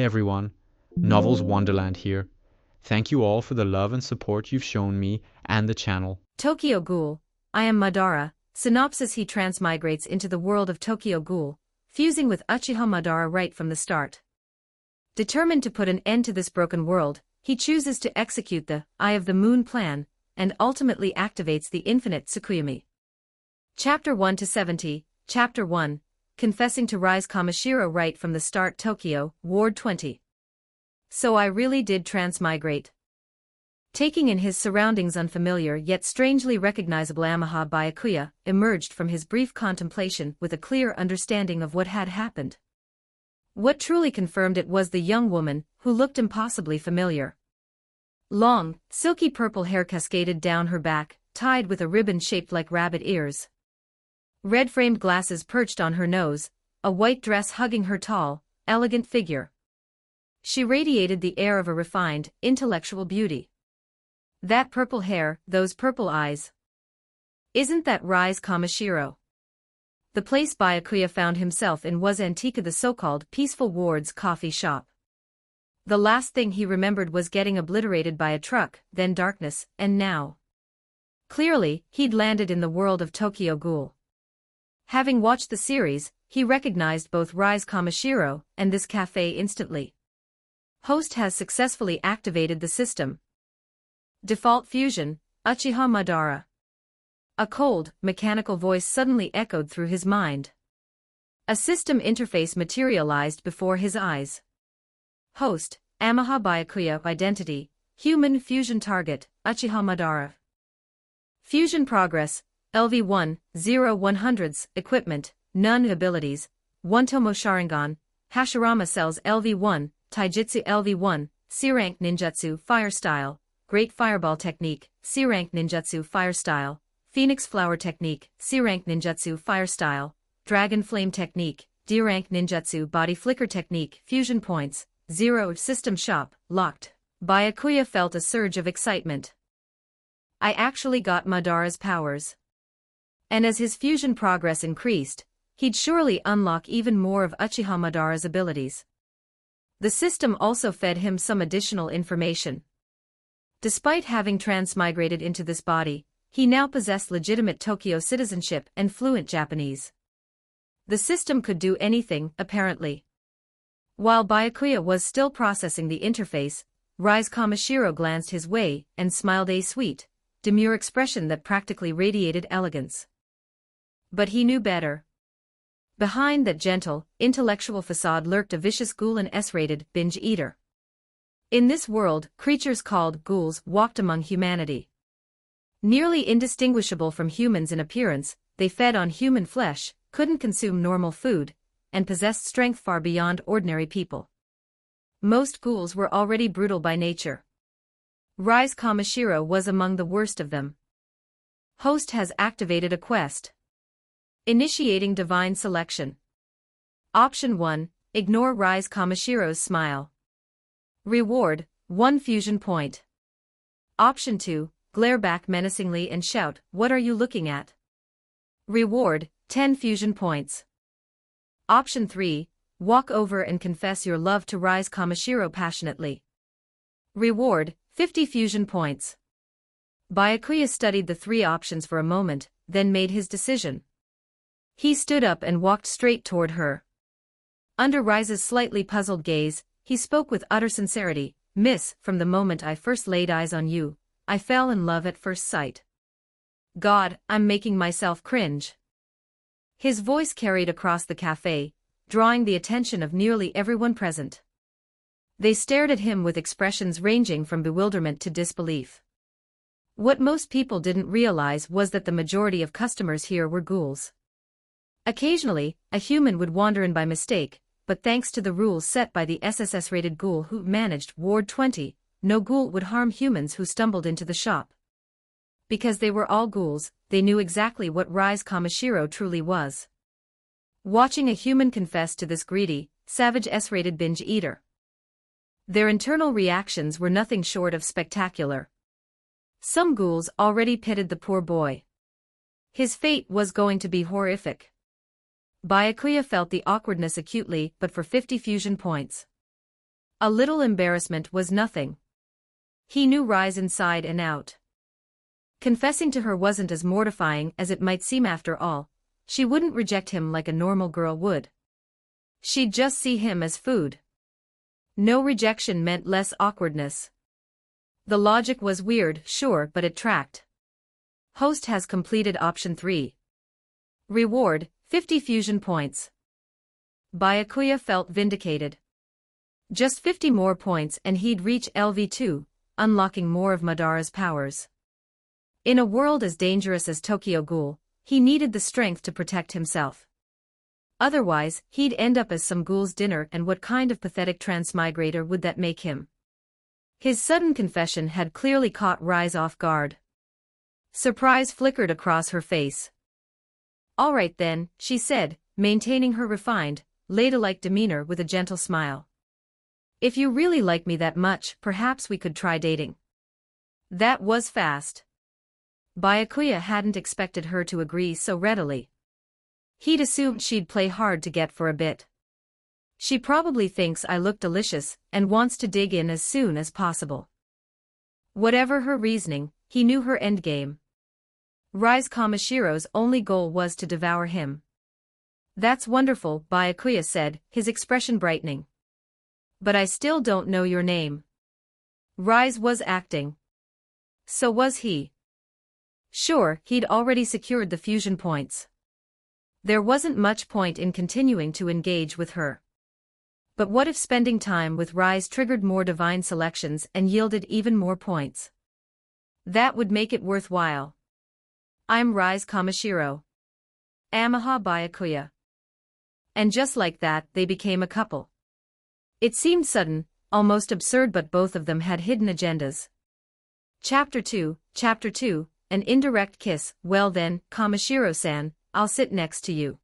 everyone, Novels Wonderland here. Thank you all for the love and support you've shown me and the channel. Tokyo Ghoul. I am Madara. Synopsis: He transmigrates into the world of Tokyo Ghoul, fusing with Uchiha Madara right from the start. Determined to put an end to this broken world, he chooses to execute the Eye of the Moon plan, and ultimately activates the infinite Tsukuyomi. Chapter 1 to 70, Chapter 1, Confessing to Rise Kamishiro right from the start. Tokyo, Ward 20. So I really did transmigrate. Taking in his surroundings, unfamiliar yet strangely recognizable Yamaha Byakuya emerged from his brief contemplation with a clear understanding of what had happened. What truly confirmed it was the young woman, who looked impossibly familiar. Long, silky purple hair cascaded down her back, tied with a ribbon shaped like rabbit ears. Red-framed glasses perched on her nose, a white dress hugging her tall, elegant figure. She radiated the air of a refined, intellectual beauty. That purple hair, those purple eyes. Isn't that Rise Kamishiro? The place Byakuya found himself in was Antika, the so-called Peaceful Ward's coffee shop. The last thing he remembered was getting obliterated by a truck, then darkness, and now. Clearly, he'd landed in the world of Tokyo Ghoul. Having watched the series, he recognized both Rise Kamishiro and this cafe instantly. Host has successfully activated the system. Default fusion, Uchiha Madara. A cold, mechanical voice suddenly echoed through his mind. A system interface materialized before his eyes. Host, Yamaha Byakuya. Identity, Human Fusion Target, Uchiha Madara. Fusion Progress, LV1, 0-100s. Equipment, None. Abilities, 1 Tomo Sharingan, Hashirama Cells. LV1, Taijutsu. LV1, C-Rank Ninjutsu. Fire Style, Great Fireball Technique, C-Rank Ninjutsu. Fire Style, Phoenix Flower Technique, C-Rank Ninjutsu. Fire Style, Dragon Flame Technique, D-Rank Ninjutsu. Body Flicker Technique. Fusion Points, 0. System Shop, Locked. Byakuya felt a surge of excitement. I actually got Madara's powers. And as his fusion progress increased, he'd surely unlock even more of Uchiha Madara's abilities. The system also fed him some additional information. Despite having transmigrated into this body, he now possessed legitimate Tokyo citizenship and fluent Japanese. The system could do anything, apparently. While Byakuya was still processing the interface, Rise Kamishiro glanced his way and smiled, a sweet, demure expression that practically radiated elegance. But he knew better. Behind that gentle, intellectual facade lurked a vicious ghoul, an S-rated binge eater. In this world, creatures called ghouls walked among humanity. Nearly indistinguishable from humans in appearance, they fed on human flesh, couldn't consume normal food, and possessed strength far beyond ordinary people. Most ghouls were already brutal by nature. Rise Kamishiro was among the worst of them. Host has activated a quest. Initiating divine selection. Option 1, ignore Rise Kamishiro's smile. Reward, 1 fusion point. Option 2, glare back menacingly and shout, "What are you looking at?" Reward, 10 fusion points. Option 3, walk over and confess your love to Rise Kamishiro passionately. Reward, 50 fusion points. Byakuya studied the 3 options for a moment, then made his decision. He stood up and walked straight toward her. Under Rise's slightly puzzled gaze, he spoke with utter sincerity, "Miss, from the moment I first laid eyes on you, I fell in love at first sight. God, I'm making myself cringe." His voice carried across the cafe, drawing the attention of nearly everyone present. They stared at him with expressions ranging from bewilderment to disbelief. What most people didn't realize was that the majority of customers here were ghouls. Occasionally, a human would wander in by mistake, but thanks to the rules set by the SSS-rated ghoul who managed Ward 20, no ghoul would harm humans who stumbled into the shop. Because they were all ghouls, they knew exactly what Rise Kamishiro truly was. Watching a human confess to this greedy, savage S-rated binge eater. Their internal reactions were nothing short of spectacular. Some ghouls already pitied the poor boy. His fate was going to be horrific. Byakuya felt the awkwardness acutely, but for 50 fusion points. A little embarrassment was nothing. He knew Rise inside and out. Confessing to her wasn't as mortifying as it might seem after all. She wouldn't reject him like a normal girl would. She'd just see him as food. No rejection meant less awkwardness. The logic was weird, sure, but it tracked. Host has completed option 3. Reward, 50 fusion points. Byakuya felt vindicated. Just 50 more points and he'd reach LV2, unlocking more of Madara's powers. In a world as dangerous as Tokyo Ghoul, he needed the strength to protect himself. Otherwise, he'd end up as some ghoul's dinner, and what kind of pathetic transmigrator would that make him? His sudden confession had clearly caught Rise off guard. Surprise flickered across her face. "All right then," she said, maintaining her refined, ladylike demeanor with a gentle smile. "If you really like me that much, perhaps we could try dating." That was fast. Byakuya hadn't expected her to agree so readily. He'd assumed she'd play hard to get for a bit. She probably thinks I look delicious and wants to dig in as soon as possible. Whatever her reasoning, he knew her endgame. Rise Kamashiro's only goal was to devour him. "That's wonderful," Byakuya said, his expression brightening. "But I still don't know your name." Rise was acting. So was he. Sure, he'd already secured the fusion points. There wasn't much point in continuing to engage with her. But what if spending time with Rise triggered more divine selections and yielded even more points? That would make it worthwhile. "I'm Rise Kamashiro. Amaha Byakuya." And just like that, they became a couple. It seemed sudden, almost absurd, but both of them had hidden agendas. Chapter 2, An indirect kiss. "Well then, Kamashiro-san, I'll sit next to you."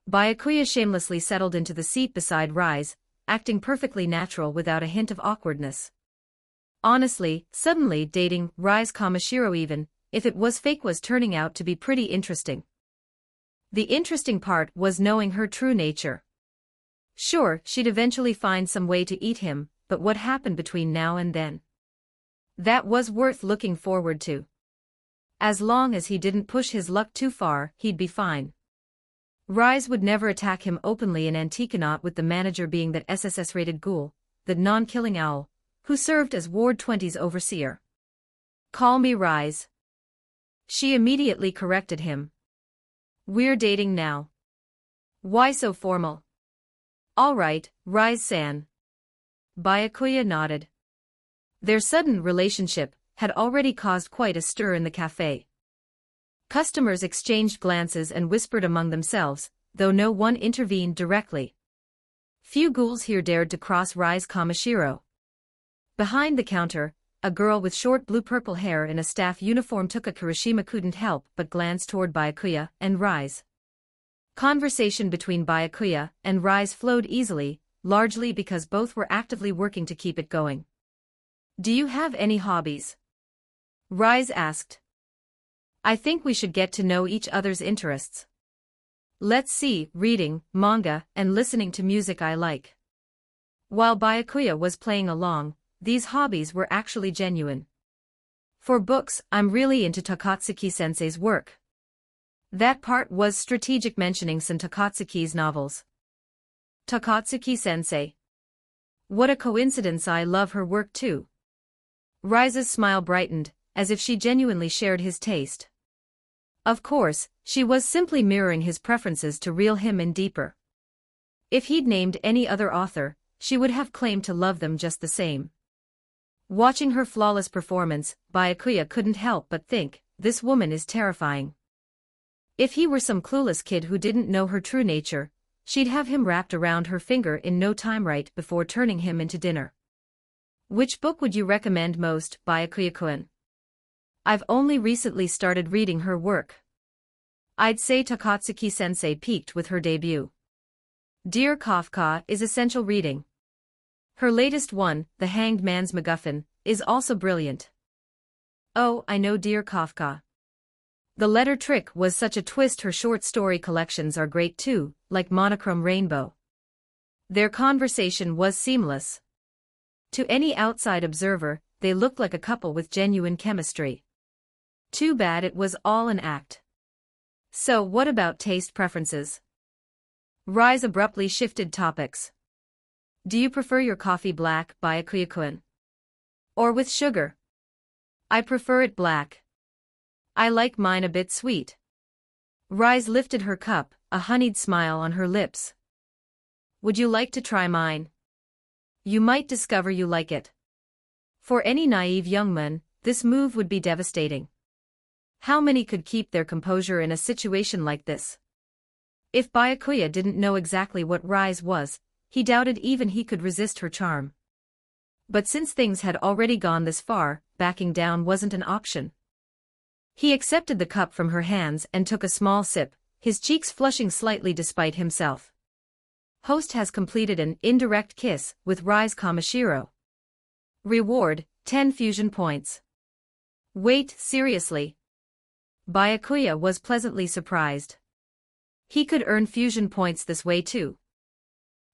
Byakuya shamelessly settled into the seat beside Rise, acting perfectly natural without a hint of awkwardness. Honestly, suddenly dating Rise Kamashiro, even if it was fake, was turning out to be pretty interesting. The interesting part was knowing her true nature. Sure, she'd eventually find some way to eat him, but what happened between now and then? That was worth looking forward to. As long as he didn't push his luck too far, he'd be fine. Rise would never attack him openly in Anticonaut, with the manager being that SSS-rated ghoul, the non-killing owl, who served as Ward 20's overseer. "Call me Rise." She immediately corrected him. "We're dating now." "Why so formal?" "All right, Rise-san." Byakuya nodded. Their sudden relationship had already caused quite a stir in the cafe. Customers exchanged glances and whispered among themselves, though no one intervened directly. Few ghouls here dared to cross Rise Kamashiro. Behind the counter, a girl with short blue-purple hair in a staff uniform took a Kirishima, couldn't help but glance toward Byakuya and Rise. Conversation between Byakuya and Rise flowed easily, largely because both were actively working to keep it going. "Do you have any hobbies?" Rise asked. "I think we should get to know each other's interests. Let's see, reading, manga, and listening to music I like." While Byakuya was playing along, these hobbies were actually genuine. "For books, I'm really into Takatsuki-sensei's work." That part was strategic, mentioning some Takatsuki's novels. "Takatsuki-sensei. What a coincidence, I love her work too." Rise's smile brightened, as if she genuinely shared his taste. Of course, she was simply mirroring his preferences to reel him in deeper. If he'd named any other author, she would have claimed to love them just the same. Watching her flawless performance, Byakuya couldn't help but think, this woman is terrifying. If he were some clueless kid who didn't know her true nature, she'd have him wrapped around her finger in no time, right before turning him into dinner. "Which book would you recommend most, Byakuya-kun?" "I've only recently started reading her work. I'd say Takatsuki-sensei peaked with her debut. Dear Kafka is essential reading. Her latest one, The Hanged Man's MacGuffin, is also brilliant." "Oh, I know Dear Kafka. The Letter Trick was such a twist. Her short story collections are great too, like Monochrome Rainbow." Their conversation was seamless. To any outside observer, they looked like a couple with genuine chemistry. Too bad it was all an act. So what about taste preferences? Rise abruptly shifted topics. Do you prefer your coffee black, Byakuya-kun? Or with sugar? I prefer it black. I like mine a bit sweet. Rise lifted her cup, a honeyed smile on her lips. Would you like to try mine? You might discover you like it. For any naive young man, this move would be devastating. How many could keep their composure in a situation like this? If Byakuya didn't know exactly what Rise was, he doubted even he could resist her charm. But since things had already gone this far, backing down wasn't an option. He accepted the cup from her hands and took a small sip, his cheeks flushing slightly despite himself. Host has completed an indirect kiss with Rise Kamishiro. Reward, 10 fusion points. Wait, seriously? Byakuya was pleasantly surprised. He could earn fusion points this way too.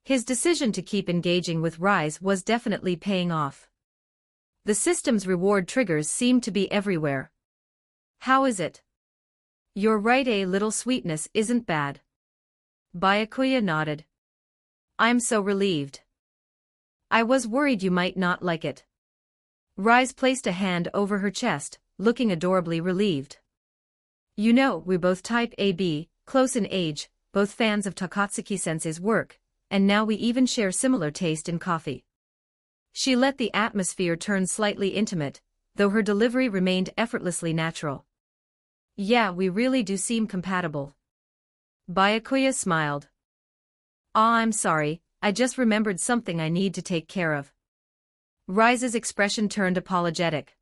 His decision to keep engaging with Rise was definitely paying off. The system's reward triggers seemed to be everywhere. How is it? You're right, a little sweetness isn't bad. Byakuya nodded. I'm so relieved. I was worried you might not like it. Rise placed a hand over her chest, looking adorably relieved. You know, we both type AB, close in age, both fans of Takatsuki-sensei's work, and now we even share similar taste in coffee. She let the atmosphere turn slightly intimate, though her delivery remained effortlessly natural. Yeah, we really do seem compatible. Byakuya smiled. I'm sorry, I just remembered something I need to take care of. Rise's expression turned apologetic.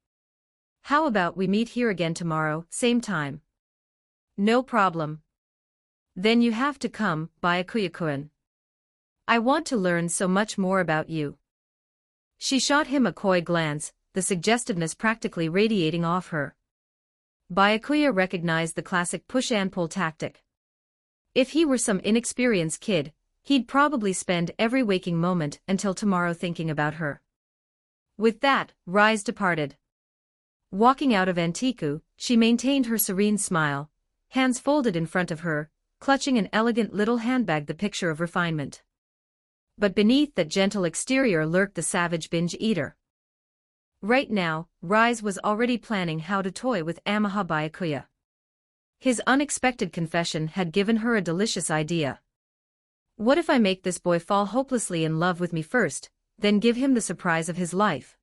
How about we meet here again tomorrow, same time? No problem. Then you have to come, Byakuya-kun. I want to learn so much more about you. She shot him a coy glance, the suggestiveness practically radiating off her. Byakuya recognized the classic push-and-pull tactic. If he were some inexperienced kid, he'd probably spend every waking moment until tomorrow thinking about her. With that, Rise departed. Walking out of Antiku, she maintained her serene smile, hands folded in front of her, clutching an elegant little handbag, the picture of refinement. But beneath that gentle exterior lurked the savage binge-eater. Right now, Rise was already planning how to toy with Amaha Byakuya. His unexpected confession had given her a delicious idea. What if I make this boy fall hopelessly in love with me first, then give him the surprise of his life?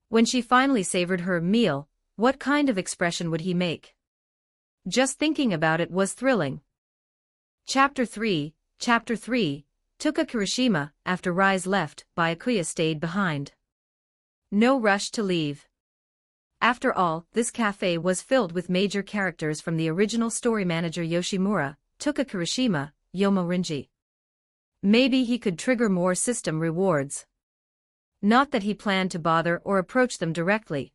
When she finally savored her meal, what kind of expression would he make? Just thinking about it was thrilling. Chapter 3, Tuka Kirishima. After Rise left, Byakuya stayed behind. No rush to leave. After all, this cafe was filled with major characters from the original story: manager Yoshimura, Tuka Kirishima, Yomo Rinji. Maybe he could trigger more system rewards. Not that he planned to bother or approach them directly.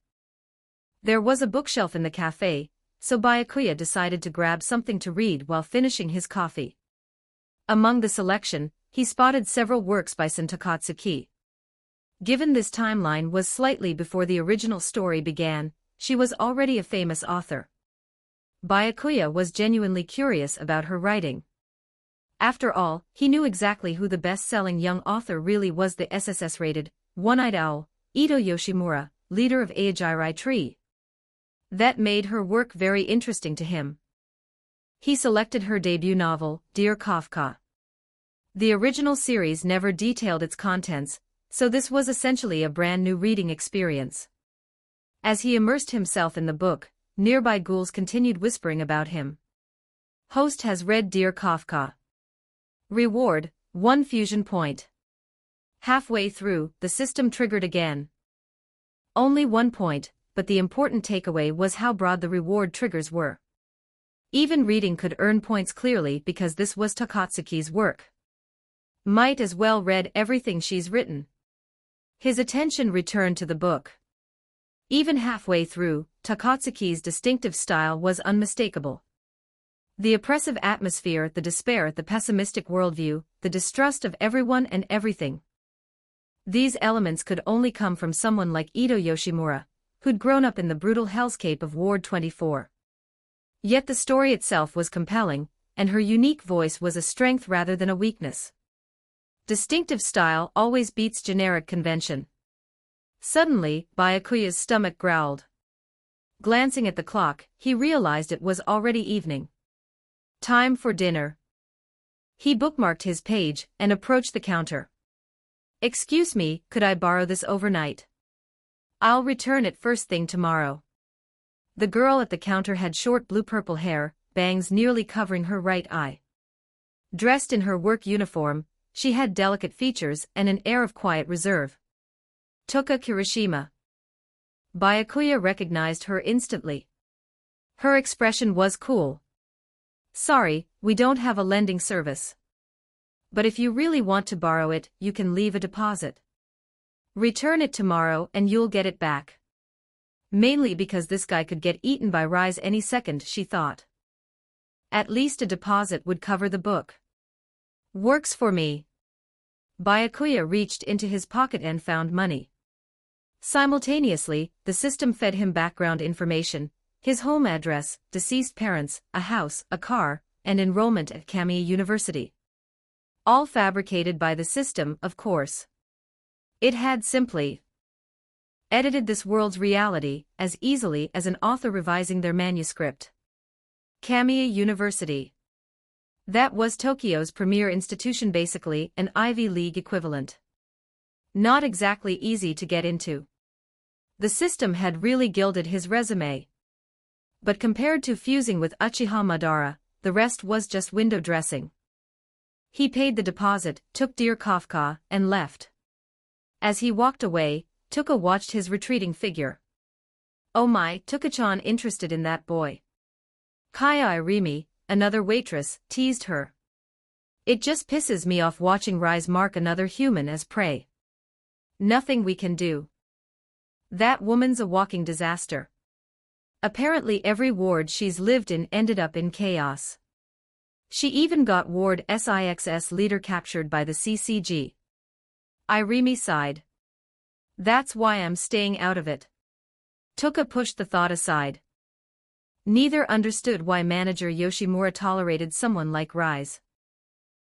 There was a bookshelf in the cafe, so Byakuya decided to grab something to read while finishing his coffee. Among the selection, he spotted several works by Sen Takatsuki. Given this timeline was slightly before the original story began, she was already a famous author. Byakuya was genuinely curious about her writing. After all, he knew exactly who the best-selling young author really was: the SSS-rated, one-eyed owl, Ito Yoshimura, leader of Aogirai Tree. That made her work very interesting to him. He selected her debut novel, Dear Kafka. The original series never detailed its contents, so this was essentially a brand new reading experience. As he immersed himself in the book, nearby ghouls continued whispering about him. Host has read Dear Kafka. Reward, 1 fusion point. Halfway through, the system triggered again. Only 1 point, but the important takeaway was how broad the reward triggers were. Even reading could earn points clearly because this was Takatsuki's work. Might as well read everything she's written. His attention returned to the book. Even halfway through, Takatsuki's distinctive style was unmistakable. The oppressive atmosphere, the despair, the pessimistic worldview, the distrust of everyone and everything. These elements could only come from someone like Ito Yoshimura, who'd grown up in the brutal hellscape of Ward 24. Yet the story itself was compelling, and her unique voice was a strength rather than a weakness. Distinctive style always beats generic convention. Suddenly, Byakuya's stomach growled. Glancing at the clock, he realized it was already evening. Time for dinner. He bookmarked his page and approached the counter. "Excuse me, could I borrow this overnight? I'll return it first thing tomorrow." The girl at the counter had short blue-purple hair, bangs nearly covering her right eye. Dressed in her work uniform, she had delicate features and an air of quiet reserve. Toka Kirishima. Byakuya recognized her instantly. Her expression was cool. "Sorry, we don't have a lending service. But if you really want to borrow it, you can leave a deposit. Return it tomorrow and you'll get it back." Mainly because this guy could get eaten by Rise any second, she thought. At least a deposit would cover the book. "Works for me." Byakuya reached into his pocket and found money. Simultaneously, the system fed him background information, his home address, deceased parents, a house, a car, and enrollment at Kamiya University. All fabricated by the system, of course. It had simply edited this world's reality as easily as an author revising their manuscript. Kamiya University. That was Tokyo's premier institution, basically an Ivy League equivalent. Not exactly easy to get into. The system had really gilded his resume. But compared to fusing with Uchiha Madara, the rest was just window dressing. He paid the deposit, took Dear Kafka, and left. As he walked away, Toka watched his retreating figure. "Oh my, Toka-chan interested in that boy." Kaya Irimi, another waitress, teased her. "It just pisses me off watching Rise mark another human as prey. Nothing we can do. That woman's a walking disaster. Apparently every ward she's lived in ended up in chaos. She even got Ward SIX's leader captured by the CCG." Irimi sighed. "That's why I'm staying out of it." Toka pushed the thought aside. Neither understood why manager Yoshimura tolerated someone like Rise.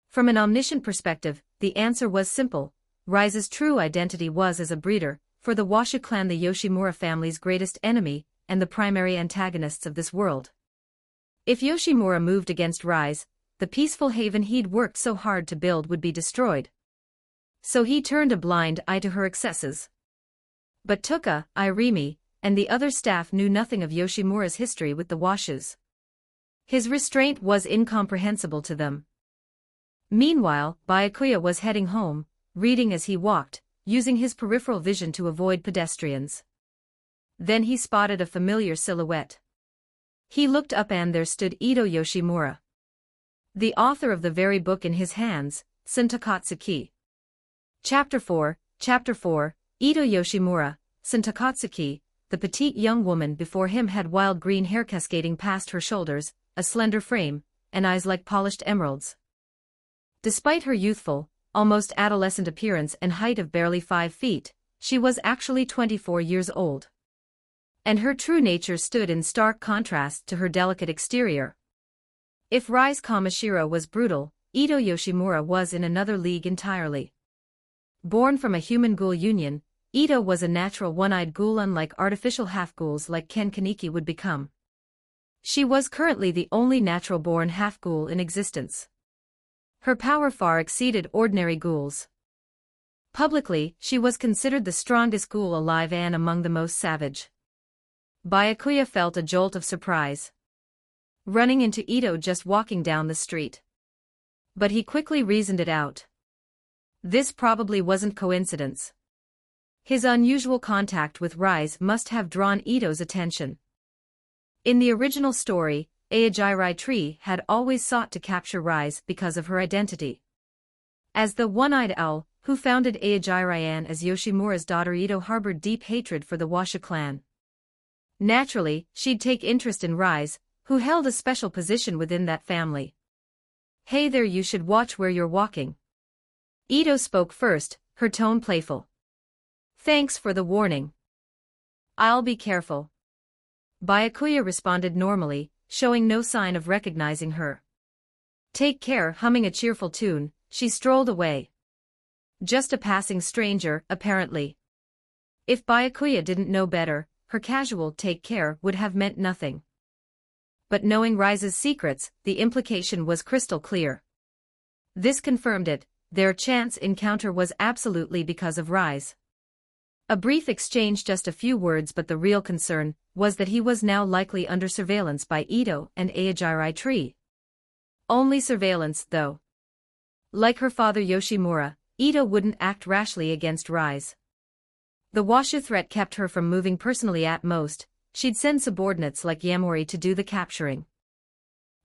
From an omniscient perspective, the answer was simple. Rise's true identity was as a breeder, for the Washu clan, the Yoshimura family's greatest enemy, and the primary antagonists of this world. If Yoshimura moved against Rise, the peaceful haven he'd worked so hard to build would be destroyed. So he turned a blind eye to her excesses. But Toka, Irimi, and the other staff knew nothing of Yoshimura's history with the Washus. His restraint was incomprehensible to them. Meanwhile, Byakuya was heading home, reading as he walked, using his peripheral vision to avoid pedestrians. Then he spotted a familiar silhouette. He looked up and there stood Ito Yoshimura, the author of the very book in his hands, Sentakatsuki. Chapter 4, Ito Yoshimura, Sentakatsuki. The petite young woman before him had wild green hair cascading past her shoulders, a slender frame, and eyes like polished emeralds. Despite her youthful, almost adolescent appearance and height of barely 5 feet, she was actually 24 years old. And her true nature stood in stark contrast to her delicate exterior. If Rise Kamashiro was brutal, Ito Yoshimura was in another league entirely. Born from a human ghoul union, Ito was a natural one-eyed ghoul, unlike artificial half-ghouls like Ken Kaneki would become. She was currently the only natural-born half-ghoul in existence. Her power far exceeded ordinary ghouls. Publicly, she was considered the strongest ghoul alive and among the most savage. Byakuya felt a jolt of surprise, running into Ito just walking down the street. But he quickly reasoned it out. This probably wasn't coincidence. His unusual contact with Rise must have drawn Ito's attention. In the original story, Aojirai Tree had always sought to capture Rise because of her identity. As the one-eyed owl, who founded Aojirai as Yoshimura's daughter, Ito harbored deep hatred for the Washu clan. Naturally, she'd take interest in Rise, who held a special position within that family. "Hey there, you should watch where you're walking." Ito spoke first, her tone playful. Thanks for the warning. I'll be careful. Byakuya responded normally, showing no sign of recognizing her. Take care. Humming a cheerful tune, she strolled away. Just a passing stranger, apparently. If Byakuya didn't know better, her casual take care would have meant nothing. But knowing Rise's secrets, the implication was crystal clear. This confirmed it, their chance encounter was absolutely because of Rise. A brief exchange, just a few words, but the real concern was that he was now likely under surveillance by Ito and Aojirai Tree. Only surveillance, though. Like her father Yoshimura, Ito wouldn't act rashly against Rise. The Washu threat kept her from moving personally. At most, she'd send subordinates like Yamori to do the capturing.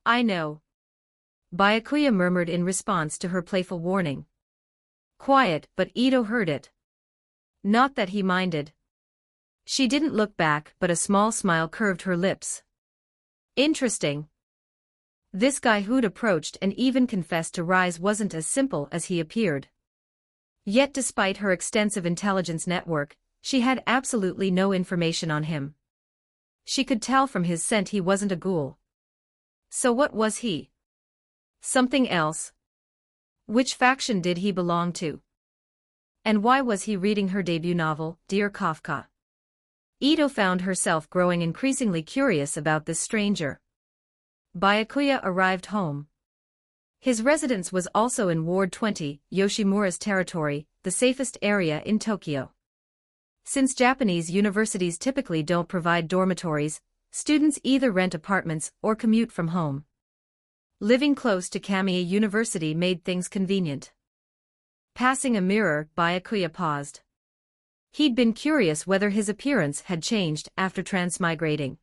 I know. Byakuya murmured in response to her playful warning. Quiet, but Ito heard it. Not that he minded. She didn't look back, but a small smile curved her lips. Interesting. This guy who'd approached and even confessed to Rise wasn't as simple as he appeared. Yet despite her extensive intelligence network, she had absolutely no information on him. She could tell from his scent he wasn't a ghoul. So what was he? Something else. Which faction did he belong to? And why was he reading her debut novel, Dear Kafka? Ito found herself growing increasingly curious about this stranger. Byakuya arrived home. His residence was also in Ward 20, Yoshimura's territory, the safest area in Tokyo. Since Japanese universities typically don't provide dormitories, students either rent apartments or commute from home. Living close to Kamiya University made things convenient. Passing a mirror, Byakuya paused. He'd been curious whether his appearance had changed after transmigrating.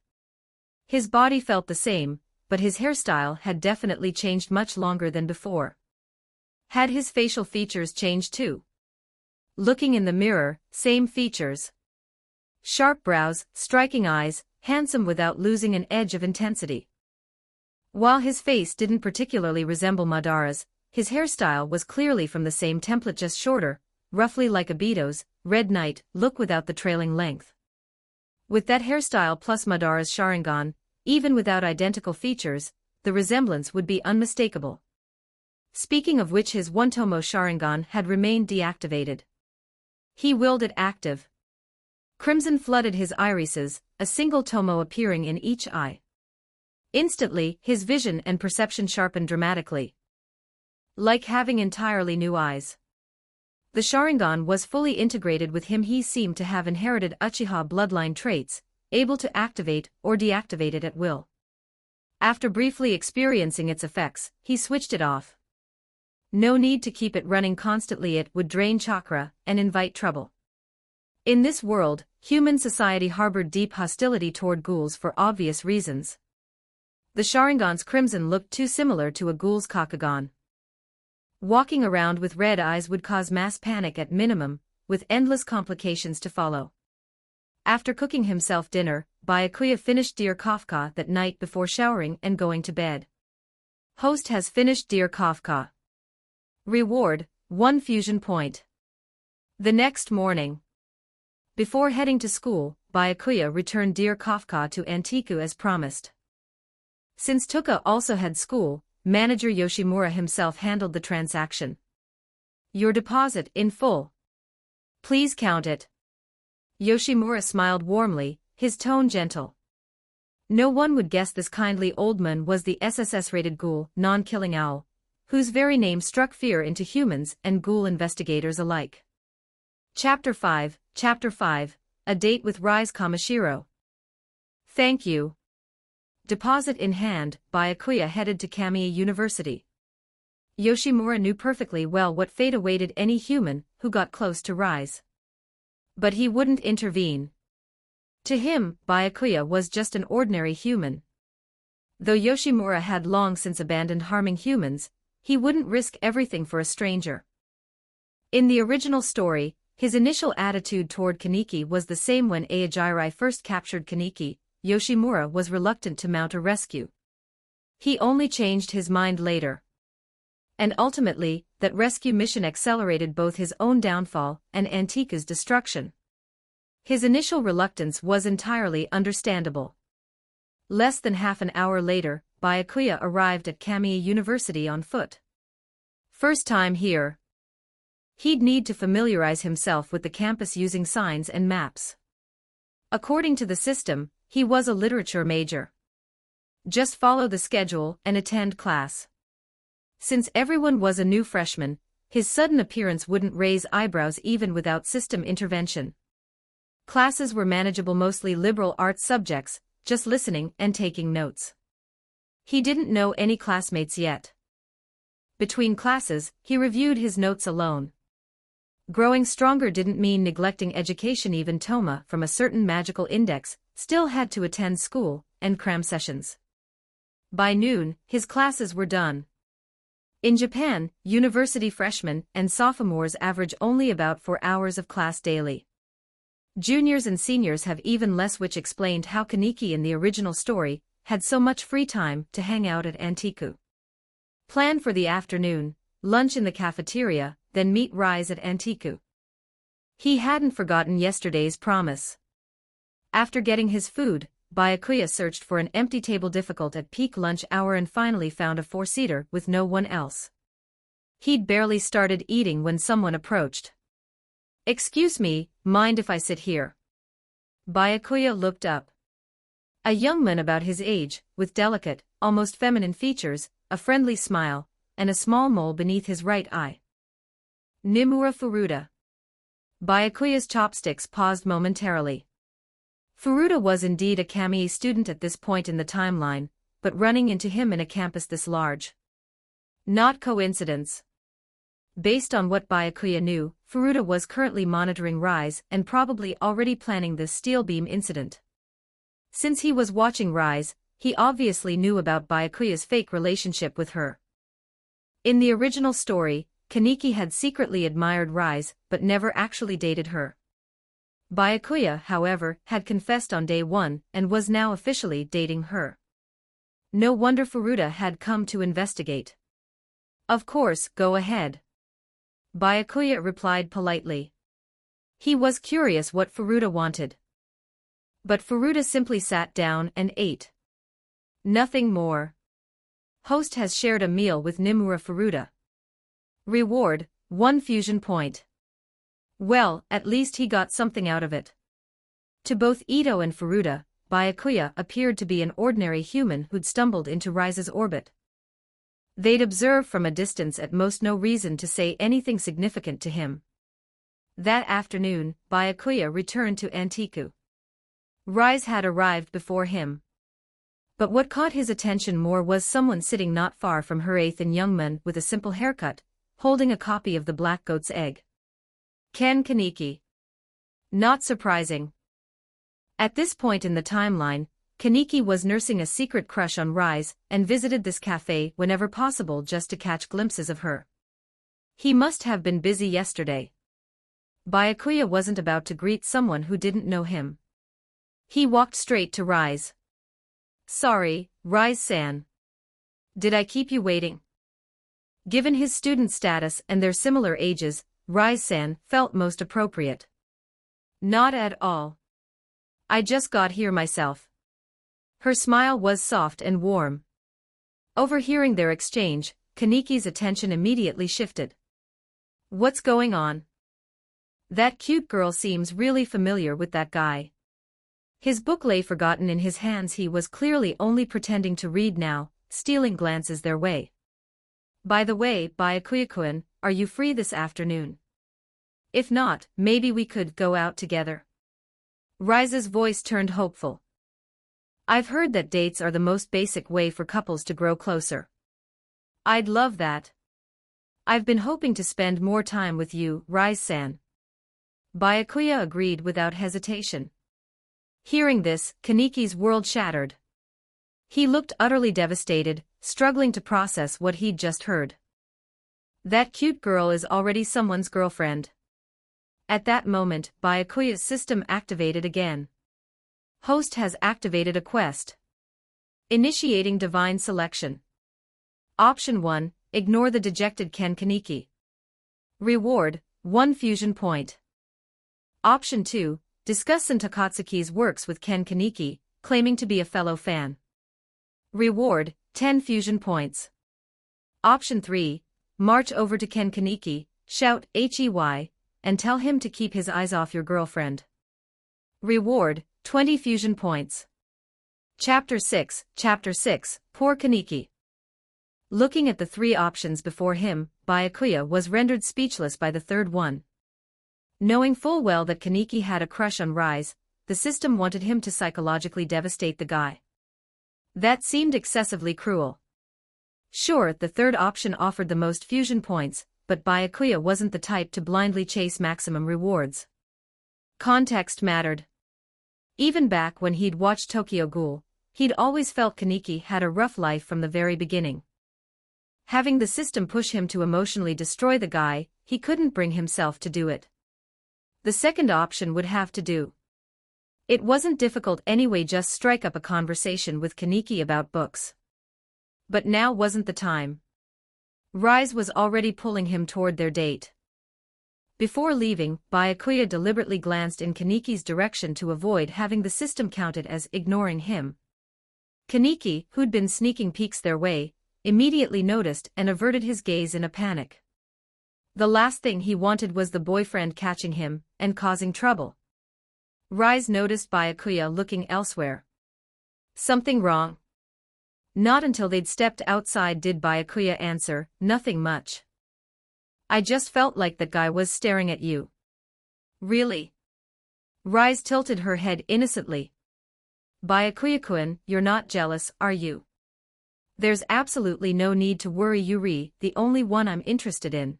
His body felt the same, but his hairstyle had definitely changed much longer than before. Had his facial features changed too? Looking in the mirror, same features. Sharp brows, striking eyes, handsome without losing an edge of intensity. While his face didn't particularly resemble Madara's, his hairstyle was clearly from the same template, just shorter, roughly like Obito's Red Knight look without the trailing length. With that hairstyle plus Madara's Sharingan, even without identical features, the resemblance would be unmistakable. Speaking of which, his One-Tomo Sharingan had remained deactivated. He willed it active. Crimson flooded his irises, a single tomo appearing in each eye. Instantly, his vision and perception sharpened dramatically. Like having entirely new eyes. The Sharingan was fully integrated with him. He seemed to have inherited Uchiha bloodline traits, able to activate or deactivate it at will. After briefly experiencing its effects, he switched it off. No need to keep it running constantly, it would drain chakra and invite trouble. In this world, human society harbored deep hostility toward ghouls for obvious reasons. The Sharingan's crimson looked too similar to a ghoul's Kakugan. Walking around with red eyes would cause mass panic at minimum, with endless complications to follow. After cooking himself dinner, Byakuya finished Dear Kafka that night before showering and going to bed. Host has finished Dear Kafka. Reward, 1 fusion point. The next morning. Before heading to school, Byakuya returned Dear Kafka to Antiku as promised. Since Tuka also had school, Manager Yoshimura himself handled the transaction. Your deposit in full. Please count it. Yoshimura smiled warmly, his tone gentle. No one would guess this kindly old man was the SSS-rated ghoul, non-killing owl, whose very name struck fear into humans and ghoul investigators alike. Chapter 5, A Date with Rise Kamishiro. Thank you. Deposit in hand, Byakuya headed to Kamiya University. Yoshimura knew perfectly well what fate awaited any human who got close to Rise. But he wouldn't intervene. To him, Byakuya was just an ordinary human. Though Yoshimura had long since abandoned harming humans, he wouldn't risk everything for a stranger. In the original story, his initial attitude toward Kaneki was the same. When Aojirai first captured Kaneki, Yoshimura was reluctant to mount a rescue. He only changed his mind later. And ultimately, that rescue mission accelerated both his own downfall and Antika's destruction. His initial reluctance was entirely understandable. Less than half an hour later, Byakuya arrived at Kamiya University on foot. First time here. He'd need to familiarize himself with the campus using signs and maps. According to the system, he was a literature major. Just follow the schedule and attend class. Since everyone was a new freshman, his sudden appearance wouldn't raise eyebrows even without system intervention. Classes were manageable, mostly liberal arts subjects, just listening and taking notes. He didn't know any classmates yet. Between classes, he reviewed his notes alone. Growing stronger didn't mean neglecting education. Even Toma, from a certain magical index, still had to attend school and cram sessions. By noon, his classes were done. In Japan, university freshmen and sophomores average only about 4 hours of class daily. Juniors and seniors have even less, which explained how Kaneki in the original story had so much free time to hang out at Antiku. Plan for the afternoon, lunch in the cafeteria, then meet Rise at Antiku. He hadn't forgotten yesterday's promise. After getting his food, Byakuya searched for an empty table difficult at peak lunch hour and finally found a 4-seater with no one else. He'd barely started eating when someone approached. "Excuse me, mind if I sit here?" Byakuya looked up. A young man about his age, with delicate, almost feminine features, a friendly smile, and a small mole beneath his right eye. Nimura Furuta. Byakuya's chopsticks paused momentarily. Furuta was indeed a Kamiya student at this point in the timeline, but running into him in a campus this large. Not coincidence. Based on what Byakuya knew, Furuta was currently monitoring Rise and probably already planning this steel beam incident. Since he was watching Rise, he obviously knew about Byakuya's fake relationship with her. In the original story, Kaneki had secretly admired Rise but never actually dated her. Byakuya, however, had confessed on day 1 and was now officially dating her. No wonder Furuta had come to investigate. "Of course, go ahead," Byakuya replied politely. He was curious what Furuta wanted. But Furuta simply sat down and ate. Nothing more. Host has shared a meal with Nimura Furuta. Reward, 1 fusion point. Well, at least he got something out of it. To both Ito and Furuta, Byakuya appeared to be an ordinary human who'd stumbled into Rise's orbit. They'd observe from a distance, at most no reason to say anything significant to him. That afternoon, Byakuya returned to Antiku. Rise had arrived before him. But what caught his attention more was someone sitting not far from her, a young man with a simple haircut, holding a copy of The Black Goat's Egg. Ken Kaneki. Not surprising. At this point in the timeline, Kaneki was nursing a secret crush on Rise and visited this cafe whenever possible just to catch glimpses of her. He must have been busy yesterday. Byakuya wasn't about to greet someone who didn't know him. He walked straight to Rise. "Sorry, Rise-san. Did I keep you waiting?" Given his student status and their similar ages, Rise-san felt most appropriate. "Not at all. I just got here myself." Her smile was soft and warm. Overhearing their exchange, Kaneki's attention immediately shifted. "What's going on? That cute girl seems really familiar with that guy." His book lay forgotten in his hands. He was clearly only pretending to read now, stealing glances their way. "By the way, Byakuya-kun, are you free this afternoon? If not, maybe we could go out together." Rise's voice turned hopeful. "I've heard that dates are the most basic way for couples to grow closer." "I'd love that. I've been hoping to spend more time with you, Rise-san." Byakuya agreed without hesitation. Hearing this, Kaneki's world shattered. He looked utterly devastated, struggling to process what he'd just heard. That cute girl is already someone's girlfriend. At that moment, Byakuya's system activated again. Host has activated a quest. Initiating divine selection. Option 1, ignore the dejected Ken Kaneki. Reward, 1 fusion point. Option 2, Discuss Takatsuki's works with Ken Kaneki, claiming to be a fellow fan. Reward, 10 fusion points. Option 3. March over to Ken Kaneki, shout "HEY", and tell him to keep his eyes off your girlfriend. Reward, 20 fusion points. Chapter 6, Poor Kaneki. Looking at the 3 options before him, Byakuya was rendered speechless by the third one. Knowing full well that Kaneki had a crush on Rise, the system wanted him to psychologically devastate the guy. That seemed excessively cruel. Sure, the third option offered the most fusion points, but Byakuya wasn't the type to blindly chase maximum rewards. Context mattered. Even back when he'd watched Tokyo Ghoul, he'd always felt Kaneki had a rough life from the very beginning. Having the system push him to emotionally destroy the guy, he couldn't bring himself to do it. The second option would have to do. It wasn't difficult anyway, just strike up a conversation with Kaneki about books. But now wasn't the time. Rise was already pulling him toward their date. Before leaving, Byakuya deliberately glanced in Kaneki's direction to avoid having the system counted as ignoring him. Kaneki, who'd been sneaking peeks their way, immediately noticed and averted his gaze in a panic. The last thing he wanted was the boyfriend catching him and causing trouble. Rise noticed Byakuya looking elsewhere. Something wrong? Not until they'd stepped outside did Byakuya answer, nothing much. I just felt like that guy was staring at you. Really? Rise tilted her head innocently. Byakuya-kun, you're not jealous, are you? There's absolutely no need to worry, Yuri, the only one I'm interested in.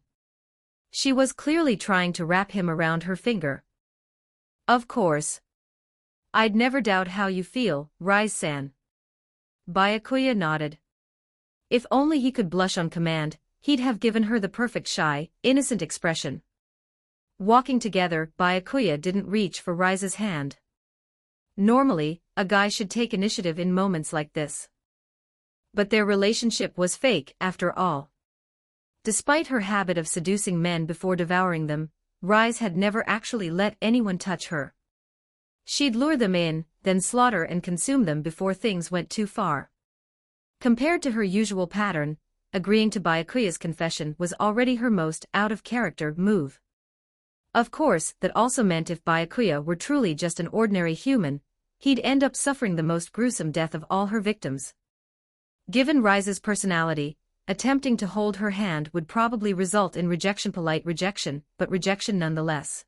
She was clearly trying to wrap him around her finger. Of course. I'd never doubt how you feel, Rise-san. Byakuya nodded. If only he could blush on command, he'd have given her the perfect shy, innocent expression. Walking together, Byakuya didn't reach for Rise's hand. Normally, a guy should take initiative in moments like this. But their relationship was fake, after all. Despite her habit of seducing men before devouring them, Rise had never actually let anyone touch her. She'd lure them in, then slaughter and consume them before things went too far. Compared to her usual pattern, agreeing to Byakuya's confession was already her most out-of-character move. Of course, that also meant if Byakuya were truly just an ordinary human, he'd end up suffering the most gruesome death of all her victims. Given Rise's personality, attempting to hold her hand would probably result in rejection, polite rejection, but rejection nonetheless.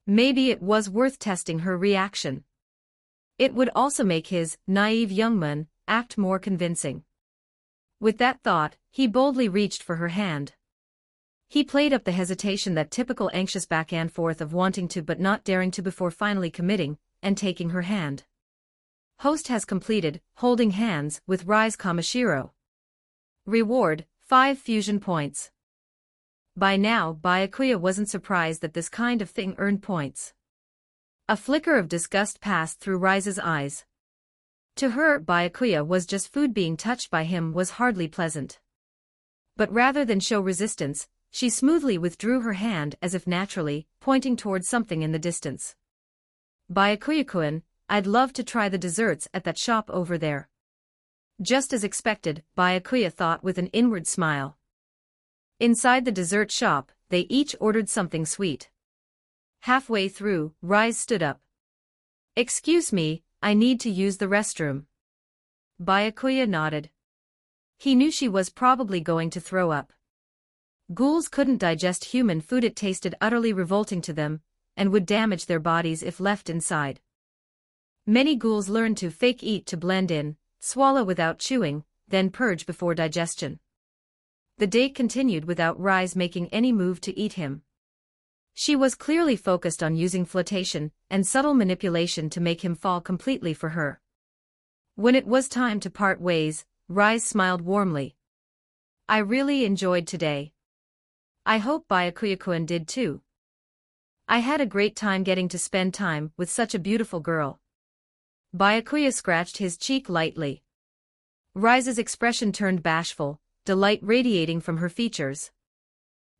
Maybe it was worth testing her reaction. It would also make his naive young man act more convincing. With that thought, he boldly reached for her hand. He played up the hesitation, that typical anxious back and forth of wanting to but not daring to before finally committing and taking her hand. Host has completed, holding hands with Rise Kamishiro. Reward, 5 fusion points. By now, Byakuya wasn't surprised that this kind of thing earned points. A flicker of disgust passed through Rise's eyes. To her, Byakuya was just food. Being touched by him was hardly pleasant. But rather than show resistance, she smoothly withdrew her hand as if naturally, pointing towards something in the distance. Byakuya-kun, I'd love to try the desserts at that shop over there. Just as expected, Byakuya thought with an inward smile. Inside the dessert shop, they each ordered something sweet. Halfway through, Rise stood up. Excuse me, I need to use the restroom. Byakuya nodded. He knew she was probably going to throw up. Ghouls couldn't digest human food, it tasted utterly revolting to them, and would damage their bodies if left inside. Many ghouls learn to fake eat to blend in, swallow without chewing, then purge before digestion. The date continued without Rise making any move to eat him. She was clearly focused on using flirtation and subtle manipulation to make him fall completely for her. When it was time to part ways, Rise smiled warmly. I really enjoyed today. I hope Byakuya-kun did too. I had a great time getting to spend time with such a beautiful girl. Byakuya scratched his cheek lightly. Rise's expression turned bashful, delight radiating from her features.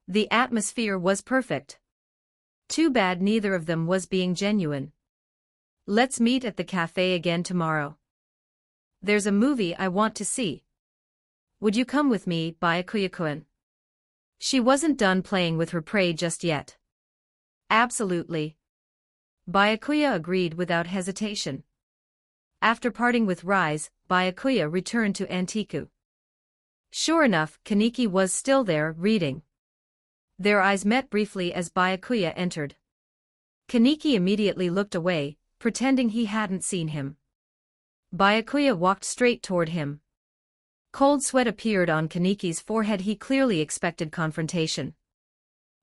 The atmosphere was perfect. Too bad neither of them was being genuine. Let's meet at the cafe again tomorrow. There's a movie I want to see. Would you come with me, Byakuya-kun? She wasn't done playing with her prey just yet. Absolutely. Byakuya agreed without hesitation. After parting with Rise, Byakuya returned to Antiku. Sure enough, Kaneki was still there, reading. Their eyes met briefly as Byakuya entered. Kaneki immediately looked away, pretending he hadn't seen him. Byakuya walked straight toward him. Cold sweat appeared on Kaneki's forehead. He clearly expected confrontation.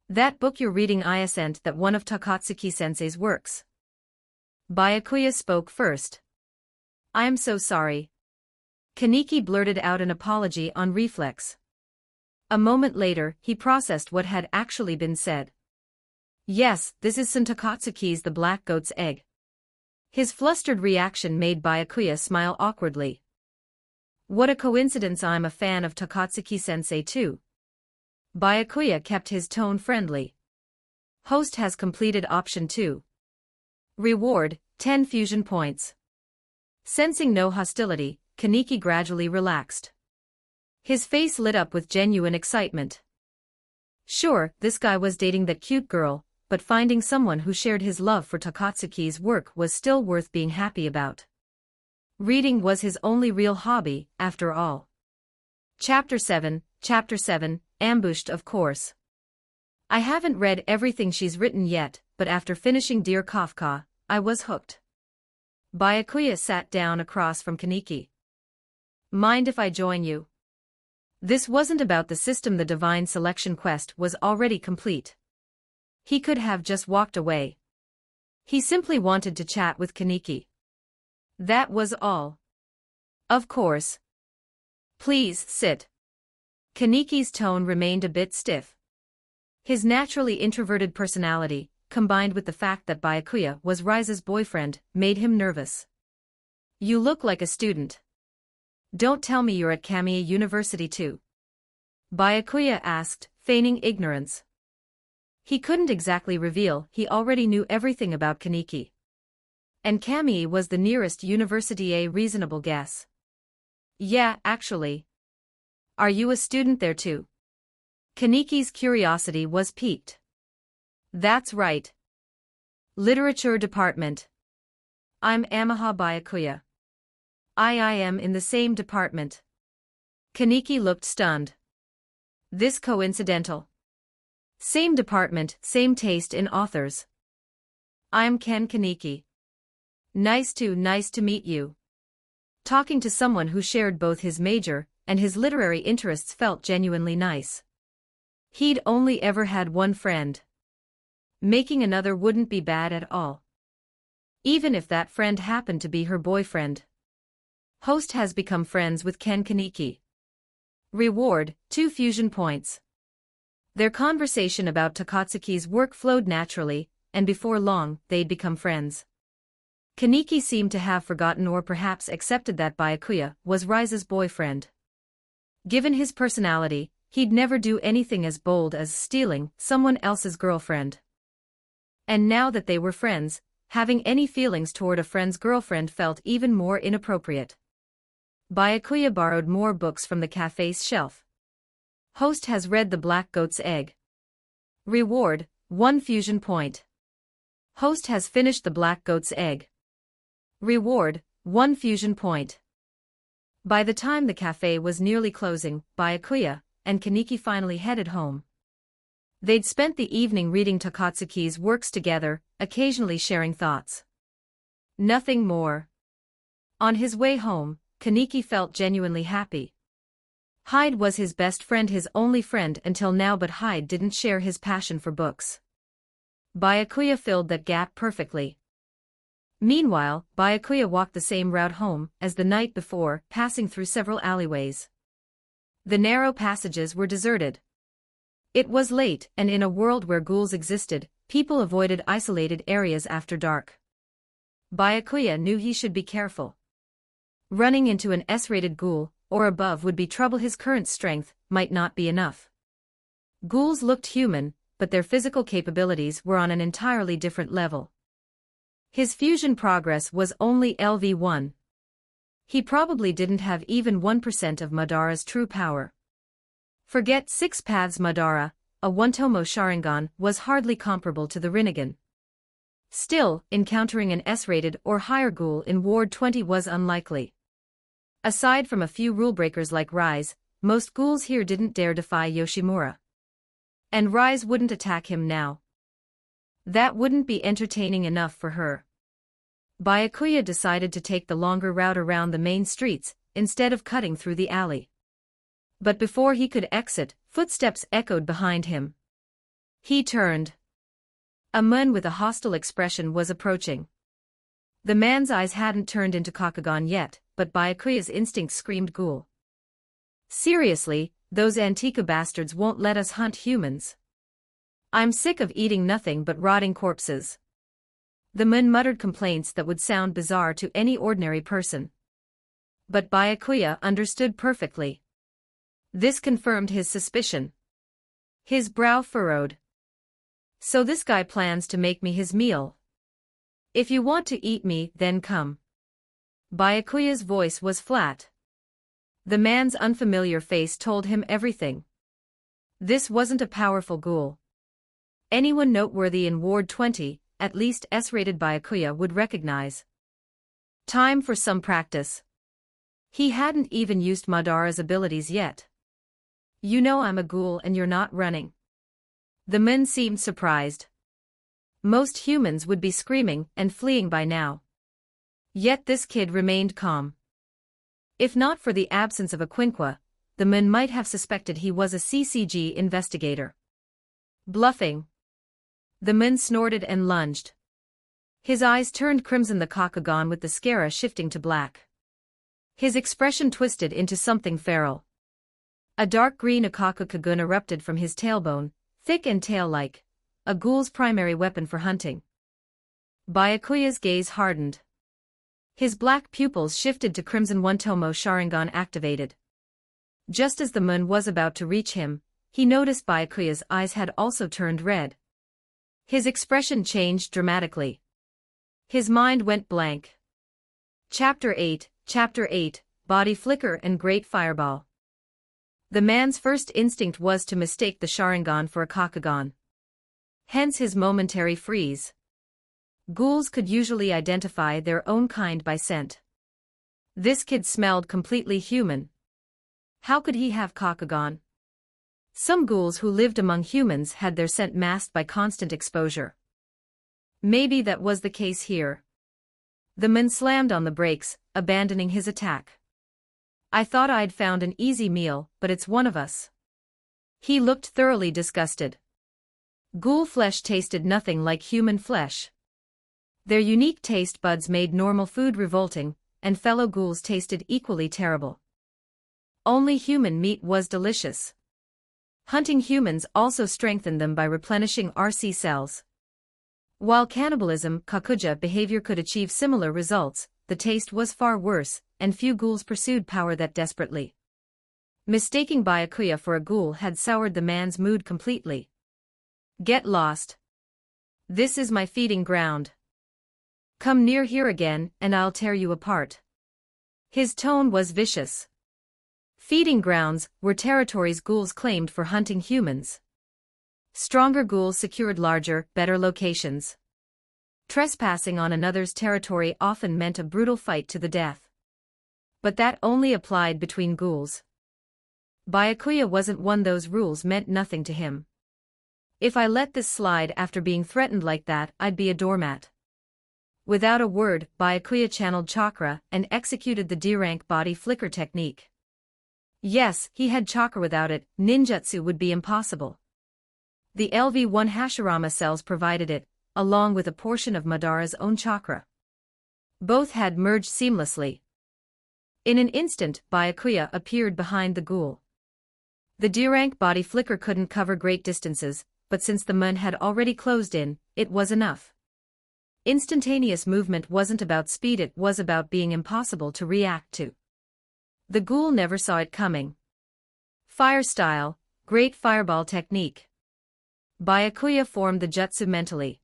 That book you're reading, I assent that one of Takatsuki-sensei's works. Byakuya spoke first. I'm so sorry. Kaneki blurted out an apology on reflex. A moment later, he processed what had actually been said. Yes, this is Son Takatsuki's The Black Goat's Egg. His flustered reaction made Byakuya smile awkwardly. What a coincidence, I'm a fan of Takatsuki-sensei too. Byakuya kept his tone friendly. Host has completed option 2. Reward, 10 fusion points. Sensing no hostility, Kaneki gradually relaxed. His face lit up with genuine excitement. Sure, this guy was dating that cute girl, but finding someone who shared his love for Takatsuki's work was still worth being happy about. Reading was his only real hobby, after all. Chapter 7, Ambushed, of course. I haven't read everything she's written yet, but after finishing Dear Kafka, I was hooked. Byakuya sat down across from Kaneki. Mind if I join you? This wasn't about the system. The divine selection quest was already complete. He could have just walked away. He simply wanted to chat with Kaneki. That was all. Of course. Please sit. Kaneki's tone remained a bit stiff. His naturally introverted personality, combined with the fact that Byakuya was Rise's boyfriend, made him nervous. You look like a student. Don't tell me you're at Kamiya University too. Byakuya asked, feigning ignorance. He couldn't exactly reveal he already knew everything about Kaneki. And Kamiya was the nearest university, a reasonable guess. Yeah, actually. Are you a student there too? Kaneki's curiosity was piqued. That's right. Literature department. I'm Amaha Byakuya. I am in the same department. Kaneki looked stunned. This coincidental. Same department, same taste in authors. I'm Ken Kaneki. Nice to meet you. Talking to someone who shared both his major and his literary interests felt genuinely nice. He'd only ever had one friend. Making another wouldn't be bad at all. Even if that friend happened to be her boyfriend. Host has become friends with Ken Kaneki. Reward, 2 fusion points. Their conversation about Takatsuki's work flowed naturally, and before long, they'd become friends. Kaneki seemed to have forgotten or perhaps accepted that Byakuya was Rise's boyfriend. Given his personality, he'd never do anything as bold as stealing someone else's girlfriend. And now that they were friends, having any feelings toward a friend's girlfriend felt even more inappropriate. Byakuya borrowed more books from the cafe's shelf. Host has read The Black Goat's Egg. Reward, 1 fusion point. Host has finished The Black Goat's Egg. Reward, 1 fusion point. By the time the cafe was nearly closing, Byakuya and Kaneki finally headed home. They'd spent the evening reading Takatsuki's works together, occasionally sharing thoughts. Nothing more. On his way home, Kaneki felt genuinely happy. Hyde was his best friend, his only friend until now, but Hyde didn't share his passion for books. Byakuya filled that gap perfectly. Meanwhile, Byakuya walked the same route home as the night before, passing through several alleyways. The narrow passages were deserted. It was late, and in a world where ghouls existed, people avoided isolated areas after dark. Byakuya knew he should be careful. Running into an S-rated ghoul, or above, would be trouble. His current strength might not be enough. Ghouls looked human, but their physical capabilities were on an entirely different level. His fusion progress was only LV1. He probably didn't have even 1% of Madara's true power. Forget 6 paths Madara, a one-tomo Sharingan was hardly comparable to the Rinnegan. Still, encountering an S-rated or higher ghoul in Ward 20 was unlikely. Aside from a few rule-breakers like Rise, most ghouls here didn't dare defy Yoshimura. And Rise wouldn't attack him now. That wouldn't be entertaining enough for her. Byakuya decided to take the longer route around the main streets, instead of cutting through the alley. But before he could exit, footsteps echoed behind him. He turned. A man with a hostile expression was approaching. The man's eyes hadn't turned into Kakugan yet, but Byakuya's instinct screamed ghoul. Seriously, those Antika bastards won't let us hunt humans. I'm sick of eating nothing but rotting corpses. The man muttered complaints that would sound bizarre to any ordinary person. But Byakuya understood perfectly. This confirmed his suspicion. His brow furrowed. So this guy plans to make me his meal. If you want to eat me, then come. Byakuya's voice was flat. The man's unfamiliar face told him everything. This wasn't a powerful ghoul. Anyone noteworthy in Ward 20, at least S-rated Byakuya would recognize. Time for some practice. He hadn't even used Madara's abilities yet. You know I'm a ghoul and you're not running. The man seemed surprised. Most humans would be screaming and fleeing by now. Yet this kid remained calm. If not for the absence of a quinqua, the man might have suspected he was a CCG investigator. Bluffing. The man snorted and lunged. His eyes turned crimson, the Kakugan with the scara shifting to black. His expression twisted into something feral. A dark green Akaku Kagun erupted from his tailbone, thick and tail-like, a ghoul's primary weapon for hunting. Byakuya's gaze hardened. His black pupils shifted to crimson. One-tomo Sharingan activated. Just as the moon was about to reach him, he noticed Byakuya's eyes had also turned red. His expression changed dramatically. His mind went blank. Chapter 8, Body Flicker and Great Fireball. The man's first instinct was to mistake the Sharingan for a Kakugan. Hence his momentary freeze. Ghouls could usually identify their own kind by scent. This kid smelled completely human. How could he have Kakugan? Some ghouls who lived among humans had their scent masked by constant exposure. Maybe that was the case here. The man slammed on the brakes, abandoning his attack. I thought I'd found an easy meal, but it's one of us. He looked thoroughly disgusted. Ghoul flesh tasted nothing like human flesh. Their unique taste buds made normal food revolting, and fellow ghouls tasted equally terrible. Only human meat was delicious. Hunting humans also strengthened them by replenishing RC cells. While cannibalism, Kakuja behavior could achieve similar results, the taste was far worse, and few ghouls pursued power that desperately. Mistaking Byakuya for a ghoul had soured the man's mood completely. Get lost. This is my feeding ground. Come near here again, and I'll tear you apart. His tone was vicious. Feeding grounds were territories ghouls claimed for hunting humans. Stronger ghouls secured larger, better locations. Trespassing on another's territory often meant a brutal fight to the death. But that only applied between ghouls. Byakuya wasn't one. Those rules meant nothing to him. If I let this slide after being threatened like that, I'd be a doormat. Without a word, Byakuya channeled chakra and executed the D-rank body flicker technique. Yes, he had chakra. Without it, ninjutsu would be impossible. The LV1 Hashirama cells provided it, along with a portion of Madara's own chakra. Both had merged seamlessly. In an instant, Byakuya appeared behind the ghoul. The D-rank body flicker couldn't cover great distances, but since the moon had already closed in, it was enough. Instantaneous movement wasn't about speed, it was about being impossible to react to. The ghoul never saw it coming. Fire style, great fireball technique. Byakuya formed the jutsu mentally.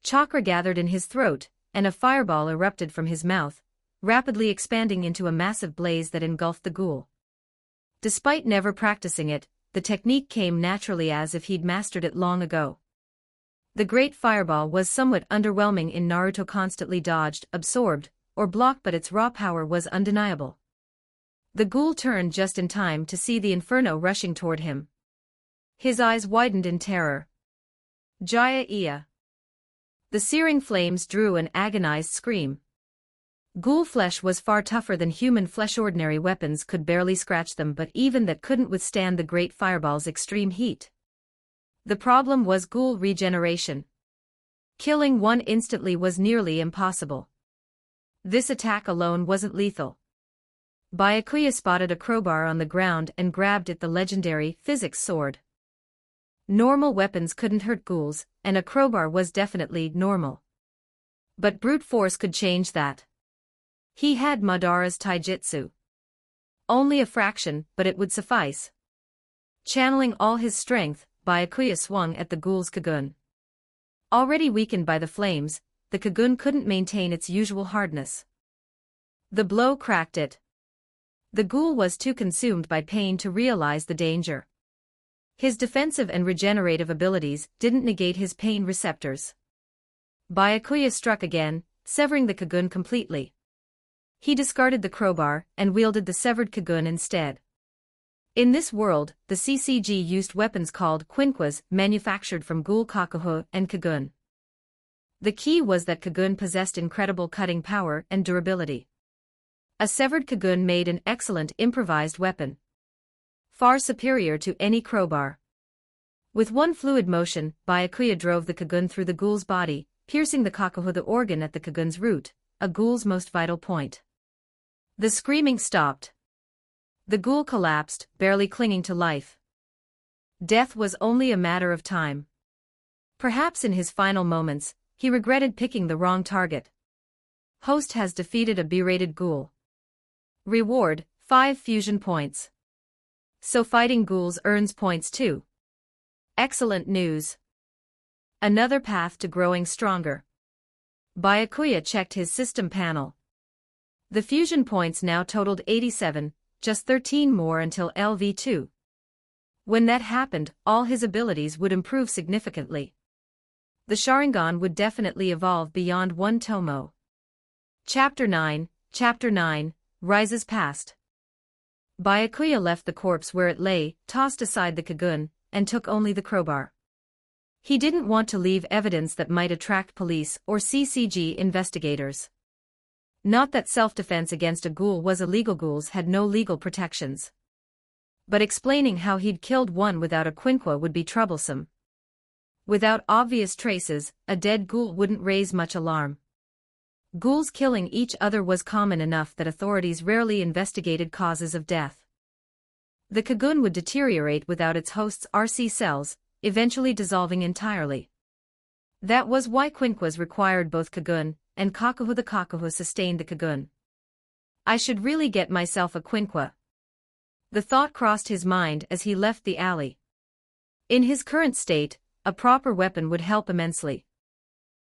Chakra gathered in his throat, and a fireball erupted from his mouth, rapidly expanding into a massive blaze that engulfed the ghoul. Despite never practicing it, the technique came naturally as if he'd mastered it long ago. The great fireball was somewhat underwhelming in Naruto constantly dodged, absorbed, or blocked, but its raw power was undeniable. The ghoul turned just in time to see the inferno rushing toward him. His eyes widened in terror. Jaya Iya. The searing flames drew an agonized scream. Ghoul flesh was far tougher than human flesh. Ordinary weapons could barely scratch them, but even that couldn't withstand the great fireball's extreme heat. The problem was ghoul regeneration. Killing one instantly was nearly impossible. This attack alone wasn't lethal. Byakuya spotted a crowbar on the ground and grabbed it, the legendary physics sword. Normal weapons couldn't hurt ghouls, and a crowbar was definitely normal. But brute force could change that. He had Madara's taijutsu. Only a fraction, but it would suffice. Channeling all his strength, Byakuya swung at the ghoul's Kagun. Already weakened by the flames, the Kagun couldn't maintain its usual hardness. The blow cracked it. The ghoul was too consumed by pain to realize the danger. His defensive and regenerative abilities didn't negate his pain receptors. Byakuya struck again, severing the Kagun completely. He discarded the crowbar and wielded the severed Kagun instead. In this world, the CCG used weapons called quinquas, manufactured from ghoul kakuho and Kagun. The key was that Kagun possessed incredible cutting power and durability. A severed Kagun made an excellent improvised weapon, far superior to any crowbar. With one fluid motion, Byakuya drove the Kagun through the ghoul's body, piercing the kakuho, the organ at the Kagun's root, a ghoul's most vital point. The screaming stopped. The ghoul collapsed, barely clinging to life. Death was only a matter of time. Perhaps in his final moments, he regretted picking the wrong target. Host has defeated a berated ghoul. Reward, 5 fusion points. So fighting ghouls earns points too. Excellent news. Another path to growing stronger. Byakuya checked his system panel. The fusion points now totaled 87, just 13 more until LV2. When that happened, all his abilities would improve significantly. The Sharingan would definitely evolve beyond one tomo. Chapter 9, Rises Past. Byakuya left the corpse where it lay, tossed aside the Kagun, and took only the crowbar. He didn't want to leave evidence that might attract police or CCG investigators. Not that self-defense against a ghoul was illegal, ghouls had no legal protections. But explaining how he'd killed one without a quinqua would be troublesome. Without obvious traces, a dead ghoul wouldn't raise much alarm. Ghouls killing each other was common enough that authorities rarely investigated causes of death. The Kagun would deteriorate without its host's RC cells, eventually dissolving entirely. That was why quinquas required both Kagun and kakuho. The kakuho sustained the Kagun. I should really get myself a quinqua. The thought crossed his mind as he left the alley. In his current state, a proper weapon would help immensely.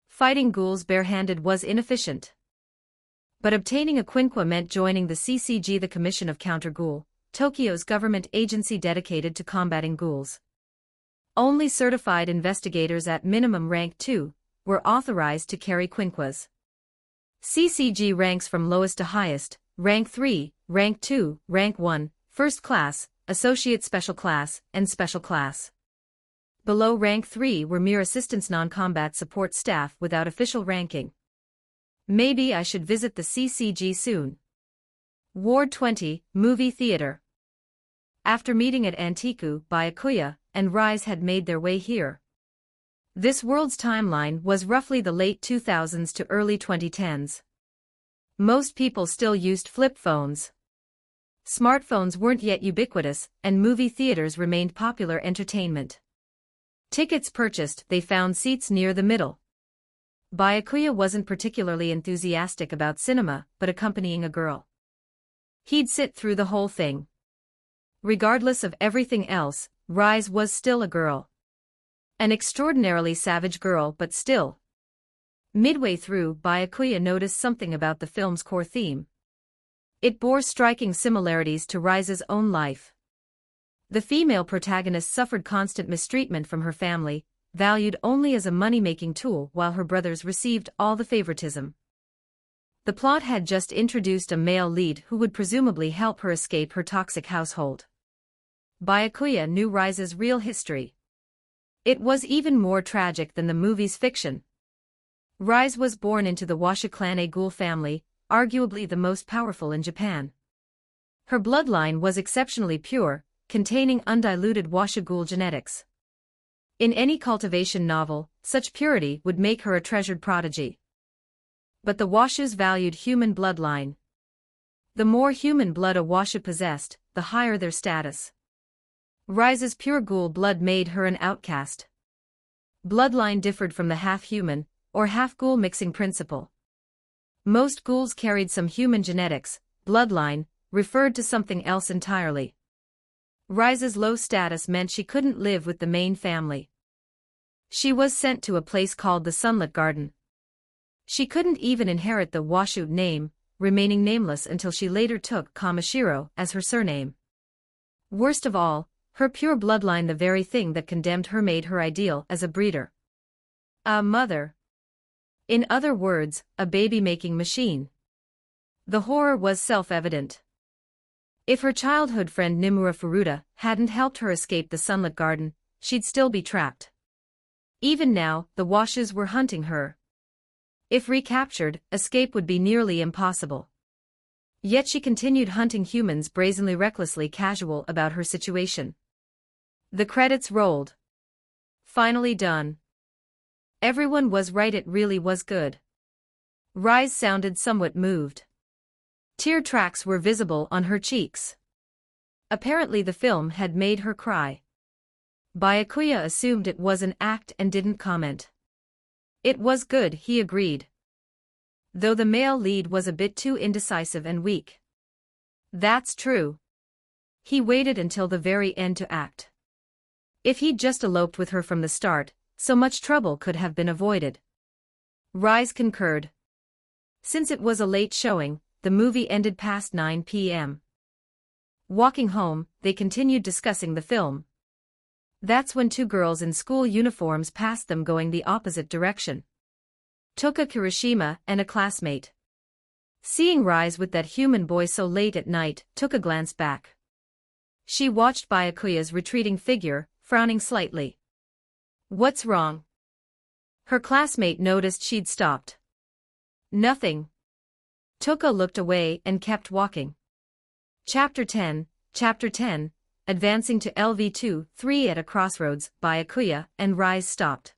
Fighting ghouls barehanded was inefficient. But obtaining a quinqua meant joining the CCG, the Commission of Counter-Ghoul, Tokyo's government agency dedicated to combating ghouls. Only certified investigators at minimum rank 2 were authorized to carry quinquas. CCG ranks from lowest to highest: rank 3, rank 2, rank 1, first class, associate, special class, and special class. Below rank 3 were mere assistants, non-combat support staff without official ranking. Maybe I should visit the CCG soon. Ward 20, Movie Theater. After meeting at Antiku, Byakuya and Rise had made their way here. This world's timeline was roughly the late 2000s to early 2010s. Most people still used flip phones. Smartphones weren't yet ubiquitous, and movie theaters remained popular entertainment. Tickets purchased, they found seats near the middle. Byakuya wasn't particularly enthusiastic about cinema, but accompanying a girl, he'd sit through the whole thing. Regardless of everything else, Rise was still a girl. An extraordinarily savage girl, but still. Midway through, Byakuya noticed something about the film's core theme. It bore striking similarities to Rise's own life. The female protagonist suffered constant mistreatment from her family, valued only as a money-making tool, while her brothers received all the favoritism. The plot had just introduced a male lead who would presumably help her escape her toxic household. Byakuya knew Rise's real history. It was even more tragic than the movie's fiction. Rise was born into the Washa clan Ghoul family, arguably the most powerful in Japan. Her bloodline was exceptionally pure, containing undiluted Washa Ghoul genetics. In any cultivation novel, such purity would make her a treasured prodigy. But the Washas valued human bloodline. The more human blood a Washa possessed, the higher their status. Rise's pure Ghoul blood made her an outcast. Bloodline differed from the half-human, or half-Ghoul mixing principle. Most Ghouls carried some human genetics. Bloodline referred to something else entirely. Rise's low status meant she couldn't live with the main family. She was sent to a place called the Sunlit Garden. She couldn't even inherit the Washu name, remaining nameless until she later took Kamashiro as her surname. Worst of all, her pure bloodline, the very thing that condemned her, made her ideal as a breeder. A mother. In other words, a baby-making machine. The horror was self-evident. If her childhood friend Nimura Furuta hadn't helped her escape the Sunlit Garden, she'd still be trapped. Even now, the Washas were hunting her. If recaptured, escape would be nearly impossible. Yet she continued hunting humans, brazenly, recklessly casual about her situation. The credits rolled. Finally done. Everyone was right, it really was good. Rise sounded somewhat moved. Tear tracks were visible on her cheeks. Apparently the film had made her cry. Byakuya assumed it was an act and didn't comment. It was good, he agreed. Though the male lead was a bit too indecisive and weak. That's true. He waited until the very end to act. If he'd just eloped with her from the start, so much trouble could have been avoided. Rise concurred. Since it was a late showing, the movie ended past 9 p.m. Walking home, they continued discussing the film. That's when two girls in school uniforms passed them going the opposite direction. Toka Kirishima and a classmate. Seeing Rise with that human boy so late at night, Toka glanced back. She watched Byakuya's retreating figure, frowning slightly. What's wrong? Her classmate noticed she'd stopped. Nothing. Toka looked away and kept walking. Chapter 10, advancing to LV2-3 at a crossroads, Byakuya and Rise stopped.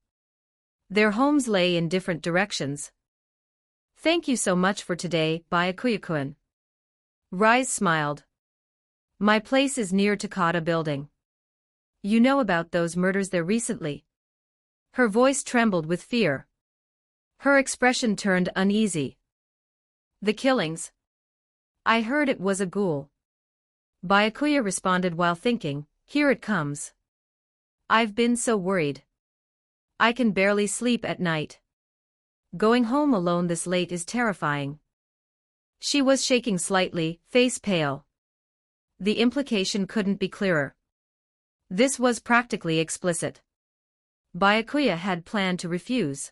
Their homes lay in different directions. Thank you so much for today, Byakuya-kun. Rise smiled. My place is near Takata Building. You know about those murders there recently? Her voice trembled with fear. Her expression turned uneasy. The killings. I heard it was a ghoul. Byakuya responded while thinking, here it comes. I've been so worried. I can barely sleep at night. Going home alone this late is terrifying. She was shaking slightly, face pale. The implication couldn't be clearer. This was practically explicit. Byakuya had planned to refuse.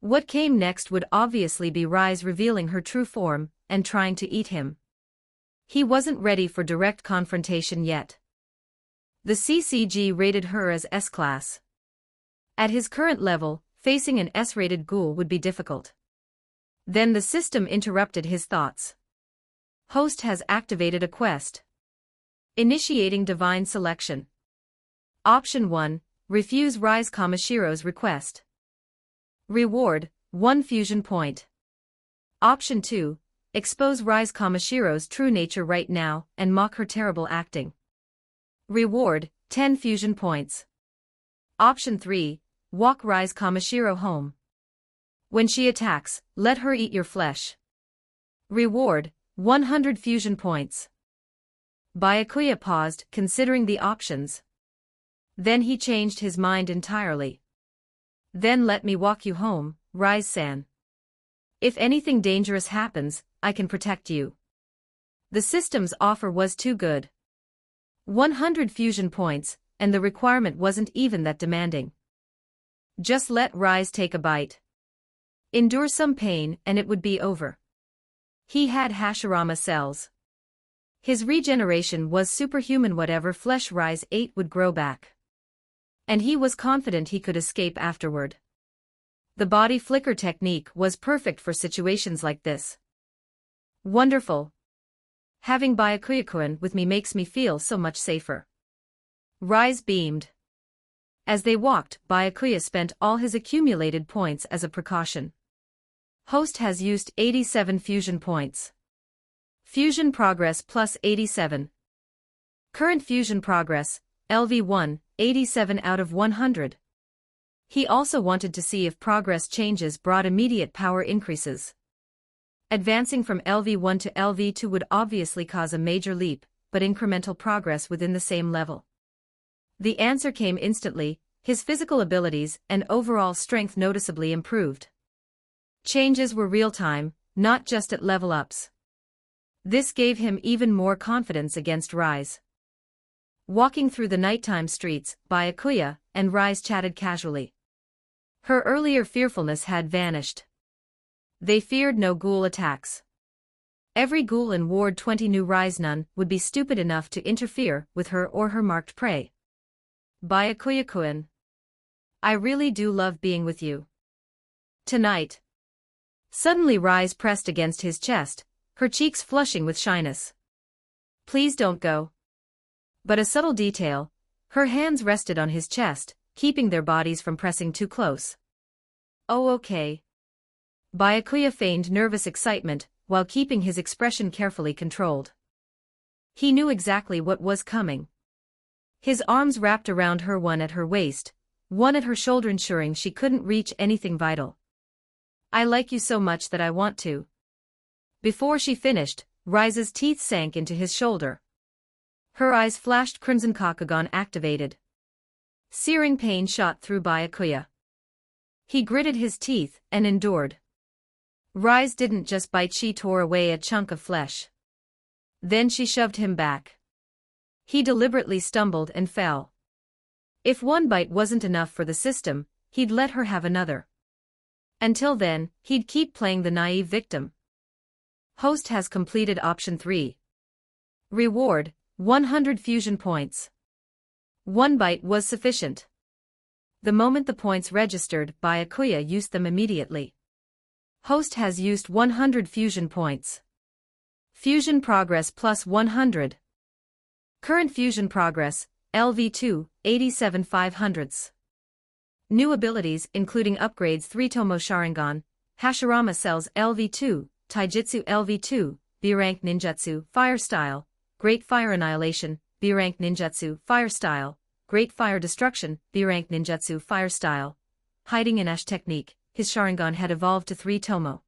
What came next would obviously be Rise revealing her true form and trying to eat him. He wasn't ready for direct confrontation yet. The CCG rated her as S-class. At his current level, facing an S-rated ghoul would be difficult. Then the system interrupted his thoughts. Host has activated a quest. Initiating divine selection. Option 1, refuse Rise Kamashiro's request. Reward, 1 fusion point. Option 2, expose Rise Kamashiro's true nature right now and mock her terrible acting. Reward, 10 fusion points. Option 3, walk Rise Kamashiro home. When she attacks, let her eat your flesh. Reward, 100 fusion points. Byakuya paused, considering the options. Then he changed his mind entirely. Then let me walk you home, Rise-san. If anything dangerous happens, I can protect you. The system's offer was too good. 100 fusion points, and the requirement wasn't even that demanding. Just let Rise take a bite. Endure some pain and it would be over. He had Hashirama cells. His regeneration was superhuman. Whatever flesh Rise ate would grow back. And he was confident he could escape afterward. The body flicker technique was perfect for situations like this. Wonderful. Having Byakuya-kun with me makes me feel so much safer. Rise beamed. As they walked, Byakuya spent all his accumulated points as a precaution. Host has used 87 fusion points. Fusion progress plus 87. Current fusion progress, LV1, 87 out of 100. He also wanted to see if progress changes brought immediate power increases. Advancing from LV1 to LV2 would obviously cause a major leap, but incremental progress within the same level. The answer came instantly, his physical abilities and overall strength noticeably improved. Changes were real-time, not just at level-ups. This gave him even more confidence against Rise. Walking through the nighttime streets, Byakuya and Rise chatted casually. Her earlier fearfulness had vanished. They feared no ghoul attacks. Every ghoul in Ward 20 knew Rise none would be stupid enough to interfere with her or her marked prey. Byakuya-kun. I really do love being with you. Tonight. Suddenly Rise pressed against his chest, her cheeks flushing with shyness. Please don't go. But a subtle detail, her hands rested on his chest, keeping their bodies from pressing too close. Oh okay. Byakuya feigned nervous excitement, while keeping his expression carefully controlled. He knew exactly what was coming. His arms wrapped around her, one at her waist, one at her shoulder, ensuring she couldn't reach anything vital. I like you so much that I want to. Before she finished, Rise's teeth sank into his shoulder. Her eyes flashed crimson. Kakugan activated. Searing pain shot through Byakuya. He gritted his teeth and endured. Rise didn't just bite, she tore away a chunk of flesh. Then she shoved him back. He deliberately stumbled and fell. If one bite wasn't enough for the system, he'd let her have another. Until then, he'd keep playing the naive victim. Host has completed option 3. Reward, 100 fusion points. One bite was sufficient. The moment the points registered, Byakuya used them immediately. Host has used 100 fusion points. Fusion progress plus 100. Current fusion progress, LV2, 87 500ths. New abilities including upgrades 3 Tomo Sharingan, Hashirama cells LV2, Taijutsu LV2, B-rank ninjutsu, fire style, Great Fire Annihilation, B-rank ninjutsu, fire style, Great Fire Destruction, B-rank ninjutsu, fire style. Hiding in Ash technique, his Sharingan had evolved to 3 Tomo.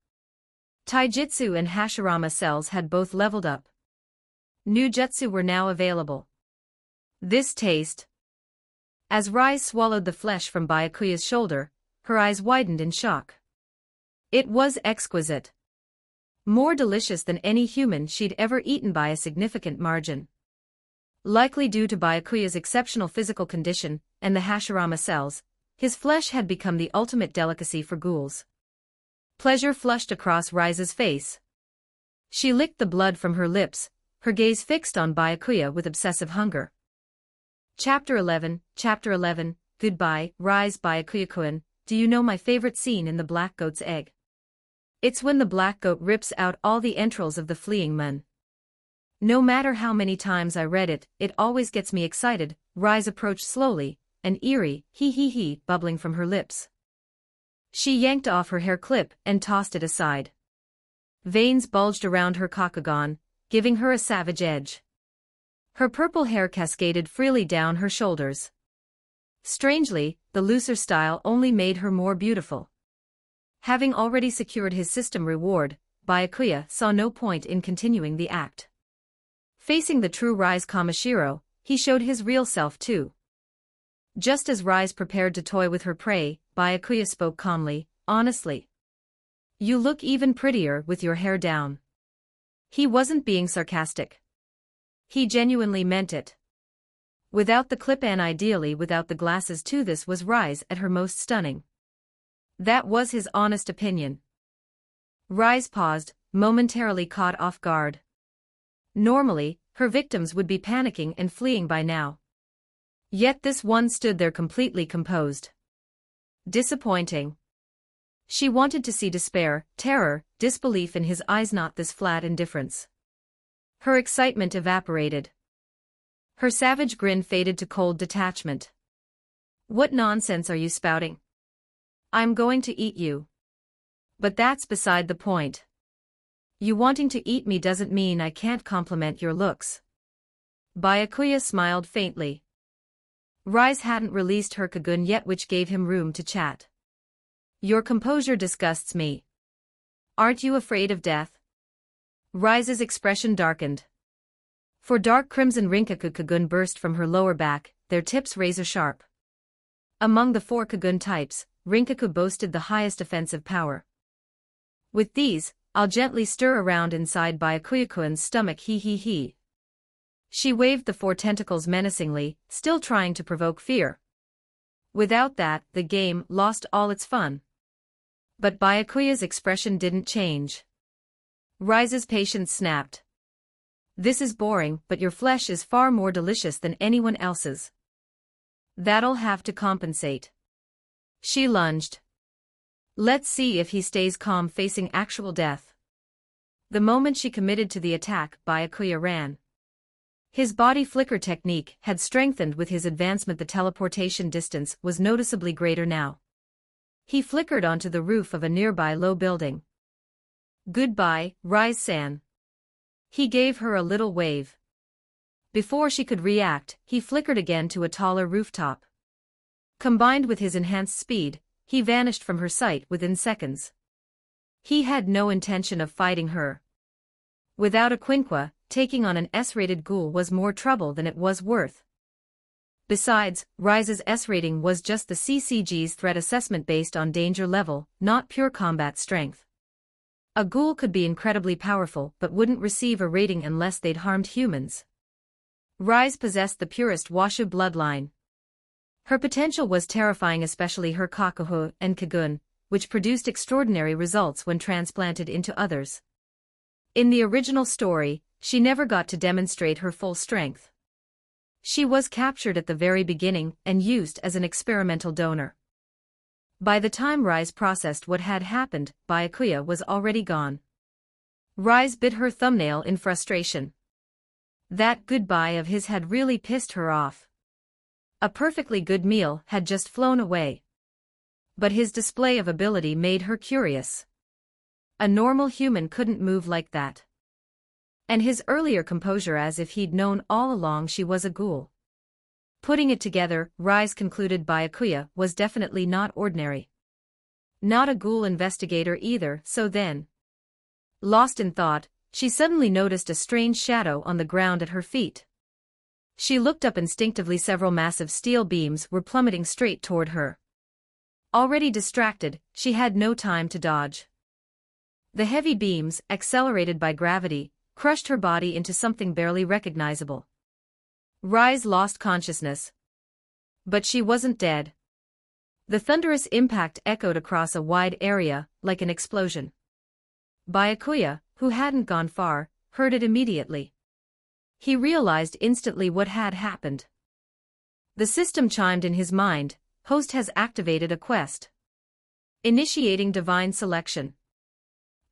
Taijutsu and Hashirama cells had both leveled up. New jutsu were now available. This taste. As Rise swallowed the flesh from Byakuya's shoulder, her eyes widened in shock. It was exquisite. More delicious than any human she'd ever eaten by a significant margin. Likely due to Byakuya's exceptional physical condition and the Hashirama cells, his flesh had become the ultimate delicacy for ghouls. Pleasure flushed across Rise's face. She licked the blood from her lips, her gaze fixed on Byakuya with obsessive hunger. Chapter 11, Goodbye, Rise. Byakuya-kun, do you know my favorite scene in The Black Goat's Egg? It's when the black goat rips out all the entrails of the fleeing man. No matter how many times I read it, it always gets me excited. Rise approached slowly, an eerie hee bubbling from her lips. She yanked off her hair clip and tossed it aside. Veins bulged around her Kakugan, giving her a savage edge. Her purple hair cascaded freely down her shoulders. Strangely, the looser style only made her more beautiful. Having already secured his system reward, Byakuya saw no point in continuing the act. Facing the true Rise Kamishiro, he showed his real self too. Just as Rise prepared to toy with her prey, Byakuya spoke calmly, honestly. You look even prettier with your hair down. He wasn't being sarcastic. He genuinely meant it. Without the clip and ideally without the glasses too, this was Rise at her most stunning. That was his honest opinion. Rise paused, momentarily caught off guard. Normally, her victims would be panicking and fleeing by now. Yet this one stood there completely composed. Disappointing. She wanted to see despair, terror, disbelief in his eyes, not this flat indifference. Her excitement evaporated. Her savage grin faded to cold detachment. What nonsense are you spouting? I'm going to eat you. But that's beside the point. You wanting to eat me doesn't mean I can't compliment your looks. Byakuya smiled faintly. Rise hadn't released her Kagun yet, which gave him room to chat. Your composure disgusts me. Aren't you afraid of death? Rise's expression darkened. For dark crimson Rinkaku Kagun burst from her lower back, their tips razor-sharp. Among the 4 Kagun types, Rinkaku boasted the highest offensive power. With these, I'll gently stir around inside Byakuya-kun's stomach, he. She waved the 4 tentacles menacingly, still trying to provoke fear. Without that, the game lost all its fun. But Byakuya's expression didn't change. Rise's patience snapped. This is boring, but your flesh is far more delicious than anyone else's. That'll have to compensate. She lunged. Let's see if he stays calm facing actual death. The moment she committed to the attack, Byakuya ran. His body flicker technique had strengthened with his advancement. The teleportation distance was noticeably greater now. He flickered onto the roof of a nearby low building. Goodbye, Rise-san. He gave her a little wave. Before she could react, he flickered again to a taller rooftop. Combined with his enhanced speed, he vanished from her sight within seconds. He had no intention of fighting her. Without a quinqua, taking on an S-rated ghoul was more trouble than it was worth. Besides, Rise's S rating was just the CCG's threat assessment based on danger level, not pure combat strength. A ghoul could be incredibly powerful but wouldn't receive a rating unless they'd harmed humans. Rise possessed the purest Washu bloodline. Her potential was terrifying, especially her Kakuho and Kagun, which produced extraordinary results when transplanted into others. In the original story, she never got to demonstrate her full strength. She was captured at the very beginning and used as an experimental donor. By the time Rise processed what had happened, Byakuya was already gone. Rise bit her thumbnail in frustration. That goodbye of his had really pissed her off. A perfectly good meal had just flown away. But his display of ability made her curious. A normal human couldn't move like that. And his earlier composure, as if he'd known all along she was a ghoul. Putting it together, Rise concluded Byakuya was definitely not ordinary. Not a ghoul investigator either, so then. Lost in thought, she suddenly noticed a strange shadow on the ground at her feet. She looked up instinctively. Several massive steel beams were plummeting straight toward her. Already distracted, she had no time to dodge. The heavy beams, accelerated by gravity, crushed her body into something barely recognizable. Rise lost consciousness. But she wasn't dead. The thunderous impact echoed across a wide area, like an explosion. Byakuya, who hadn't gone far, heard it immediately. He realized instantly what had happened. The system chimed in his mind. Host has activated a quest. Initiating divine selection.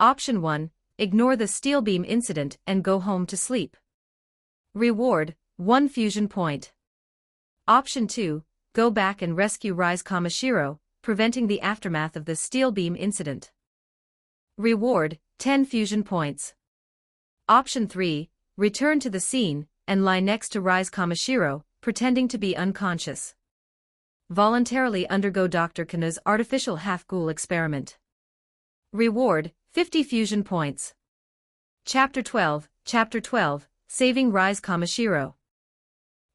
Option 1. Ignore the steel beam incident and go home to sleep. Reward, 1 fusion point. Option 2. Go back and rescue Rise Kamashiro, preventing the aftermath of the steel beam incident. Reward, 10 fusion points. Option 3. Return to the scene and lie next to Rise Kamashiro, pretending to be unconscious. Voluntarily undergo Dr. Kanu's artificial half-ghoul experiment. Reward, 50 fusion points. Chapter 12, Saving Rise Kamashiro.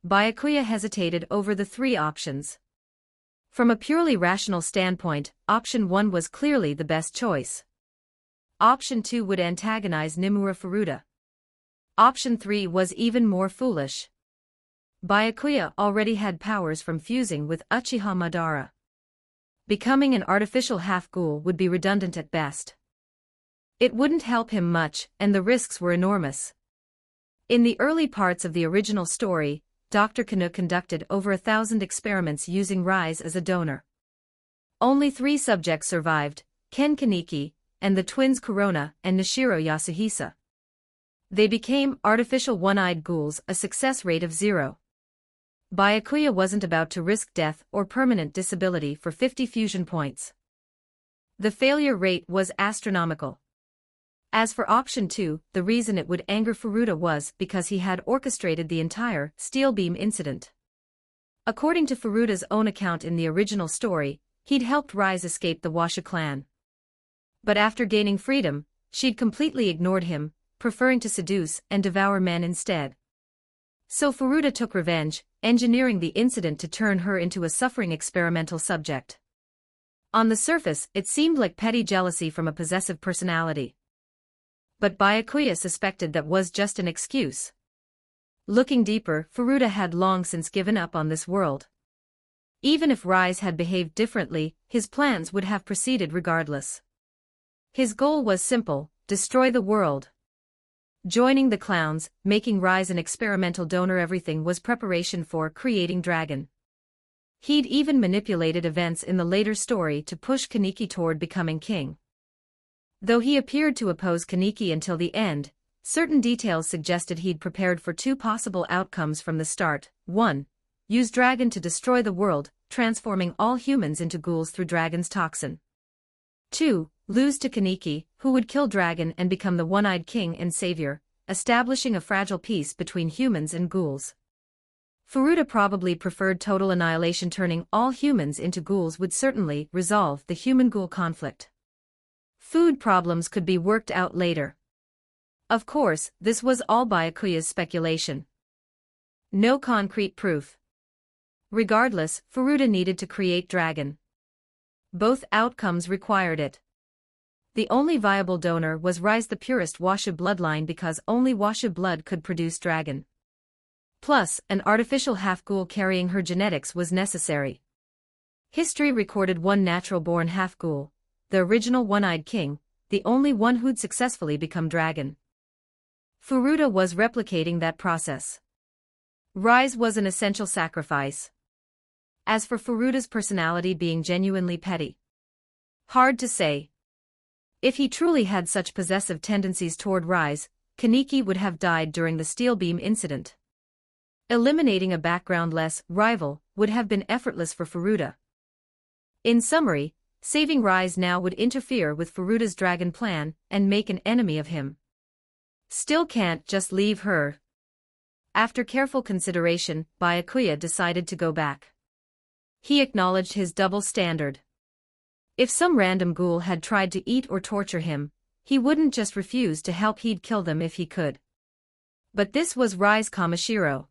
Byakuya hesitated over the three options. From a purely rational standpoint, option 1 was clearly the best choice. Option 2 would antagonize Nimura Furuta. Option 3 was even more foolish. Byakuya already had powers from fusing with Uchiha Madara. Becoming an artificial half-ghoul would be redundant at best. It wouldn't help him much, and the risks were enormous. In the early parts of the original story, Dr. Kanu conducted over 1,000 experiments using Rise as a donor. Only 3 subjects survived, Ken Kaneki, and the twins Kurona and Nishiro Yasuhisa. They became artificial one-eyed ghouls, a success rate of 0. Byakuya wasn't about to risk death or permanent disability for 50 fusion points. The failure rate was astronomical. As for option 2, the reason it would anger Furuta was because he had orchestrated the entire Steel Beam incident. According to Furuta's own account in the original story, he'd helped Rise escape the Washu clan. But after gaining freedom, she'd completely ignored him, preferring to seduce and devour men instead. So Furuta took revenge, engineering the incident to turn her into a suffering experimental subject. On the surface, it seemed like petty jealousy from a possessive personality. But Byakuya suspected that was just an excuse. Looking deeper, Furuta had long since given up on this world. Even if Rise had behaved differently, his plans would have proceeded regardless. His goal was simple: destroy the world. Joining the clowns, making Rise an experimental donor, everything was preparation for creating Dragon. He'd even manipulated events in the later story to push Kaneki toward becoming king. Though he appeared to oppose Kaneki until the end, certain details suggested he'd prepared for 2 possible outcomes from the start. 1. Use Dragon to destroy the world, transforming all humans into ghouls through Dragon's toxin. 2. Lose to Kaneki, who would kill Dragon and become the one-eyed king and savior, establishing a fragile peace between humans and ghouls. Furuta probably preferred total annihilation. Turning all humans into ghouls would certainly resolve the human-ghoul conflict. Food problems could be worked out later. Of course, this was all Byakuya's speculation. No concrete proof. Regardless, Furuta needed to create Dragon. Both outcomes required it. The only viable donor was Rise, the purest Washu bloodline, because only Washu blood could produce Dragon. Plus, an artificial half-ghoul carrying her genetics was necessary. History recorded one natural-born half-ghoul, the original one-eyed king, the only one who'd successfully become Dragon. Furuta was replicating that process. Rise was an essential sacrifice. As for Furuta's personality being genuinely petty, hard to say. If he truly had such possessive tendencies toward Rise, Kaneki would have died during the Steel Beam incident. Eliminating a background-less rival would have been effortless for Furuta. In summary, saving Rise now would interfere with Furuta's Dragon plan and make an enemy of him. Still can't just leave her. After careful consideration, Byakuya decided to go back. He acknowledged his double standard. If some random ghoul had tried to eat or torture him, he wouldn't just refuse to help, he'd kill them if he could. But this was Rise Kamishiro.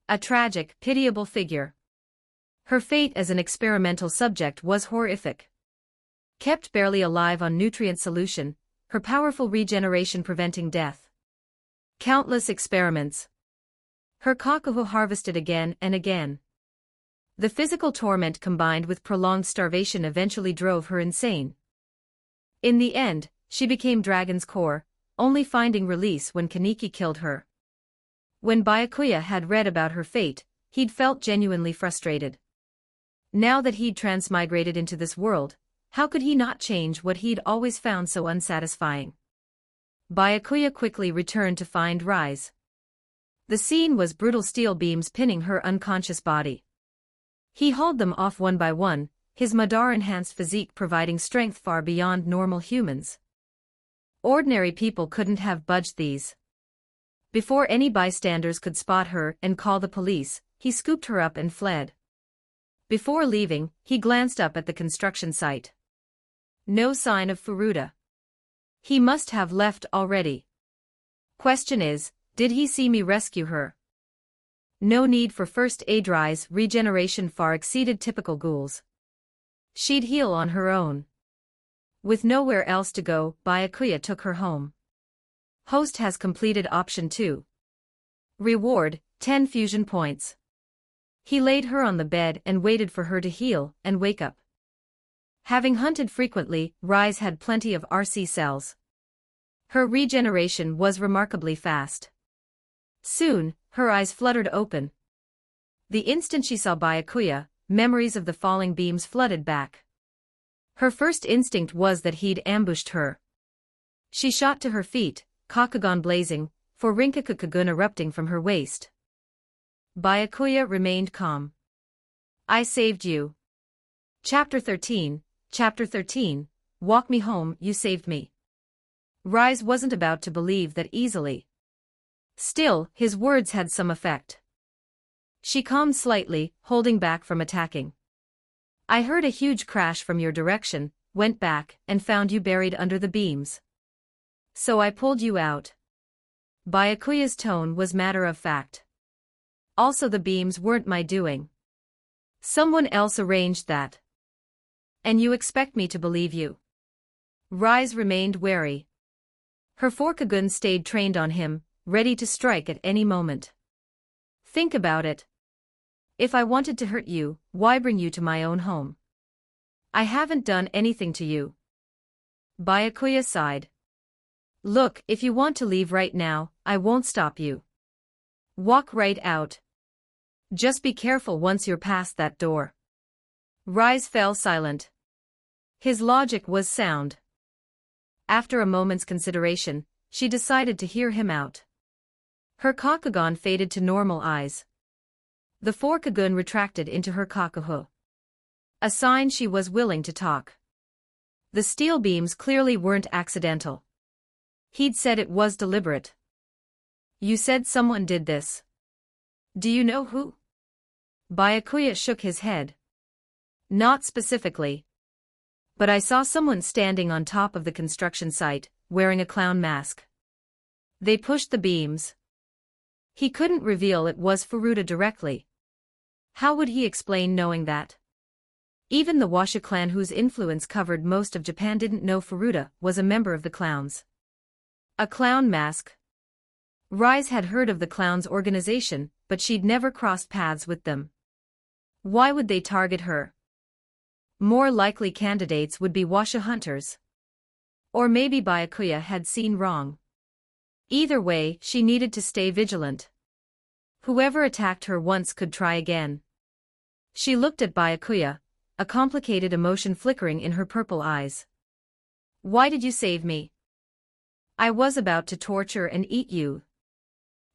A tragic, pitiable figure. Her fate as an experimental subject was horrific. Kept barely alive on nutrient solution, her powerful regeneration preventing death. Countless experiments. Her kakuhu harvested again and again. The physical torment combined with prolonged starvation eventually drove her insane. In the end, she became Dragon's core, only finding release when Kaneki killed her. When Byakuya had read about her fate, he'd felt genuinely frustrated. Now that he'd transmigrated into this world, how could he not change what he'd always found so unsatisfying? Byakuya quickly returned to find Rise. The scene was brutal, steel beams pinning her unconscious body. He hauled them off one by one, his Madara-enhanced physique providing strength far beyond normal humans. Ordinary people couldn't have budged these. Before any bystanders could spot her and call the police, he scooped her up and fled. Before leaving, he glanced up at the construction site. No sign of Furuta. He must have left already. Question is, did he see me rescue her? No need for first aid. Rai's regeneration far exceeded typical ghouls. She'd heal on her own. With nowhere else to go, Byakuya took her home. Host has completed option 2. Reward, 10 fusion points. He laid her on the bed and waited for her to heal and wake up. Having hunted frequently, Rise had plenty of RC cells. Her regeneration was remarkably fast. Soon, her eyes fluttered open. The instant she saw Byakuya, memories of the falling beams flooded back. Her first instinct was that he'd ambushed her. She shot to her feet, Kakugan blazing, for Rinkakugun erupting from her waist. Byakuya remained calm. I saved you. Chapter 13, Walk me home, you saved me. Rise wasn't about to believe that easily. Still, his words had some effect. She calmed slightly, holding back from attacking. I heard a huge crash from your direction, went back, and found you buried under the beams. So I pulled you out. Byakuya's tone was matter of fact. Also, the beams weren't my doing. Someone else arranged that. And you expect me to believe you? Rise remained wary. Her Forkagun stayed trained on him, ready to strike at any moment. Think about it. If I wanted to hurt you, why bring you to my own home? I haven't done anything to you. Byakuya sighed. Look, if you want to leave right now, I won't stop you. Walk right out. Just be careful once you're past that door. Rise fell silent. His logic was sound. After a moment's consideration, she decided to hear him out. Her Kakugan faded to normal eyes. The Forkagun retracted into her Kakuho. A sign she was willing to talk. The steel beams clearly weren't accidental. He'd said it was deliberate. You said someone did this. Do you know who? Byakuya shook his head. Not specifically. But I saw someone standing on top of the construction site, wearing a clown mask. They pushed the beams. He couldn't reveal it was Furuta directly. How would he explain knowing that? Even the Washa clan, whose influence covered most of Japan, didn't know Furuta was a member of the clowns. A clown mask? Rise had heard of the clowns' organization, but she'd never crossed paths with them. Why would they target her? More likely candidates would be Washa hunters. Or maybe Byakuya had seen wrong. Either way, she needed to stay vigilant. Whoever attacked her once could try again. She looked at Byakuya, a complicated emotion flickering in her purple eyes. Why did you save me? I was about to torture and eat you.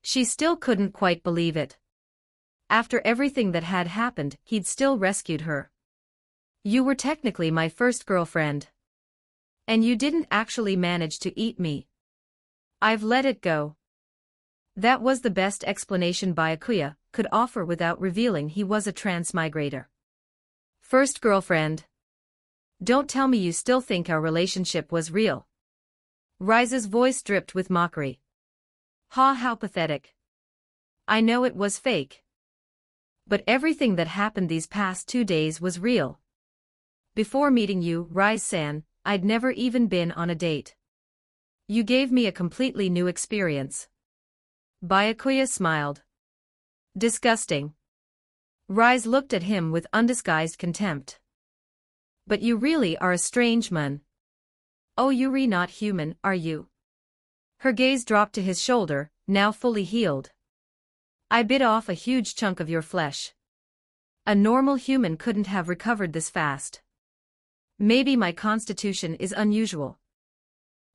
She still couldn't quite believe it. After everything that had happened, he'd still rescued her. You were technically my first girlfriend. And you didn't actually manage to eat me. I've let it go. That was the best explanation Byakuya could offer without revealing he was a transmigrator. First girlfriend. Don't tell me you still think our relationship was real. Rise's voice dripped with mockery. Ha, how pathetic. I know it was fake. But everything that happened these past 2 days was real. Before meeting you, Rise-san, I'd never even been on a date. You gave me a completely new experience. Byakuya smiled. Disgusting. Rise looked at him with undisguised contempt. But you really are a strange man. Oh, you're not human, are you? Her gaze dropped to his shoulder, now fully healed. I bit off a huge chunk of your flesh. A normal human couldn't have recovered this fast. Maybe my constitution is unusual.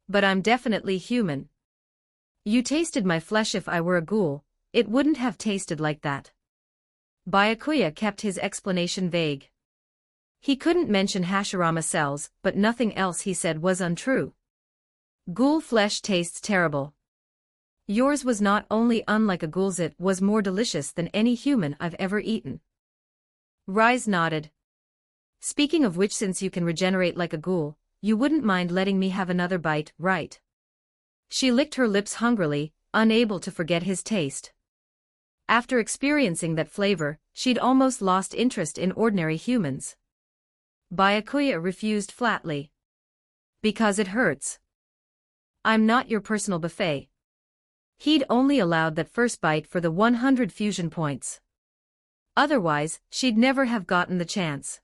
But I'm definitely human. You tasted my flesh. If I were a ghoul, it wouldn't have tasted like that. Byakuya kept his explanation vague. He couldn't mention Hashirama cells, but nothing else he said was untrue. Ghoul flesh tastes terrible. Yours was not only unlike a ghoul's, it was more delicious than any human I've ever eaten. Rise nodded. Speaking of which, since you can regenerate like a ghoul, you wouldn't mind letting me have another bite, right? She licked her lips hungrily, unable to forget his taste. After experiencing that flavor, she'd almost lost interest in ordinary humans. Byakuya refused flatly. Because it hurts. I'm not your personal buffet. He'd only allowed that first bite for the 100 fusion points. Otherwise, she'd never have gotten the chance.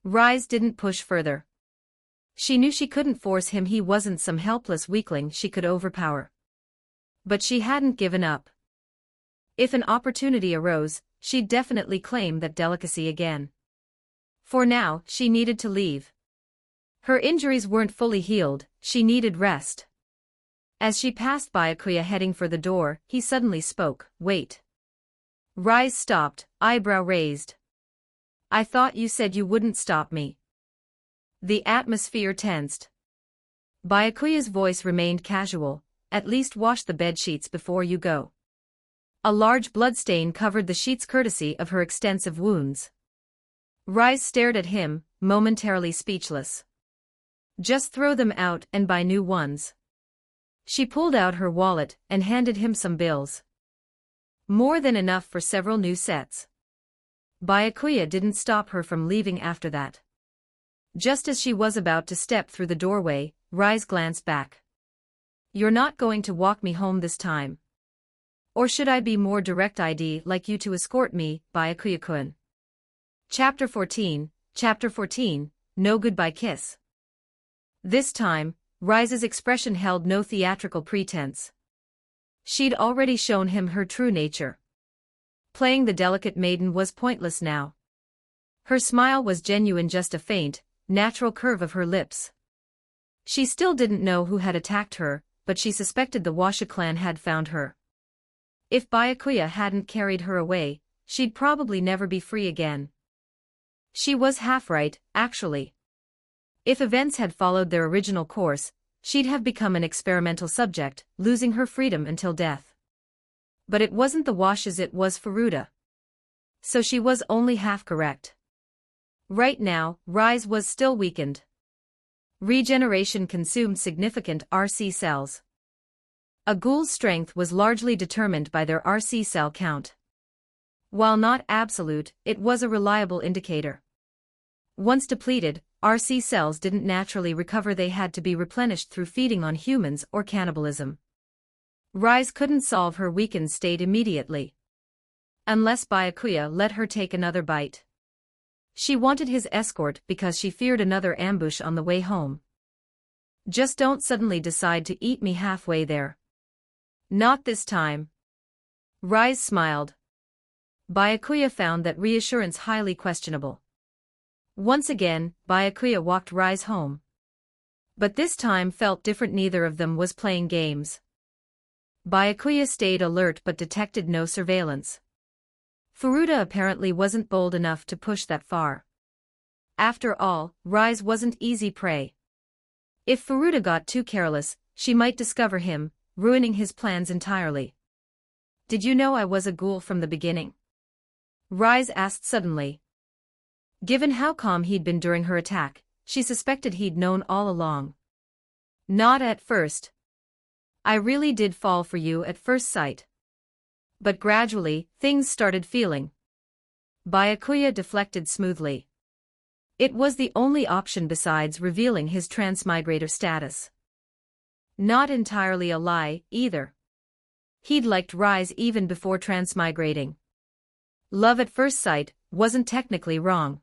Rise didn't push further. She knew she couldn't force him, he wasn't some helpless weakling she could overpower. But she hadn't given up. If an opportunity arose, she'd definitely claim that delicacy again. For now, she needed to leave. Her injuries weren't fully healed, she needed rest. As she passed Byakuya heading for the door, he suddenly spoke, "Wait." Rise stopped, eyebrow raised. "I thought you said you wouldn't stop me." The atmosphere tensed. Byakuya's voice remained casual, "At least wash the bedsheets before you go." A large bloodstain covered the sheets courtesy of her extensive wounds. Rise stared at him, momentarily speechless. "Just throw them out and buy new ones." She pulled out her wallet and handed him some bills. More than enough for several new sets. Byakuya didn't stop her from leaving after that. Just as she was about to step through the doorway, Rise glanced back. "You're not going to walk me home this time. Or should I be more direct, I'd like you to escort me, Byakuya-kun." Chapter 14, No Goodbye Kiss. This time, Rise's expression held no theatrical pretense. She'd already shown him her true nature. Playing the delicate maiden was pointless now. Her smile was genuine, just a faint, natural curve of her lips. She still didn't know who had attacked her, but she suspected the Washa clan had found her. If Byakuya hadn't carried her away, she'd probably never be free again. She was half right, actually. If events had followed their original course, she'd have become an experimental subject, losing her freedom until death. But it wasn't the Washes, it was Furuta. So she was only half correct. Right now, Rise was still weakened. Regeneration consumed significant RC cells. A ghoul's strength was largely determined by their RC cell count. While not absolute, it was a reliable indicator. Once depleted, RC cells didn't naturally recover, they had to be replenished through feeding on humans or cannibalism. Rise couldn't solve her weakened state immediately. Unless Byakuya let her take another bite. She wanted his escort because she feared another ambush on the way home. "Just don't suddenly decide to eat me halfway there." "Not this time." Rise smiled. Byakuya found that reassurance highly questionable. Once again, Byakuya walked Rise home. But this time felt different, neither of them was playing games. Byakuya stayed alert but detected no surveillance. Furuta apparently wasn't bold enough to push that far. After all, Rise wasn't easy prey. If Furuta got too careless, she might discover him, ruining his plans entirely. "Did you know I was a ghoul from the beginning?" Rise asked suddenly. Given how calm he'd been during her attack, she suspected he'd known all along. "Not at first. I really did fall for you at first sight. But gradually, things started feeling." Byakuya deflected smoothly. It was the only option besides revealing his transmigrator status. Not entirely a lie, either. He'd liked Rise even before transmigrating. Love at first sight wasn't technically wrong.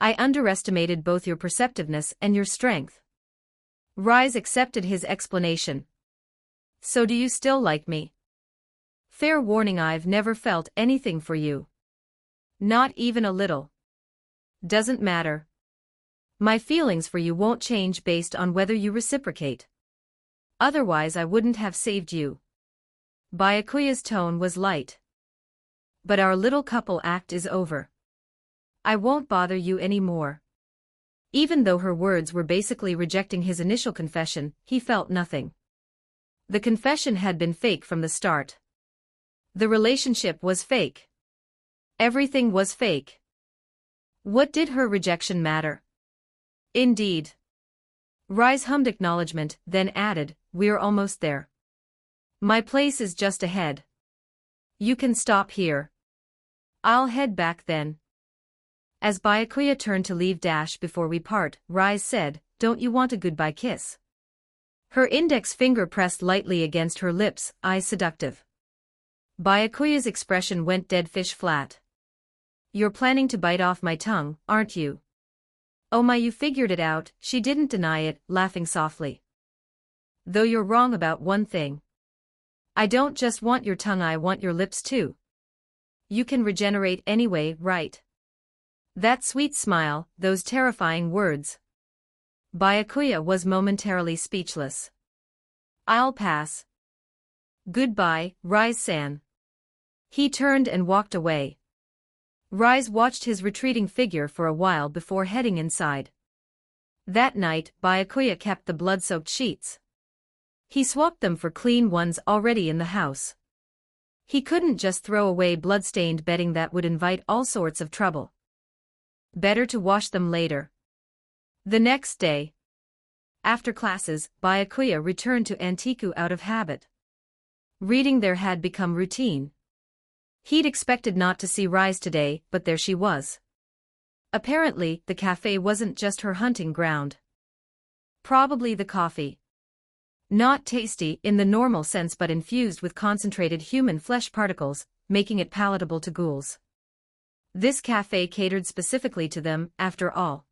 "I underestimated both your perceptiveness and your strength." Rise accepted his explanation. "So do you still like me?" "Fair warning, I've never felt anything for you. Not even a little." "Doesn't matter. My feelings for you won't change based on whether you reciprocate. Otherwise I wouldn't have saved you." Byakuya's tone was light. "But our little couple act is over. I won't bother you anymore." Even though her words were basically rejecting his initial confession, he felt nothing. The confession had been fake from the start. The relationship was fake. Everything was fake. What did her rejection matter? Indeed. Rise hummed acknowledgement, then added, "We're almost there. My place is just ahead." You can stop here. I'll head back then. As Byakuya turned to leave before we part, Rise said, don't you want a goodbye kiss? Her index finger pressed lightly against her lips, eyes seductive. Byakuya's expression went dead fish flat. You're planning to bite off my tongue, aren't you? Oh my, you figured it out, she didn't deny it, laughing softly. Though you're wrong about one thing. I don't just want your tongue, I want your lips too. You can regenerate anyway, right? That sweet smile, those terrifying words. Byakuya was momentarily speechless. I'll pass. Goodbye, Rise-san. He turned and walked away. Rise watched his retreating figure for a while before heading inside. That night, Byakuya kept the blood-soaked sheets. He swapped them for clean ones already in the house. He couldn't just throw away blood-stained bedding, that would invite all sorts of trouble. Better to wash them later. The next day, after classes, Byakuya returned to Antiku out of habit. Reading there had become routine. He'd expected not to see Rise today, but there she was. Apparently, the cafe wasn't just her hunting ground. Probably the coffee. Not tasty in the normal sense, but infused with concentrated human flesh particles, making it palatable to ghouls. This cafe catered specifically to them, after all.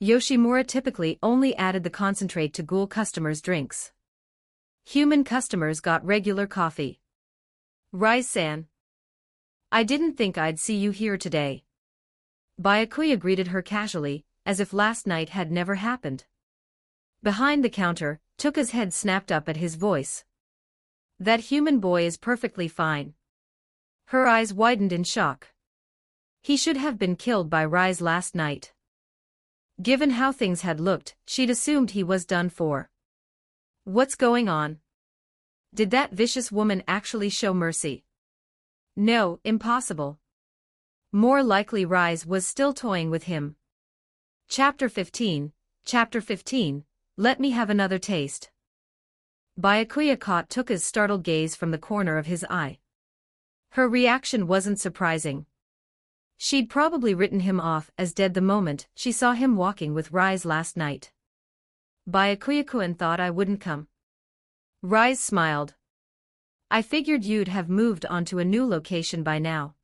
Yoshimura typically only added the concentrate to ghoul customers' drinks. Human customers got regular coffee. Rise-san. I didn't think I'd see you here today. Byakuya greeted her casually, as if last night had never happened. Behind the counter, Tuka's head snapped up at his voice. That human boy is perfectly fine. Her eyes widened in shock. He should have been killed by Rise last night. Given how things had looked, she'd assumed he was done for. What's going on? Did that vicious woman actually show mercy? No, impossible. More likely Rise was still toying with him. Chapter 15, Let me have another taste. Byakuya caught Tuka's startled gaze from the corner of his eye. Her reaction wasn't surprising. She'd probably written him off as dead the moment she saw him walking with Rise last night. Byakuya-kun thought I wouldn't come. Rise smiled. I figured you'd have moved on to a new location by now.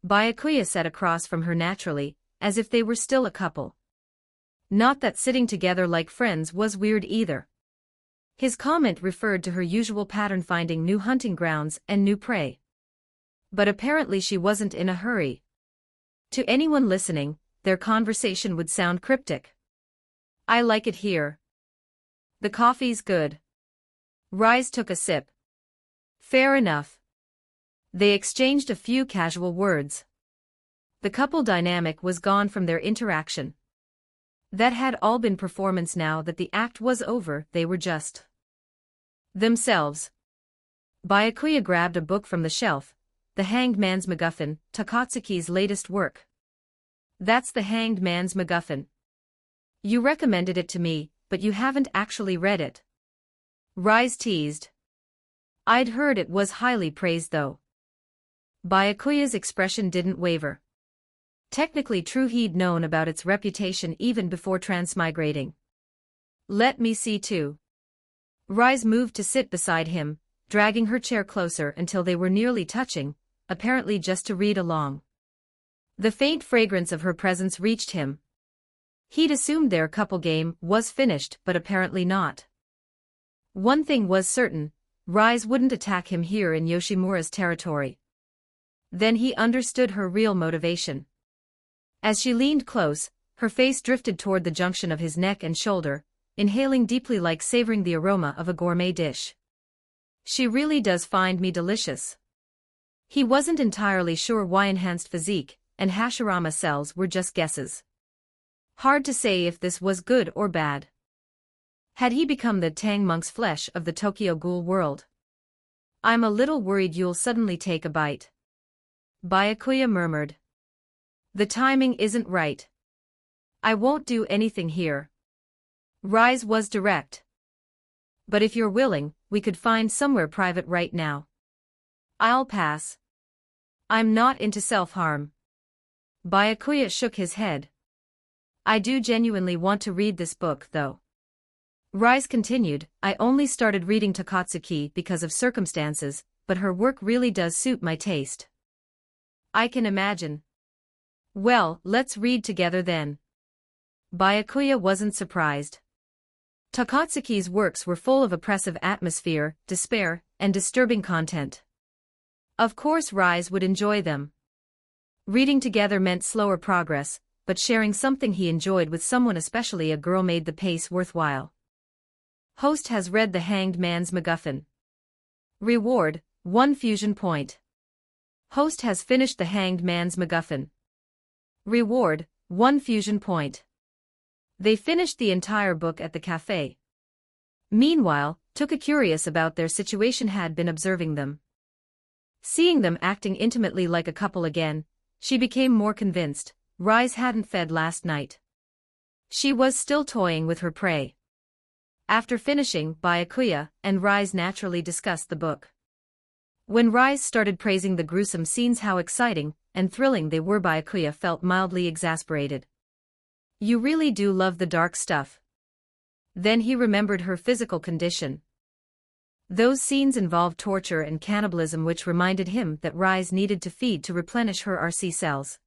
Byakuya sat across from her naturally, as if they were still a couple. Not that sitting together like friends was weird either. His comment referred to her usual pattern, finding new hunting grounds and new prey. But apparently she wasn't in a hurry. To anyone listening, their conversation would sound cryptic. I like it here. The coffee's good. Rise took a sip. Fair enough. They exchanged a few casual words. The couple dynamic was gone from their interaction. That had all been performance. Now that the act was over, they were just themselves. Byakuya grabbed a book from the shelf, The Hanged Man's MacGuffin, Takatsuki's latest work. That's The Hanged Man's MacGuffin. You recommended it to me, but you haven't actually read it. Rise teased. I'd heard it was highly praised though. Byakuya's expression didn't waver. Technically true, he'd known about its reputation even before transmigrating. Let me see too. Rise moved to sit beside him, dragging her chair closer until they were nearly touching, apparently just to read along. The faint fragrance of her presence reached him. He'd assumed their couple game was finished, but apparently not. One thing was certain, Rise wouldn't attack him here in Yoshimura's territory. Then he understood her real motivation. As she leaned close, her face drifted toward the junction of his neck and shoulder, inhaling deeply like savoring the aroma of a gourmet dish. She really does find me delicious. He wasn't entirely sure why enhanced physique and Hashirama cells were just guesses. Hard to say if this was good or bad. Had he become the Tang monk's flesh of the Tokyo Ghoul world? I'm a little worried you'll suddenly take a bite. Byakuya murmured. The timing isn't right. I won't do anything here. Rise was direct. But if you're willing, we could find somewhere private right now. I'll pass. I'm not into self-harm. Byakuya shook his head. I do genuinely want to read this book, though. Rise continued, I only started reading Takatsuki because of circumstances, but her work really does suit my taste. I can imagine. Well, let's read together then. Byakuya wasn't surprised. Takatsuki's works were full of oppressive atmosphere, despair, and disturbing content. Of course Rise would enjoy them. Reading together meant slower progress, but sharing something he enjoyed with someone, especially a girl, made the pace worthwhile. Host has read The Hanged Man's MacGuffin. Reward, 1 fusion point. Host has finished The Hanged Man's MacGuffin. Reward, 1 fusion point. They finished the entire book at the cafe. Meanwhile, Tuka, curious about their situation, had been observing them. Seeing them acting intimately like a couple again, she became more convinced. Rise hadn't fed last night. She was still toying with her prey. After finishing, Byakuya and Rise naturally discussed the book. When Rise started praising the gruesome scenes, how exciting and thrilling they were, Byakuya felt mildly exasperated. You really do love the dark stuff. Then he remembered her physical condition. Those scenes involved torture and cannibalism, which reminded him that Rise needed to feed to replenish her RC cells.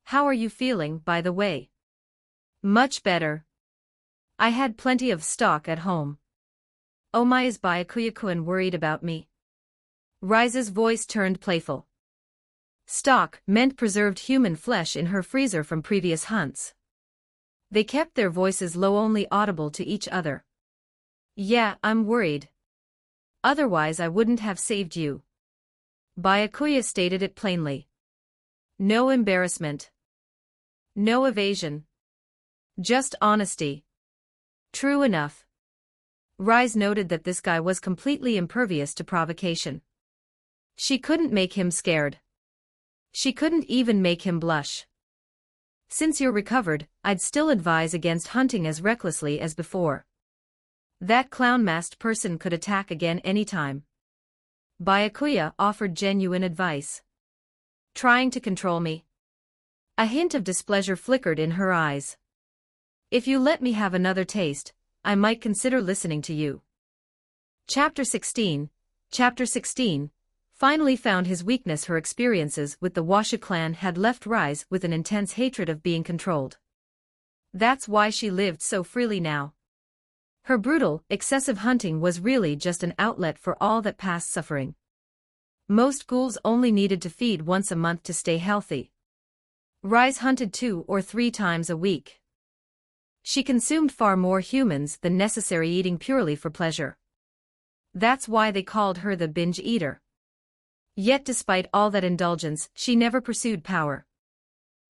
How are you feeling, by the way? Much better. I had plenty of stock at home. Oh my, is Byakuya-kun worried about me? Rise's voice turned playful. Stock meant preserved human flesh in her freezer from previous hunts. They kept their voices low, only audible to each other. Yeah, I'm worried. Otherwise I wouldn't have saved you. Byakuya stated it plainly. No embarrassment. No evasion. Just honesty. True enough. Rise noted that this guy was completely impervious to provocation. She couldn't make him scared. She couldn't even make him blush. Since you're recovered, I'd still advise against hunting as recklessly as before. That clown-masked person could attack again anytime. Byakuya offered genuine advice. Trying to control me? A hint of displeasure flickered in her eyes. If you let me have another taste, I might consider listening to you. Chapter 16 finally found his weakness. Her experiences with the Washu clan had left Rise with an intense hatred of being controlled. That's why she lived so freely now. Her brutal, excessive hunting was really just an outlet for all that past suffering. Most ghouls only needed to feed once a month to stay healthy. Rise hunted 2 or 3 times a week. She consumed far more humans than necessary, eating purely for pleasure. That's why they called her the binge eater. Yet despite all that indulgence, she never pursued power.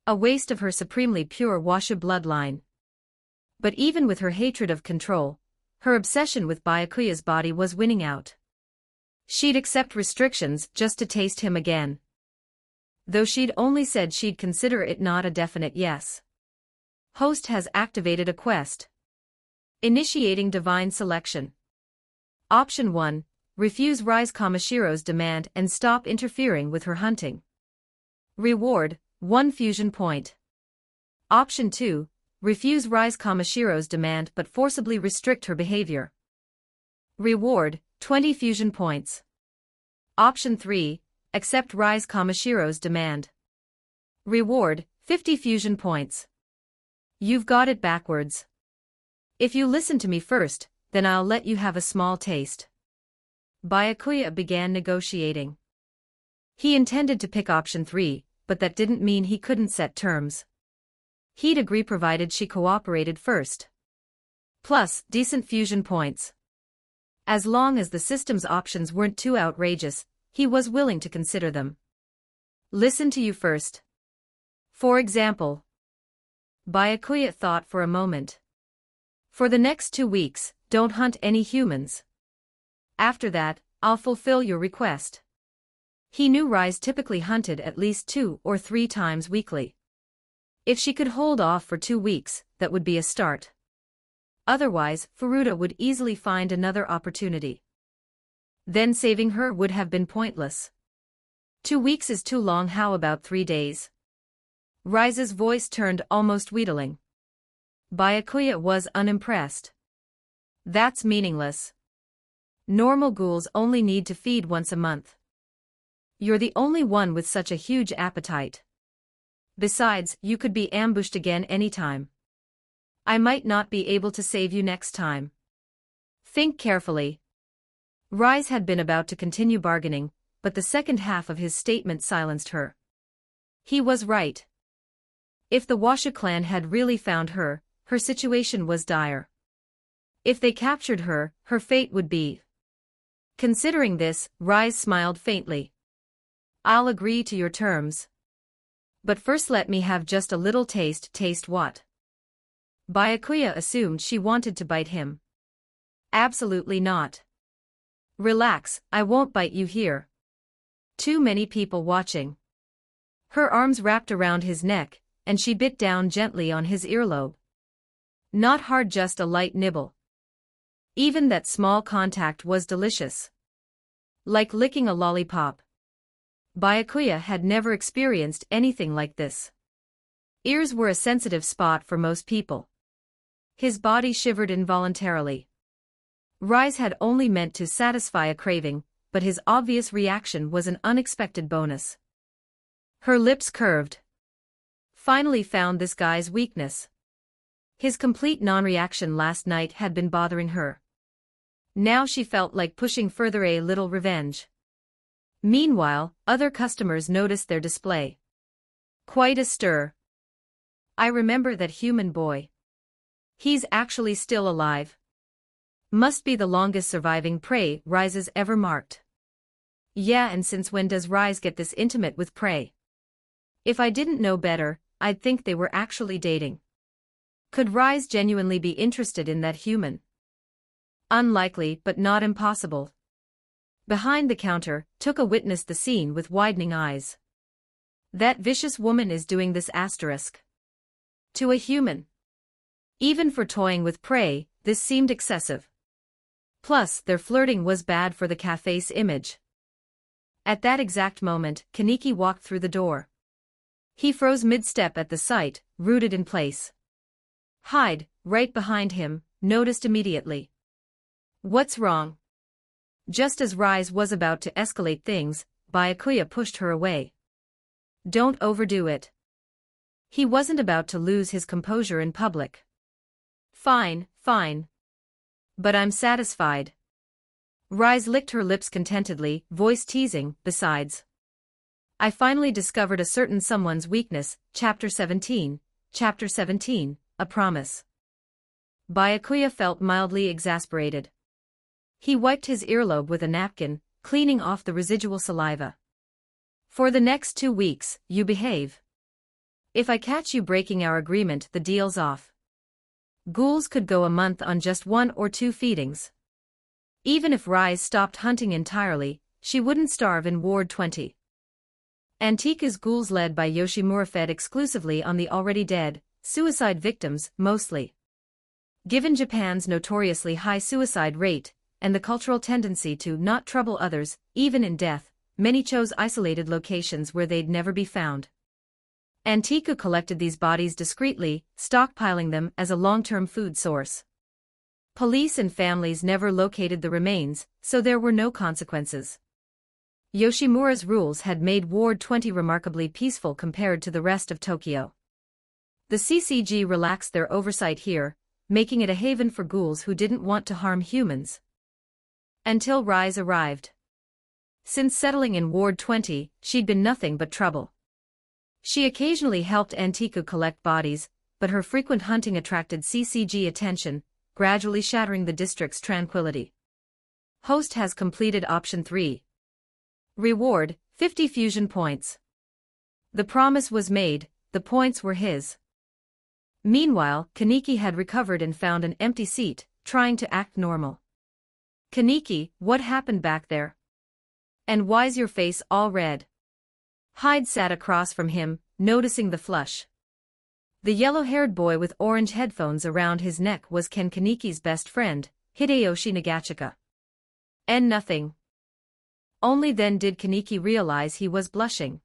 A waste of her supremely pure Washu bloodline. But even with her hatred of control, her obsession with Byakuya's body was winning out. She'd accept restrictions just to taste him again. Though she'd only said she'd consider it, not a definite yes. Host has activated a quest. Initiating divine selection. Option 1. Refuse Rise Kamashiro's demand and stop interfering with her hunting. Reward, 1 fusion point. Option 2. Refuse Rise Kamashiro's demand but forcibly restrict her behavior. Reward, 20 fusion points. Option 3. Accept Rise Kamashiro's demand. Reward, 50 fusion points. You've got it backwards. If you listen to me first, then I'll let you have a small taste. Byakuya began negotiating. He intended to pick option 3, but that didn't mean he couldn't set terms. He'd agree provided she cooperated first. Plus, decent fusion points. As long as the system's options weren't too outrageous, he was willing to consider them. Listen to you first. For example. Byakuya thought for a moment. For the next 2 weeks, don't hunt any humans. After that, I'll fulfill your request. He knew Rise typically hunted at least 2 or 3 times weekly. If she could hold off for 2 weeks, that would be a start. Otherwise, Furuta would easily find another opportunity. Then saving her would have been pointless. 2 weeks is too long, how about 3 days? Rise's voice turned almost wheedling. Byakuya was unimpressed. That's meaningless. Normal ghouls only need to feed once a month. You're the only one with such a huge appetite. Besides, you could be ambushed again anytime. I might not be able to save you next time. Think carefully. Rise had been about to continue bargaining, but the second half of his statement silenced her. He was right. If the Washu clan had really found her, her situation was dire. If they captured her, her fate would be. Considering this, Rise smiled faintly. I'll agree to your terms. But first let me have just a little taste. Taste what? Byakuya assumed she wanted to bite him. Absolutely not. Relax, I won't bite you here. Too many people watching. Her arms wrapped around his neck, and she bit down gently on his earlobe. Not hard, just a light nibble. Even that small contact was delicious. Like licking a lollipop. Byakuya had never experienced anything like this. Ears were a sensitive spot for most people. His body shivered involuntarily. Rise had only meant to satisfy a craving, but his obvious reaction was an unexpected bonus. Her lips curved. Finally found this guy's weakness. His complete non-reaction last night had been bothering her. Now she felt like pushing further a little revenge. Meanwhile, other customers noticed their display. Quite a stir. I remember that human boy. He's actually still alive. Must be the longest surviving prey Rise's ever marked. Yeah, and since when does Rise get this intimate with prey? If I didn't know better, I'd think they were actually dating. Could Rise genuinely be interested in that human? Unlikely, but not impossible. Behind the counter, Tuka witnessed the scene with widening eyes. That vicious woman is doing this asterisk. To a human. Even for toying with prey, this seemed excessive. Plus, their flirting was bad for the cafe's image. At that exact moment, Kaneki walked through the door. He froze mid-step at the sight, rooted in place. Hyde, right behind him, noticed immediately. What's wrong? Just as Rise was about to escalate things, Byakuya pushed her away. Don't overdo it. He wasn't about to lose his composure in public. Fine, fine. But I'm satisfied. Rise licked her lips contentedly, voice teasing, besides. I finally discovered a certain someone's weakness, Chapter 17, a promise. Byakuya felt mildly exasperated. He wiped his earlobe with a napkin, cleaning off the residual saliva. For the next 2 weeks, you behave. If I catch you breaking our agreement, the deal's off. Ghouls could go a month on just 1 or 2 feedings. Even if Rise stopped hunting entirely, she wouldn't starve in Ward 20. Antiqua's ghouls led by Yoshimura fed exclusively on the already dead, suicide victims, mostly. Given Japan's notoriously high suicide rate, and the cultural tendency to not trouble others, even in death, many chose isolated locations where they'd never be found. Antiqua collected these bodies discreetly, stockpiling them as a long-term food source. Police and families never located the remains, so there were no consequences. Yoshimura's rules had made Ward 20 remarkably peaceful compared to the rest of Tokyo. The CCG relaxed their oversight here, making it a haven for ghouls who didn't want to harm humans. Until Rise arrived. Since settling in Ward 20, she'd been nothing but trouble. She occasionally helped Antiqua collect bodies, but her frequent hunting attracted CCG attention, gradually shattering the district's tranquility. Host has completed Option 3. Reward, 50 fusion points. The promise was made, the points were his. Meanwhile, Kaneki had recovered and found an empty seat, trying to act normal. Kaneki, what happened back there? And why's your face all red? Hyde sat across from him, noticing the flush. The yellow-haired boy with orange headphones around his neck was Kaneki's best friend, Hideyoshi Nagachika. And nothing. Only then did Kaneki realize he was blushing.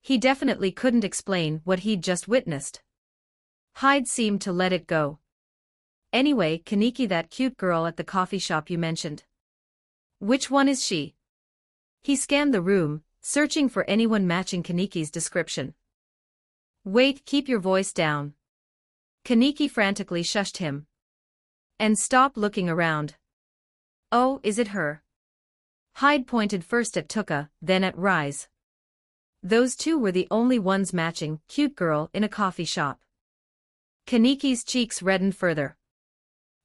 He definitely couldn't explain what he'd just witnessed. Hyde seemed to let it go. Anyway, Kaneki, that cute girl at the coffee shop you mentioned. Which one is she? He scanned the room, searching for anyone matching Kaneki's description. Wait, keep your voice down. Kaneki frantically shushed him. And stop looking around. Oh, is it her? Hyde pointed first at Tuka, then at Rise. Those two were the only ones matching cute girl in a coffee shop. Kaneki's cheeks reddened further.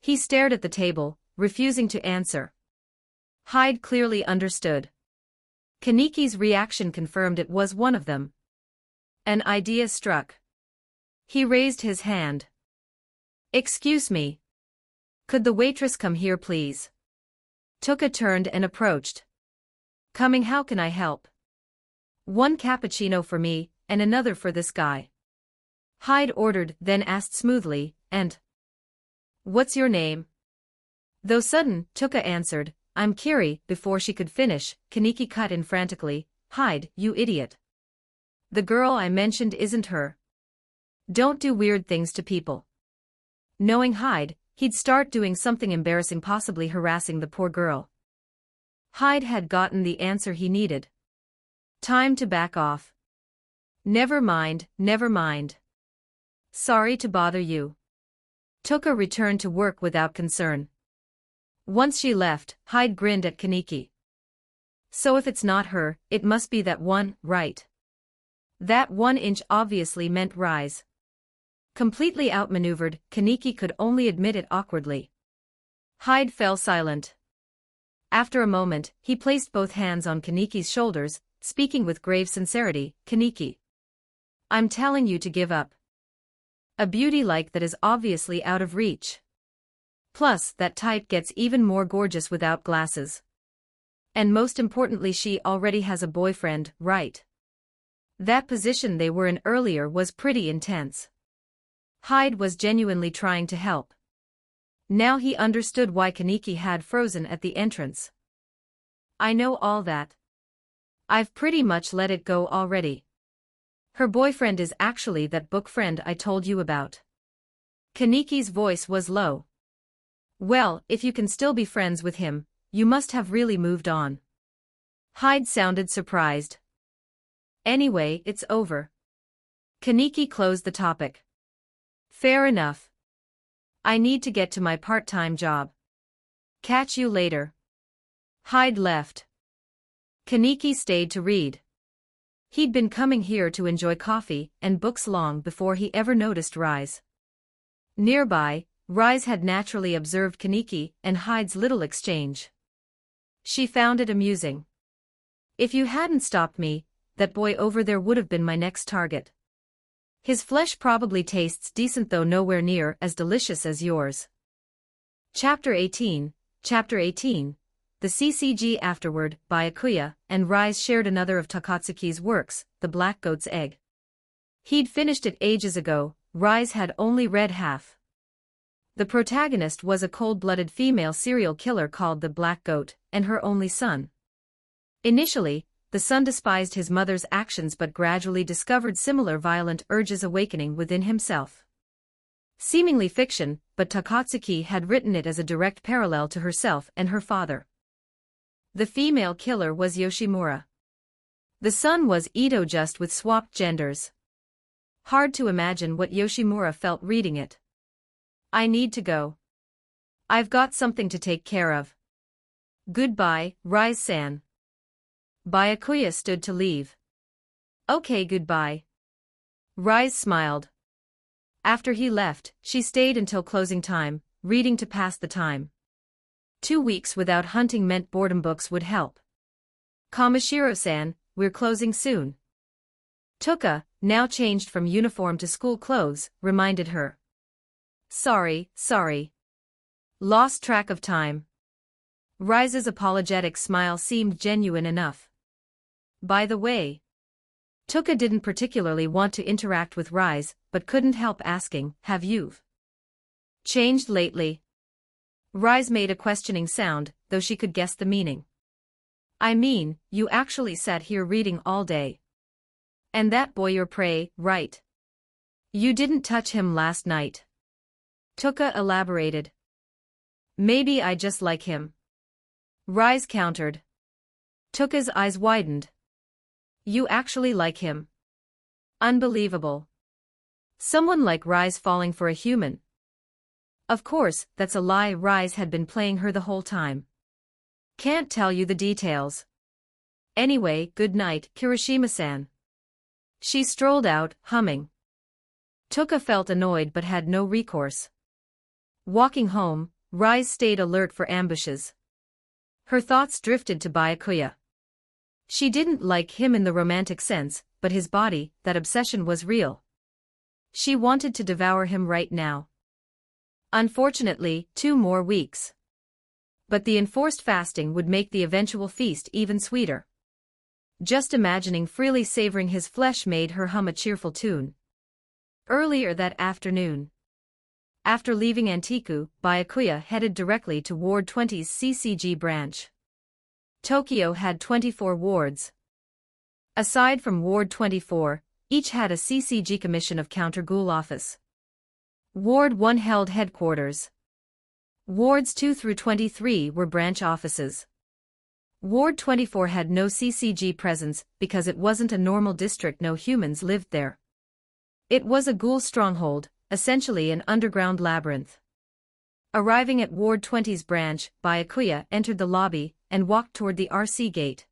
He stared at the table, refusing to answer. Hyde clearly understood. Kaneki's reaction confirmed it was one of them. An idea struck. He raised his hand. Excuse me. Could the waitress come here, please? Tuka turned and approached. Coming, how can I help? One cappuccino for me, and another for this guy. Hyde ordered, then asked smoothly, and what's your name? Though sudden, Tuka answered, I'm Kiri. Before she could finish, Kaneki cut in frantically, Hyde, you idiot. The girl I mentioned isn't her. Don't do weird things to people. Knowing Hyde, he'd start doing something embarrassing, possibly harassing the poor girl. Hyde had gotten the answer he needed. Time to back off. Never mind, never mind. Sorry to bother you. Tuka returned to work without concern. Once she left, Hyde grinned at Kaneki. So if it's not her, it must be that one, right? That 1 inch obviously meant Rise. Completely outmaneuvered, Kaneki could only admit it awkwardly. Hyde fell silent. After a moment, he placed both hands on Kaneki's shoulders, speaking with grave sincerity, Kaneki. I'm telling you to give up. A beauty like that is obviously out of reach. Plus, that type gets even more gorgeous without glasses. And most importantly, she already has a boyfriend, right? That position they were in earlier was pretty intense. Hyde was genuinely trying to help. Now he understood why Kaneki had frozen at the entrance. I know all that. I've pretty much let it go already. Her boyfriend is actually that book friend I told you about. Kaneki's voice was low. Well, if you can still be friends with him, you must have really moved on. Hyde sounded surprised. Anyway, it's over. Kaneki closed the topic. Fair enough. I need to get to my part-time job. Catch you later. Hyde left. Kaneki stayed to read. He'd been coming here to enjoy coffee and books long before he ever noticed Rise. Nearby, Rise had naturally observed Kaneki and Hyde's little exchange. She found it amusing. If you hadn't stopped me, that boy over there would have been my next target. His flesh probably tastes decent, though nowhere near as delicious as yours. Chapter 18. The CCG. Afterward, Byakuya and Rise shared another of Takatsuki's works, The Black Goat's Egg. He'd finished it ages ago. Rise had only read half. The protagonist was a cold-blooded female serial killer called the Black Goat, and her only son. Initially, the son despised his mother's actions but gradually discovered similar violent urges awakening within himself. Seemingly fiction, but Takatsuki had written it as a direct parallel to herself and her father. The female killer was Yoshimura. The son was Ito, just with swapped genders. Hard to imagine what Yoshimura felt reading it. I need to go. I've got something to take care of. Goodbye, Rise-san. Byakuya stood to leave. Okay, goodbye. Rise smiled. After he left, she stayed until closing time, reading to pass the time. 2 weeks without hunting meant boredom. Books would help. Kamishiro-san, we're closing soon. Tuka, now changed from uniform to school clothes, reminded her. Sorry. Lost track of time. Rise's apologetic smile seemed genuine enough. By the way, Tuka didn't particularly want to interact with Rise, but couldn't help asking, have you changed lately? Rise made a questioning sound, though she could guess the meaning. I mean, you actually sat here reading all day. And that boy your prey, right? You didn't touch him last night. Tuka elaborated. Maybe I just like him. Rise countered. Tuka's eyes widened. You actually like him. Unbelievable. Someone like Rise falling for a human. Of course, that's a lie. Rise had been playing her the whole time. Can't tell you the details. Anyway, good night, Kirishima-san. She strolled out, humming. Tuka felt annoyed but had no recourse. Walking home, Rise stayed alert for ambushes. Her thoughts drifted to Byakuya. She didn't like him in the romantic sense, but his body, that obsession was real. She wanted to devour him right now. Unfortunately, 2 more weeks. But the enforced fasting would make the eventual feast even sweeter. Just imagining freely savoring his flesh made her hum a cheerful tune. Earlier that afternoon. After leaving Antiku, Byakuya headed directly to Ward 20's CCG branch. Tokyo had 24 wards. Aside from Ward 24, each had a CCG Commission of Counter Ghoul office. Ward 1 held headquarters. Wards 2 through 23 were branch offices. Ward 24 had no CCG presence because it wasn't a normal district. No humans lived there. It was a ghoul stronghold, essentially an underground labyrinth. Arriving at Ward 20's branch, Byakuya entered the lobby and walked toward the RC gate.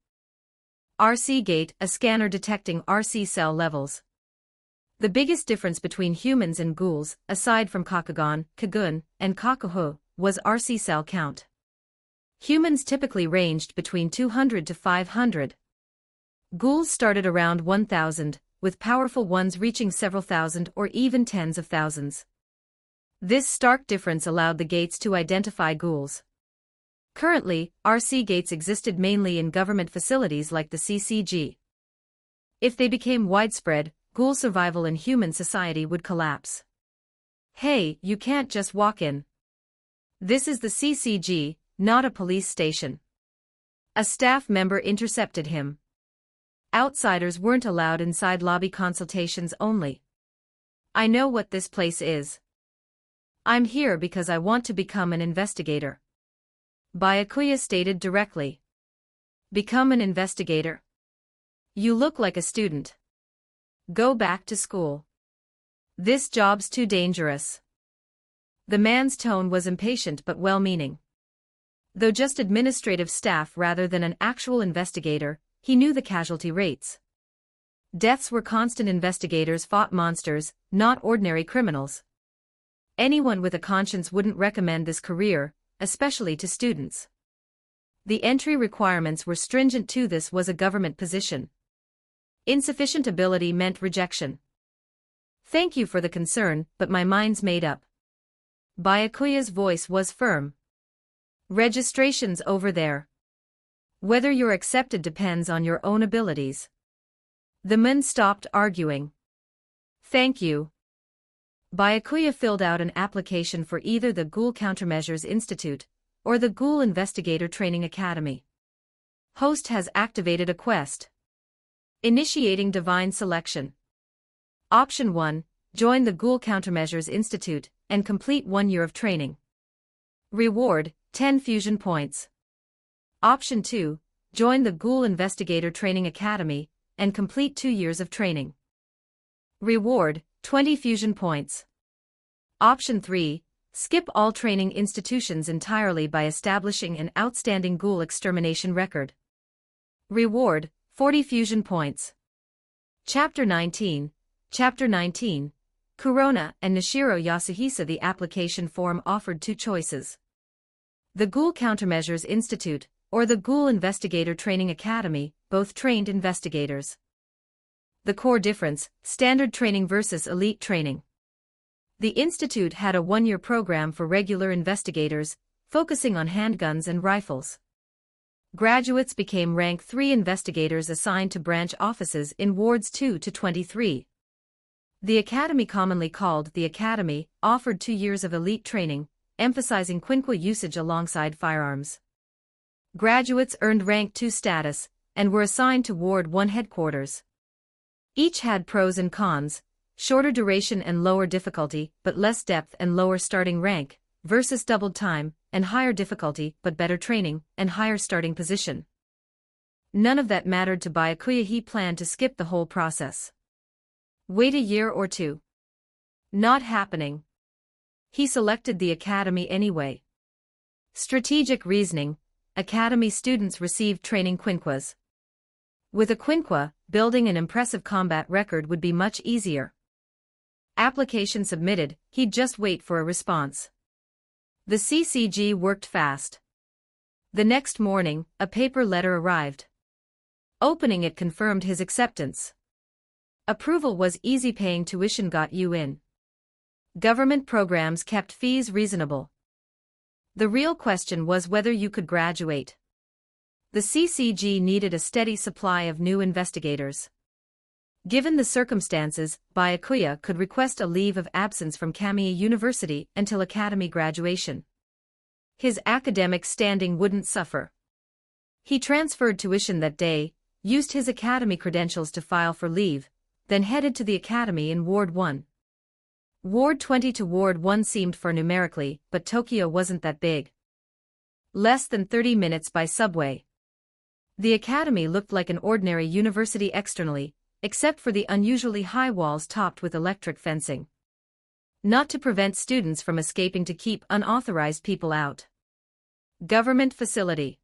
RC gate, a scanner detecting RC cell levels. The biggest difference between humans and ghouls, aside from Kakugan, Kagun, and Kakuho, was RC cell count. Humans typically ranged between 200 to 500. Ghouls started around 1,000, with powerful ones reaching several thousand or even tens of thousands. This stark difference allowed the gates to identify ghouls. Currently, RC gates existed mainly in government facilities like the CCG. If they became widespread, ghoul survival in human society would collapse. Hey, you can't just walk in. This is the CCG, not a police station. A staff member intercepted him. Outsiders weren't allowed inside, lobby consultations only. I know what this place is. I'm here because I want to become an investigator. Byakuya stated directly. Become an investigator? You look like a student. Go back to school. This job's too dangerous. The man's tone was impatient but well-meaning. Though just administrative staff rather than an actual investigator, he knew the casualty rates. Deaths were constant. Investigators fought monsters, not ordinary criminals. Anyone with a conscience wouldn't recommend this career, especially to students. The entry requirements were stringent too. This was a government position. Insufficient ability meant rejection. Thank you for the concern, but my mind's made up. Byakuya's voice was firm. Registration's over there. Whether you're accepted depends on your own abilities. The men stopped arguing. Thank you. Byakuya filled out an application for either the Ghoul Countermeasures Institute or the Ghoul Investigator Training Academy. Host has activated a quest. Initiating divine selection. Option 1, join the Ghoul Countermeasures Institute and complete 1 year of training. Reward, 10 fusion points. Option 2, join the Ghoul Investigator Training Academy and complete 2 years of training. Reward, 20 fusion points. Option 3, skip all training institutions entirely by establishing an outstanding ghoul extermination record. Reward, 40 fusion points. Chapter 19, Kurona and Nishiro Yasuhisa. The application form offered 2 choices. The Ghoul Countermeasures Institute, or the Ghoul Investigator Training Academy, both trained investigators. The core difference, standard training versus elite training. The institute had a 1-year program for regular investigators, focusing on handguns and rifles. Graduates became rank 3 investigators assigned to branch offices in wards 2 to 23. The academy, commonly called the Academy, offered 2 years of elite training, emphasizing quinqua usage alongside firearms. Graduates earned Rank 2 status, and were assigned to Ward 1 headquarters. Each had pros and cons, shorter duration and lower difficulty, but less depth and lower starting rank, versus doubled time, and higher difficulty but better training, and higher starting position. None of that mattered to Byakuya. He planned to skip the whole process. Wait a year or two. Not happening. He selected the academy anyway. Strategic reasoning. Academy students received training quinquas. With a quinqua, building an impressive combat record would be much easier. Application submitted, he'd just wait for a response. The CCG worked fast. The next morning, a paper letter arrived. Opening it confirmed his acceptance. Approval was easy. Paying tuition got you in. Government programs kept fees reasonable. The real question was whether you could graduate. The CCG needed a steady supply of new investigators. Given the circumstances, Byakuya could request a leave of absence from Kamiya University until academy graduation. His academic standing wouldn't suffer. He transferred tuition that day, used his academy credentials to file for leave, then headed to the academy in Ward 1. Ward 20 to Ward 1 seemed far numerically, but Tokyo wasn't that big. Less than 30 minutes by subway. The academy looked like an ordinary university externally, except for the unusually high walls topped with electric fencing. Not to prevent students from escaping, to keep unauthorized people out. Government facility.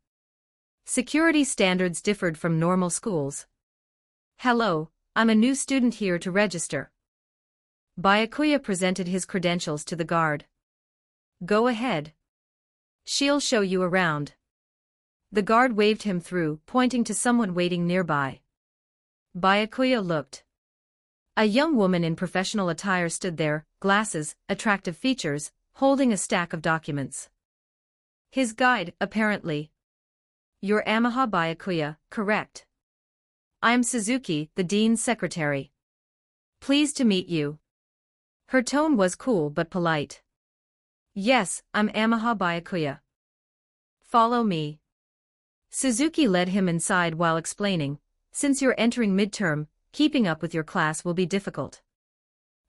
Security standards differed from normal schools. Hello, I'm a new student here to register. Byakuya presented his credentials to the guard. Go ahead. She'll show you around. The guard waved him through, pointing to someone waiting nearby. Byakuya looked. A young woman in professional attire stood there, glasses, attractive features, holding a stack of documents. His guide, apparently. You're Amaha Byakuya, correct? I'm Suzuki, the dean's secretary. Pleased to meet you. Her tone was cool but polite. Yes, I'm Amaha Byakuya. Follow me. Suzuki led him inside while explaining, since you're entering midterm, keeping up with your class will be difficult.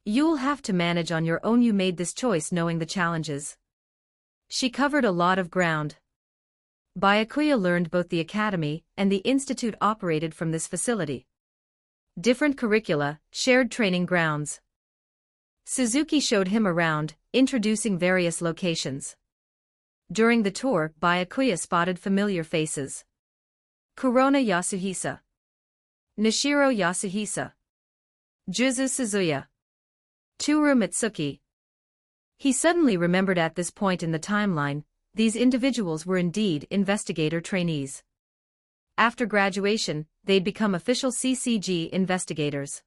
You'll have to manage on your own. You made this choice knowing the challenges. She covered a lot of ground. Byakuya learned both the academy and the institute operated from this facility. Different curricula, shared training grounds. Suzuki showed him around, introducing various locations. During the tour, Byakuya spotted familiar faces. Kurona Yasuhisa. Nishiro Yasuhisa. Juzu Suzuya. Toru Mitsuki. He suddenly remembered at this point in the timeline, these individuals were indeed investigator trainees. After graduation, they'd become official CCG investigators.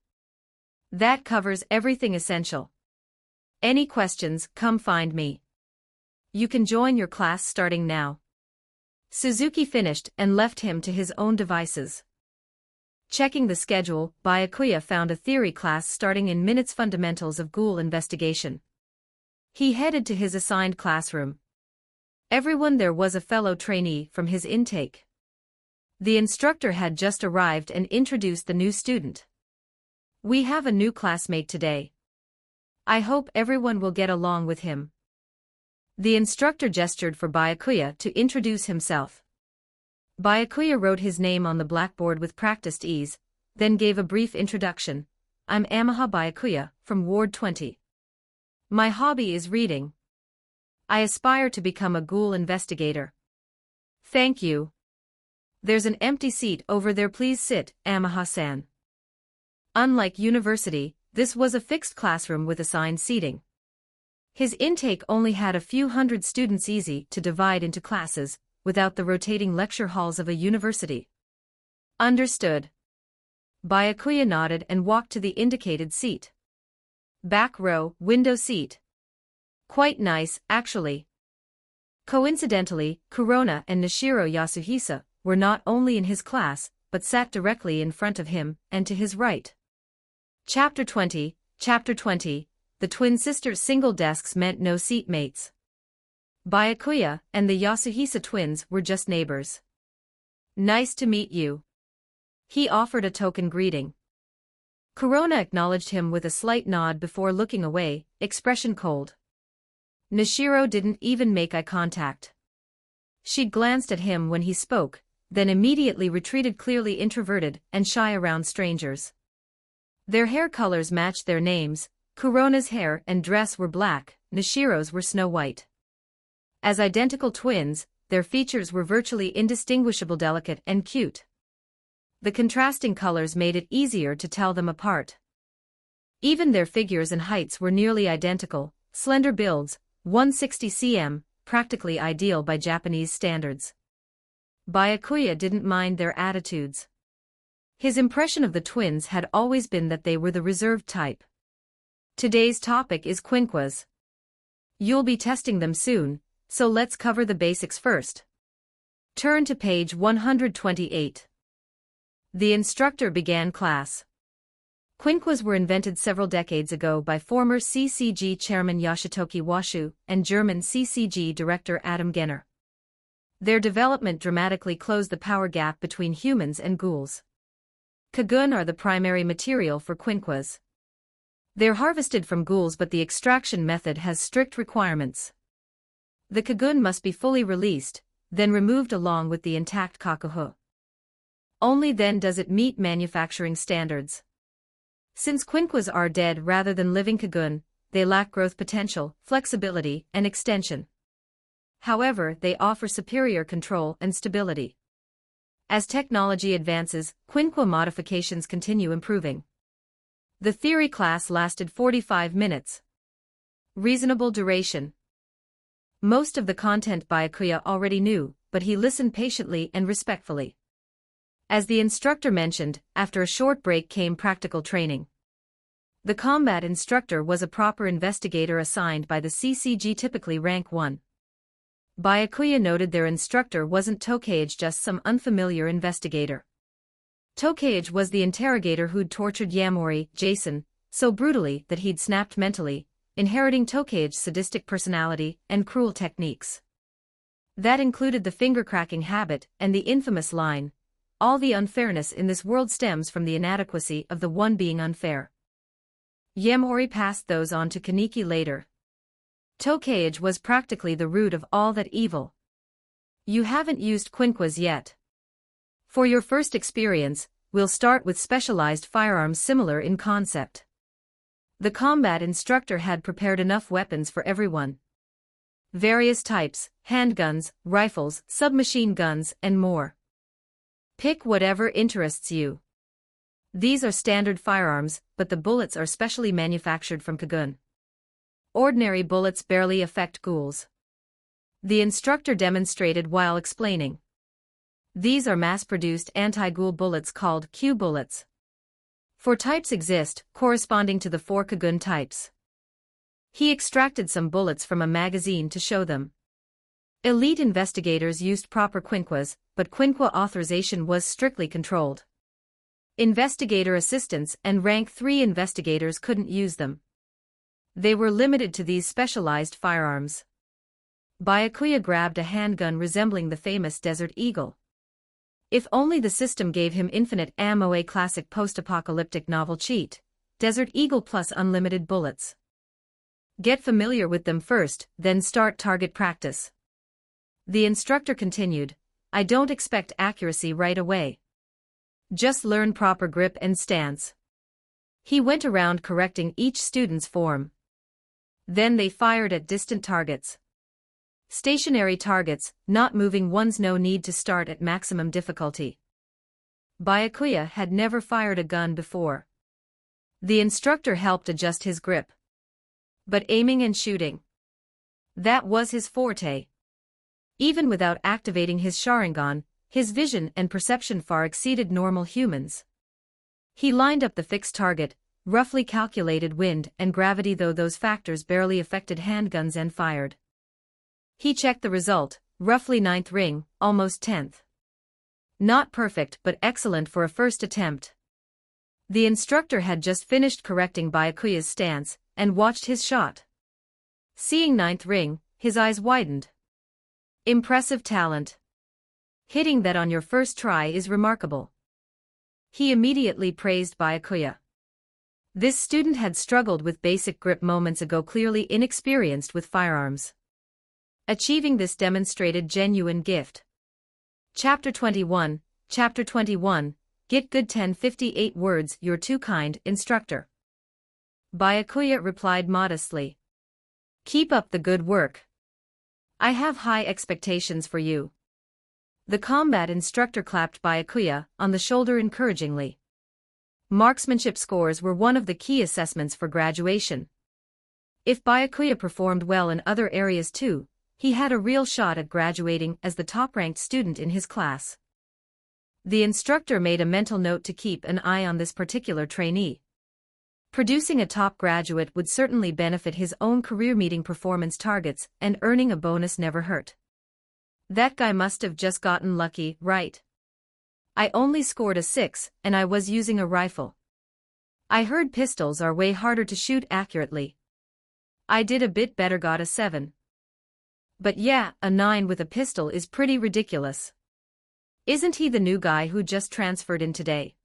That covers everything essential. Any questions, come find me. You can join your class starting now. Suzuki finished and left him to his own devices. Checking the schedule, Byakuya found a theory class starting in minutes. Fundamentals of Ghoul investigation. He headed to his assigned classroom. Everyone there was a fellow trainee from his intake. The instructor had just arrived and introduced the new student. We have a new classmate today. I hope everyone will get along with him. The instructor gestured for Byakuya to introduce himself. Byakuya wrote his name on the blackboard with practiced ease, then gave a brief introduction. I'm Amaha Byakuya, from Ward 20. My hobby is reading. I aspire to become a Ghoul investigator. Thank you. There's an empty seat over there. Please sit, Amaha-san. Unlike university, this was a fixed classroom with assigned seating. His intake only had a few hundred students, easy to divide into classes, without the rotating lecture halls of a university. Understood. Byakuya nodded and walked to the indicated seat. Back row, window seat. Quite nice, actually. Coincidentally, Kurona and Nishiro Yasuhisa were not only in his class, but sat directly in front of him and to his right. Chapter 20, the twin sisters' single desks meant no seatmates. Byakuya and the Yasuhisa twins were just neighbors. Nice to meet you. He offered a token greeting. Corona acknowledged him with a slight nod before looking away, expression cold. Nishiro didn't even make eye contact. She'd glanced at him when he spoke, then immediately retreated, clearly introverted and shy around strangers. Their hair colors matched their names. Corona's hair and dress were black, Nishiro's were snow white. As identical twins, their features were virtually indistinguishable, delicate and cute. The contrasting colors made it easier to tell them apart. Even their figures and heights were nearly identical, slender builds, 160 cm, practically ideal by Japanese standards. Byakuya didn't mind their attitudes. His impression of the twins had always been that they were the reserved type. Today's topic is quinquas. You'll be testing them soon, so let's cover the basics first. Turn to page 128. The instructor began class. Quinquas were invented several decades ago by former CCG chairman Yoshitoki Washu and German CCG director Adam Genner. Their development dramatically closed the power gap between humans and ghouls. Kagun are the primary material for quinquas. They're harvested from ghouls, but the extraction method has strict requirements. The kagun must be fully released, then removed along with the intact kakuho. Only then does it meet manufacturing standards. Since quinquas are dead rather than living kagun, they lack growth potential, flexibility, and extension. However, they offer superior control and stability. As technology advances, quinqua modifications continue improving. The theory class lasted 45 minutes. Reasonable duration. Most of the content Byakuya already knew, but he listened patiently and respectfully. As the instructor mentioned, after a short break came practical training. The combat instructor was a proper investigator assigned by the CCG, typically rank 1. Byakuya noted their instructor wasn't Tokage, just some unfamiliar investigator. Tokage was the interrogator who'd tortured Yamori, Jason, so brutally that he'd snapped mentally, inheriting Tokage's sadistic personality and cruel techniques. That included the finger-cracking habit and the infamous line, "All the unfairness in this world stems from the inadequacy of the one being unfair." Yamori passed those on to Kaneki later. Tokage was practically the root of all that evil. You haven't used quinquas yet. For your first experience, we'll start with specialized firearms similar in concept. The combat instructor had prepared enough weapons for everyone. Various types, handguns, rifles, submachine guns, and more. Pick whatever interests you. These are standard firearms, but the bullets are specially manufactured from kagun. Ordinary bullets barely affect ghouls. The instructor demonstrated while explaining. These are mass-produced anti-ghoul bullets called Q bullets. 4 types exist, corresponding to the 4 kagun types. He extracted some bullets from a magazine to show them. Elite investigators used proper quinquas, but quinqua authorization was strictly controlled. Investigator assistants and rank 3 investigators couldn't use them. They were limited to these specialized firearms. Byakuya grabbed a handgun resembling the famous Desert Eagle. If only the system gave him infinite ammo, a classic post-apocalyptic novel cheat. Desert Eagle plus unlimited bullets. Get familiar with them first, then start target practice. The instructor continued, I don't expect accuracy right away. Just learn proper grip and stance. He went around correcting each student's form. Then they fired at distant targets. Stationary targets, not moving ones, no need to start at maximum difficulty. Byakuya had never fired a gun before. The instructor helped adjust his grip. But aiming and shooting. That was his forte. Even without activating his Sharingan, his vision and perception far exceeded normal humans. He lined up the fixed target, roughly calculated wind and gravity, though those factors barely affected handguns, and fired. He checked the result, roughly 9th ring, almost 10th. Not perfect but excellent for a first attempt. The instructor had just finished correcting Byakuya's stance, and watched his shot. Seeing 9th ring, his eyes widened. Impressive talent. Hitting that on your first try is remarkable. He immediately praised Byakuya. This student had struggled with basic grip moments ago, clearly inexperienced with firearms. Achieving this demonstrated genuine gift. Chapter 21, Get Good 1058 words. You're too kind, instructor. Byakuya replied modestly. Keep up the good work. I have high expectations for you. The combat instructor clapped Byakuya on the shoulder encouragingly. Marksmanship scores were one of the key assessments for graduation. If Byakuya performed well in other areas too, he had a real shot at graduating as the top-ranked student in his class. The instructor made a mental note to keep an eye on this particular trainee. Producing a top graduate would certainly benefit his own career, meeting performance targets and earning a bonus never hurt. That guy must have just gotten lucky, right? I only scored a 6, and I was using a rifle. I heard pistols are way harder to shoot accurately. I did a bit better, got a 7. But yeah, a 9 with a pistol is pretty ridiculous. Isn't he the new guy who just transferred in today?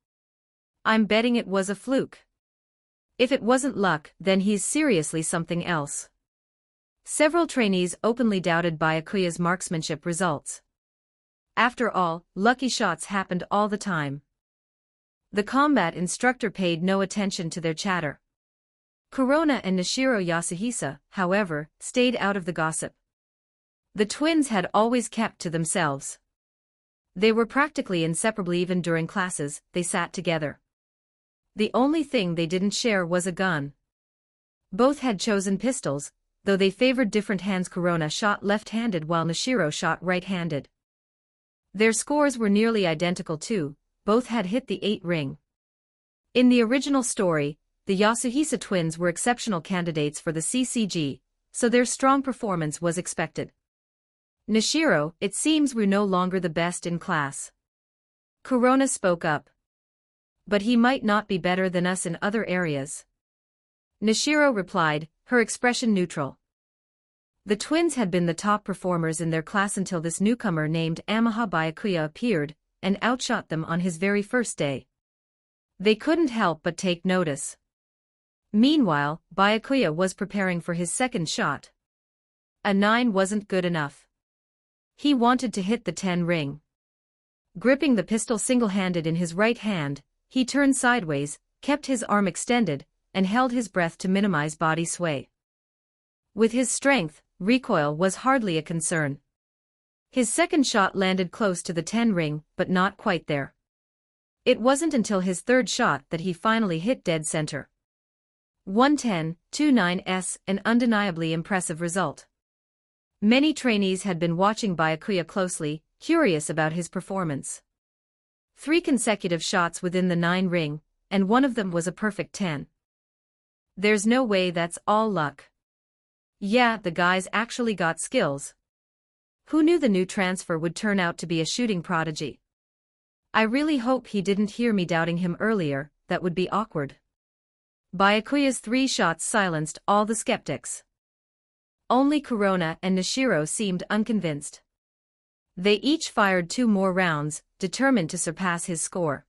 I'm betting it was a fluke. If it wasn't luck, then he's seriously something else. Several trainees openly doubted Byakuya's marksmanship results. After all, lucky shots happened all the time. The combat instructor paid no attention to their chatter. Kurona and Nishiro Yasuhisa, however, stayed out of the gossip. The twins had always kept to themselves. They were practically inseparable. Even during classes, they sat together. The only thing they didn't share was a gun. Both had chosen pistols, though they favored different hands. Kurona shot left-handed while Nishiro shot right-handed. Their scores were nearly identical too, both had hit the 8 ring. In the original story, the Yasuhisa twins were exceptional candidates for the CCG, so their strong performance was expected. Nishiro, it seems we're no longer the best in class. Kurona spoke up. But he might not be better than us in other areas. Nishiro replied, her expression neutral. The twins had been the top performers in their class until this newcomer named Amaha Byakuya appeared, and outshot them on his very first day. They couldn't help but take notice. Meanwhile, Byakuya was preparing for his second shot. A 9 wasn't good enough. He wanted to hit the 10 ring. Gripping the pistol single-handed in his right hand, he turned sideways, kept his arm extended, and held his breath to minimize body sway. With his strength, recoil was hardly a concern. His second shot landed close to the 10 ring, but not quite there. It wasn't until his third shot that he finally hit dead center. 110-29s, an undeniably impressive result. Many trainees had been watching Byakuya closely, curious about his performance. 3 consecutive shots within the 9 ring, and one of them was a perfect 10. There's no way that's all luck. Yeah, the guy's actually got skills. Who knew the new transfer would turn out to be a shooting prodigy? I really hope he didn't hear me doubting him earlier, that would be awkward. Byakuya's 3 shots silenced all the skeptics. Only Kurona and Nishiro seemed unconvinced. They each fired 2 more rounds, determined to surpass his score.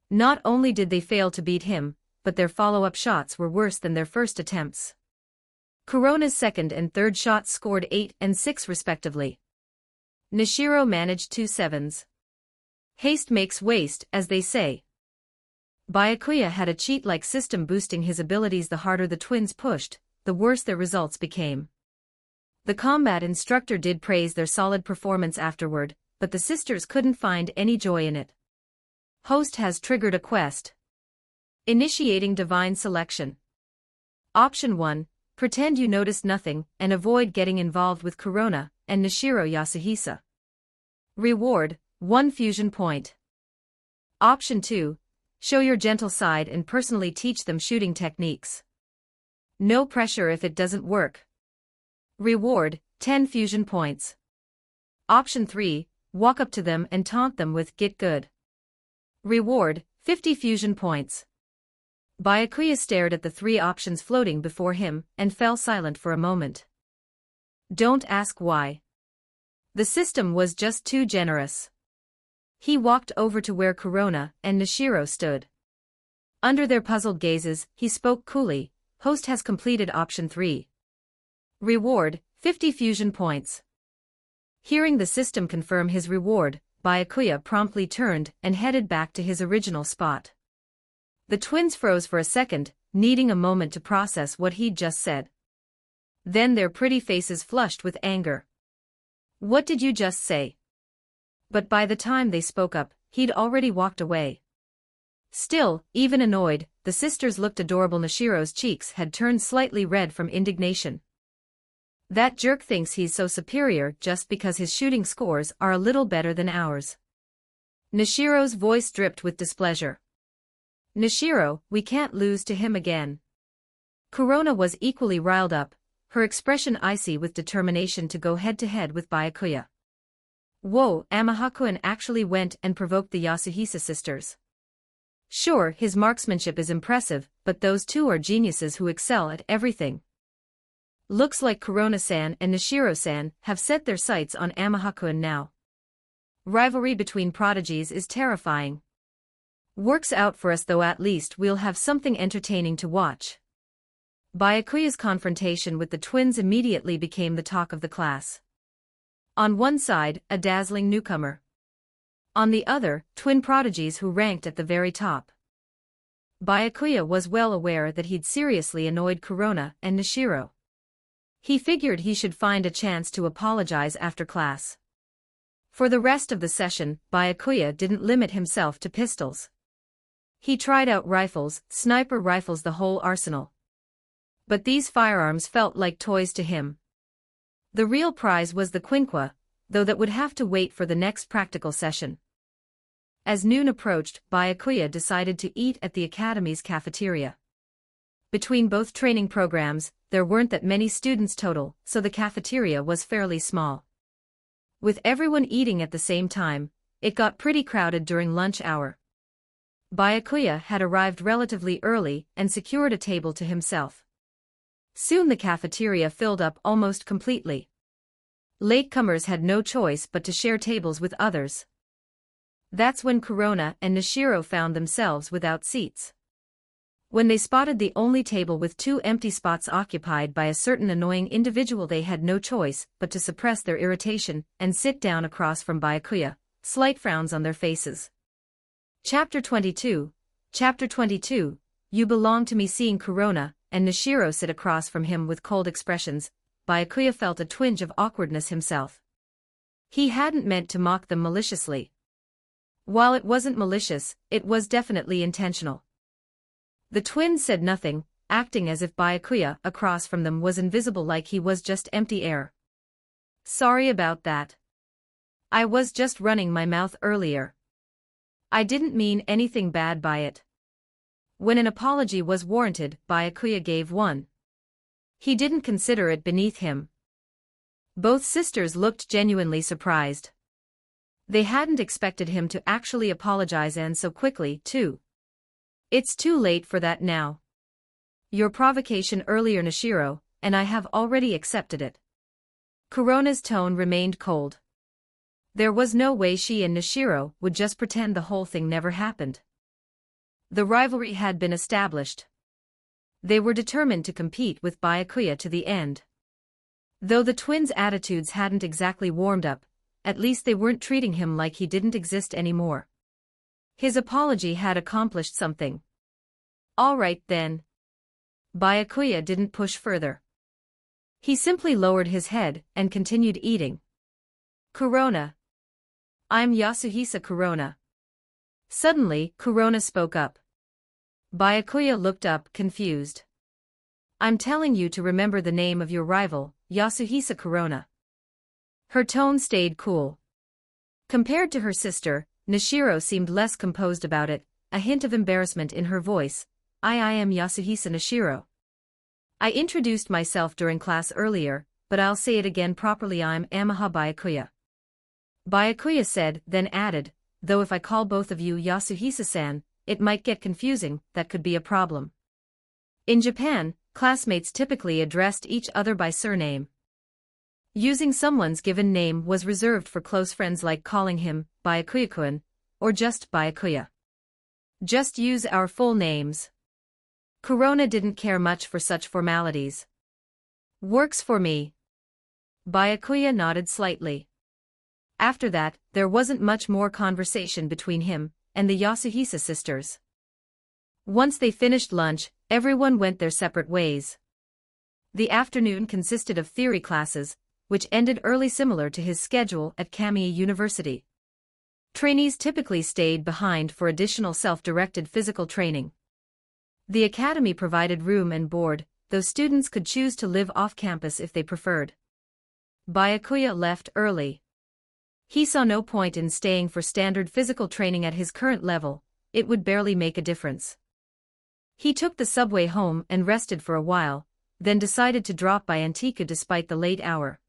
Not only did they fail to beat him, but their follow-up shots were worse than their first attempts. Kurona's second and third shots scored 8 and 6 respectively. Nishiro managed 2 7s. Haste makes waste, as they say. Byakuya had a cheat-like system boosting his abilities. The harder the twins pushed, the worse their results became. The combat instructor did praise their solid performance afterward, but the sisters couldn't find any joy in it. Host has triggered a quest. Initiating divine selection. Option 1, pretend you noticed nothing and avoid getting involved with Kurona and Nishiro Yasuhisa. Reward, 1 fusion point. Option 2, show your gentle side and personally teach them shooting techniques. No pressure if it doesn't work. Reward, 10 fusion points. Option 3, walk up to them and taunt them with "Get Good." Reward, 50 fusion points. Byakuya stared at the 3 options floating before him and fell silent for a moment. Don't ask why. The system was just too generous. He walked over to where Kurona and Nishiro stood. Under their puzzled gazes, he spoke coolly, "Host has completed option 3. Reward, 50 fusion points." Hearing the system confirm his reward, Byakuya promptly turned and headed back to his original spot. The twins froze for a second, needing a moment to process what he'd just said. Then their pretty faces flushed with anger. "What did you just say?" But by the time they spoke up, he'd already walked away. Still, even annoyed, the sisters looked adorable. Nishiro's cheeks had turned slightly red from indignation. "That jerk thinks he's so superior just because his shooting scores are a little better than ours." Nishiro's voice dripped with displeasure. "Nishiro, we can't lose to him again." Kurona was equally riled up, her expression icy with determination to go head-to-head with Byakuya. Whoa, Amahakuen actually went and provoked the Yasuhisa sisters. Sure, his marksmanship is impressive, but those two are geniuses who excel at everything. Looks like Kurona-san and Nishiro-san have set their sights on Amahakuen now. Rivalry between prodigies is terrifying. Works out for us though, at least we'll have something entertaining to watch. Byakuya's confrontation with the twins immediately became the talk of the class. On one side, a dazzling newcomer. On the other, twin prodigies who ranked at the very top. Byakuya was well aware that he'd seriously annoyed Kurona and Nishiro. He figured he should find a chance to apologize after class. For the rest of the session, Byakuya didn't limit himself to pistols. He tried out rifles, sniper rifles, the whole arsenal. But these firearms felt like toys to him. The real prize was the quinqua, though that would have to wait for the next practical session. As noon approached, Byakuya decided to eat at the academy's cafeteria. Between both training programs, there weren't that many students total, so the cafeteria was fairly small. With everyone eating at the same time, it got pretty crowded during lunch hour. Byakuya had arrived relatively early and secured a table to himself. Soon the cafeteria filled up almost completely. Latecomers had no choice but to share tables with others. That's when Kurona and Nishiro found themselves without seats. When they spotted the only table with 2 empty spots occupied by a certain annoying individual, they had no choice but to suppress their irritation and sit down across from Byakuya, slight frowns on their faces. Chapter 22. Chapter 22. You belong to me. Seeing Kurona and Nishiro sit across from him with cold expressions, Byakuya felt a twinge of awkwardness himself. He hadn't meant to mock them maliciously. While it wasn't malicious, it was definitely intentional. The twins said nothing, acting as if Byakuya across from them was invisible, like he was just empty air. "Sorry about that. I was just running my mouth earlier. I didn't mean anything bad by it." When an apology was warranted, Byakuya gave one. He didn't consider it beneath him. Both sisters looked genuinely surprised. They hadn't expected him to actually apologize, and so quickly, too. "It's too late for that now. Your provocation earlier, Nishiro, and I have already accepted it." Kurona's tone remained cold. There was no way she and Nishiro would just pretend the whole thing never happened. The rivalry had been established. They were determined to compete with Byakuya to the end. Though the twins' attitudes hadn't exactly warmed up, at least they weren't treating him like he didn't exist anymore. His apology had accomplished something. All right then. Byakuya didn't push further. He simply lowered his head and continued eating. "Kurona. I'm Yasuhisa Kurona." Suddenly, Kurona spoke up. Byakuya looked up, confused. "I'm telling you to remember the name of your rival, Yasuhisa Kurona." Her tone stayed cool. Compared to her sister, Nishiro seemed less composed about it, a hint of embarrassment in her voice. I am Yasuhisa Nishiro. I introduced myself during class earlier, but I'll say it again properly. I'm Amaha Byakuya." Byakuya said, then added, "Though if I call both of you Yasuhisa-san, it might get confusing. That could be a problem. In Japan, classmates typically addressed each other by surname. Using someone's given name was reserved for close friends, like calling him Byakuya-kun or just Byakuya. Just use our full names. Kurona didn't care much for such formalities. Works for me. Byakuya nodded slightly. After that, there wasn't much more conversation between him and the Yasuhisa sisters. Once they finished lunch, everyone went their separate ways. The afternoon consisted of theory classes, which ended early, similar to his schedule at Kamiya University. Trainees typically stayed behind for additional self-directed physical training. The academy provided room and board, though students could choose to live off-campus if they preferred. Byakuya left early. He saw no point in staying for standard physical training at his current level, it would barely make a difference. He took the subway home and rested for a while, then decided to drop by Antika despite the late hour.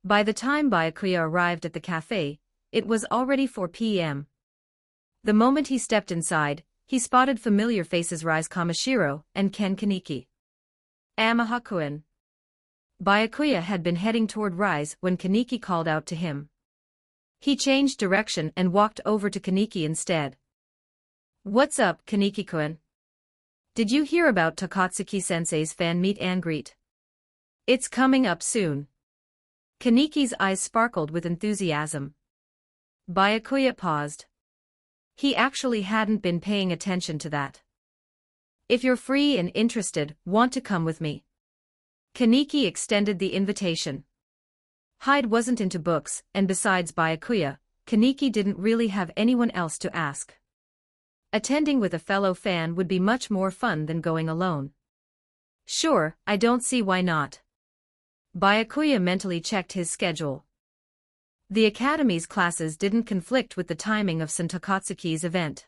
By the time Byakuya arrived at the cafe, it was already 4 p.m. The moment he stepped inside, he spotted familiar faces: Rise Kamishiro and Ken Kaneki. Amaha-kun. Byakuya had been heading toward Rise when Kaneki called out to him. He changed direction and walked over to Kaneki instead. What's up, Kaneki-kun? Did you hear about Takatsuki-sensei's fan meet and greet? It's coming up soon. Kaneki's eyes sparkled with enthusiasm. Byakuya paused. He actually hadn't been paying attention to that. If you're free and interested, want to come with me? Kaneki extended the invitation. Hyde wasn't into books, and besides Byakuya, Kaneki didn't really have anyone else to ask. Attending with a fellow fan would be much more fun than going alone. Sure, I don't see why not. Byakuya mentally checked his schedule. The academy's classes didn't conflict with the timing of Sen Takatsuki's event.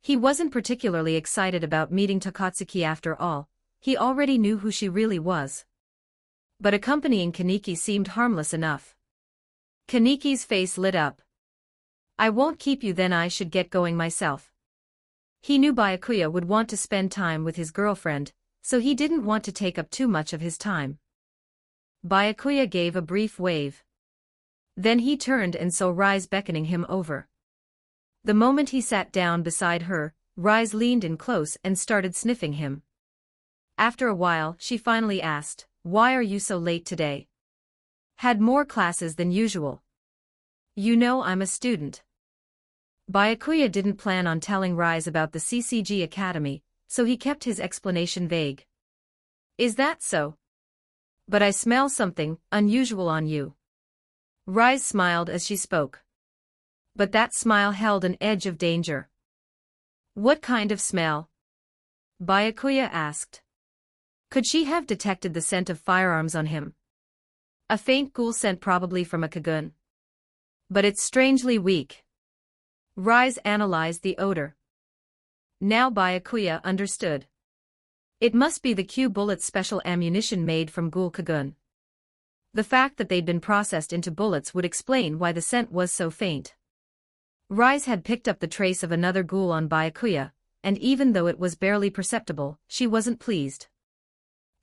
He wasn't particularly excited about meeting Takatsuki after all, he already knew who she really was. But accompanying Kaneki seemed harmless enough. Kaneki's face lit up. I won't keep you then, I should get going myself. He knew Byakuya would want to spend time with his girlfriend, so he didn't want to take up too much of his time. Byakuya gave a brief wave. Then he turned and saw Rise beckoning him over. The moment he sat down beside her, Rise leaned in close and started sniffing him. After a while, she finally asked, "Why are you so late today? Had more classes than usual?" You know I'm a student. Byakuya didn't plan on telling Rise about the CCG Academy, so he kept his explanation vague. Is that so? But I smell something unusual on you. Rise smiled as she spoke. But that smile held an edge of danger. What kind of smell? Byakuya asked. Could she have detected the scent of firearms on him? A faint ghoul scent, probably from a kagun. But it's strangely weak. Rise analyzed the odor. Now Byakuya understood. It must be the Q bullets, special ammunition made from Ghoul kagun. The fact that they'd been processed into bullets would explain why the scent was so faint. Rise had picked up the trace of another ghoul on Byakuya, and even though it was barely perceptible, she wasn't pleased.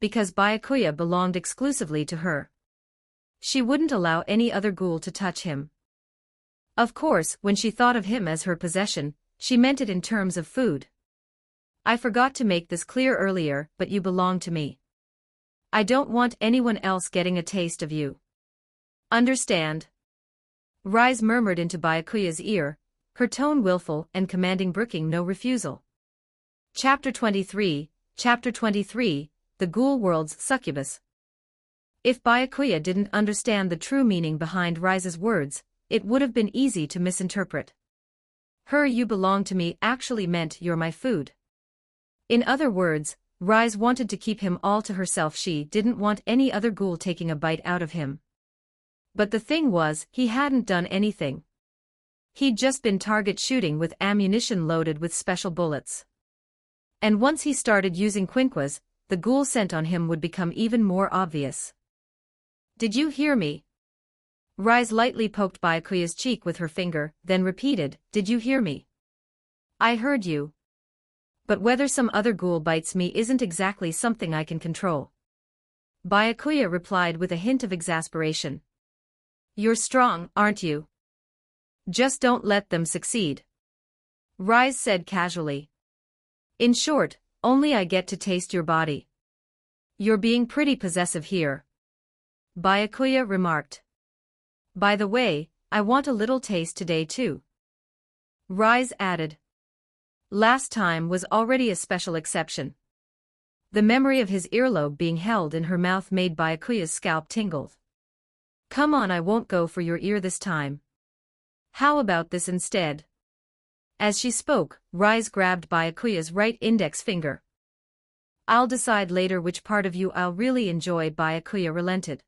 Because Byakuya belonged exclusively to her. She wouldn't allow any other ghoul to touch him. Of course, when she thought of him as her possession, she meant it in terms of food. I forgot to make this clear earlier, but you belong to me. I don't want anyone else getting a taste of you. Understand? Rise murmured into Byakuya's ear, her tone willful and commanding, brooking no refusal. Chapter 23, The Ghoul World's Succubus. If Byakuya didn't understand the true meaning behind Rise's words, it would have been easy to misinterpret. Her "you belong to me" actually meant "you're my food." In other words, Rise wanted to keep him all to herself. She didn't want any other ghoul taking a bite out of him. But the thing was, he hadn't done anything. He'd just been target shooting with ammunition loaded with special bullets. And once he started using quinquas, the ghoul scent on him would become even more obvious. Did you hear me? Rise lightly poked Byakuya's cheek with her finger, then repeated, Did you hear me? I heard you. But whether some other ghoul bites me isn't exactly something I can control. Byakuya replied with a hint of exasperation. You're strong, aren't you? Just don't let them succeed. Rise said casually. In short, only I get to taste your body. You're being pretty possessive here. Byakuya remarked. By the way, I want a little taste today too. Rise added. Last time was already a special exception. The memory of his earlobe being held in her mouth made Byakuya's scalp tingle. Come on, I won't go for your ear this time. How about this instead? As she spoke, Rise grabbed Byakuya's right index finger. I'll decide later which part of you I'll really enjoy, Byakuya relented.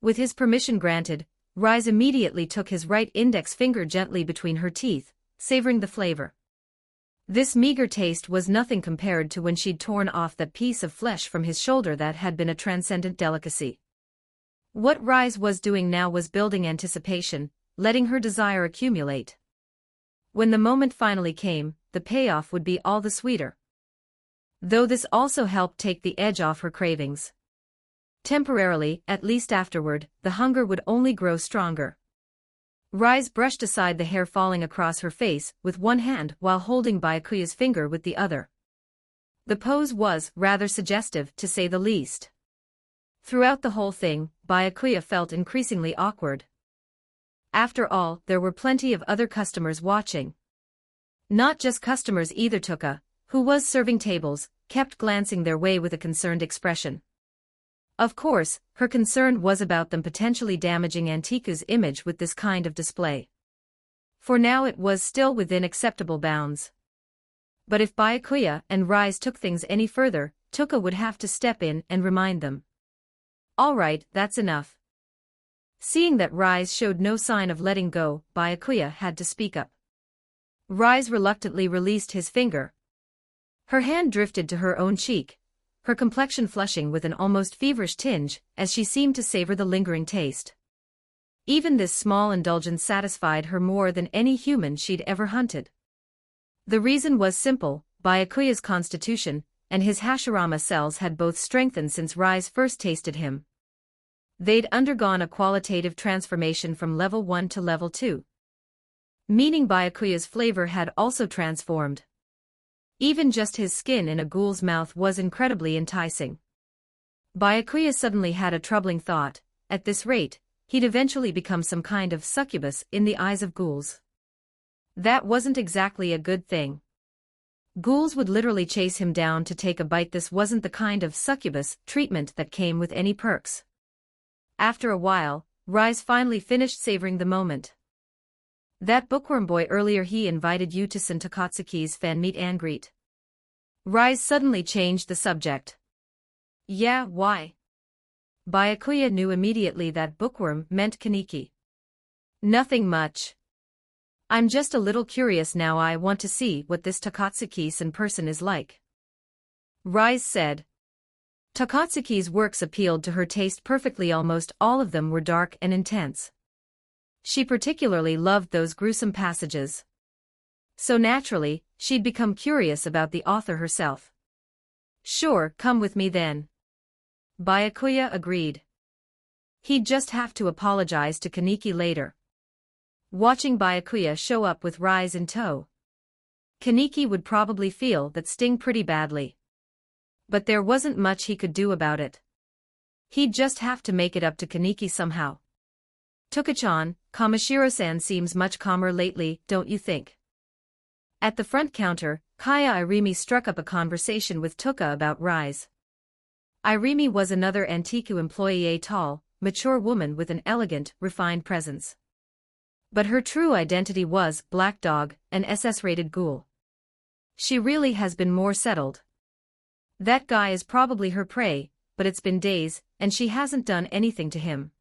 With his permission granted, Rise immediately took his right index finger gently between her teeth, savoring the flavor. This meager taste was nothing compared to when she'd torn off that piece of flesh from his shoulder that had been a transcendent delicacy. What Rise was doing now was building anticipation, letting her desire accumulate. When the moment finally came, the payoff would be all the sweeter. Though this also helped take the edge off her cravings. Temporarily, at least afterward, the hunger would only grow stronger. Rise brushed aside the hair falling across her face with one hand while holding Byakuya's finger with the other. The pose was rather suggestive, to say the least. Throughout the whole thing, Byakuya felt increasingly awkward. After all, there were plenty of other customers watching. Not just customers either. Tuka, who was serving tables, kept glancing their way with a concerned expression. Of course, her concern was about them potentially damaging Antiku's image with this kind of display. For now it was still within acceptable bounds. But if Byakuya and Rise took things any further, Tuka would have to step in and remind them. All right, that's enough. Seeing that Rise showed no sign of letting go, Byakuya had to speak up. Rise reluctantly released his finger. Her hand drifted to her own cheek, her complexion flushing with an almost feverish tinge, as she seemed to savor the lingering taste. Even this small indulgence satisfied her more than any human she'd ever hunted. The reason was simple: Byakuya's constitution and his Hashirama cells had both strengthened since Rise first tasted him. They'd undergone a qualitative transformation from level 1 to level 2. Meaning Byakuya's flavor had also transformed. Even just his skin in a ghoul's mouth was incredibly enticing. Byakuya suddenly had a troubling thought: at this rate, he'd eventually become some kind of succubus in the eyes of ghouls. That wasn't exactly a good thing. Ghouls would literally chase him down to take a bite. This wasn't the kind of succubus treatment that came with any perks. After a while, Rise finally finished savoring the moment. That bookworm boy earlier, he invited you to San Takatsuki's fan meet and greet. Rise suddenly changed the subject. Yeah, why? Byakuya knew immediately that bookworm meant Kaneki. Nothing much. I'm just a little curious now. I want to see what this Takatsuki-san person is like. Rise said. Takatsuki's works appealed to her taste perfectly. Almost all of them were dark and intense. She particularly loved those gruesome passages. So naturally, she'd become curious about the author herself. Sure, come with me then. Byakuya agreed. He'd just have to apologize to Kaneki later. Watching Byakuya show up with Rise in tow, Kaneki would probably feel that sting pretty badly. But there wasn't much he could do about it. He'd just have to make it up to Kaneki somehow. Tuka-chan, Kamishiro-san seems much calmer lately, don't you think? At the front counter, Kaya Irimi struck up a conversation with Tuka about Rise. Irimi was another Antiku employee, a tall, mature woman with an elegant, refined presence. But her true identity was Black Dog, an SS-rated ghoul. She really has been more settled. That guy is probably her prey, but it's been days, and she hasn't done anything to him.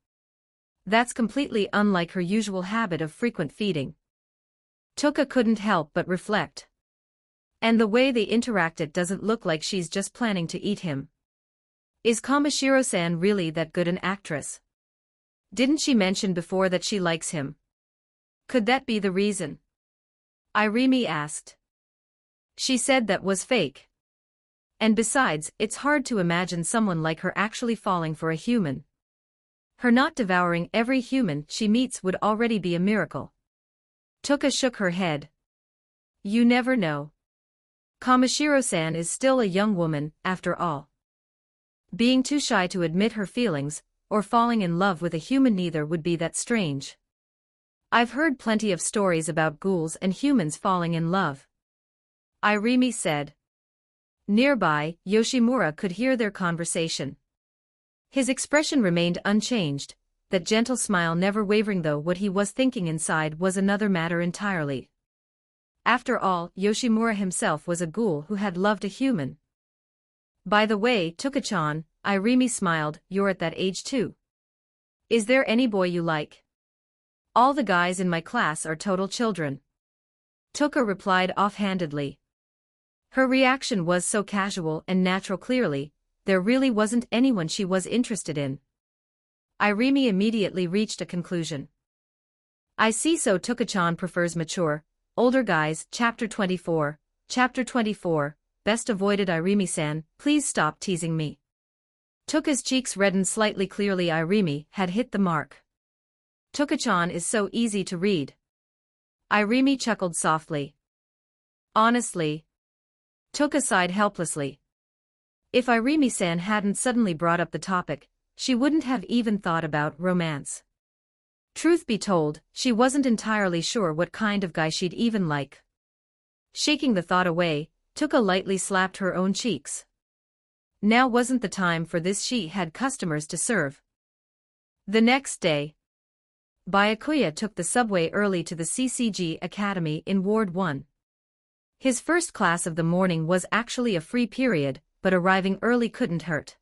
That's completely unlike her usual habit of frequent feeding. Tuka couldn't help but reflect. And the way they interact, it doesn't look like she's just planning to eat him. Is Kamishiro-san really that good an actress? Didn't she mention before that she likes him? Could that be the reason? Irimi asked. She said that was fake. And besides, it's hard to imagine someone like her actually falling for a human. Her not devouring every human she meets would already be a miracle. Toka shook her head. You never know. Kamashiro-san is still a young woman, after all. Being too shy to admit her feelings, or falling in love with a human neither would be that strange. I've heard plenty of stories about ghouls and humans falling in love. Irimi said. Nearby, Yoshimura could hear their conversation. His expression remained unchanged, that gentle smile never wavering, though what he was thinking inside was another matter entirely. After all, Yoshimura himself was a ghoul who had loved a human. By the way, Toka-chan, Irimi smiled, you're at that age too. Is there any boy you like? All the guys in my class are total children. Toka replied offhandedly. Her reaction was so casual and natural. Clearly, there really wasn't anyone she was interested in. Irimi immediately reached a conclusion. I see, so Toka-chan prefers mature, older guys. Chapter 24, best avoided. Irimi-san, please stop teasing me. Toka's cheeks reddened slightly. Clearly Irimi had hit the mark. Toka-chan is so easy to read. Irimi chuckled softly. Honestly. Toka sighed helplessly. If Irimi-san hadn't suddenly brought up the topic, she wouldn't have even thought about romance. Truth be told, she wasn't entirely sure what kind of guy she'd even like. Shaking the thought away, Toka lightly slapped her own cheeks. Now wasn't the time for this, she had customers to serve. The next day, Byakuya took the subway early to the CCG Academy in Ward 1. His first class of the morning was actually a free period, but arriving early couldn't hurt.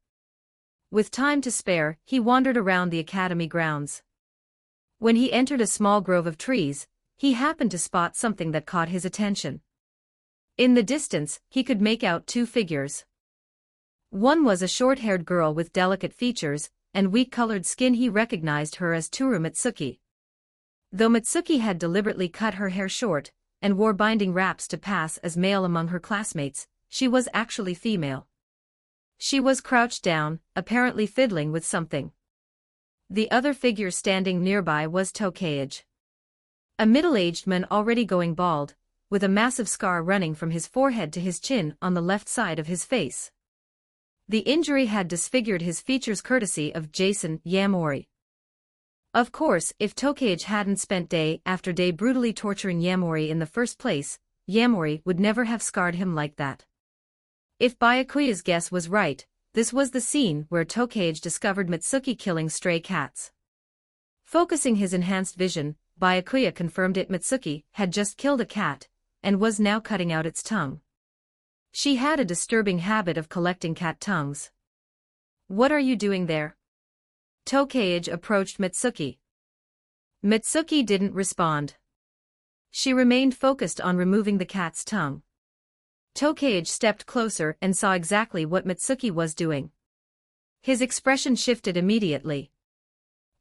With time to spare, he wandered around the academy grounds. When he entered a small grove of trees, he happened to spot something that caught his attention. In the distance, he could make out two figures. One was a short-haired girl with delicate features and weak-colored skin. He recognized her as Toru Mitsuki. Though Mitsuki had deliberately cut her hair short and wore binding wraps to pass as male among her classmates, she was actually female. She was crouched down, apparently fiddling with something. The other figure standing nearby was Tokage. A middle-aged man already going bald, with a massive scar running from his forehead to his chin on the left side of his face. The injury had disfigured his features courtesy of Jason Yamori. Of course, if Tokage hadn't spent day after day brutally torturing Yamori in the first place, Yamori would never have scarred him like that. If Byakuya's guess was right, this was the scene where Tokage discovered Mitsuki killing stray cats. Focusing his enhanced vision, Byakuya confirmed it. Mitsuki had just killed a cat, and was now cutting out its tongue. She had a disturbing habit of collecting cat tongues. What are you doing there? Tokage approached Mitsuki. Mitsuki didn't respond. She remained focused on removing the cat's tongue. Tokage stepped closer and saw exactly what Mitsuki was doing. His expression shifted immediately.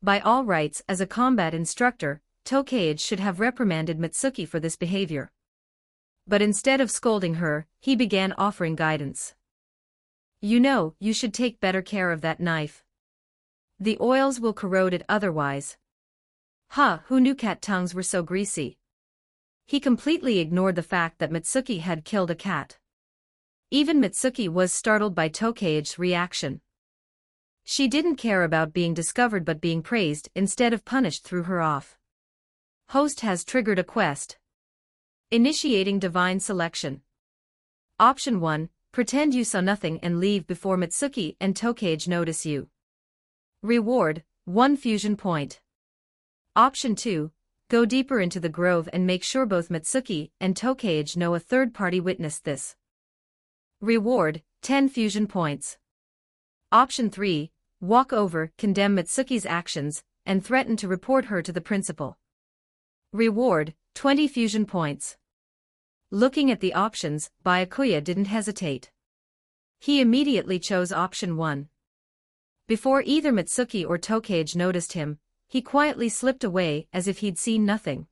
By all rights, as a combat instructor, Tokage should have reprimanded Mitsuki for this behavior. But instead of scolding her, he began offering guidance. You know, you should take better care of that knife. The oils will corrode it otherwise. Who knew cat tongues were so greasy? He completely ignored the fact that Mitsuki had killed a cat. Even Mitsuki was startled by Tokage's reaction. She didn't care about being discovered but being praised instead of punished threw her off. Host has triggered a quest. Initiating divine selection. Option 1, pretend you saw nothing and leave before Mitsuki and Tokage notice you. Reward, 1 fusion point. Option 2, go deeper into the grove and make sure both Mitsuki and Tokage know a third party witnessed this. Reward, 10 fusion points. Option 3, walk over, condemn Mitsuki's actions, and threaten to report her to the principal. Reward, 20 fusion points. Looking at the options, Byakuya didn't hesitate. He immediately chose option 1. Before either Mitsuki or Tokage noticed him, he quietly slipped away as if he'd seen nothing.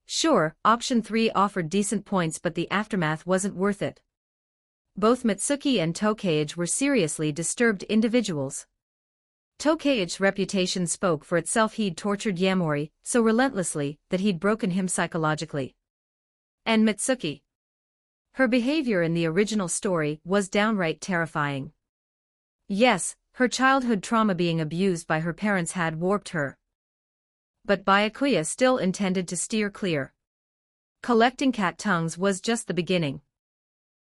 Sure, option 3 offered decent points but the aftermath wasn't worth it. Both Mitsuki and Tokage were seriously disturbed individuals. Tokage's reputation spoke for itself. He'd tortured Yamori so relentlessly that he'd broken him psychologically. And Mitsuki. Her behavior in the original story was downright terrifying. Yes, her childhood trauma being abused by her parents had warped her. But Byakuya still intended to steer clear. Collecting cat tongues was just the beginning.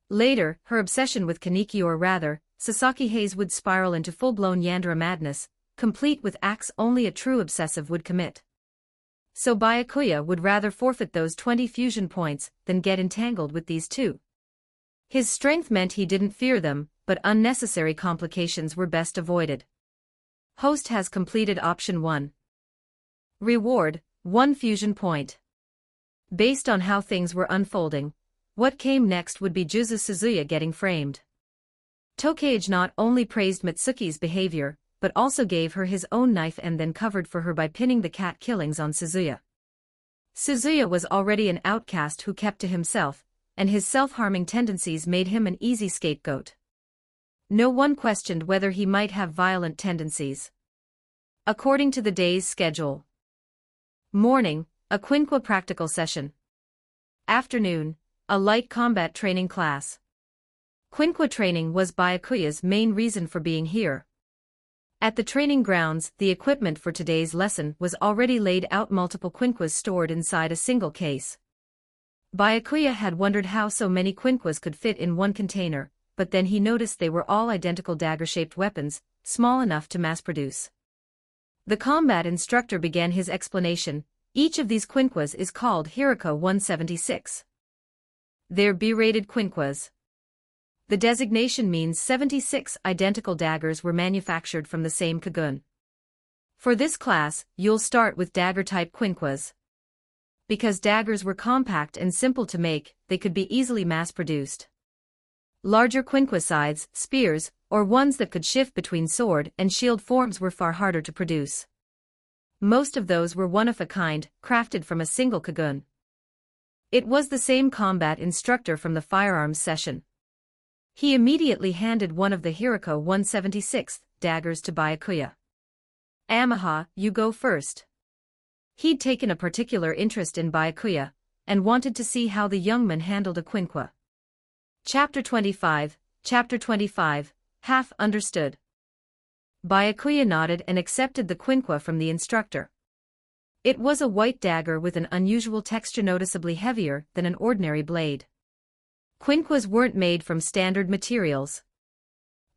Later, her obsession with Kaneki, or rather, Sasaki Hayes, would spiral into full-blown Yandere madness, complete with acts only a true obsessive would commit. So Byakuya would rather forfeit those 20 fusion points than get entangled with these two. His strength meant he didn't fear them, but unnecessary complications were best avoided. Host has completed option 1. Reward, 1 fusion point. Based on how things were unfolding, what came next would be Juzu Suzuya getting framed. Tokage not only praised Mitsuki's behavior, but also gave her his own knife and then covered for her by pinning the cat killings on Suzuya. Suzuya was already an outcast who kept to himself, and his self-harming tendencies made him an easy scapegoat. No one questioned whether he might have violent tendencies. According to the day's schedule. Morning, a Quinqua practical session. Afternoon, a light combat training class. Quinqua training was Byakuya's main reason for being here. At the training grounds, the equipment for today's lesson was already laid out, multiple Quinquas stored inside a single case. Byakuya had wondered how so many Quinquas could fit in one container, but then he noticed they were all identical dagger-shaped weapons, small enough to mass-produce. The combat instructor began his explanation. Each of these Quinquas is called Hiriko 176. They're B-rated Quinquas. The designation means 76 identical daggers were manufactured from the same Kagun. For this class, you'll start with dagger-type Quinquas. Because daggers were compact and simple to make, they could be easily mass-produced. Larger Quinqua sides, spears, or ones that could shift between sword and shield forms were far harder to produce. Most of those were one of a kind, crafted from a single Kagun. It was the same combat instructor from the firearms session. He immediately handed one of the Hiriko 176 daggers to Byakuya. Amaha, you go first. He'd taken a particular interest in Byakuya, and wanted to see how the young man handled a Quinqua. Chapter 25, half understood. Byakuya nodded and accepted the Quinqua from the instructor. It was a white dagger with an unusual texture, noticeably heavier than an ordinary blade. Quinquas weren't made from standard materials.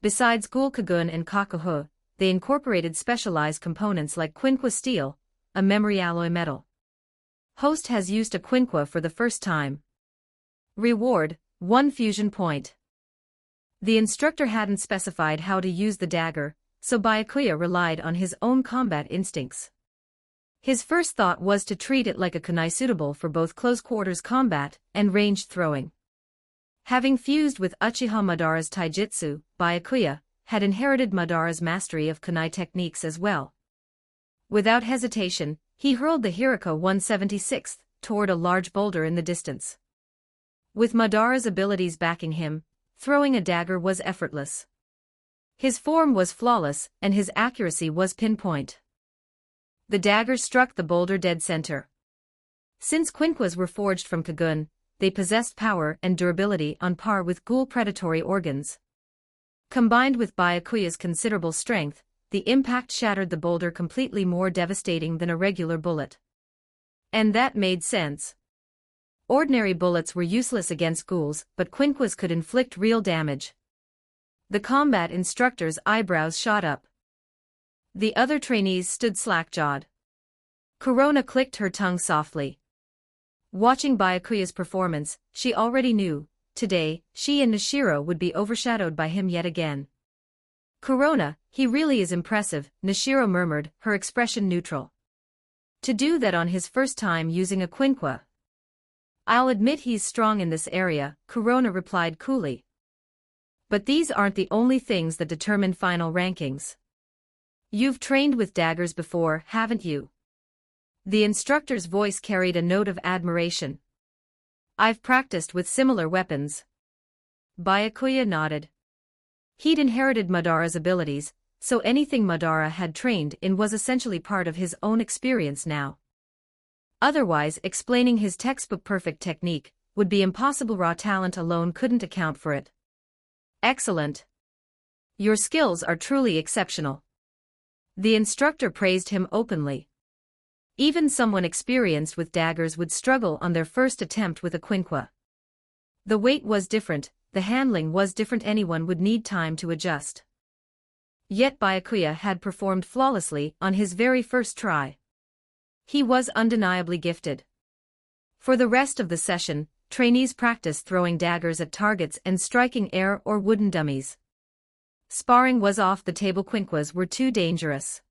Besides Ghoul Kagun and Kakuhu, they incorporated specialized components like Quinqua steel, a memory alloy metal. Host has used a Quinqua for the first time. Reward, 1 fusion point. The instructor hadn't specified how to use the dagger, so Byakuya relied on his own combat instincts. His first thought was to treat it like a kunai suitable for both close-quarters combat and ranged throwing. Having fused with Uchiha Madara's taijutsu, Byakuya had inherited Madara's mastery of kunai techniques as well. Without hesitation, he hurled the Hiriko 176 toward a large boulder in the distance. With Madara's abilities backing him, throwing a dagger was effortless. His form was flawless, and his accuracy was pinpoint. The dagger struck the boulder dead center. Since Quinquas were forged from Kagun, they possessed power and durability on par with Ghoul predatory organs. Combined with Byakuya's considerable strength, the impact shattered the boulder completely, more devastating than a regular bullet. And that made sense. Ordinary bullets were useless against ghouls, but Quinquas could inflict real damage. The combat instructor's eyebrows shot up. The other trainees stood slack-jawed. Corona clicked her tongue softly. Watching Byakuya's performance, she already knew, today, she and Nishiro would be overshadowed by him yet again. Corona, he really is impressive, Nishiro murmured, her expression neutral. To do that on his first time using a Quinqua. I'll admit he's strong in this area, Corona replied coolly. But these aren't the only things that determine final rankings. You've trained with daggers before, haven't you? The instructor's voice carried a note of admiration. I've practiced with similar weapons. Byakuya nodded. He'd inherited Madara's abilities, so anything Madara had trained in was essentially part of his own experience now. Otherwise, explaining his textbook-perfect technique would be impossible. Raw talent alone couldn't account for it. Excellent. Your skills are truly exceptional. The instructor praised him openly. Even someone experienced with daggers would struggle on their first attempt with a quinqua. The weight was different, the handling was different, anyone would need time to adjust. Yet Byakuya had performed flawlessly on his very first try. He was undeniably gifted. For the rest of the session, trainees practiced throwing daggers at targets and striking air or wooden dummies. Sparring was off the table. Quinquas were too dangerous.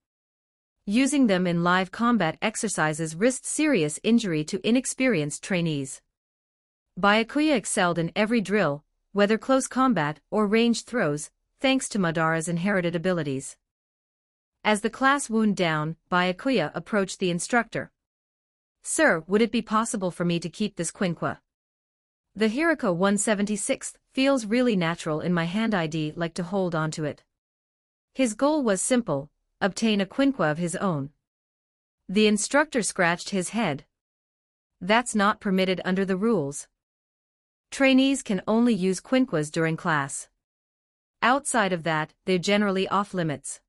Using them in live combat exercises risked serious injury to inexperienced trainees. Byakuya excelled in every drill, whether close combat or ranged throws, thanks to Madara's inherited abilities. As the class wound down, Byakuya approached the instructor. "Sir, would it be possible for me to keep this quinqua? The Hiriko 176th feels really natural in my hand. I'd like to hold onto it." His goal was simple: obtain a quinqua of his own. The instructor scratched his head. That's not permitted under the rules. Trainees can only use quinquas during class. Outside of that, they're generally off limits.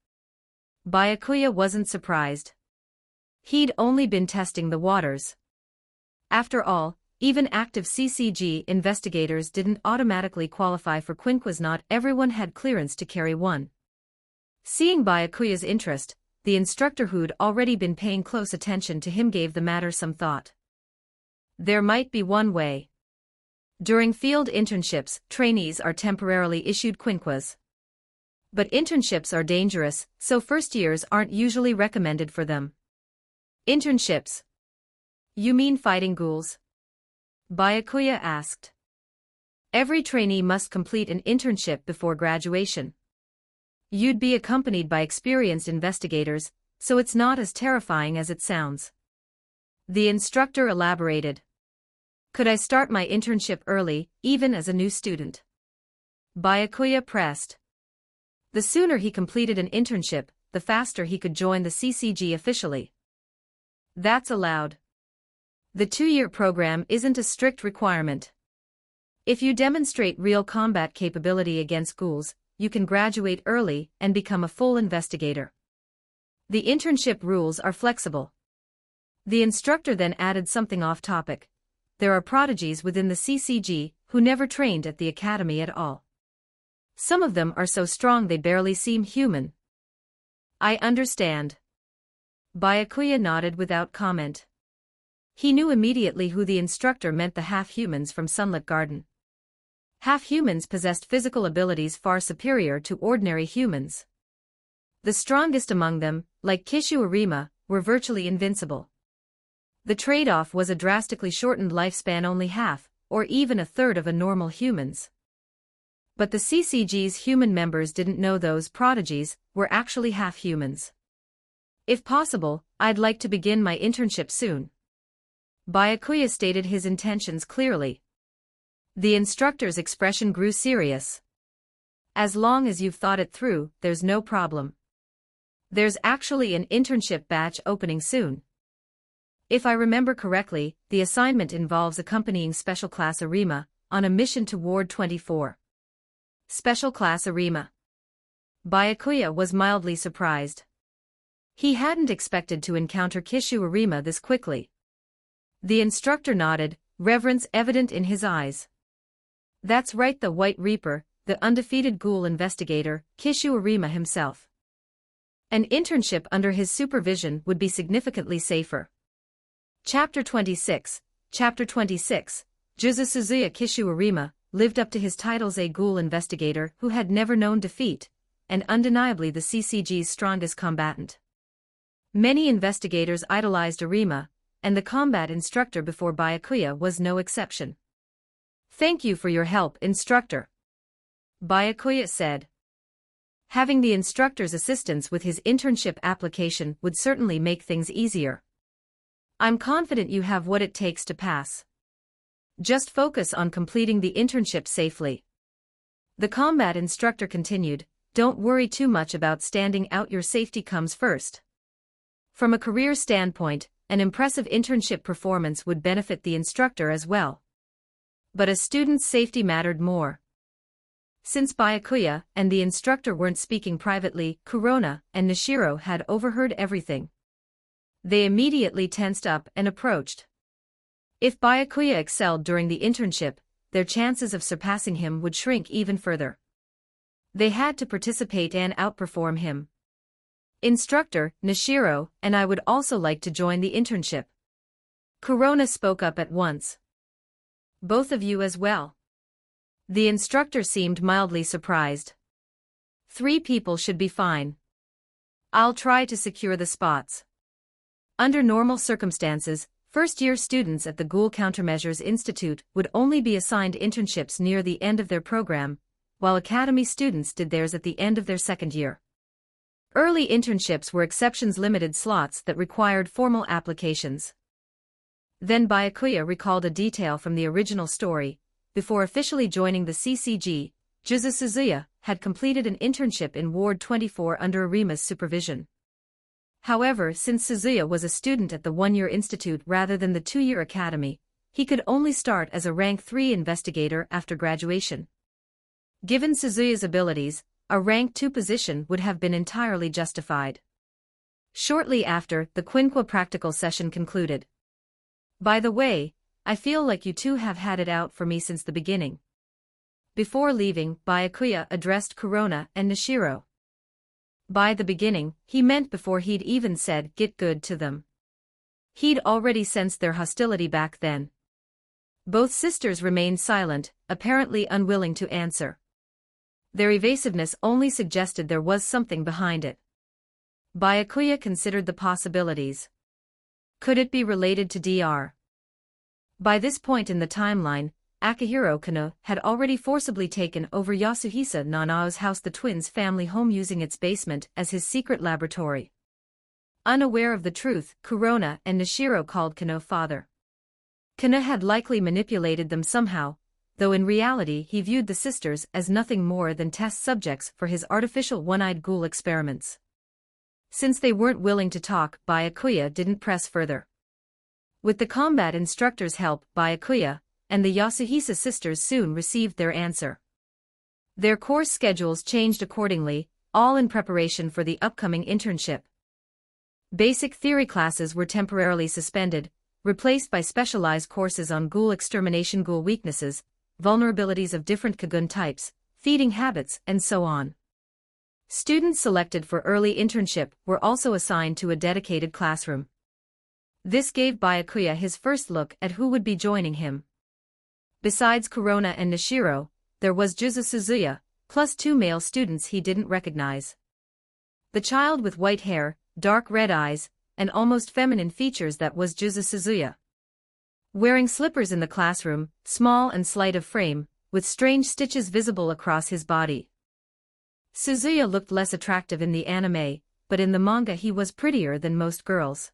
Byakuya wasn't surprised. He'd only been testing the waters. After all, even active CCG investigators didn't automatically qualify for quinquas. Not everyone had clearance to carry one. Seeing Byakuya's interest, the instructor who'd already been paying close attention to him gave the matter some thought. There might be one way. During field internships, trainees are temporarily issued quinquas. But internships are dangerous, so first years aren't usually recommended for them. Internships? You mean fighting ghouls? Byakuya asked. Every trainee must complete an internship before graduation. You'd be accompanied by experienced investigators, so it's not as terrifying as it sounds. The instructor elaborated. Could I start my internship early, even as a new student? Byakuya pressed. The sooner he completed an internship, the faster he could join the CCG officially. That's allowed. The 2-year program isn't a strict requirement. If you demonstrate real combat capability against ghouls, you can graduate early and become a full investigator. The internship rules are flexible. The instructor then added something off topic. There are prodigies within the CCG who never trained at the academy at all. Some of them are so strong they barely seem human. I understand. Byakuya nodded without comment. He knew immediately who the instructor meant: the half-humans from Sunlit Garden. Half-humans possessed physical abilities far superior to ordinary humans. The strongest among them, like Kishu Arima, were virtually invincible. The trade-off was a drastically shortened lifespan, only half, or even a third of a normal human's. But the CCG's human members didn't know those prodigies were actually half-humans. If possible, I'd like to begin my internship soon. Byakuya stated his intentions clearly. The instructor's expression grew serious. As long as you've thought it through, there's no problem. There's actually an internship batch opening soon. If I remember correctly, the assignment involves accompanying Special Class Arima on a mission to Ward 24. Special Class Arima. Byakuya was mildly surprised. He hadn't expected to encounter Kishu Arima this quickly. The instructor nodded, reverence evident in his eyes. That's right, the White Reaper, the undefeated ghoul investigator, Kishu Arima himself. An internship under his supervision would be significantly safer. Chapter 26. Chapter 26. Juzu Suzuya. Kishu Arima lived up to his titles: a ghoul investigator who had never known defeat, and undeniably the CCG's strongest combatant. Many investigators idolized Arima, and the combat instructor before Byakuya was no exception. Thank you for your help, instructor. Byakuya said. Having the instructor's assistance with his internship application would certainly make things easier. I'm confident you have what it takes to pass. Just focus on completing the internship safely. The combat instructor continued, "Don't worry too much about standing out, your safety comes first." From a career standpoint, an impressive internship performance would benefit the instructor as well. But a student's safety mattered more. Since Byakuya and the instructor weren't speaking privately, Kurona and Nishiro had overheard everything. They immediately tensed up and approached. If Byakuya excelled during the internship, their chances of surpassing him would shrink even further. They had to participate and outperform him. "Instructor, Nishiro and I would also like to join the internship." Kurona spoke up at once. "Both of you as well?" The instructor seemed mildly surprised. "3 people should be fine. I'll try to secure the spots." Under normal circumstances, first-year students at the Ghoul Countermeasures Institute would only be assigned internships near the end of their program, while academy students did theirs at the end of their second year. Early internships were exceptions-limited slots that required formal applications. Then Byakuya recalled a detail from the original story. Before officially joining the CCG, Juzu Suzuya had completed an internship in Ward 24 under Arima's supervision. However, since Suzuya was a student at the one-year institute rather than the 2-year academy, he could only start as a rank 3 investigator after graduation. Given Suzuya's abilities, a rank 2 position would have been entirely justified. Shortly after, the Quinqua practical session concluded. "By the way, I feel like you two have had it out for me since the beginning." Before leaving, Byakuya addressed Kurona and Nishiro. By the beginning, he meant before he'd even said "get good" to them. He'd already sensed their hostility back then. Both sisters remained silent, apparently unwilling to answer. Their evasiveness only suggested there was something behind it. Byakuya considered the possibilities. Could it be related to Dr. By this point in the timeline, Akihiro Kano had already forcibly taken over Yasuhisa Nanao's house, the twins' family home, using its basement as his secret laboratory. Unaware of the truth, Kurona and Nishiro called Kano father. Kano had likely manipulated them somehow, though in reality he viewed the sisters as nothing more than test subjects for his artificial one-eyed ghoul experiments. Since they weren't willing to talk, Byakuya didn't press further. With the combat instructor's help, Byakuya and the Yasuhisa sisters soon received their answer. Their course schedules changed accordingly, all in preparation for the upcoming internship. Basic theory classes were temporarily suspended, replaced by specialized courses on ghoul extermination, ghoul weaknesses, vulnerabilities of different Kagun types, feeding habits, and so on. Students selected for early internship were also assigned to a dedicated classroom. This gave Byakuya his first look at who would be joining him. Besides Kurona and Nishiro, there was Juzu Suzuya, plus 2 male students he didn't recognize. The child with white hair, dark red eyes, and almost feminine features that was Juzu Suzuya. Wearing slippers in the classroom, small and slight of frame, with strange stitches visible across his body. Suzuya looked less attractive in the anime, but in the manga he was prettier than most girls.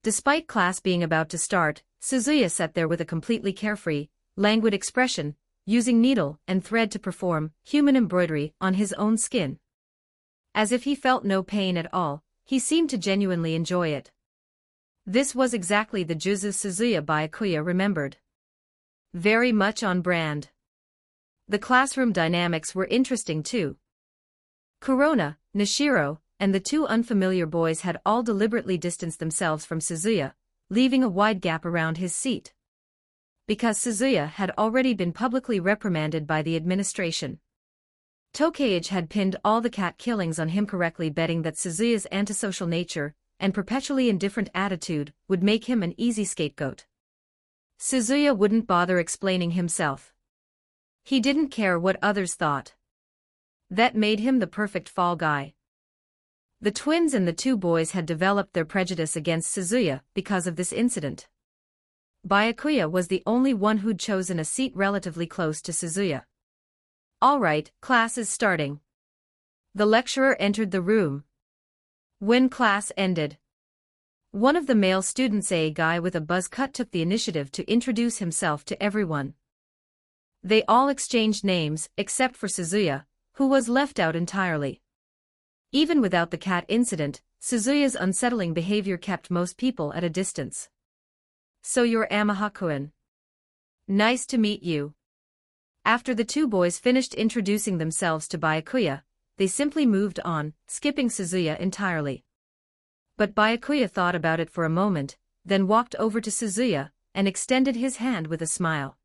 Despite class being about to start, Suzuya sat there with a completely carefree, languid expression, using needle and thread to perform human embroidery on his own skin. As if he felt no pain at all, he seemed to genuinely enjoy it. This was exactly the Juzu Suzuya Byakuya remembered. Very much on brand. The classroom dynamics were interesting too. Kurona, Nishiro, and the 2 unfamiliar boys had all deliberately distanced themselves from Suzuya, leaving a wide gap around his seat. Because Suzuya had already been publicly reprimanded by the administration. Tokage had pinned all the cat killings on him, correctly betting that Suzuya's antisocial nature and perpetually indifferent attitude would make him an easy scapegoat. Suzuya wouldn't bother explaining himself. He didn't care what others thought. That made him the perfect fall guy. The twins and the 2 boys had developed their prejudice against Suzuya because of this incident. Byakuya was the only one who'd chosen a seat relatively close to Suzuya. "All right, class is starting." The lecturer entered the room. When class ended, one of the male students, a guy with a buzz cut, took the initiative to introduce himself to everyone. They all exchanged names except for Suzuya, who was left out entirely. Even without the cat incident, Suzuya's unsettling behavior kept most people at a distance. "So you're Amaha-kun. Nice to meet you." After the two boys finished introducing themselves to Byakuya, they simply moved on, skipping Suzuya entirely. But Byakuya thought about it for a moment, then walked over to Suzuya, and extended his hand with a smile.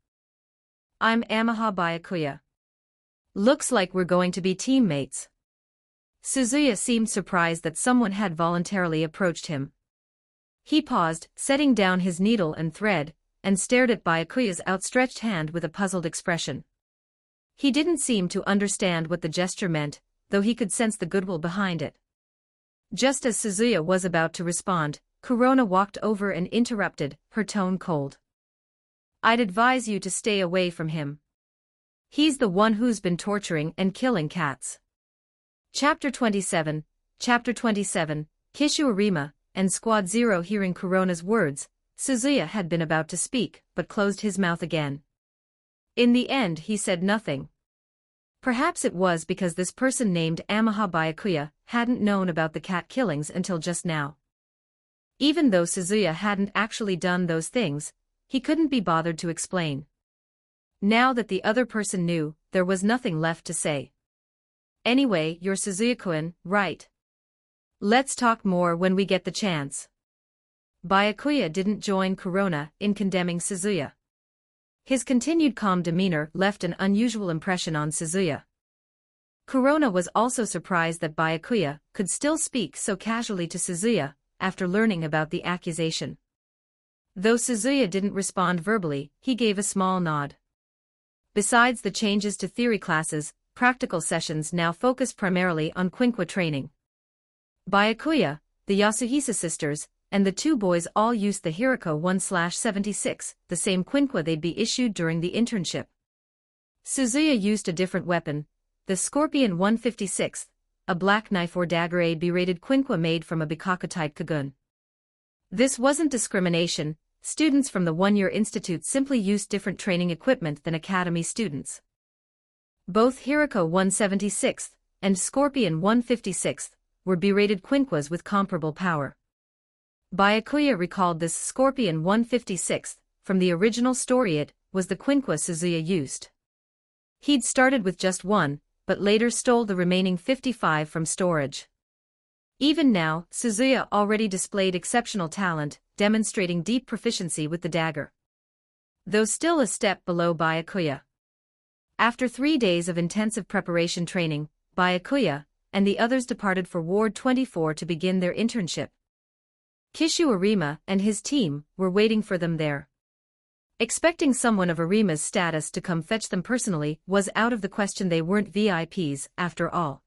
"I'm Amaha Byakuya. Looks like we're going to be teammates." Suzuya seemed surprised that someone had voluntarily approached him. He paused, setting down his needle and thread, and stared at Byakuya's outstretched hand with a puzzled expression. He didn't seem to understand what the gesture meant, though he could sense the goodwill behind it. Just as Suzuya was about to respond, Kurona walked over and interrupted, her tone cold. "I'd advise you to stay away from him. He's the one who's been torturing and killing cats." Chapter 27, Kishu Arima, and Squad Zero. Hearing Kurona's words, Suzuya had been about to speak, but closed his mouth again. In the end he said nothing. Perhaps it was because this person named Amaha Byakuya hadn't known about the cat killings until just now. Even though Suzuya hadn't actually done those things, he couldn't be bothered to explain. Now that the other person knew, there was nothing left to say. "Anyway, you're Suzuya-kun, right? Let's talk more when we get the chance." Byakuya didn't join Kurona in condemning Suzuya. His continued calm demeanor left an unusual impression on Suzuya. Kurona was also surprised that Byakuya could still speak so casually to Suzuya after learning about the accusation. Though Suzuya didn't respond verbally, he gave a small nod. Besides the changes to theory classes, practical sessions now focused primarily on Quinqua training. Byakuya, the Yasuhisa sisters, and the two boys all used the Hiriko 1/76, the same Quinqua they'd be issued during the internship. Suzuya used a different weapon, the Scorpion 156, a black knife or dagger AB-rated Quinqua made from a Bikaka-type Kagun. This wasn't discrimination. Students from the one-year institute simply used different training equipment than academy students. Both Hiriko 176 and Scorpion 156 were B-rated Quinquas with comparable power. Byakuya recalled this Scorpion 156 from the original story. It was the Quinqua Suzuya used. He'd started with just one, but later stole the remaining 55 from storage. Even now, Suzuya already displayed exceptional talent, demonstrating deep proficiency with the dagger. Though still a step below Byakuya. After 3 days of intensive preparation training, Byakuya and the others departed for Ward 24 to begin their internship. Kishu Arima and his team were waiting for them there. Expecting someone of Arima's status to come fetch them personally was out of the question. They weren't VIPs, after all.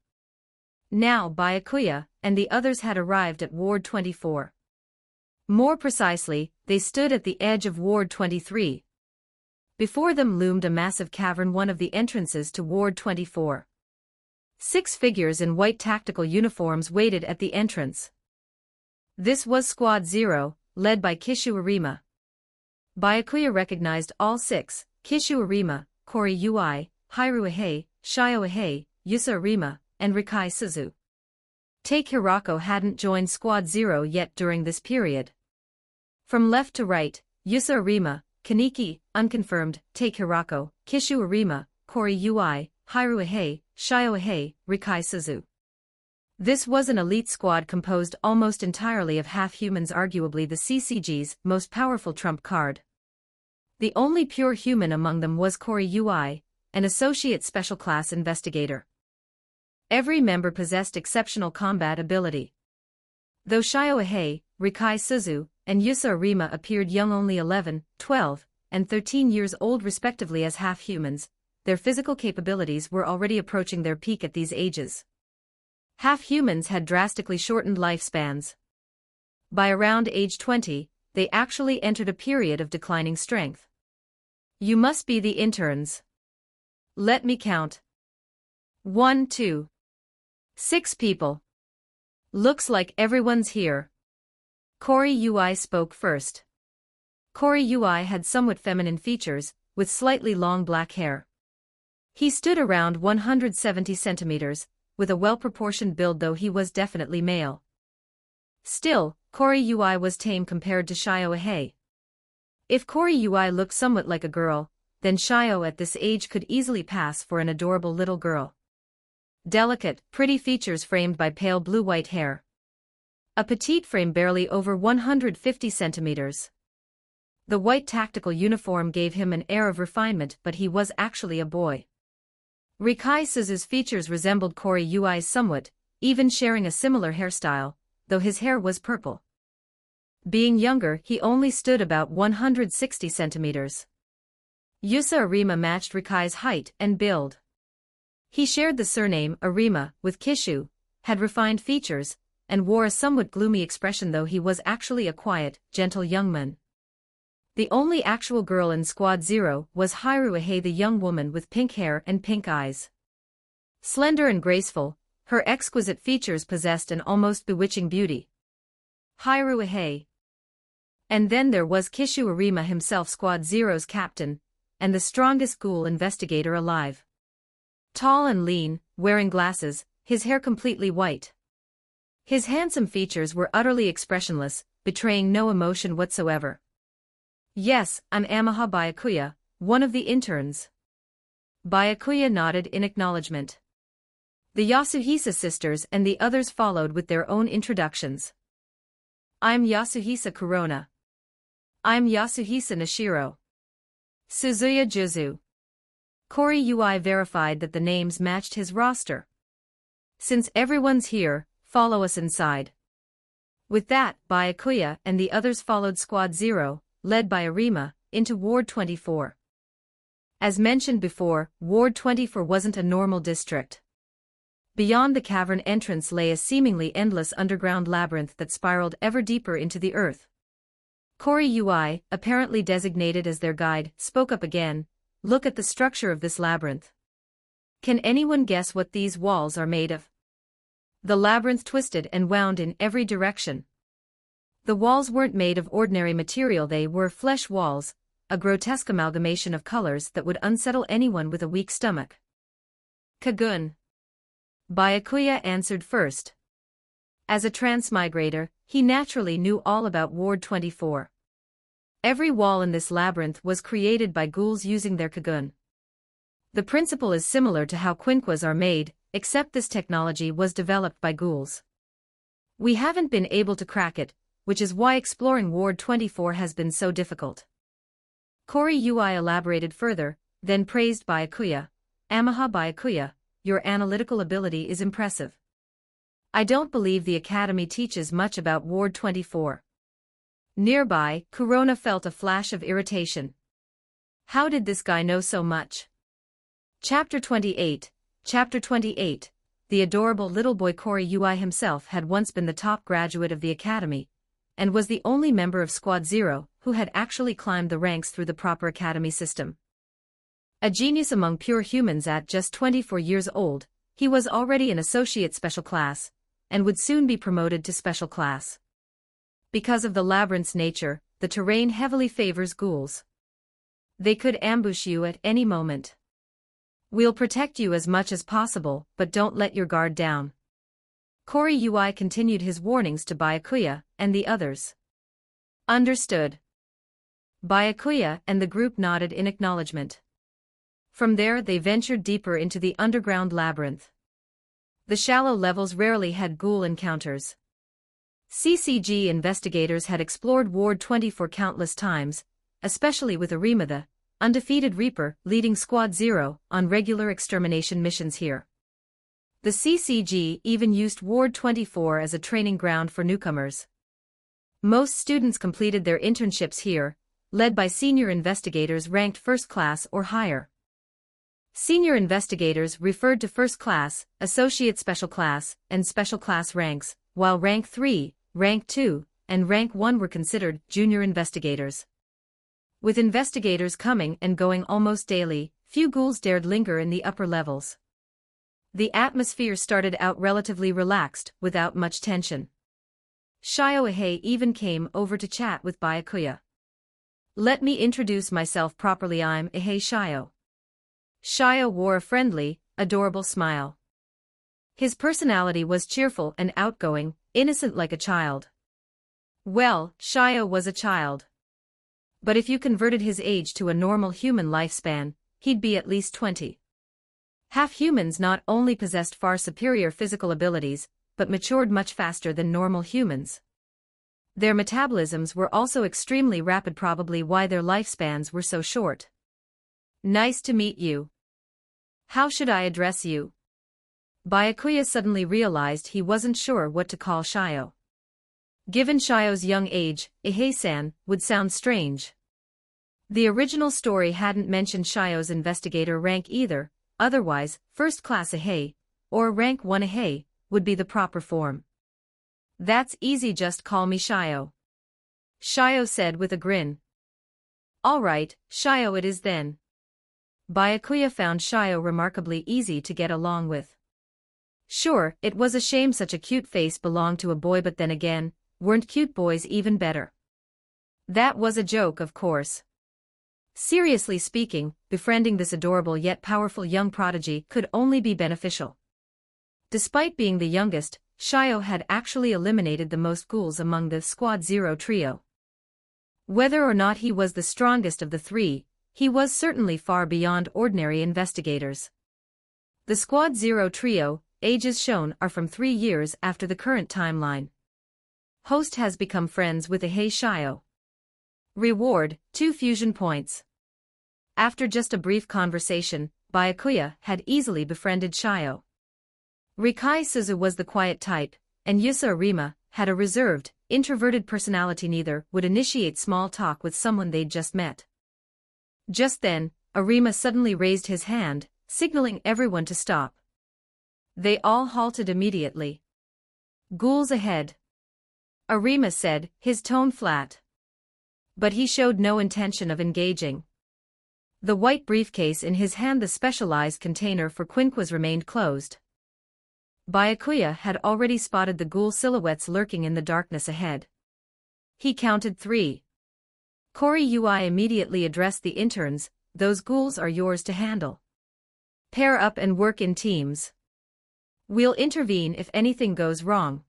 Now Byakuya and the others had arrived at Ward 24. More precisely, they stood at the edge of Ward 23. Before them loomed a massive cavern, one of the entrances to Ward 24. 6 figures in white tactical uniforms waited at the entrance. This was Squad Zero, led by Kishu Arima. Byakuya recognized all 6, Kishu Arima, Kori Ui, Hiru Ahei, Shio Ahei, Yusa Arima, and Rikai Suzu. Take Hirako hadn't joined Squad Zero yet during this period. From left to right, Yusa Arima, Kaneki, unconfirmed, Take Hirako, Kishu Arima, Kori Ui, Hiru Ahei, Shio Ahei, Rikai Suzu. This was an elite squad composed almost entirely of half-humans, arguably the CCG's most powerful trump card. The only pure human among them was Kori Ui, an associate special class investigator. Every member possessed exceptional combat ability. Though Shio Ahei, Rikai Suzu, and Yusa Arima appeared young, only 11, 12, and 13 years old respectively as half-humans, their physical capabilities were already approaching their peak at these ages. Half-humans had drastically shortened lifespans. By around age 20, they actually entered a period of declining strength. You must be the interns. Let me count. 1, 2. 6 people. Looks like everyone's here. Kori Ui spoke first. Kori Ui had somewhat feminine features, with slightly long black hair. He stood around 170 centimeters, with a well-proportioned build, though he was definitely male. Still, Koriyui was tame compared to Shio Ahei. If Koriyui looked somewhat like a girl, then Shio at this age could easily pass for an adorable little girl. Delicate, pretty features framed by pale blue-white hair. A petite frame barely over 150 centimeters. The white tactical uniform gave him an air of refinement, but he was actually a boy. Rikai Suzu's features resembled Koriyui's somewhat, even sharing a similar hairstyle, though his hair was purple. Being younger, he only stood about 160 centimeters. Yusa Arima matched Rikai's height and build. He shared the surname Arima with Kishu, had refined features, and wore a somewhat gloomy expression, though he was actually a quiet, gentle young man. The only actual girl in Squad Zero was Haru Ahei, the young woman with pink hair and pink eyes. Slender and graceful, her exquisite features possessed an almost bewitching beauty. Haru Ahei. And then there was Kishu Arima himself, Squad Zero's captain, and the strongest ghoul investigator alive. Tall and lean, wearing glasses, his hair completely white. His handsome features were utterly expressionless, betraying no emotion whatsoever. "Yes, I'm Amaha Byakuya, one of the interns." Byakuya nodded in acknowledgement. The Yasuhisa sisters and the others followed with their own introductions. "I'm Yasuhisa Kurona." "I'm Yasuhisa Nishiro." "Suzuya Juzu." Koriyui verified that the names matched his roster. "Since everyone's here, follow us inside." With that, Byakuya and the others followed Squad Zero, led by Arima, into Ward 24. As mentioned before, Ward 24 wasn't a normal district. Beyond the cavern entrance lay a seemingly endless underground labyrinth that spiraled ever deeper into the earth. Koriyui, apparently designated as their guide, spoke up again. "Look at the structure of this labyrinth. Can anyone guess what these walls are made of?" The labyrinth twisted and wound in every direction. The walls weren't made of ordinary material, they were flesh walls, a grotesque amalgamation of colors that would unsettle anyone with a weak stomach. "Kagun." Byakuya answered first. As a transmigrator, he naturally knew all about Ward 24. Every wall in this labyrinth was created by ghouls using their Kagun. The principle is similar to how quinquas are made, except this technology was developed by ghouls. We haven't been able to crack it, which is why exploring Ward 24 has been so difficult. Koriyui elaborated further, then praised Byakuya. "Amaha Byakuya, your analytical ability is impressive. I don't believe the academy teaches much about Ward 24. Nearby, Kurona felt a flash of irritation. How did this guy know so much? Chapter 28. Chapter 28. The adorable little boy Koriyui himself had once been the top graduate of the academy, and was the only member of Squad Zero who had actually climbed the ranks through the proper academy system. A genius among pure humans at just 24 years old, he was already an associate special class, and would soon be promoted to special class. Because of the labyrinth's nature, the terrain heavily favors ghouls. They could ambush you at any moment. We'll protect you as much as possible, but don't let your guard down. Koriyui continued his warnings to Byakuya and the others. Understood. Byakuya and the group nodded in acknowledgement. From there they ventured deeper into the underground labyrinth. The shallow levels rarely had ghoul encounters. CCG investigators had explored Ward 24 countless times, especially with Arima, the undefeated Reaper, leading Squad Zero on regular extermination missions here. The CCG even used Ward 24 as a training ground for newcomers. Most students completed their internships here, led by senior investigators ranked first class or higher. Senior investigators referred to first class, associate special class, and special class ranks, while rank 3, rank 2, and rank 1 were considered junior investigators. With investigators coming and going almost daily, few ghouls dared linger in the upper levels. The atmosphere started out relatively relaxed, without much tension. Shio Ahei even came over to chat with Byakuya. Let me introduce myself properly. I'm Ihei Shio. Shio wore a friendly, adorable smile. His personality was cheerful and outgoing, innocent like a child. Well, Shio was a child. But if you converted his age to a normal human lifespan, he'd be at least 20. Half-humans not only possessed far superior physical abilities, but matured much faster than normal humans. Their metabolisms were also extremely rapid, probably why their lifespans were so short. Nice to meet you. How should I address you? Byakuya suddenly realized he wasn't sure what to call Shio. Given Shio's young age, Ihei-san would sound strange. The original story hadn't mentioned Shio's investigator rank either, otherwise, First Class Ihei, or Rank 1 Ihei, would be the proper form. That's easy, just call me Shio. Shio said with a grin. All right, Shio it is then. Byakuya found Shio remarkably easy to get along with. Sure, it was a shame such a cute face belonged to a boy, but then again, weren't cute boys even better? That was a joke, of course. Seriously speaking, befriending this adorable yet powerful young prodigy could only be beneficial. Despite being the youngest, Shio had actually eliminated the most ghouls among the Squad Zero trio. Whether or not he was the strongest of the three, he was certainly far beyond ordinary investigators. The Squad Zero trio, ages shown are from 3 years after the current timeline. Host has become friends with Ihei Shio. Reward, 2 fusion points. After just a brief conversation, Byakuya had easily befriended Shio. Rikai Suzu was the quiet type, and Yusa Arima had a reserved, introverted personality. Neither would initiate small talk with someone they'd just met. Just then, Arima suddenly raised his hand, signaling everyone to stop. They all halted immediately. Ghouls ahead. Arima said, his tone flat. But he showed no intention of engaging. The white briefcase in his hand, the specialized container for quinquas, remained closed. Byakuya had already spotted the ghoul silhouettes lurking in the darkness ahead. He counted 3. Kori Ui immediately addressed the interns, those ghouls are yours to handle. Pair up and work in teams. We'll intervene if anything goes wrong.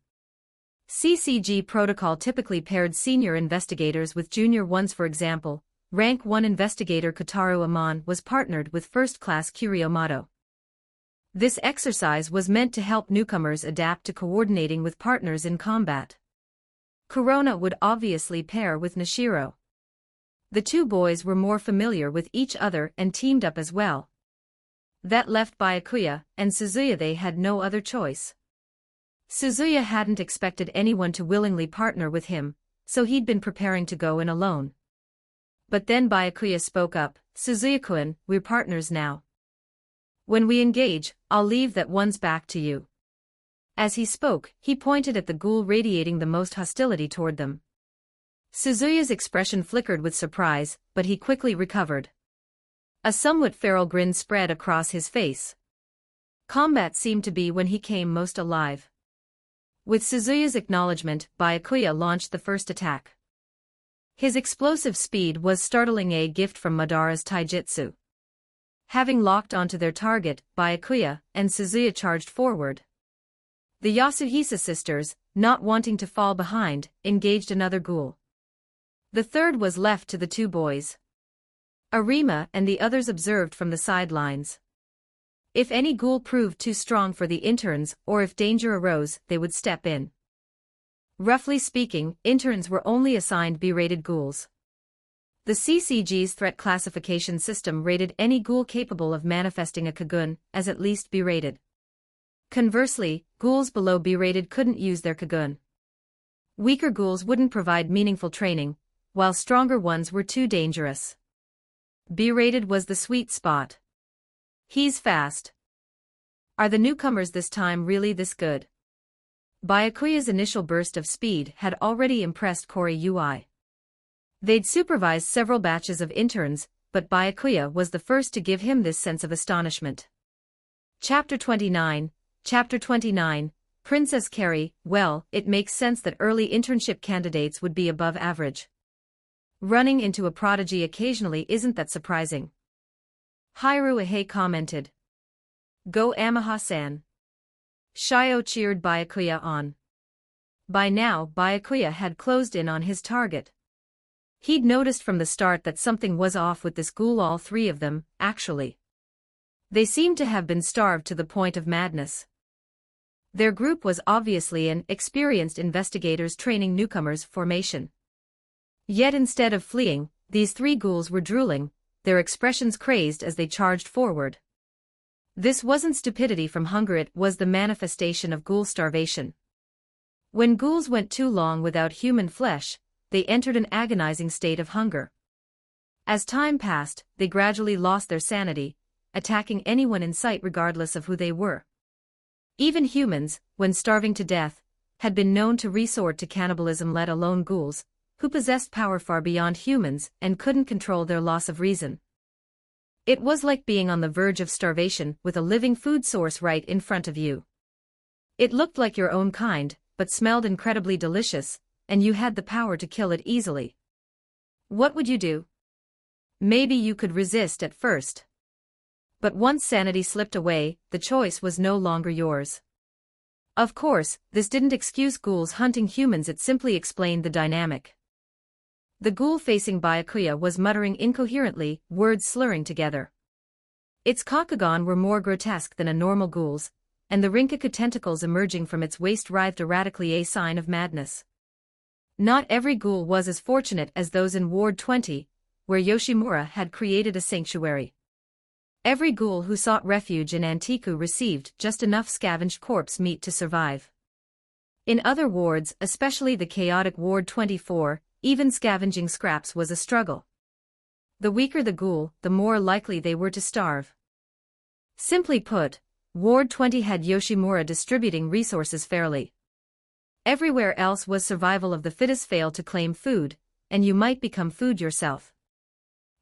CCG protocol typically paired senior investigators with junior ones. For example, Rank 1 investigator Kotaro Amon was partnered with First Class Kuriomato. This exercise was meant to help newcomers adapt to coordinating with partners in combat. Corona would obviously pair with Nishiro. The 2 boys were more familiar with each other and teamed up as well. That left Byakuya and Suzuya. They had no other choice. Suzuya hadn't expected anyone to willingly partner with him, so he'd been preparing to go in alone. But then Byakuya spoke up, Suzuya-kun, we're partners now. When we engage, I'll leave that one's back to you. As he spoke, he pointed at the ghoul radiating the most hostility toward them. Suzuya's expression flickered with surprise, but he quickly recovered. A somewhat feral grin spread across his face. Combat seemed to be when he came most alive. With Suzuya's acknowledgement, Byakuya launched the first attack. His explosive speed was startling, a gift from Madara's taijutsu. Having locked onto their target, Byakuya and Suzuya charged forward. The Yasuhisa sisters, not wanting to fall behind, engaged another ghoul. The third was left to the 2 boys. Arima and the others observed from the sidelines. If any ghoul proved too strong for the interns, or if danger arose, they would step in. Roughly speaking, interns were only assigned B-rated ghouls. The CCG's threat classification system rated any ghoul capable of manifesting a Kagun as at least B-rated. Conversely, ghouls below B-rated couldn't use their Kagun. Weaker ghouls wouldn't provide meaningful training, while stronger ones were too dangerous. B-rated was the sweet spot. He's fast. Are the newcomers this time really this good? Byakuya's initial burst of speed had already impressed Kori Ui. They'd supervised several batches of interns, but Byakuya was the first to give him this sense of astonishment. Chapter 29, Princess Carrie. Well, it makes sense that early internship candidates would be above average. Running into a prodigy occasionally isn't that surprising. Hiruehe commented. Go Amaha-san. Shio cheered Byakuya on. By now, Byakuya had closed in on his target. He'd noticed from the start that something was off with this ghoul, all three of them, actually. They seemed to have been starved to the point of madness. Their group was obviously an experienced investigators training newcomers formation. Yet instead of fleeing, these three ghouls were drooling, their expressions crazed as they charged forward. This wasn't stupidity from hunger, it was the manifestation of ghoul starvation. When ghouls went too long without human flesh, they entered an agonizing state of hunger. As time passed, they gradually lost their sanity, attacking anyone in sight regardless of who they were. Even humans, when starving to death, had been known to resort to cannibalism, let alone ghouls, who possessed power far beyond humans and couldn't control their loss of reason. It was like being on the verge of starvation with a living food source right in front of you. It looked like your own kind, but smelled incredibly delicious, and you had the power to kill it easily. What would you do? Maybe you could resist at first. But once sanity slipped away, the choice was no longer yours. Of course, this didn't excuse ghouls hunting humans, it simply explained the dynamic. The ghoul facing Byakuya was muttering incoherently, words slurring together. Its Kakugan were more grotesque than a normal ghoul's, and the Rinkaku tentacles emerging from its waist writhed erratically, a sign of madness. Not every ghoul was as fortunate as those in Ward 20, where Yoshimura had created a sanctuary. Every ghoul who sought refuge in Antiku received just enough scavenged corpse meat to survive. In other wards, especially the chaotic Ward 24, even scavenging scraps was a struggle. The weaker the ghoul, the more likely they were to starve. Simply put, Ward 20 had Yoshimura distributing resources fairly. Everywhere else was survival of the fittest, fail to claim food, and you might become food yourself.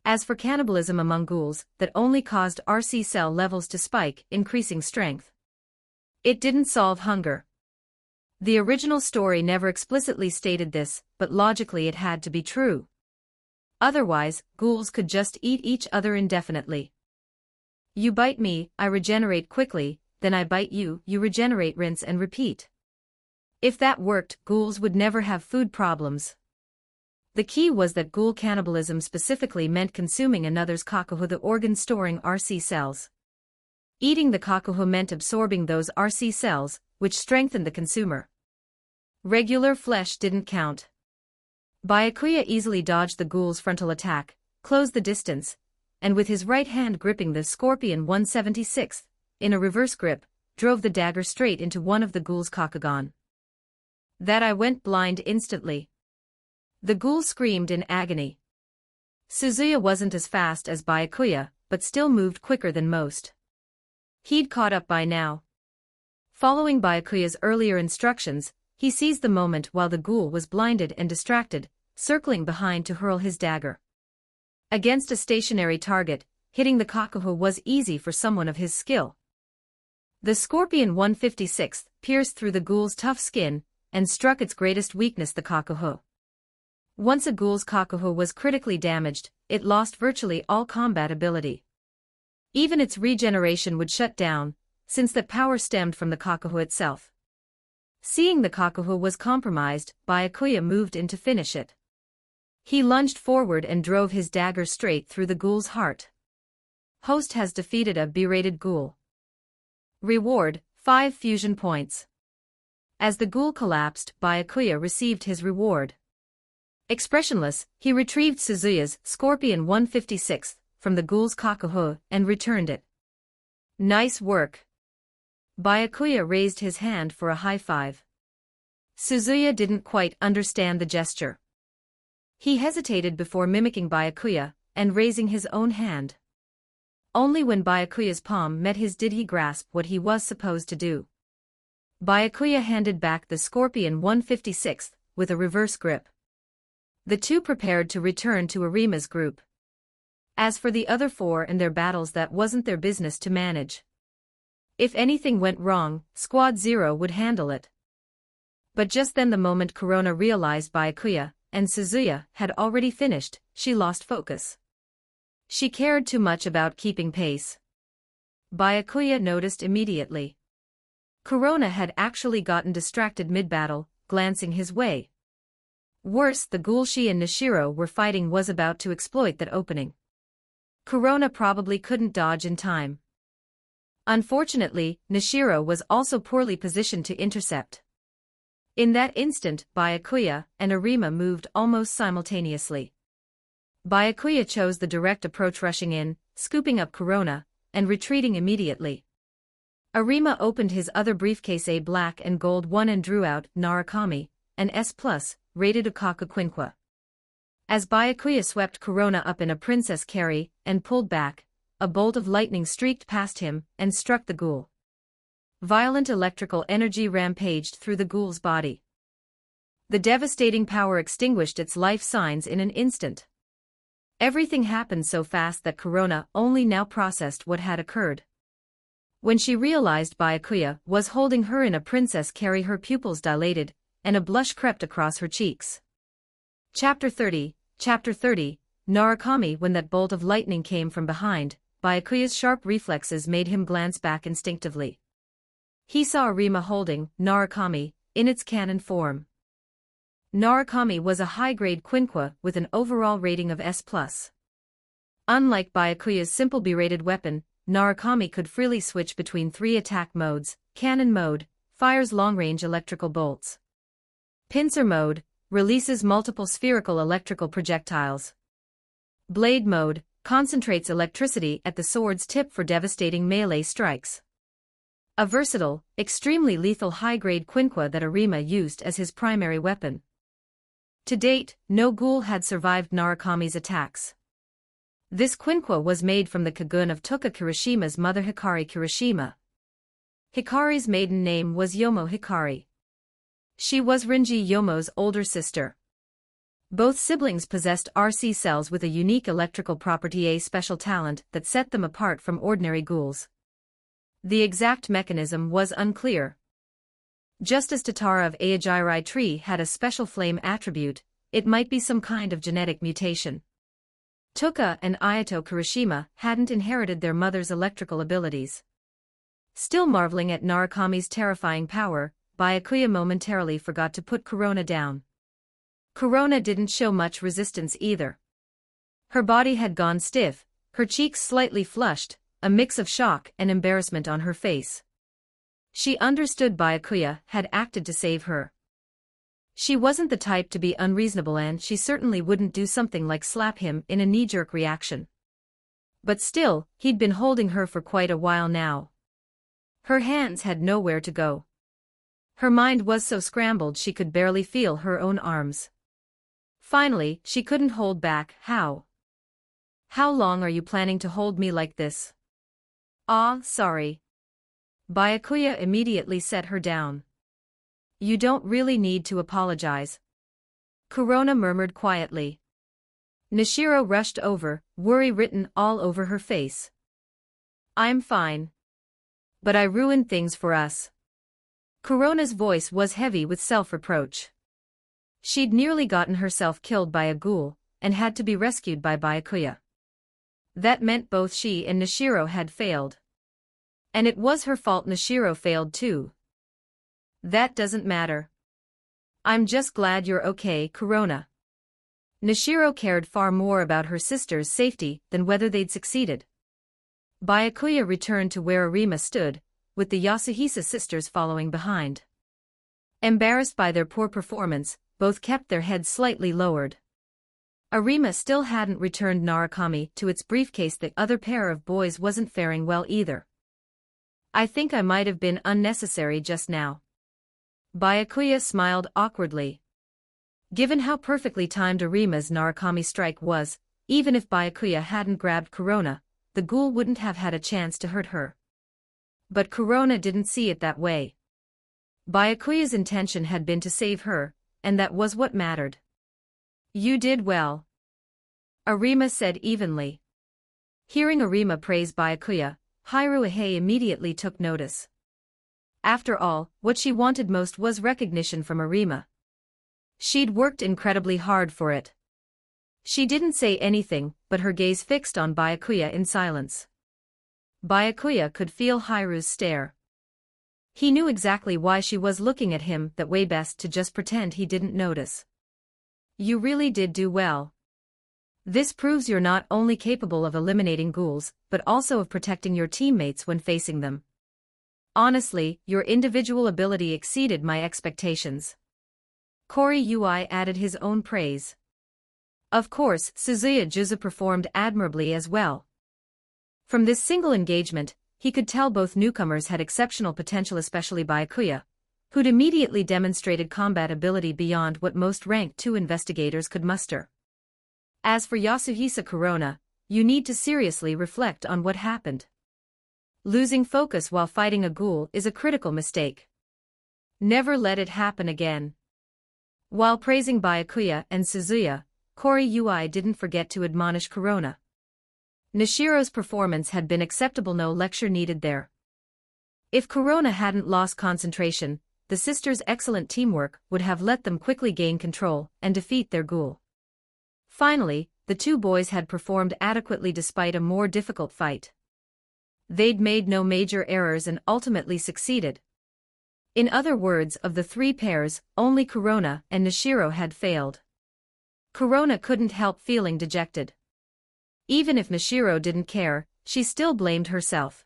As for cannibalism among ghouls, that only caused RC cell levels to spike, increasing strength. It didn't solve hunger. The original story never explicitly stated this, but logically it had to be true. Otherwise, ghouls could just eat each other indefinitely. You bite me, I regenerate quickly, then I bite you, you regenerate, rinse and repeat. If that worked, ghouls would never have food problems. The key was that ghoul cannibalism specifically meant consuming another's kakuho, the organ storing RC cells. Eating the kakuho meant absorbing those RC cells, which strengthened the consumer. Regular flesh didn't count. Byakuya easily dodged the ghoul's frontal attack, closed the distance, and with his right hand gripping the Scorpion 176, in a reverse grip, drove the dagger straight into one of the ghoul's kakugan. That I went blind instantly. The ghoul screamed in agony. Suzuya wasn't as fast as Byakuya, but still moved quicker than most. He'd caught up by now. Following Byakuya's earlier instructions, he seized the moment while the ghoul was blinded and distracted, circling behind to hurl his dagger. Against a stationary target, hitting the kakuho was easy for someone of his skill. The Scorpion 156 pierced through the ghoul's tough skin and struck its greatest weakness, the kakuho. Once a ghoul's kakuho was critically damaged, it lost virtually all combat ability. Even its regeneration would shut down, since that power stemmed from the kakuho itself. Seeing the kakuho was compromised, Byakuya moved in to finish it. He lunged forward and drove his dagger straight through the ghoul's heart. Host has defeated a berated ghoul. Reward, 5 fusion points. As the ghoul collapsed, Byakuya received his reward. Expressionless, he retrieved Suzuya's Scorpion 156 from the ghoul's kakuho and returned it. Nice work. Byakuya raised his hand for a high five. Suzuya didn't quite understand the gesture. He hesitated before mimicking Byakuya and raising his own hand. Only when Byakuya's palm met his did he grasp what he was supposed to do. Byakuya handed back the Scorpion 156 with a reverse grip. The two prepared to return to Arima's group. As for the other 4 and their battles, that wasn't their business to manage. If anything went wrong, Squad 0 would handle it. But just then, the moment Corona realized Byakuya, and Suzuya had already finished, she lost focus. She cared too much about keeping pace. Byakuya noticed immediately. Kurona had actually gotten distracted mid-battle, glancing his way. Worse, the ghoul she and Nishiro were fighting was about to exploit that opening. Kurona probably couldn't dodge in time. Unfortunately, Nishiro was also poorly positioned to intercept. In that instant, Byakuya and Arima moved almost simultaneously. Byakuya chose the direct approach, rushing in, scooping up Kurona, and retreating immediately. Arima opened his other briefcase, a black and gold one, and drew out Narukami, an S+, rated Ukaka Quinqua. As Byakuya swept Kurona up in a princess carry and pulled back, a bolt of lightning streaked past him and struck the ghoul. Violent electrical energy rampaged through the ghoul's body. The devastating power extinguished its life signs in an instant. Everything happened so fast that Kurona only now processed what had occurred. When she realized Byakuya was holding her in a princess carry, her pupils dilated, and a blush crept across her cheeks. Chapter 30, Narukami. When that bolt of lightning came from behind, Byakuya's sharp reflexes made him glance back instinctively. He saw Arima holding Narukami in its canon form. Narukami was a high-grade Quinqua with an overall rating of S+. Unlike Byakuya's simple B-rated weapon, Narukami could freely switch between 3 attack modes: cannon mode, fires long-range electrical bolts. Pincer mode, releases multiple spherical electrical projectiles. Blade mode, concentrates electricity at the sword's tip for devastating melee strikes. A versatile, extremely lethal high-grade Quinqua that Arima used as his primary weapon. To date, no ghoul had survived Narukami's attacks. This Quinqua was made from the Kagun of Toka Kirishima's mother, Hikari Kirishima. Hikari's maiden name was Yomo Hikari. She was Rinji Yomo's older sister. Both siblings possessed RC cells with a unique electrical property, a special talent that set them apart from ordinary ghouls. The exact mechanism was unclear. Just as Tatara of Aogiri tree had a special flame attribute, it might be some kind of genetic mutation. Toka and Ayato Kirishima hadn't inherited their mother's electrical abilities. Still marveling at Narukami's terrifying power, Byakuya momentarily forgot to put Kurona down. Kurona didn't show much resistance either. Her body had gone stiff, her cheeks slightly flushed, a mix of shock and embarrassment on her face. She understood Byakuya had acted to save her. She wasn't the type to be unreasonable, and she certainly wouldn't do something like slap him in a knee-jerk reaction. But still, he'd been holding her for quite a while now. Her hands had nowhere to go. Her mind was so scrambled she could barely feel her own arms. Finally, she couldn't hold back. How long are you planning to hold me like this? Sorry. Byakuya immediately set her down. You don't really need to apologize. Kurona murmured quietly. Nishiro rushed over, worry written all over her face. I'm fine. But I ruined things for us. Kurona's voice was heavy with self-reproach. She'd nearly gotten herself killed by a ghoul, and had to be rescued by Byakuya. That meant both she and Nishiro had failed. And it was her fault Nishiro failed too. That doesn't matter. I'm just glad you're okay, Kurona. Nishiro cared far more about her sister's safety than whether they'd succeeded. Byakuya returned to where Arima stood, with the Yasuhisa sisters following behind. Embarrassed by their poor performance, both kept their heads slightly lowered. Arima still hadn't returned Narukami to its briefcase. The other pair of boys wasn't faring well either. I think I might have been unnecessary just now. Byakuya smiled awkwardly. Given how perfectly timed Arima's Narukami strike was, even if Byakuya hadn't grabbed Kurona, the ghoul wouldn't have had a chance to hurt her. But Kurona didn't see it that way. Byakuya's intention had been to save her, and that was what mattered. You did well, Arima said evenly. Hearing Arima praise Byakuya, Haruhi immediately took notice. After all, what she wanted most was recognition from Arima. She'd worked incredibly hard for it. She didn't say anything, but her gaze fixed on Byakuya in silence. Byakuya could feel Hiru's stare. He knew exactly why she was looking at him that way, best to just pretend he didn't notice. You really did do well. This proves you're not only capable of eliminating ghouls, but also of protecting your teammates when facing them. Honestly, your individual ability exceeded my expectations. Koryu added his own praise. Of course, Suzuya Juzu performed admirably as well. From this single engagement, he could tell both newcomers had exceptional potential, especially Byakuya, who'd immediately demonstrated combat ability beyond what most Rank 2 investigators could muster. As for Yasuhisa Corona, you need to seriously reflect on what happened. Losing focus while fighting a ghoul is a critical mistake. Never let it happen again. While praising Byakuya and Suzuya, Koryu didn't forget to admonish Corona. Nishiro's performance had been acceptable, no lecture needed there. If Corona hadn't lost concentration, the sisters' excellent teamwork would have let them quickly gain control and defeat their ghoul. Finally, the two boys had performed adequately despite a more difficult fight. They'd made no major errors and ultimately succeeded. In other words, of the three pairs, only Corona and Nishiro had failed. Corona couldn't help feeling dejected. Even if Nishiro didn't care, she still blamed herself.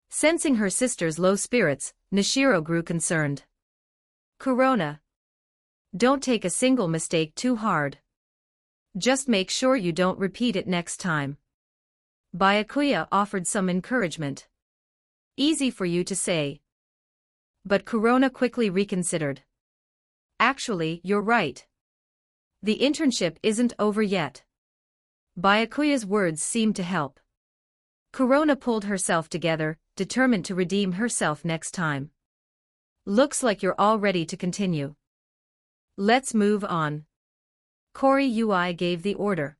Sensing her sister's low spirits, Nishiro grew concerned. Corona, don't take a single mistake too hard. Just make sure you don't repeat it next time. Byakuya offered some encouragement. Easy for you to say. But Corona quickly reconsidered. Actually, you're right. The internship isn't over yet. Byakuya's words seemed to help. Corona pulled herself together, determined to redeem herself next time. Looks like you're all ready to continue. Let's move on. Koryu gave the order.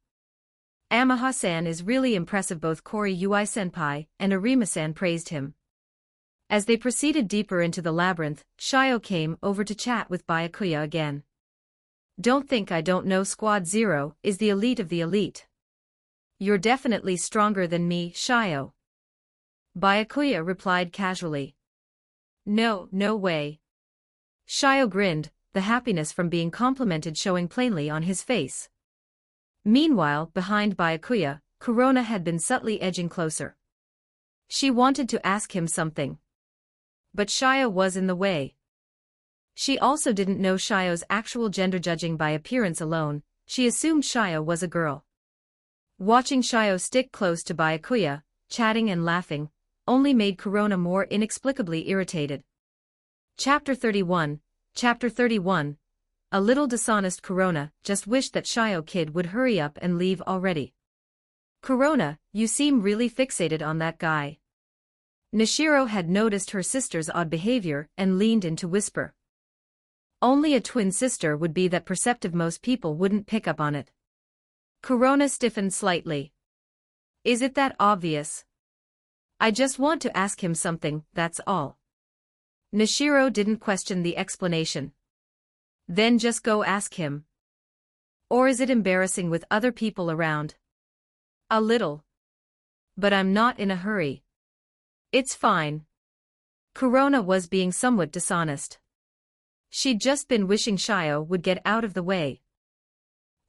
Amaha-san is really impressive. Both Koryu-senpai and Arima-san praised him. As they proceeded deeper into the labyrinth, Shio came over to chat with Byakuya again. Don't think I don't know. Squad 0 is the elite of the elite. You're definitely stronger than me, Shio. Byakuya replied casually. No way. Shio grinned, the happiness from being complimented showing plainly on his face. Meanwhile, behind Byakuya, Corona had been subtly edging closer. She wanted to ask him something. But Shio was in the way. She also didn't know Shio's actual gender. Judging by appearance alone, she assumed Shio was a girl. Watching Shio stick close to Byakuya, chatting and laughing, only made Corona more inexplicably irritated. Chapter 31. A little dishonest. Corona just wished that Shio kid would hurry up and leave already. Corona, you seem really fixated on that guy. Nishiro had noticed her sister's odd behavior and leaned in to whisper. Only a twin sister would be that perceptive. Most people wouldn't pick up on it. Corona stiffened slightly. Is it that obvious? I just want to ask him something, that's all. Nishiro didn't question the explanation. Then just go ask him. Or is it embarrassing with other people around? A little. But I'm not in a hurry. It's fine. Corona was being somewhat dishonest. She'd just been wishing Shio would get out of the way.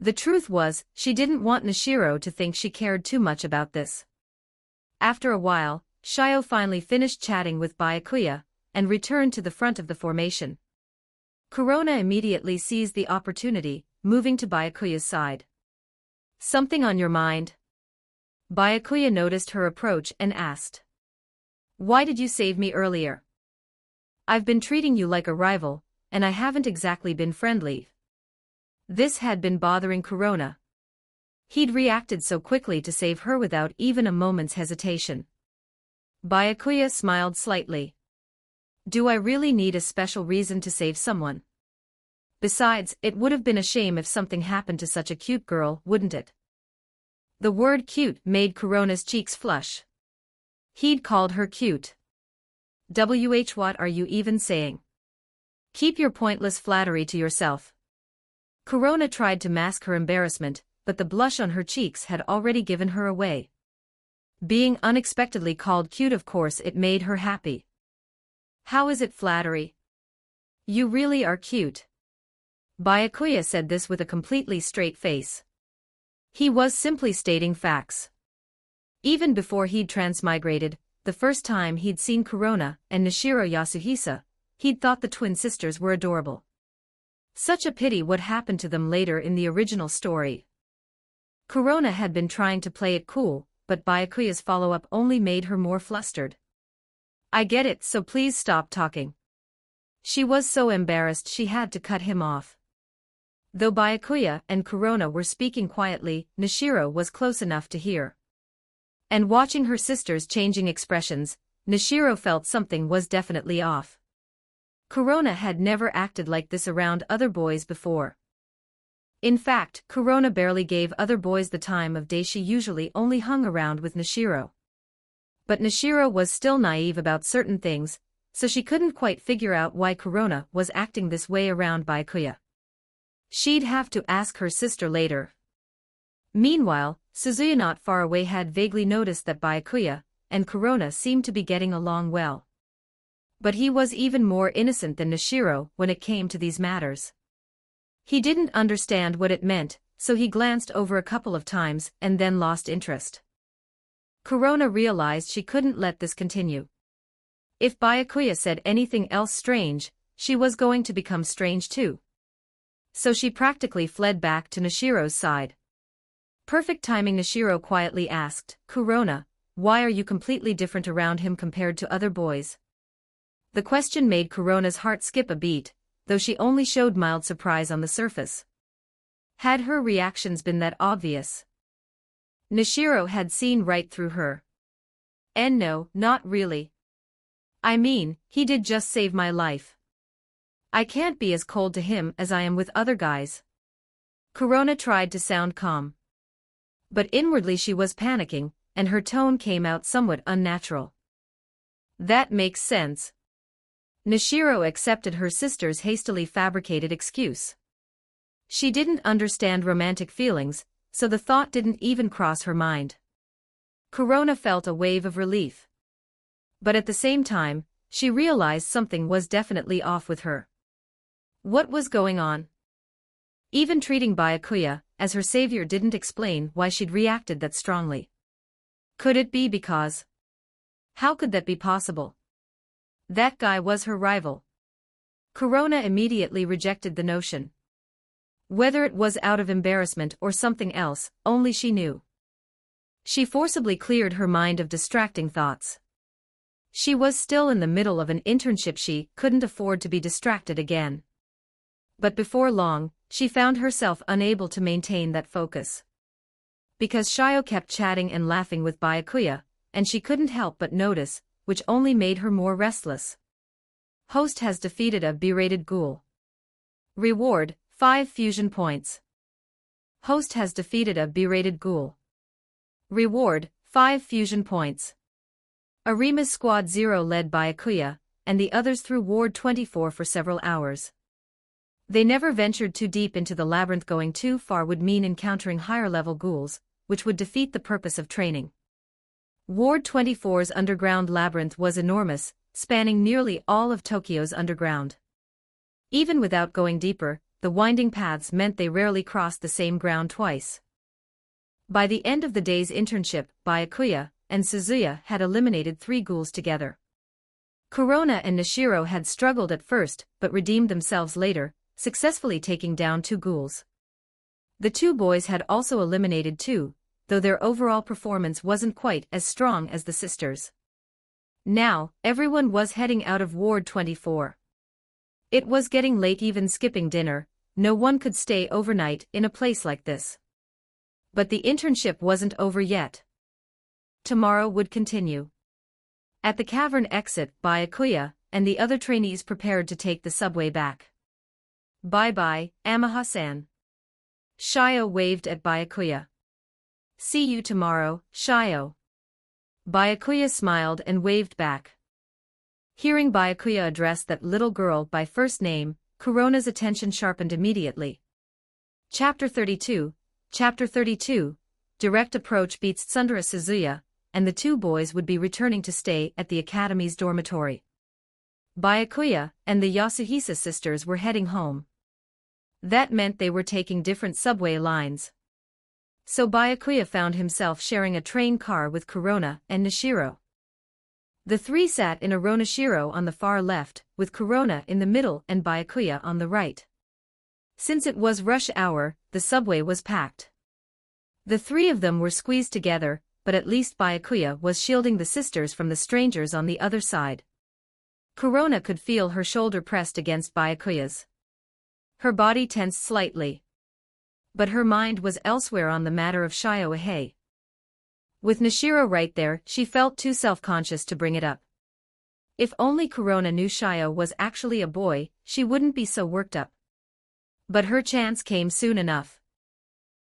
The truth was, she didn't want Nishiro to think she cared too much about this. After a while, Shio finally finished chatting with Byakuya and returned to the front of the formation. Corona immediately seized the opportunity, moving to Byakuya's side. Something on your mind? Byakuya noticed her approach and asked. Why did you save me earlier? I've been treating you like a rival, and I haven't exactly been friendly. This had been bothering Corona. He'd reacted so quickly to save her without even a moment's hesitation. Byakuya smiled slightly. Do I really need a special reason to save someone? Besides, it would have been a shame if something happened to such a cute girl, wouldn't it? The word cute made Corona's cheeks flush. He'd called her cute. What are you even saying? Keep your pointless flattery to yourself. Corona tried to mask her embarrassment, but the blush on her cheeks had already given her away. Being unexpectedly called cute, of course it made her happy. How is it flattery? You really are cute. Byakuya said this with a completely straight face. He was simply stating facts. Even before he'd transmigrated, the first time he'd seen Corona and Nishiro Yasuhisa, he'd thought the twin sisters were adorable. Such a pity what happened to them later in the original story. Corona had been trying to play it cool, but Byakuya's follow-up only made her more flustered. I get it, so please stop talking. She was so embarrassed she had to cut him off. Though Byakuya and Corona were speaking quietly, Nishiro was close enough to hear. And watching her sister's changing expressions, Nishiro felt something was definitely off. Corona had never acted like this around other boys before. In fact, Corona barely gave other boys the time of day. She usually only hung around with Nishiro. But Nishiro was still naive about certain things, so she couldn't quite figure out why Corona was acting this way around Byakuya. She'd have to ask her sister later. Meanwhile, Suzuya not far away had vaguely noticed that Byakuya and Corona seemed to be getting along well. But he was even more innocent than Nishiro when it came to these matters. He didn't understand what it meant, so he glanced over a couple of times and then lost interest. Corona realized she couldn't let this continue. If Byakuya said anything else strange, she was going to become strange too. So she practically fled back to Nishiro's side. Perfect timing. Nishiro quietly asked, Corona, why are you completely different around him compared to other boys? The question made Corona's heart skip a beat, though she only showed mild surprise on the surface. Had her reactions been that obvious? Nishiro had seen right through her. And no, not really. I mean, he did just save my life. I can't be as cold to him as I am with other guys. Corona tried to sound calm. But inwardly she was panicking, and her tone came out somewhat unnatural. That makes sense. Nishiro accepted her sister's hastily fabricated excuse. She didn't understand romantic feelings, so the thought didn't even cross her mind. Corona felt a wave of relief. But at the same time, she realized something was definitely off with her. What was going on? Even treating Byakuya as her savior didn't explain why she'd reacted that strongly. Could it be because? How could that be possible? That guy was her rival. Corona immediately rejected the notion. Whether it was out of embarrassment or something else, only she knew. She forcibly cleared her mind of distracting thoughts. She was still in the middle of an internship. She couldn't afford to be distracted again. But before long, she found herself unable to maintain that focus. Because Shio kept chatting and laughing with Byakuya, and she couldn't help but notice, which only made her more restless. Host has defeated a berated ghoul. Reward, 5 fusion points. Host has defeated a berated ghoul. Reward, 5 fusion points. Arima's Squad 0 led Byakuya, and the others through Ward 24 for several hours. They never ventured too deep into the labyrinth. Going too far would mean encountering higher-level ghouls, which would defeat the purpose of training. Ward 24's underground labyrinth was enormous, spanning nearly all of Tokyo's underground. Even without going deeper, the winding paths meant they rarely crossed the same ground twice. By the end of the day's internship, Byakuya and Suzuya had eliminated 3 ghouls together. Corona and Nishiro had struggled at first but redeemed themselves later, successfully taking down 2 ghouls. The 2 boys had also eliminated 2, though their overall performance wasn't quite as strong as the sisters. Now, everyone was heading out of Ward 24. It was getting late. Even skipping dinner, no one could stay overnight in a place like this. But the internship wasn't over yet. Tomorrow would continue. At the cavern exit, Byakuya and the other trainees prepared to take the subway back. Bye-bye, Amaha-san. Shio waved at Byakuya. See you tomorrow, Shio. Byakuya smiled and waved back. Hearing Byakuya address that little girl by first name, Corona's attention sharpened immediately. Chapter 32. Chapter 32. Direct approach beats Tsundere Suzuya, and the two boys would be returning to stay at the academy's dormitory. Byakuya and the Yasuhisa sisters were heading home. That meant they were taking different subway lines. So Byakuya found himself sharing a train car with Kurona and Nishiro. The three sat in a row, Nishiro on the far left, with Kurona in the middle and Byakuya on the right. Since it was rush hour, the subway was packed. The three of them were squeezed together, but at least Byakuya was shielding the sisters from the strangers on the other side. Kurona could feel her shoulder pressed against Byakuya's. Her body tensed slightly. But her mind was elsewhere on the matter of Shio Ahei. With Nishiro right there, she felt too self-conscious to bring it up. If only Kurona knew Shio was actually a boy, she wouldn't be so worked up. But her chance came soon enough.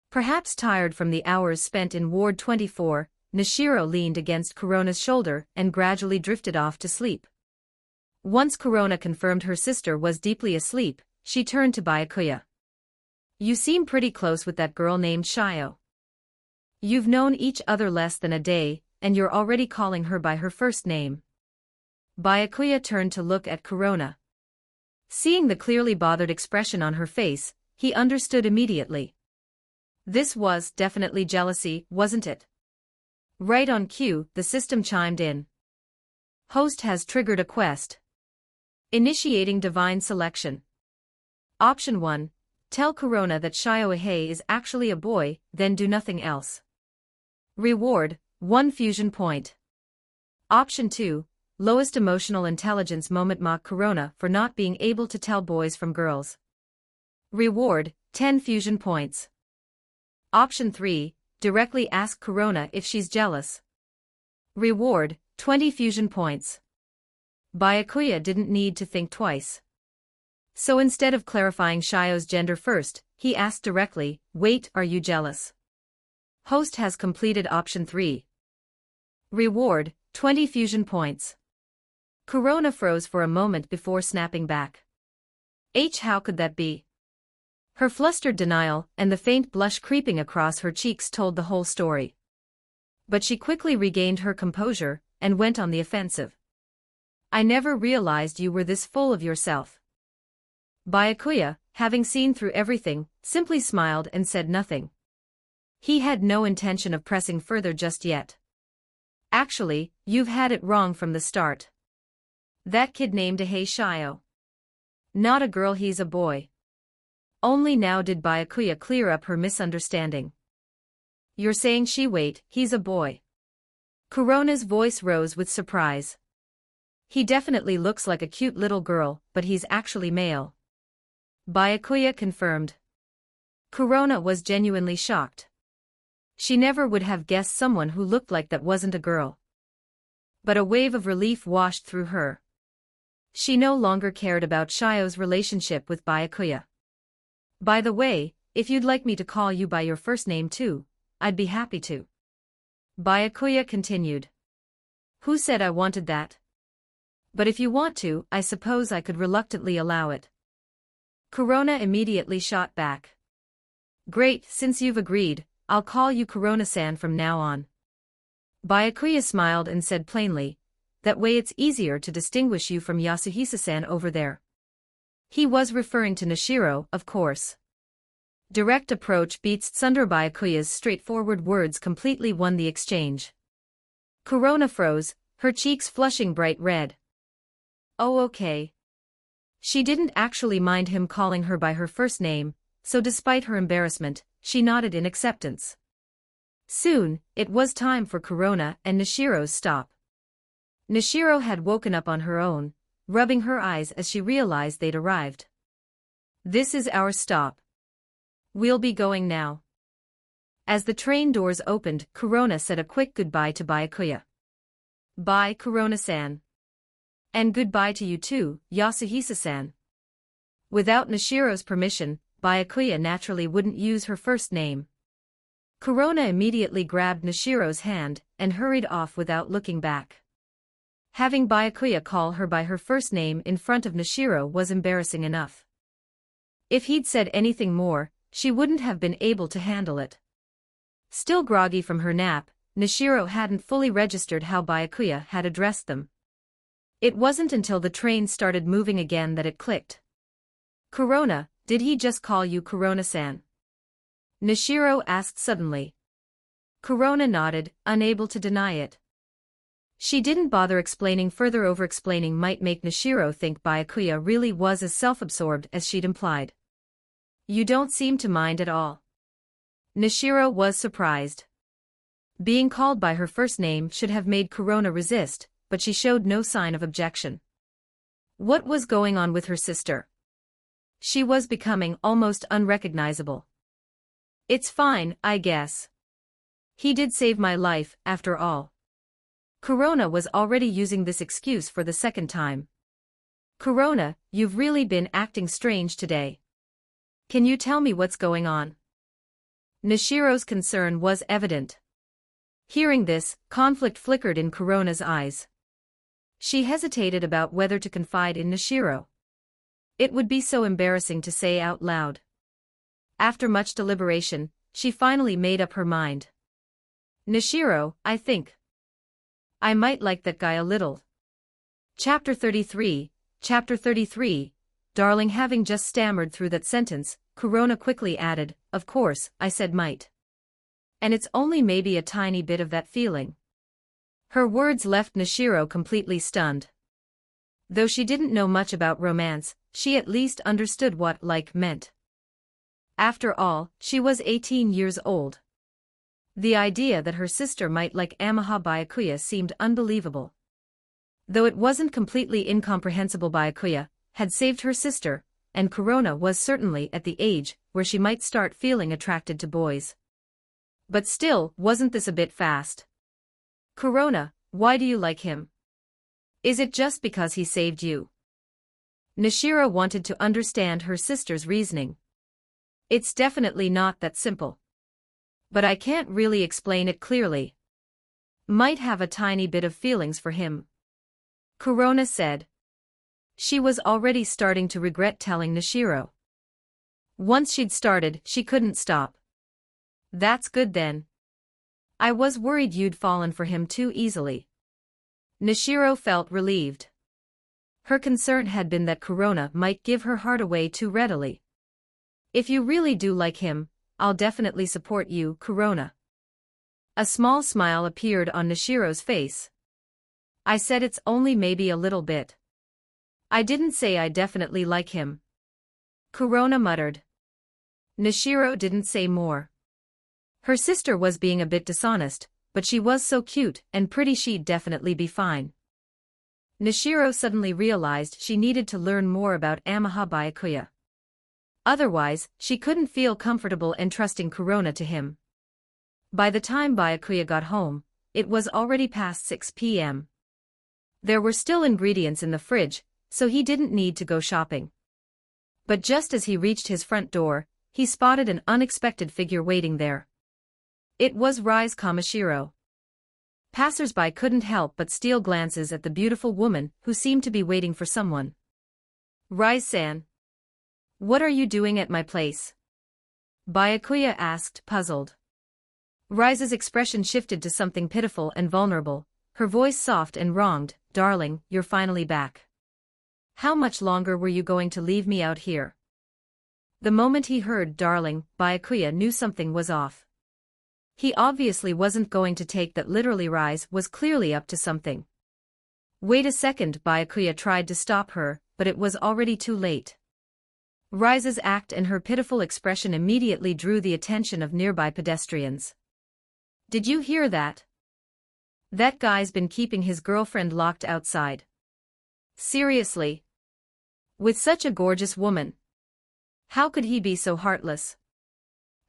Perhaps tired from the hours spent in Ward 24, Nishiro leaned against Kurona's shoulder and gradually drifted off to sleep. Once Kurona confirmed her sister was deeply asleep, she turned to Byakuya. "You seem pretty close with that girl named Shio. You've known each other less than a day, and you're already calling her by her first name." Byakuya turned to look at Kurona. Seeing the clearly bothered expression on her face, he understood immediately. This was definitely jealousy, wasn't it? Right on cue, the system chimed in. Host has triggered a quest. Initiating divine selection. Option 1. Tell Kurona that Shio Ahei is actually a boy, then do nothing else. Reward, 1 fusion point. Option 2. Lowest emotional intelligence moment, mock Kurona for not being able to tell boys from girls. Reward, 10 fusion points. Option 3. Directly ask Kurona if she's jealous. Reward, 20 fusion points. Byakuya didn't need to think twice. So instead of clarifying Shio's gender first, he asked directly, "Wait, are you jealous?" Host has completed option 3. Reward, 20 fusion points. Kurona froze for a moment before snapping back. How could that be? Her flustered denial and the faint blush creeping across her cheeks told the whole story. But she quickly regained her composure and went on the offensive. "I never realized you were this full of yourself." Byakuya, having seen through everything, simply smiled and said nothing. He had no intention of pressing further just yet. "Actually, you've had it wrong from the start. That kid named Ahei Shio. Not a girl, he's a boy." Only now did Byakuya clear up her misunderstanding. "You're saying he's a boy?" Kurona's voice rose with surprise. "He definitely looks like a cute little girl, but he's actually male." Byakuya confirmed. Kurona was genuinely shocked. She never would have guessed someone who looked like that wasn't a girl. But a wave of relief washed through her. She no longer cared about Shio's relationship with Byakuya. "By the way, if you'd like me to call you by your first name too, I'd be happy to." Byakuya continued. "Who said I wanted that? But if you want to, I suppose I could reluctantly allow it." Kurona immediately shot back. "Great, since you've agreed, I'll call you Kurona-san from now on." Byakuya smiled and said plainly, "That way it's easier to distinguish you from Yasuhisa-san over there." He was referring to Nishiro, of course. Direct approach beats Tsundere. Byakuya's straightforward words completely won the exchange. Kurona froze, her cheeks flushing bright red. Oh, okay. She didn't actually mind him calling her by her first name, so despite her embarrassment, she nodded in acceptance. Soon, it was time for Kurona and Nishiro's stop. Nishiro had woken up on her own, rubbing her eyes as she realized they'd arrived. "This is our stop. We'll be going now." As the train doors opened, Kurona said a quick goodbye to Byakuya. "Bye, Kurona-san. And goodbye to you too, Yasuhisa-san." Without Nishiro's permission, Byakuya naturally wouldn't use her first name. Kurona immediately grabbed Nishiro's hand and hurried off without looking back. Having Byakuya call her by her first name in front of Nishiro was embarrassing enough. If he'd said anything more, she wouldn't have been able to handle it. Still groggy from her nap, Nishiro hadn't fully registered how Byakuya had addressed them. It wasn't until the train started moving again that it clicked. "Corona, did he just call you Corona-san?" Nishiro asked suddenly. Corona nodded, unable to deny it. She didn't bother explaining further. Over-explaining might make Nishiro think Byakuya really was as self-absorbed as she'd implied. "You don't seem to mind at all." Nishiro was surprised. Being called by her first name should have made Corona resist, but she showed no sign of objection. What was going on with her sister? She was becoming almost unrecognizable. "It's fine, I guess. He did save my life, after all." Corona was already using this excuse for the second time. "Corona, you've really been acting strange today. Can you tell me what's going on?" Nishiro's concern was evident. Hearing this, conflict flickered in Corona's eyes. She hesitated about whether to confide in Nishiro. It would be so embarrassing to say out loud. After much deliberation, she finally made up her mind. "Nishiro, I think I might like that guy a little." Chapter 33, Darling. Having just stammered through that sentence, Corona quickly added, "Of course, I said might. And it's only maybe a tiny bit of that feeling." Her words left Nishiro completely stunned. Though she didn't know much about romance, she at least understood what like meant. After all, she was 18 years old. The idea that her sister might like Amaha Byakuya seemed unbelievable. Though it wasn't completely incomprehensible, Byakuya had saved her sister, and Corona was certainly at the age where she might start feeling attracted to boys. But still, wasn't this a bit fast? "Corona, why do you like him? Is it just because he saved you?" Nishiro wanted to understand her sister's reasoning. "It's definitely not that simple. But I can't really explain it clearly. Might have a tiny bit of feelings for him," Corona said. She was already starting to regret telling Nishiro. Once she'd started, she couldn't stop. "That's good then. I was worried you'd fallen for him too easily." Nishiro felt relieved. Her concern had been that Corona might give her heart away too readily. "If you really do like him, I'll definitely support you, Corona." A small smile appeared on Nishiro's face. "I said it's only maybe a little bit. I didn't say I definitely like him," Corona muttered. Nishiro didn't say more. Her sister was being a bit dishonest, but she was so cute and pretty she'd definitely be fine. Nishiro suddenly realized she needed to learn more about Amaha Byakuya. Otherwise, she couldn't feel comfortable entrusting Corona to him. By the time Byakuya got home, it was already past 6 p.m. There were still ingredients in the fridge, so he didn't need to go shopping. But just as he reached his front door, he spotted an unexpected figure waiting there. It was Rise Kamishiro. Passers-by couldn't help but steal glances at the beautiful woman who seemed to be waiting for someone. "Rise-san. What are you doing at my place?" Byakuya asked, puzzled. Rise's expression shifted to something pitiful and vulnerable, her voice soft and wronged. "Darling, you're finally back. How much longer were you going to leave me out here?" The moment he heard "darling," Byakuya knew something was off. He obviously wasn't going to take that literally. Rise was clearly up to something. "Wait a second," Byakuya tried to stop her, but it was already too late. Rise's act and her pitiful expression immediately drew the attention of nearby pedestrians. "Did you hear that? That guy's been keeping his girlfriend locked outside. Seriously? With such a gorgeous woman? How could he be so heartless?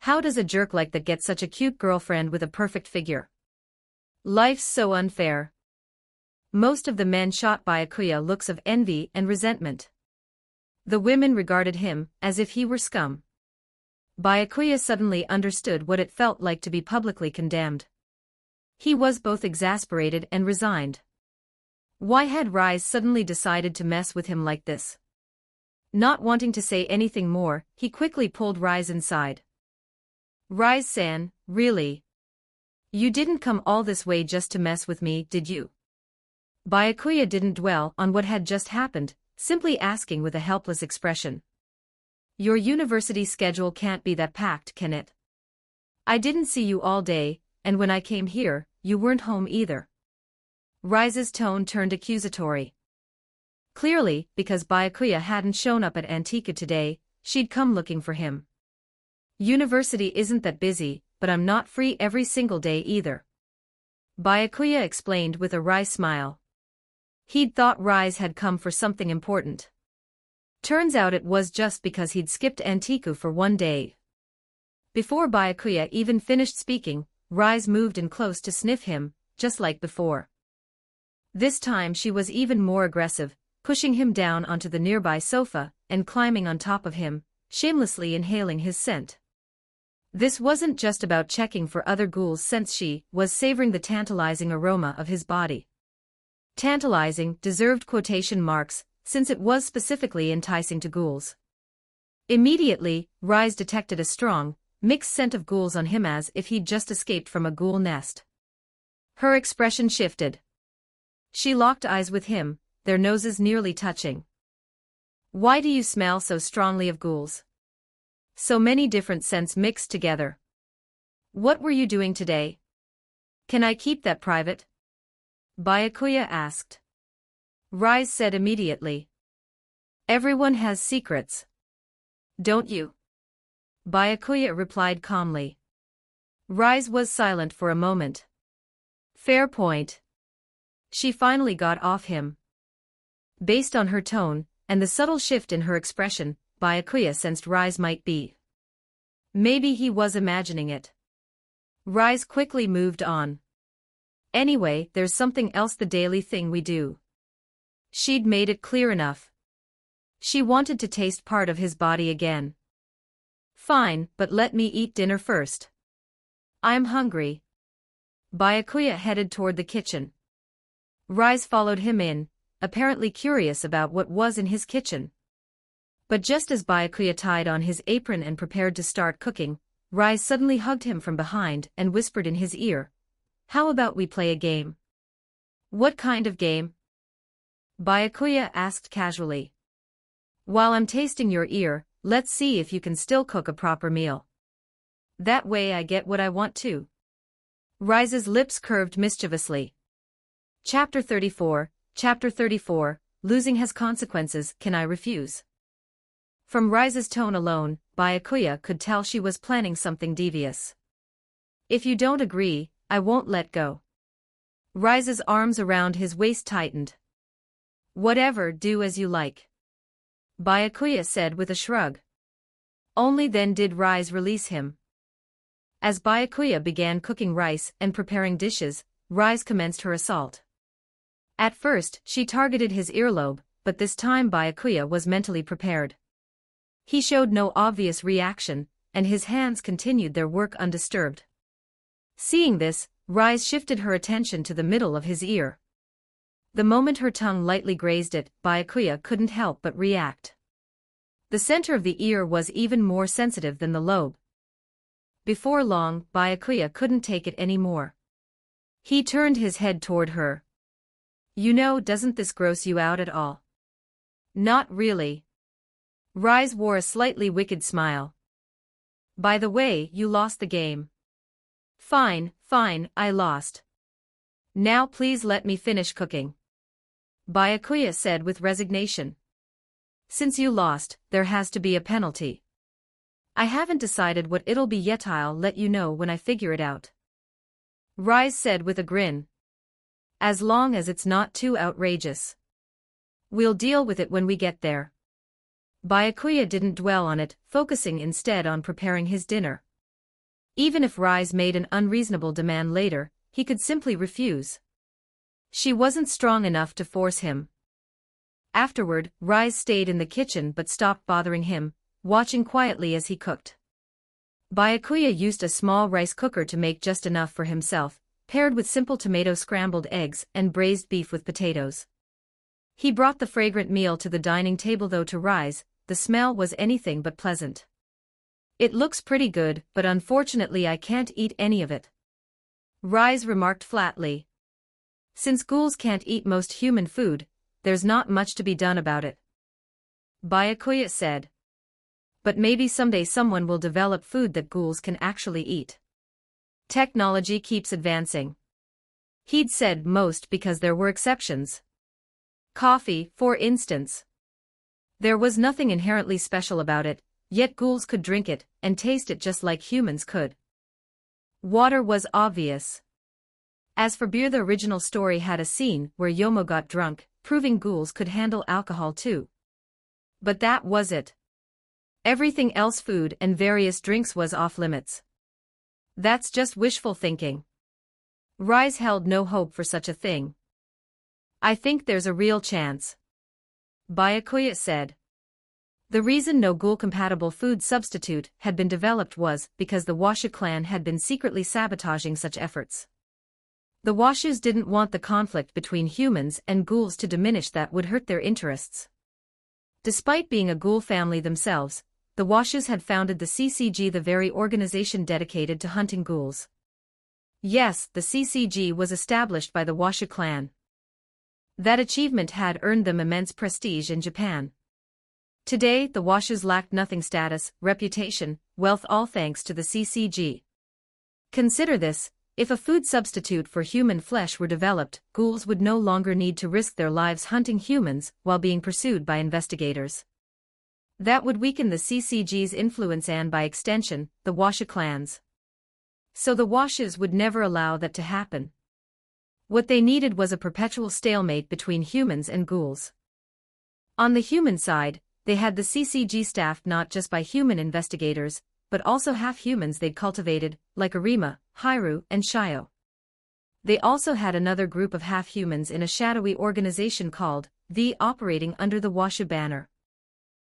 How does a jerk like that get such a cute girlfriend with a perfect figure? Life's so unfair." Most of the men shot Byakuya looks of envy and resentment. The women regarded him as if he were scum. Byakuya suddenly understood what it felt like to be publicly condemned. He was both exasperated and resigned. Why had Rise suddenly decided to mess with him like this? Not wanting to say anything more, he quickly pulled Rise inside. Rise-san, really? You didn't come all this way just to mess with me, did you? Byakuya didn't dwell on what had just happened, simply asking with a helpless expression. Your university schedule can't be that packed, can it? I didn't see you all day, and when I came here, you weren't home either. Rise's tone turned accusatory. Clearly, because Byakuya hadn't shown up at Antika today, she'd come looking for him. University isn't that busy, but I'm not free every single day either. Byakuya explained with a wry smile. He'd thought Rise had come for something important. Turns out it was just because he'd skipped Antiku for one day. Before Byakuya even finished speaking, Rise moved in close to sniff him, just like before. This time she was even more aggressive, pushing him down onto the nearby sofa and climbing on top of him, shamelessly inhaling his scent. This wasn't just about checking for other ghouls since she was savoring the tantalizing aroma of his body. Tantalizing deserved quotation marks, since it was specifically enticing to ghouls. Immediately, Rise detected a strong, mixed scent of ghouls on him as if he'd just escaped from a ghoul nest. Her expression shifted. She locked eyes with him, their noses nearly touching. Why do you smell so strongly of ghouls? So many different scents mixed together. What were you doing today? Can I keep that private? Byakuya asked. Rise said immediately. Everyone has secrets. Don't you? Byakuya replied calmly. Rise was silent for a moment. Fair point. She finally got off him. Based on her tone, and the subtle shift in her expression, Byakuya sensed Rise might be. Maybe he was imagining it. Rise quickly moved on. Anyway, there's something else, the daily thing we do. She'd made it clear enough. She wanted to taste part of his body again. Fine, but let me eat dinner first. I'm hungry. Byakuya headed toward the kitchen. Rise followed him in, apparently curious about what was in his kitchen. But just as Byakuya tied on his apron and prepared to start cooking, Rise suddenly hugged him from behind and whispered in his ear, "How about we play a game?" "What kind of game?" Byakuya asked casually. "While I'm tasting your ear, let's see if you can still cook a proper meal. That way I get what I want too." Rise's lips curved mischievously. Chapter 34, Losing has consequences, can I refuse? From Rise's tone alone, Byakuya could tell she was planning something devious. If you don't agree, I won't let go. Rise's arms around his waist tightened. Whatever, do as you like. Byakuya said with a shrug. Only then did Rise release him. As Byakuya began cooking rice and preparing dishes, Rise commenced her assault. At first, she targeted his earlobe, but this time Byakuya was mentally prepared. He showed no obvious reaction, and his hands continued their work undisturbed. Seeing this, Rise shifted her attention to the middle of his ear. The moment her tongue lightly grazed it, Byakuya couldn't help but react. The center of the ear was even more sensitive than the lobe. Before long, Byakuya couldn't take it anymore. He turned his head toward her. You know, doesn't this gross you out at all? Not really. Rise wore a slightly wicked smile. By the way, you lost the game. Fine, I lost. Now please let me finish cooking. Byakuya said with resignation. Since you lost, there has to be a penalty. I haven't decided what it'll be yet, I'll let you know when I figure it out. Rise said with a grin. As long as it's not too outrageous. We'll deal with it when we get there. Byakuya didn't dwell on it, focusing instead on preparing his dinner. Even if Rise made an unreasonable demand later, he could simply refuse. She wasn't strong enough to force him. Afterward, Rise stayed in the kitchen but stopped bothering him, watching quietly as he cooked. Byakuya used a small rice cooker to make just enough for himself, paired with simple tomato scrambled eggs and braised beef with potatoes. He brought the fragrant meal to the dining table, though to Rise, the smell was anything but pleasant. It looks pretty good, but unfortunately I can't eat any of it, Rise remarked flatly. Since ghouls can't eat most human food, there's not much to be done about it, Byakuya said. But maybe someday someone will develop food that ghouls can actually eat. Technology keeps advancing. He'd said most because there were exceptions. Coffee, for instance. There was nothing inherently special about it, yet ghouls could drink it and taste it just like humans could. Water was obvious. As for beer, the original story had a scene where Yomo got drunk, proving ghouls could handle alcohol too. But that was it. Everything else, food and various drinks, was off limits. That's just wishful thinking. Rise held no hope for such a thing. I think there's a real chance, Byakuya said. The reason no ghoul-compatible food substitute had been developed was because the Washu clan had been secretly sabotaging such efforts. The Washus didn't want the conflict between humans and ghouls to diminish, that would hurt their interests. Despite being a ghoul family themselves, the Washus had founded the CCG, the very organization dedicated to hunting ghouls. Yes, the CCG was established by the Washu clan. That achievement had earned them immense prestige in Japan. Today, the Washus lacked nothing: status, reputation, wealth, all thanks to the CCG. Consider this: if a food substitute for human flesh were developed, ghouls would no longer need to risk their lives hunting humans while being pursued by investigators. That would weaken the CCG's influence and, by extension, the Washu clans. So the Washus would never allow that to happen. What they needed was a perpetual stalemate between humans and ghouls. On the human side, they had the CCG staffed not just by human investigators, but also half-humans they'd cultivated, like Arima, Hairu, and Shio. They also had another group of half-humans in a shadowy organization called V, operating under the Washu banner.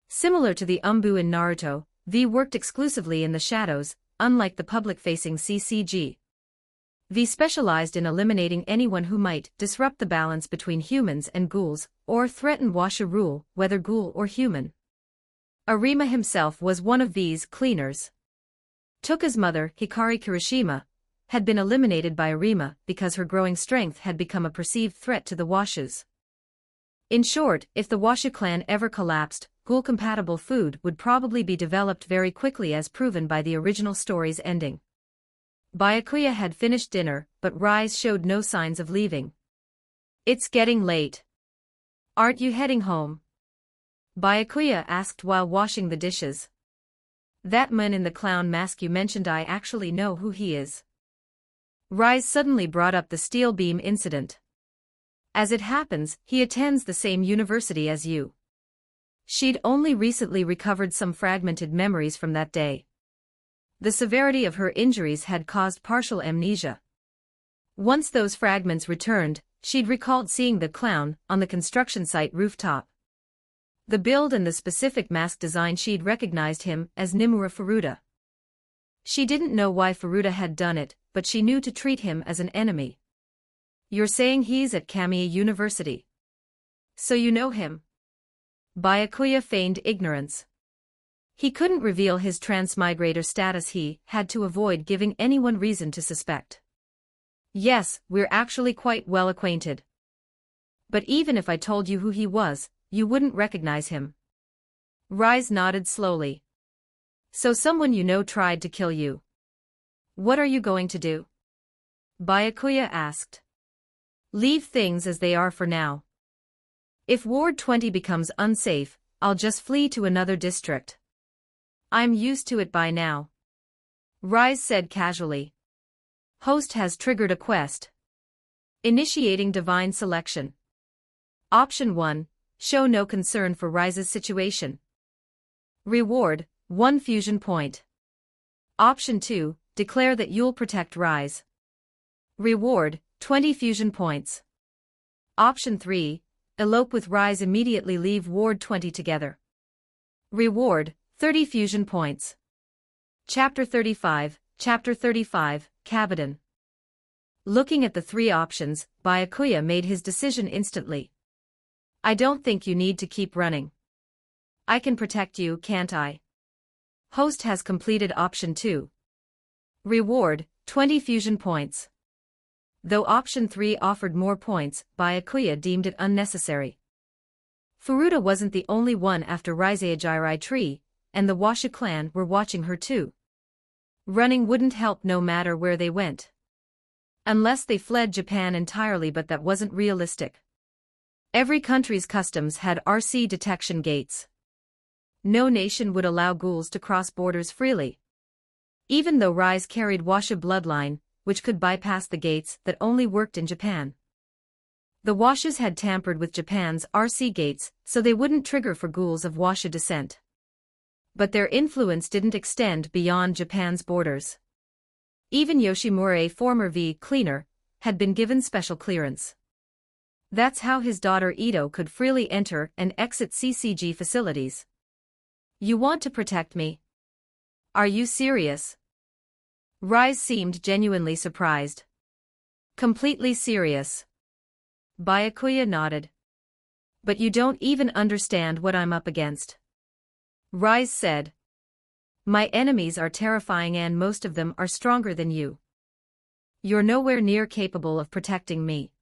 Similar to the Umbu in Naruto, V worked exclusively in the shadows, unlike the public-facing CCG. V specialized in eliminating anyone who might disrupt the balance between humans and ghouls, or threaten Washu rule, whether ghoul or human. Arima himself was one of V's cleaners. Toka's mother, Hikari Kirishima, had been eliminated by Arima because her growing strength had become a perceived threat to the Washus. In short, if the Washu clan ever collapsed, ghoul-compatible food would probably be developed very quickly, as proven by the original story's ending. Byakuya had finished dinner, but Rise showed no signs of leaving. It's getting late. Aren't you heading home? Byakuya asked while washing the dishes. That man in the clown mask you mentioned, I actually know who he is. Rise suddenly brought up the steel beam incident. As it happens, he attends the same university as you. She'd only recently recovered some fragmented memories from that day. The severity of her injuries had caused partial amnesia. Once those fragments returned, she'd recalled seeing the clown on the construction site rooftop. The build and the specific mask design, she'd recognized him as Nimura Furuta. She didn't know why Furuta had done it, but she knew to treat him as an enemy. You're saying he's at Kamiya University? So you know him? Byakuya feigned ignorance. He couldn't reveal his transmigrator status. He had to avoid giving anyone reason to suspect. Yes, we're actually quite well acquainted. But even if I told you who he was, you wouldn't recognize him. Rise nodded slowly. So someone you know tried to kill you. What are you going to do? Byakuya asked. Leave things as they are for now. If Ward 20 becomes unsafe, I'll just flee to another district. I'm used to it by now. Rise said casually. Host has triggered a quest. Initiating divine selection. Option 1. Show no concern for Rise's situation. Reward, 1 fusion point. Option 2. Declare that you'll protect Rise. Reward, 20 fusion points. Option 3. Elope with Rise, immediately leave Ward 20 together. Reward, 30 fusion points. Chapter 35, Kabadan. Looking at the 3 options, Byakuya made his decision instantly. I don't think you need to keep running. I can protect you, can't I? Host has completed option 2. Reward, 20 fusion points. Though option 3 offered more points, Byakuya deemed it unnecessary. Furuta wasn't the only one after Rizeijirai tree, and the Washu clan were watching her too. Running wouldn't help no matter where they went. Unless they fled Japan entirely, but that wasn't realistic. Every country's customs had RC detection gates. No nation would allow ghouls to cross borders freely. Even though Rise carried Washu bloodline, which could bypass the gates that only worked in Japan. The Washus had tampered with Japan's RC gates, so they wouldn't trigger for ghouls of Washu descent. But their influence didn't extend beyond Japan's borders. Even Yoshimura, former V-cleaner, had been given special clearance. That's how his daughter Ito could freely enter and exit CCG facilities. You want to protect me? Are you serious? Rise seemed genuinely surprised. Completely serious. Byakuya nodded. But you don't even understand what I'm up against. Rise said. My enemies are terrifying and most of them are stronger than you. You're nowhere near capable of protecting me.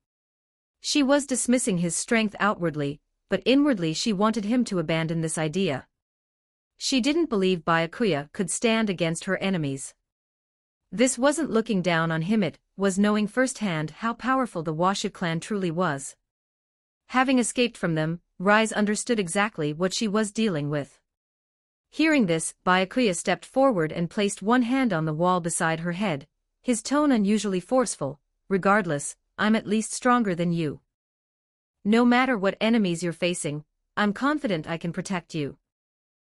She was dismissing his strength outwardly, but inwardly she wanted him to abandon this idea. She didn't believe Byakuya could stand against her enemies. This wasn't looking down on him, it was knowing firsthand how powerful the Washu clan truly was. Having escaped from them, Rise understood exactly what she was dealing with. Hearing this, Byakuya stepped forward and placed one hand on the wall beside her head, his tone unusually forceful. Regardless, I'm at least stronger than you. No matter what enemies you're facing, I'm confident I can protect you.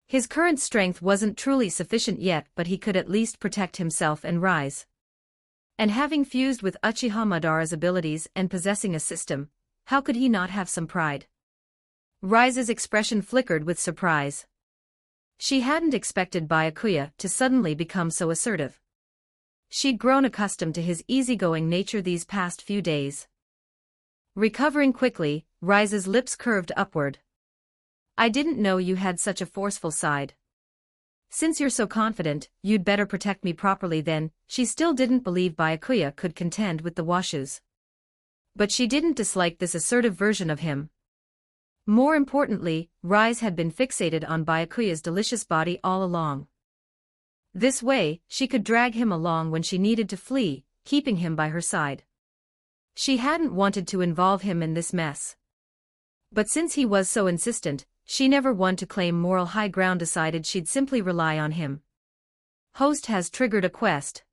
His current strength wasn't truly sufficient yet, but he could at least protect himself and Rise. And having fused with Uchiha Madara's abilities and possessing a system, how could he not have some pride? Rise's expression flickered with surprise. She hadn't expected Byakuya to suddenly become so assertive. She'd grown accustomed to his easygoing nature these past few days. Recovering quickly, Rise's lips curved upward. I didn't know you had such a forceful side. Since you're so confident, you'd better protect me properly then. She still didn't believe Byakuya could contend with the Washus. But she didn't dislike this assertive version of him. More importantly, Rise had been fixated on Byakuya's delicious body all along. This way, she could drag him along when she needed to flee, keeping him by her side. She hadn't wanted to involve him in this mess. But since he was so insistent, she, never one to claim moral high ground, decided she'd simply rely on him. Host has triggered a quest.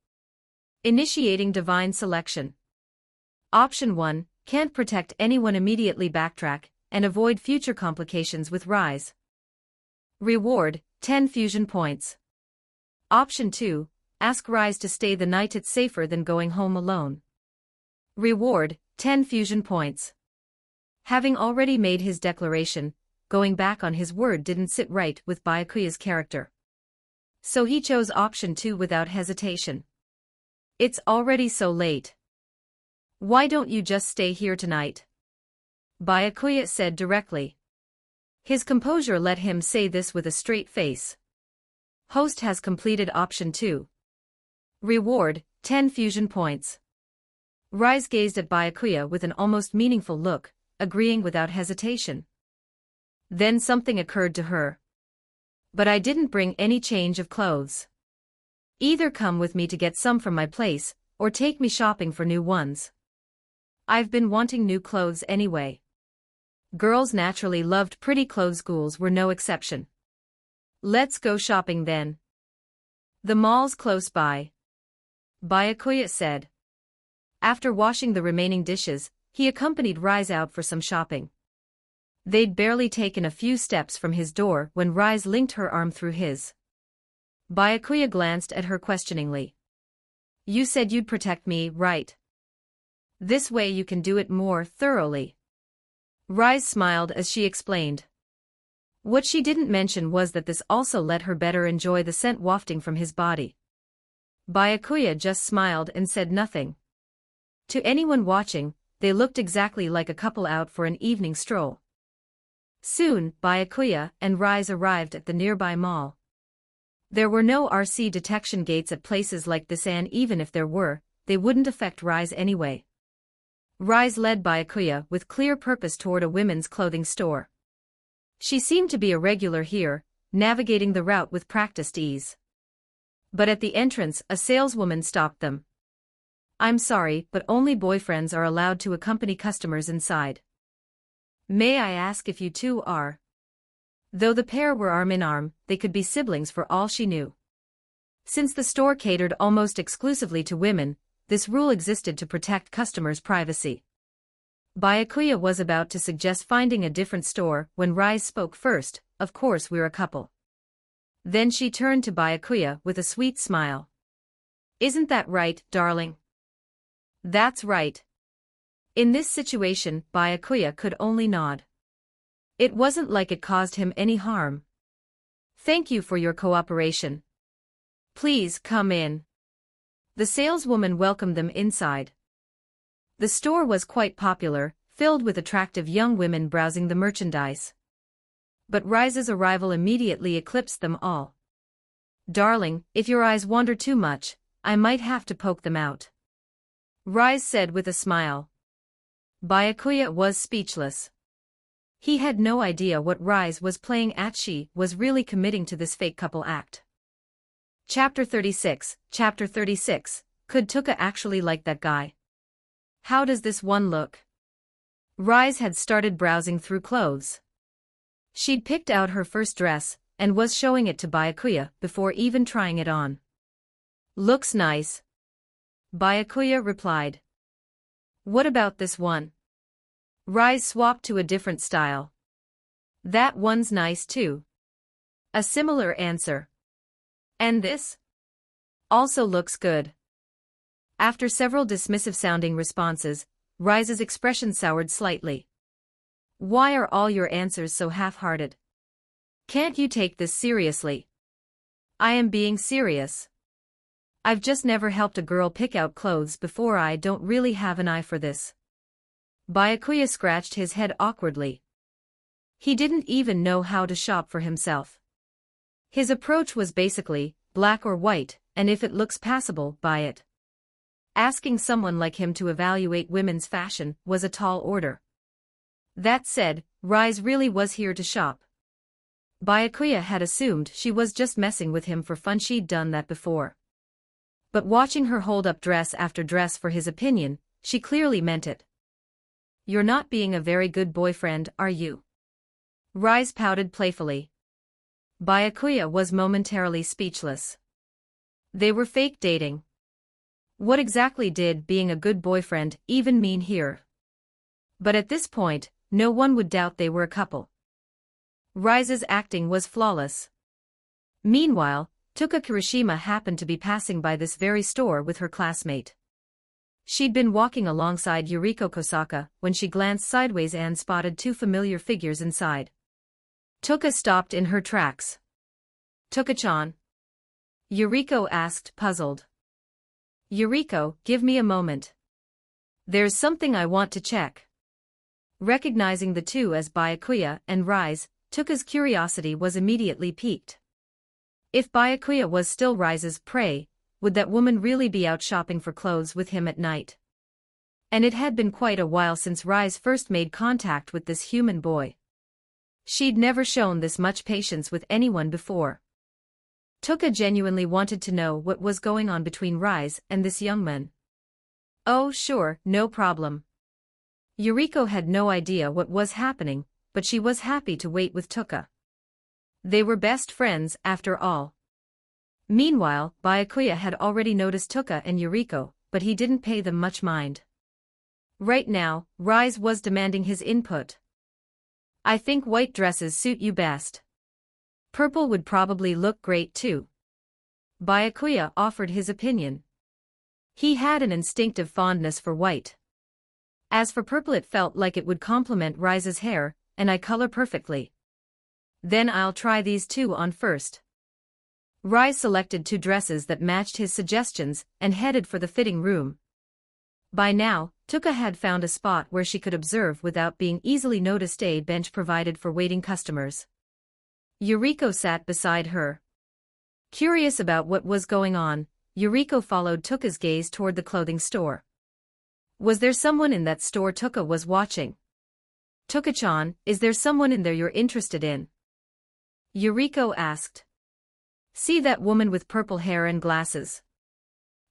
Initiating divine selection. Option 1, can't protect anyone, immediately backtrack and avoid future complications with Rise. Reward, 10 fusion points. Option 2, ask Rise to stay the night, it's safer than going home alone. Reward, 10 fusion points. Having already made his declaration, going back on his word didn't sit right with Byakuya's character. So he chose option 2 without hesitation. It's already so late. Why don't you just stay here tonight? Byakuya said directly. His composure let him say this with a straight face. Host has completed option 2. Reward, 10 fusion points. Rise gazed at Byakuya with an almost meaningful look, agreeing without hesitation. Then something occurred to her. But I didn't bring any change of clothes. Either come with me to get some from my place, or take me shopping for new ones. I've been wanting new clothes anyway. Girls naturally loved pretty clothes, ghouls were no exception. Let's go shopping then. The mall's close by. Byakuya said. After washing the remaining dishes, he accompanied Rise out for some shopping. They'd barely taken a few steps from his door when Rise linked her arm through his. Byakuya glanced at her questioningly. You said you'd protect me, right? This way you can do it more thoroughly. Rise smiled as she explained. What she didn't mention was that this also let her better enjoy the scent wafting from his body. Byakuya just smiled and said nothing. To anyone watching, they looked exactly like a couple out for an evening stroll. Soon, Byakuya and Rise arrived at the nearby mall. There were no RC detection gates at places like this, and even if there were, they wouldn't affect Rise anyway. Rise led Byakuya with clear purpose toward a women's clothing store. She seemed to be a regular here, navigating the route with practiced ease. But at the entrance, a saleswoman stopped them. "I'm sorry, but only boyfriends are allowed to accompany customers inside. May I ask if you two are?" Though the pair were arm in arm, they could be siblings for all she knew. Since the store catered almost exclusively to women, this rule existed to protect customers' privacy. Byakuya was about to suggest finding a different store when Rise spoke first. "Of course we're a couple." Then she turned to Byakuya with a sweet smile. "Isn't that right, darling?" "That's right." In this situation, Byakuya could only nod. It wasn't like it caused him any harm. "Thank you for your cooperation. Please come in." The saleswoman welcomed them inside. The store was quite popular, filled with attractive young women browsing the merchandise. But Rise's arrival immediately eclipsed them all. "Darling, if your eyes wander too much, I might have to poke them out," Rise said with a smile. Byakuya was speechless. He had no idea what Rise was playing at. She was really committing to this fake couple act. Chapter 36. Could Tuka actually like that guy? How does this one look? Rise had started browsing through clothes. She'd picked out her first dress, and was showing it to Byakuya before even trying it on. "Looks nice," Byakuya replied. "What about this one?" Rise swapped to a different style. "That one's nice too." A similar answer. "And this?" "Also looks good." After several dismissive-sounding responses, Rise's expression soured slightly. "Why are all your answers so half-hearted? Can't you take this seriously?" "I am being serious. I've just never helped a girl pick out clothes before. I don't really have an eye for this." Byakuya scratched his head awkwardly. He didn't even know how to shop for himself. His approach was basically, black or white, and if it looks passable, buy it. Asking someone like him to evaluate women's fashion was a tall order. That said, Rise really was here to shop. Byakuya had assumed she was just messing with him for fun. She'd done that before. But watching her hold up dress after dress for his opinion, she clearly meant it. "You're not being a very good boyfriend, are you?" Rise pouted playfully. Byakuya was momentarily speechless. They were fake dating. What exactly did being a good boyfriend even mean here? But at this point, no one would doubt they were a couple. Rise's acting was flawless. Meanwhile, Tuka Kirishima happened to be passing by this very store with her classmate. She'd been walking alongside Yuriko Kosaka when she glanced sideways and spotted two familiar figures inside. Tuka stopped in her tracks. "Tuka-chan?" Yuriko asked, puzzled. "Yuriko, give me a moment. There's something I want to check." Recognizing the two as Byakuya and Rise, Tuka's curiosity was immediately piqued. If Byakuya was still Rise's prey, would that woman really be out shopping for clothes with him at night? And it had been quite a while since Rise first made contact with this human boy. She'd never shown this much patience with anyone before. Tuka genuinely wanted to know what was going on between Rise and this young man. "Oh sure, no problem." Yuriko had no idea what was happening, but she was happy to wait with Tuka. They were best friends, after all. Meanwhile, Byakuya had already noticed Tuka and Yuriko, but he didn't pay them much mind. Right now, Rise was demanding his input. "I think white dresses suit you best. Purple would probably look great too." Byakuya offered his opinion. He had an instinctive fondness for white. As for purple, it felt like it would complement Rise's hair and eye color perfectly. "Then I'll try these two on first." Rise selected two dresses that matched his suggestions and headed for the fitting room. By now, Tuka had found a spot where she could observe without being easily noticed, a bench provided for waiting customers. Yuriko sat beside her. Curious about what was going on, Yuriko followed Tuka's gaze toward the clothing store. Was there someone in that store Tuka was watching? Tuka-chan, is there someone in there you're interested in? Yuriko asked. See that woman with purple hair and glasses?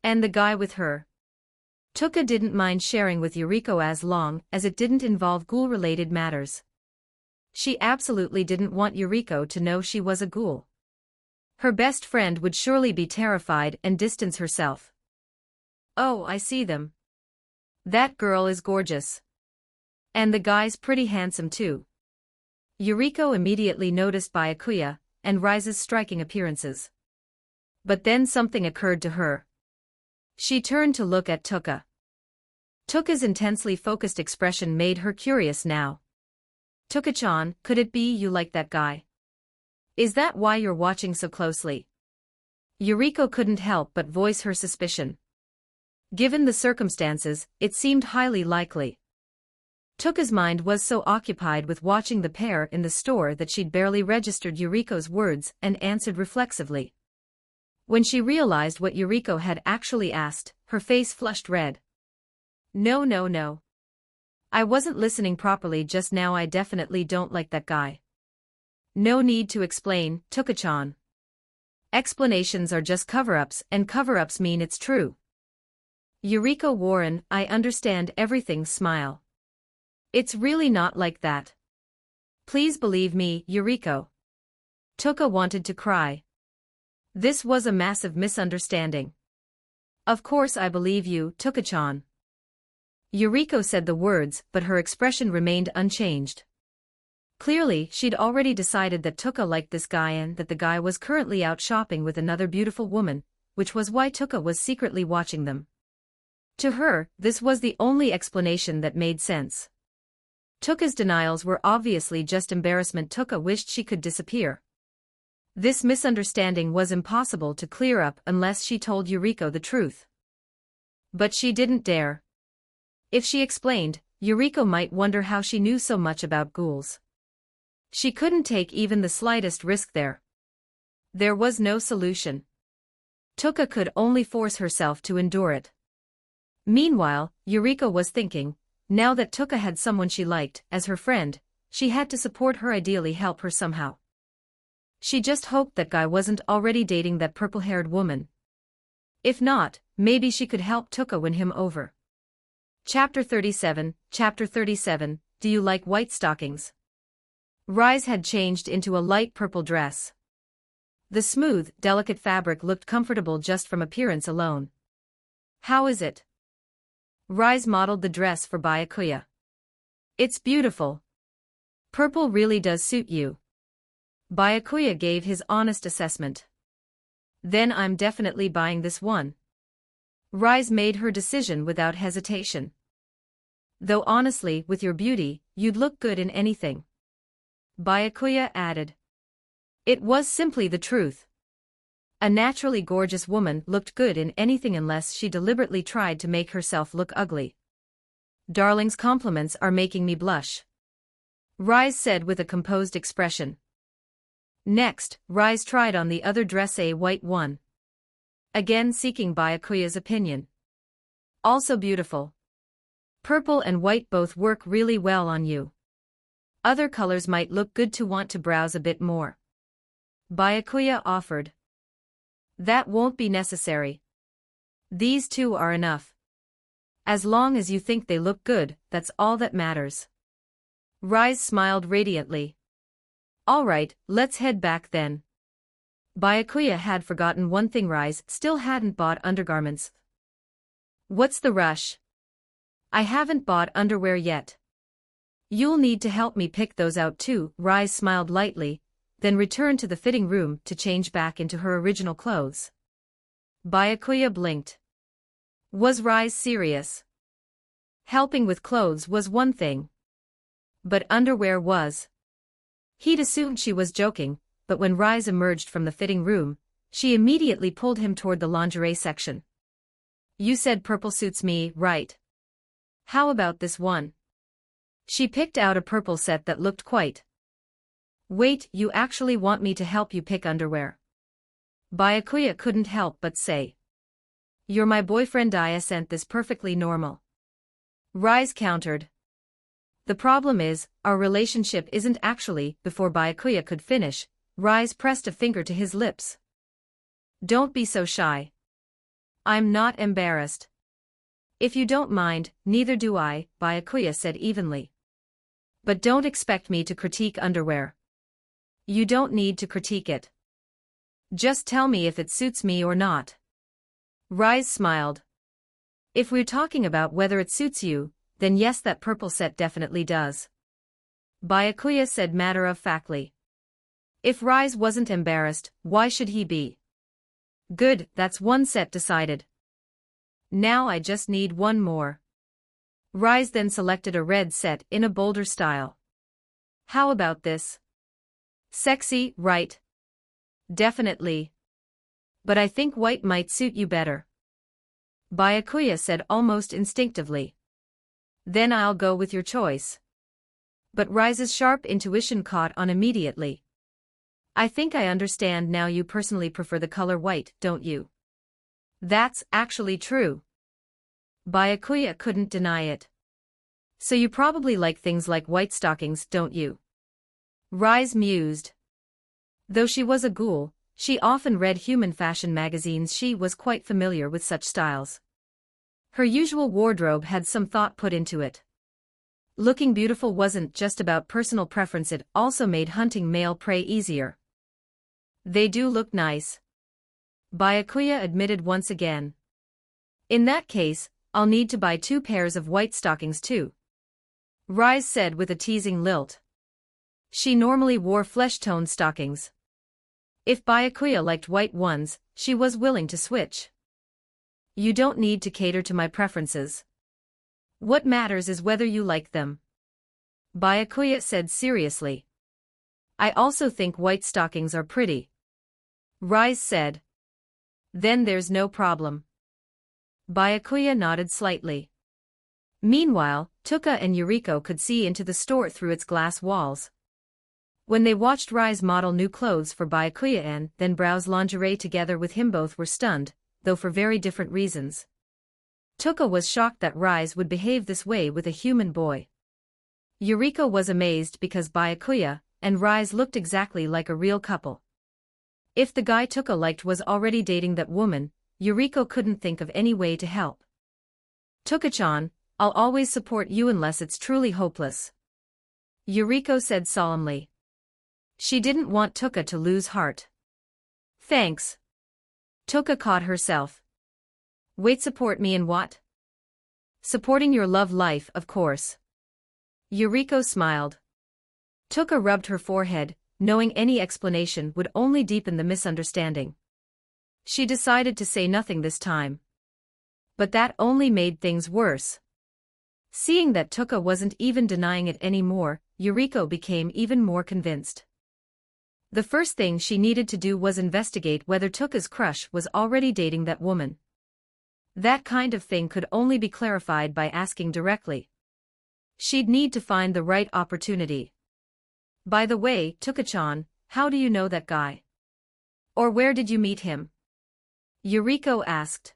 And the guy with her? Tuka didn't mind sharing with Yuriko as long as it didn't involve ghoul-related matters. She absolutely didn't want Yuriko to know she was a ghoul. Her best friend would surely be terrified and distance herself. Oh, I see them. That girl is gorgeous. And the guy's pretty handsome too. Yuriko immediately noticed Byakuya and Rise's striking appearances. But then something occurred to her. She turned to look at Tuka. Tuka's intensely focused expression made her curious now. Tuka-chan, could it be you like that guy? Is that why you're watching so closely? Yuriko couldn't help but voice her suspicion. Given the circumstances, it seemed highly likely. Tuka's mind was so occupied with watching the pair in the store that she'd barely registered Yuriko's words and answered reflexively. When she realized what Yuriko had actually asked, her face flushed red. No. I wasn't listening properly just now. I definitely don't like that guy. No need to explain, Tuka-chan. Explanations are just cover-ups, and cover-ups mean it's true. Yuriko wore an I understand everything smile. It's really not like that. Please believe me, Yuriko. Tuka wanted to cry. This was a massive misunderstanding. Of course I believe you, Tuka-chan. Yuriko said the words, but her expression remained unchanged. Clearly, she'd already decided that Tuka liked this guy and that the guy was currently out shopping with another beautiful woman, which was why Tuka was secretly watching them. To her, this was the only explanation that made sense. Tuka's denials were obviously just embarrassment. Tuka wished she could disappear. This misunderstanding was impossible to clear up unless she told Yuriko the truth. But she didn't dare. If she explained, Yuriko might wonder how she knew so much about ghouls. She couldn't take even the slightest risk there. There was no solution. Tuka could only force herself to endure it. Meanwhile, Yuriko was thinking, now that Tuka had someone she liked as her friend, she had to support her, ideally help her somehow. She just hoped that guy wasn't already dating that purple-haired woman. If not, maybe she could help Tuka win him over. Chapter 37, Do you like white stockings? Rise had changed into a light purple dress. The smooth, delicate fabric looked comfortable just from appearance alone. How is it? Rise modeled the dress for Byakuya. It's beautiful. Purple really does suit you. Byakuya gave his honest assessment. Then I'm definitely buying this one. Rise made her decision without hesitation. Though honestly, with your beauty, you'd look good in anything. Byakuya added. It was simply the truth. A naturally gorgeous woman looked good in anything unless she deliberately tried to make herself look ugly. Darling's compliments are making me blush. Rise said with a composed expression. Next, Rise tried on the other dress, a white one. Again seeking Byakuya's opinion. Also beautiful. Purple and white both work really well on you. Other colors might look good to want to browse a bit more. Byakuya offered. That won't be necessary. These two are enough. As long as you think they look good, that's all that matters. Rise smiled radiantly. All right, let's head back then. Byakuya had forgotten one thing. Rise still hadn't bought undergarments. What's the rush? I haven't bought underwear yet. You'll need to help me pick those out too. Rise smiled lightly, then returned to the fitting room to change back into her original clothes. Byakuya blinked. Was Rise serious? Helping with clothes was one thing. But underwear was. He'd assumed she was joking, but when Rise emerged from the fitting room, she immediately pulled him toward the lingerie section. You said purple suits me, right? How about this one? She picked out a purple set that looked quite. Wait, you actually want me to help you pick underwear? Byakuya couldn't help but say. You're my boyfriend. I sent this perfectly normal. Rise countered. The problem is, our relationship isn't actually. Before Byakuya could finish, Rise pressed a finger to his lips. Don't be so shy. I'm not embarrassed. If you don't mind, neither do I, Byakuya said evenly. But don't expect me to critique underwear. You don't need to critique it. Just tell me if it suits me or not. Rise smiled. If we're talking about whether it suits you, then yes, that purple set definitely does. Byakuya said matter-of-factly. If Rise wasn't embarrassed, why should he be? Good, that's one set decided. Now I just need one more. Rise then selected a red set in a bolder style. How about this? Sexy, right? Definitely. But I think white might suit you better. Byakuya said almost instinctively. Then I'll go with your choice. But Rise's sharp intuition caught on immediately. I think I understand now. You personally prefer the color white, don't you? That's actually true. Byakuya couldn't deny it. So you probably like things like white stockings, don't you? Rise mused. Though she was a ghoul, she often read human fashion magazines. She was quite familiar with such styles. Her usual wardrobe had some thought put into it. Looking beautiful wasn't just about personal preference, it also made hunting male prey easier. They do look nice. Byakuya admitted once again. In that case, I'll need to buy 2 pairs of white stockings too. Rise said with a teasing lilt. She normally wore flesh-toned stockings. If Byakuya liked white ones, she was willing to switch. You don't need to cater to my preferences. What matters is whether you like them. Byakuya said seriously. I also think white stockings are pretty. Rise said. Then there's no problem. Byakuya nodded slightly. Meanwhile, Tuka and Yuriko could see into the store through its glass walls. When they watched Rise model new clothes for Byakuya and then browse lingerie together with him, both were stunned, though for very different reasons. Tuka was shocked that Rise would behave this way with a human boy. Yuriko was amazed because Byakuya and Rise looked exactly like a real couple. If the guy Tuka liked was already dating that woman, Yuriko couldn't think of any way to help. Tuka-chan, I'll always support you unless it's truly hopeless. Yuriko said solemnly. She didn't want Tuka to lose heart. Thanks. Tuka caught herself. Wait, support me in what? Supporting your love life, of course. Yuriko smiled. Tuka rubbed her forehead, knowing any explanation would only deepen the misunderstanding. She decided to say nothing this time. But that only made things worse. Seeing that Tuka wasn't even denying it anymore, Yuriko became even more convinced. The first thing she needed to do was investigate whether Tuka's crush was already dating that woman. That kind of thing could only be clarified by asking directly. She'd need to find the right opportunity. By the way, Tuka-chan, how do you know that guy? Or where did you meet him? Yuriko asked.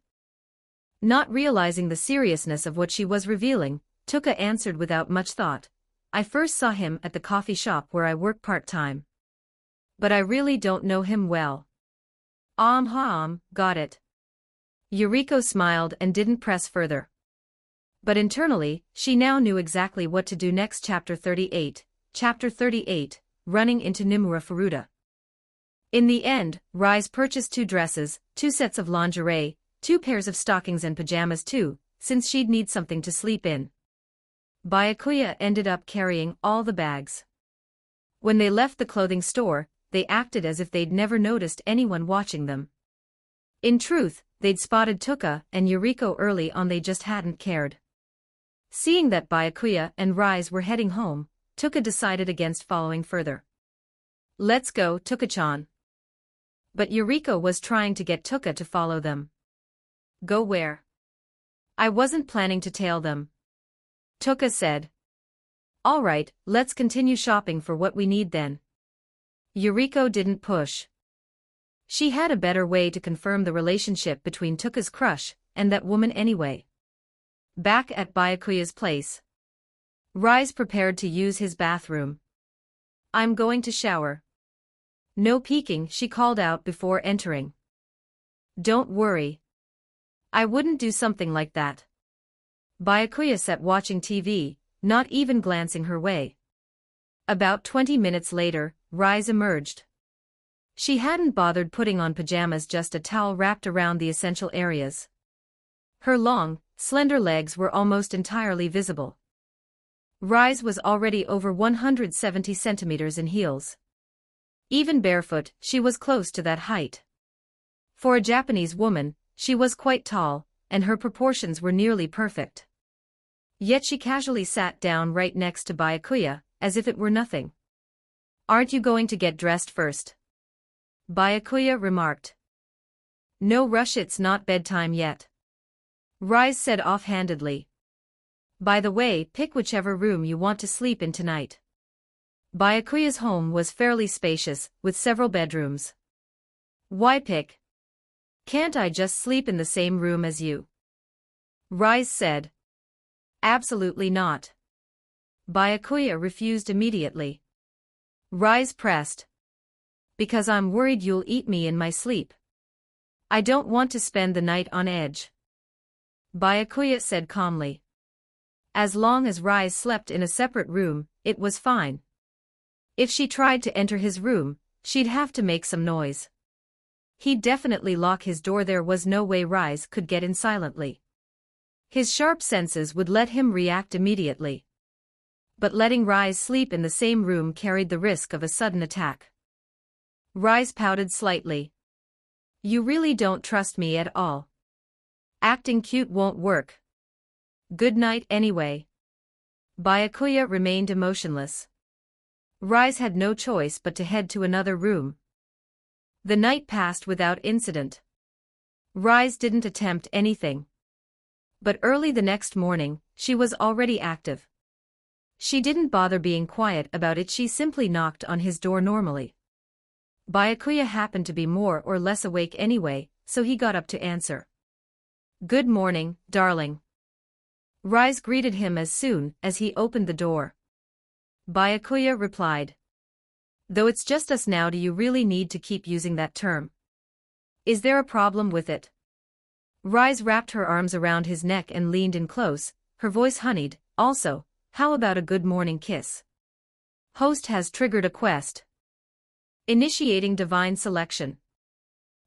Not realizing the seriousness of what she was revealing, Tuka answered without much thought. I first saw him at the coffee shop where I work part-time. But I really don't know him well. Got it. Yuriko smiled and didn't press further. But internally, she now knew exactly what to do next. Chapter 38, Running into Nimura Furuta. In the end, Rise purchased 2 dresses, 2 sets of lingerie, 2 pairs of stockings and pajamas too, since she'd need something to sleep in. Byakuya ended up carrying all the bags. When they left the clothing store, they acted as if they'd never noticed anyone watching them. In truth, they'd spotted Tuka and Yuriko early on, they just hadn't cared. Seeing that Byakuya and Rise were heading home, Tuka decided against following further. Let's go, Tuka-chan. But Yuriko was trying to get Tuka to follow them. Go where? I wasn't planning to tail them. Toka said. All right, let's continue shopping for what we need then. Yuriko didn't push. She had a better way to confirm the relationship between Toka's crush and that woman anyway. Back at Byakuya's place, Rise prepared to use his bathroom. I'm going to shower. No peeking, she called out before entering. Don't worry. I wouldn't do something like that. Byakuya sat watching TV, not even glancing her way. About 20 minutes later, Rise emerged. She hadn't bothered putting on pajamas, just a towel wrapped around the essential areas. Her long, slender legs were almost entirely visible. Rise was already over 170 centimeters in heels. Even barefoot, she was close to that height. For a Japanese woman, she was quite tall, and her proportions were nearly perfect. Yet she casually sat down right next to Byakuya, as if it were nothing. Aren't you going to get dressed first? Byakuya remarked. No rush, it's not bedtime yet. Rise said offhandedly. By the way, pick whichever room you want to sleep in tonight. Byakuya's home was fairly spacious, with several bedrooms. Why pick? Can't I just sleep in the same room as you? Rise said. Absolutely not. Byakuya refused immediately. Rise pressed. Because I'm worried you'll eat me in my sleep. I don't want to spend the night on edge. Byakuya said calmly. As long as Rise slept in a separate room, it was fine. If she tried to enter his room, she'd have to make some noise. He'd definitely lock his door. There was no way Rise could get in silently. His sharp senses would let him react immediately. But letting Rise sleep in the same room carried the risk of a sudden attack. Rise pouted slightly. You really don't trust me at all. Acting cute won't work. Good night anyway. Byakuya remained emotionless. Rise had no choice but to head to another room. The night passed without incident. Rise didn't attempt anything. But early the next morning, she was already active. She didn't bother being quiet about it, she simply knocked on his door normally. Byakuya happened to be more or less awake anyway, so he got up to answer. Good morning, darling. Rise greeted him as soon as he opened the door. Byakuya replied. Though it's just us now, do you really need to keep using that term? Is there a problem with it? Rise wrapped her arms around his neck and leaned in close, her voice honeyed. Also, how about a good morning kiss? Host has triggered a quest. Initiating divine selection.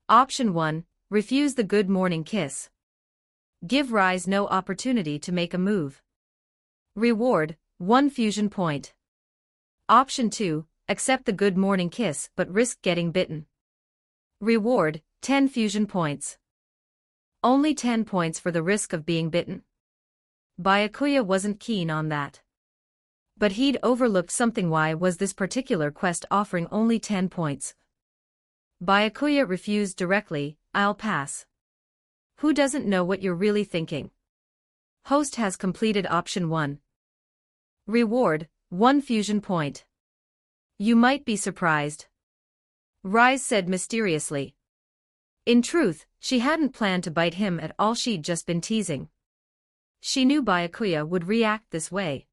Option 1, refuse the good morning kiss. Give Rise no opportunity to make a move. Reward, 1 fusion point. Option 2, accept the good morning kiss but risk getting bitten. Reward, 10 fusion points. Only 10 points for the risk of being bitten. Byakuya wasn't keen on that. But he'd overlooked something. Why was this particular quest offering only 10 points? Byakuya refused directly. I'll pass. Who doesn't know what you're really thinking? Host has completed option 1. Reward, 1 fusion point. You might be surprised. Rise said mysteriously. In truth, she hadn't planned to bite him at all, she'd just been teasing. She knew Byakuya would react this way.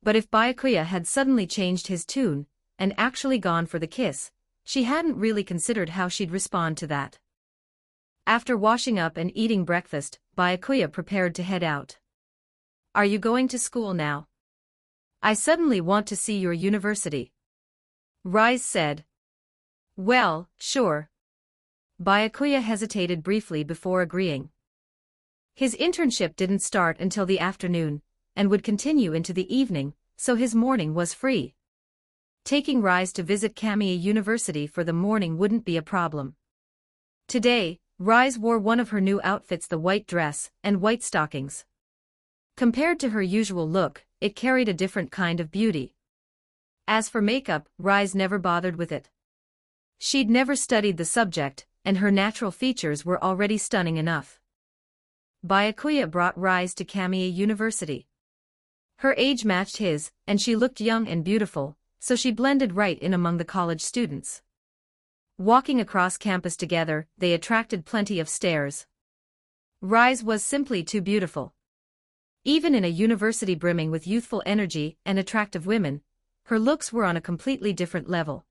But if Byakuya had suddenly changed his tune, and actually gone for the kiss, she hadn't really considered how she'd respond to that. After washing up and eating breakfast, Byakuya prepared to head out. Are you going to school now? I suddenly want to see your university. Rise said. Well, sure. Byakuya hesitated briefly before agreeing. His internship didn't start until the afternoon, and would continue into the evening, so his morning was free. Taking Rise to visit Kamiya University for the morning wouldn't be a problem. Today, Rise wore one of her new outfits, the white dress and white stockings. Compared to her usual look, it carried a different kind of beauty. As for makeup, Rise never bothered with it. She'd never studied the subject, and her natural features were already stunning enough. Byakuya brought Rise to Kamiya University. Her age matched his, and she looked young and beautiful, so she blended right in among the college students. Walking across campus together, they attracted plenty of stares. Rise was simply too beautiful. Even in a university brimming with youthful energy and attractive women, her looks were on a completely different level.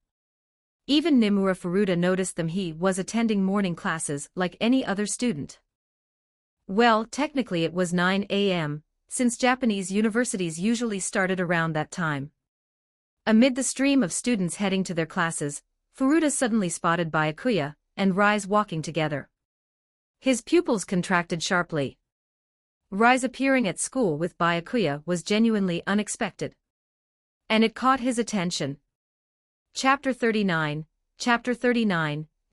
Even Nimura Furuta noticed them. He was attending morning classes like any other student. Well, technically it was 9 a.m., since Japanese universities usually started around that time. Amid the stream of students heading to their classes, Furuta suddenly spotted Byakuya and Rise walking together. His pupils contracted sharply. Rise appearing at school with Byakuya was genuinely unexpected. And it caught his attention. Chapter 39,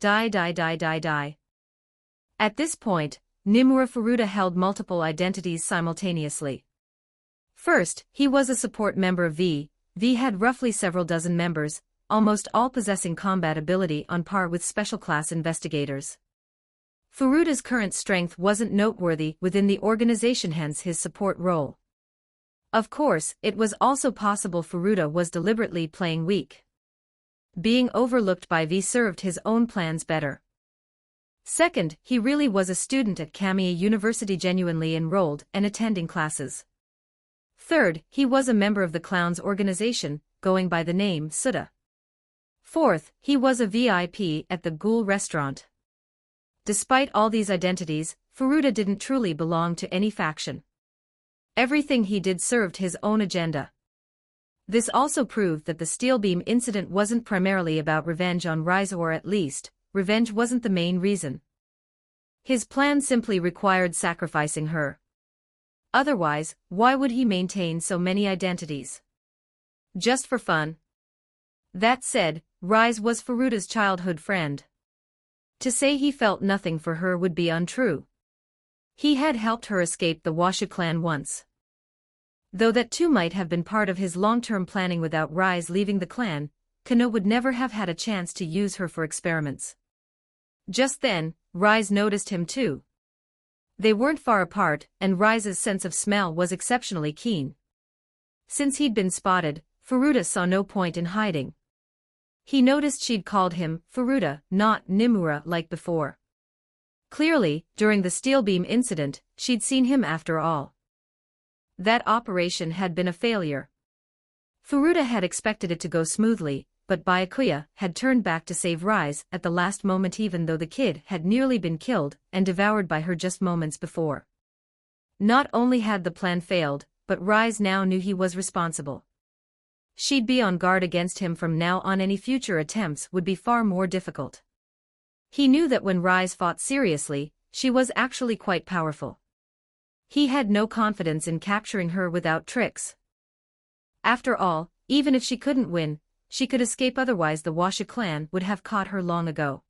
Die. At this point, Nimura Furuta held multiple identities simultaneously. First, he was a support member of V. V had roughly several dozen members, almost all possessing combat ability on par with special class investigators. Furuta's current strength wasn't noteworthy within the organization, hence his support role. Of course, it was also possible Furuta was deliberately playing weak. Being overlooked by V served his own plans better. Second, he really was a student at Kamiya University, genuinely enrolled and attending classes. Third, he was a member of the Clowns organization, going by the name Suda. Fourth, he was a VIP at the Ghoul restaurant. Despite all these identities, Furuta didn't truly belong to any faction. Everything he did served his own agenda. This also proved that the steel beam incident wasn't primarily about revenge on Rise, or at least, revenge wasn't the main reason. His plan simply required sacrificing her. Otherwise, why would he maintain so many identities? Just for fun. That said, Rise was Furuta's childhood friend. To say he felt nothing for her would be untrue. He had helped her escape the Washu clan once. Though that too might have been part of his long-term planning. Without Rise leaving the clan, Kano would never have had a chance to use her for experiments. Just then, Rise noticed him too. They weren't far apart, and Rise's sense of smell was exceptionally keen. Since he'd been spotted, Furuta saw no point in hiding. He noticed she'd called him Furuta, not Nimura like before. Clearly, during the steel beam incident, she'd seen him after all. That operation had been a failure. Furuta had expected it to go smoothly, but Byakuya had turned back to save Rise at the last moment, even though the kid had nearly been killed and devoured by her just moments before. Not only had the plan failed, but Rise now knew he was responsible. She'd be on guard against him from now on. Any future attempts would be far more difficult. He knew that when Rise fought seriously, she was actually quite powerful. He had no confidence in capturing her without tricks. After all, even if she couldn't win, she could escape. Otherwise the Washu clan would have caught her long ago.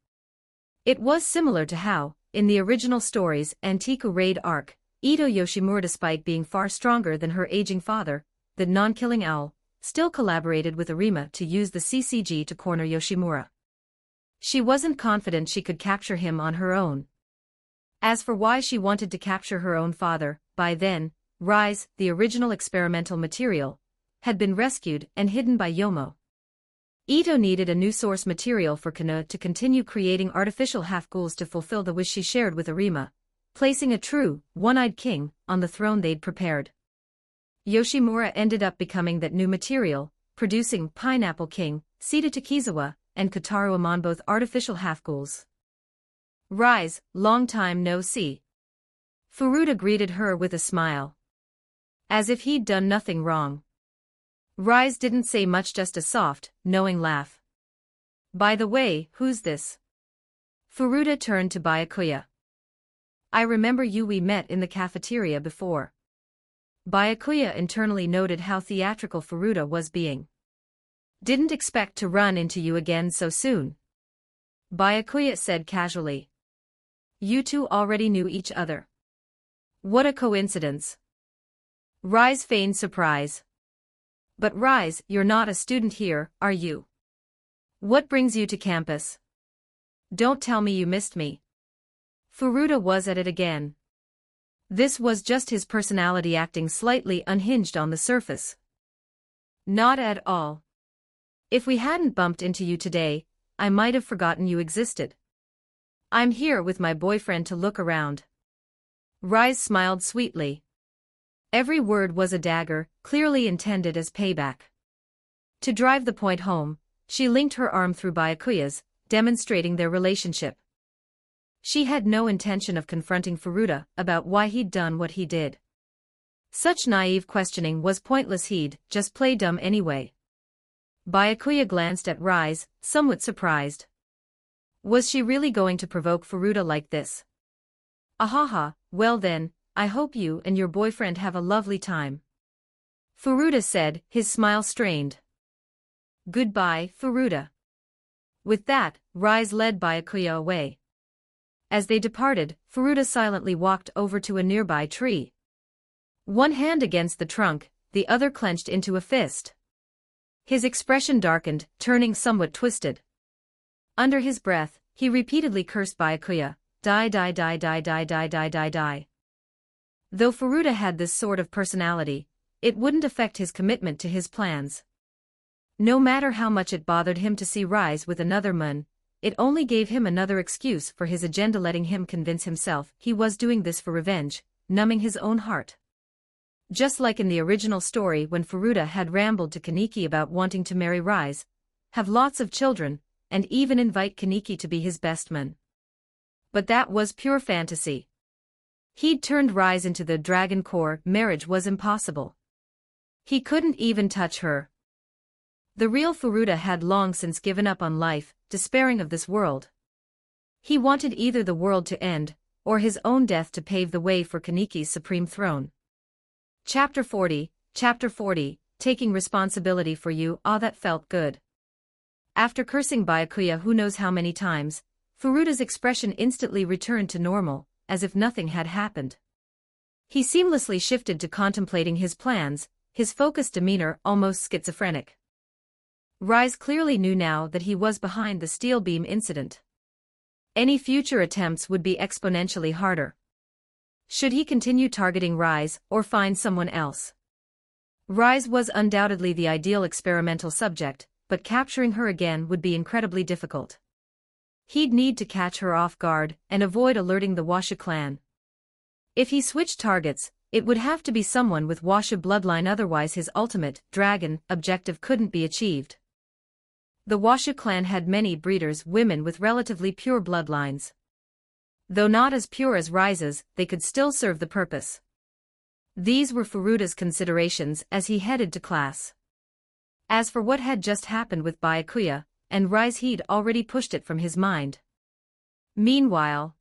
It was similar to how, in the original story's Antiku raid arc, Ito Yoshimura, despite being far stronger than her aging father, the non-killing owl, still collaborated with Arima to use the CCG to corner Yoshimura. She wasn't confident she could capture him on her own. As for why she wanted to capture her own father, by then, Rise, the original experimental material, had been rescued and hidden by Yomo. Ito needed a new source material for Kano to continue creating artificial half-ghouls to fulfill the wish she shared with Arima, placing a true, one-eyed king on the throne they'd prepared. Yoshimura ended up becoming that new material, producing Pineapple King, Sita Takizawa, and Kotaro Amon, both artificial half-ghouls. Rise, long time no see. Furuta greeted her with a smile. As if he'd done nothing wrong. Rise didn't say much, just a soft, knowing laugh. By the way, who's this? Furuta turned to Byakuya. I remember you, we met in the cafeteria before. Byakuya internally noted how theatrical Furuta was being. Didn't expect to run into you again so soon. Byakuya said casually. You two already knew each other. What a coincidence. Rise feigned surprise. But Rise, you're not a student here, are you? What brings you to campus? Don't tell me you missed me. Furuta was at it again. This was just his personality acting slightly unhinged on the surface. Not at all. If we hadn't bumped into you today, I might have forgotten you existed. I'm here with my boyfriend to look around. Rise smiled sweetly. Every word was a dagger, clearly intended as payback. To drive the point home, she linked her arm through Byakuya's, demonstrating their relationship. She had no intention of confronting Furuta about why he'd done what he did. Such naive questioning was pointless, he'd just play dumb anyway. Byakuya glanced at Rise, somewhat surprised. Was she really going to provoke Furuta like this? Ahaha, well then, I hope you and your boyfriend have a lovely time. Furuta said, his smile strained. Goodbye, Furuta. With that, Rise led Byakuya away. As they departed, Furuta silently walked over to a nearby tree. One hand against the trunk, the other clenched into a fist. His expression darkened, turning somewhat twisted. Under his breath, he repeatedly cursed Byakuya, die die die die die die die die die. Though Furuta had this sort of personality, it wouldn't affect his commitment to his plans. No matter how much it bothered him to see Rise with another man, it only gave him another excuse for his agenda, letting him convince himself he was doing this for revenge, numbing his own heart. Just like in the original story when Furuta had rambled to Kaneki about wanting to marry Rise, have lots of children, and even invite Kaneki to be his best man. But that was pure fantasy. He'd turned Rise into the Dragon Core, marriage was impossible. He couldn't even touch her. The real Furuta had long since given up on life, despairing of this world. He wanted either the world to end, or his own death to pave the way for Kaneki's supreme throne. Chapter 40, Taking responsibility for you, that felt good. After cursing Byakuya who knows how many times, Furuta's expression instantly returned to normal, as if nothing had happened. He seamlessly shifted to contemplating his plans, his focused demeanor almost schizophrenic. Rise clearly knew now that he was behind the steel beam incident. Any future attempts would be exponentially harder. Should he continue targeting Rise or find someone else? Rise was undoubtedly the ideal experimental subject, but capturing her again would be incredibly difficult. He'd need to catch her off guard and avoid alerting the Washa clan. If he switched targets, it would have to be someone with Washa bloodline, otherwise his ultimate, dragon, objective couldn't be achieved. The Washa clan had many breeders, women with relatively pure bloodlines. Though not as pure as Rise's, they could still serve the purpose. These were Furuta's considerations as he headed to class. As for what had just happened with Byakuya and Rise, he'd already pushed it from his mind. Meanwhile,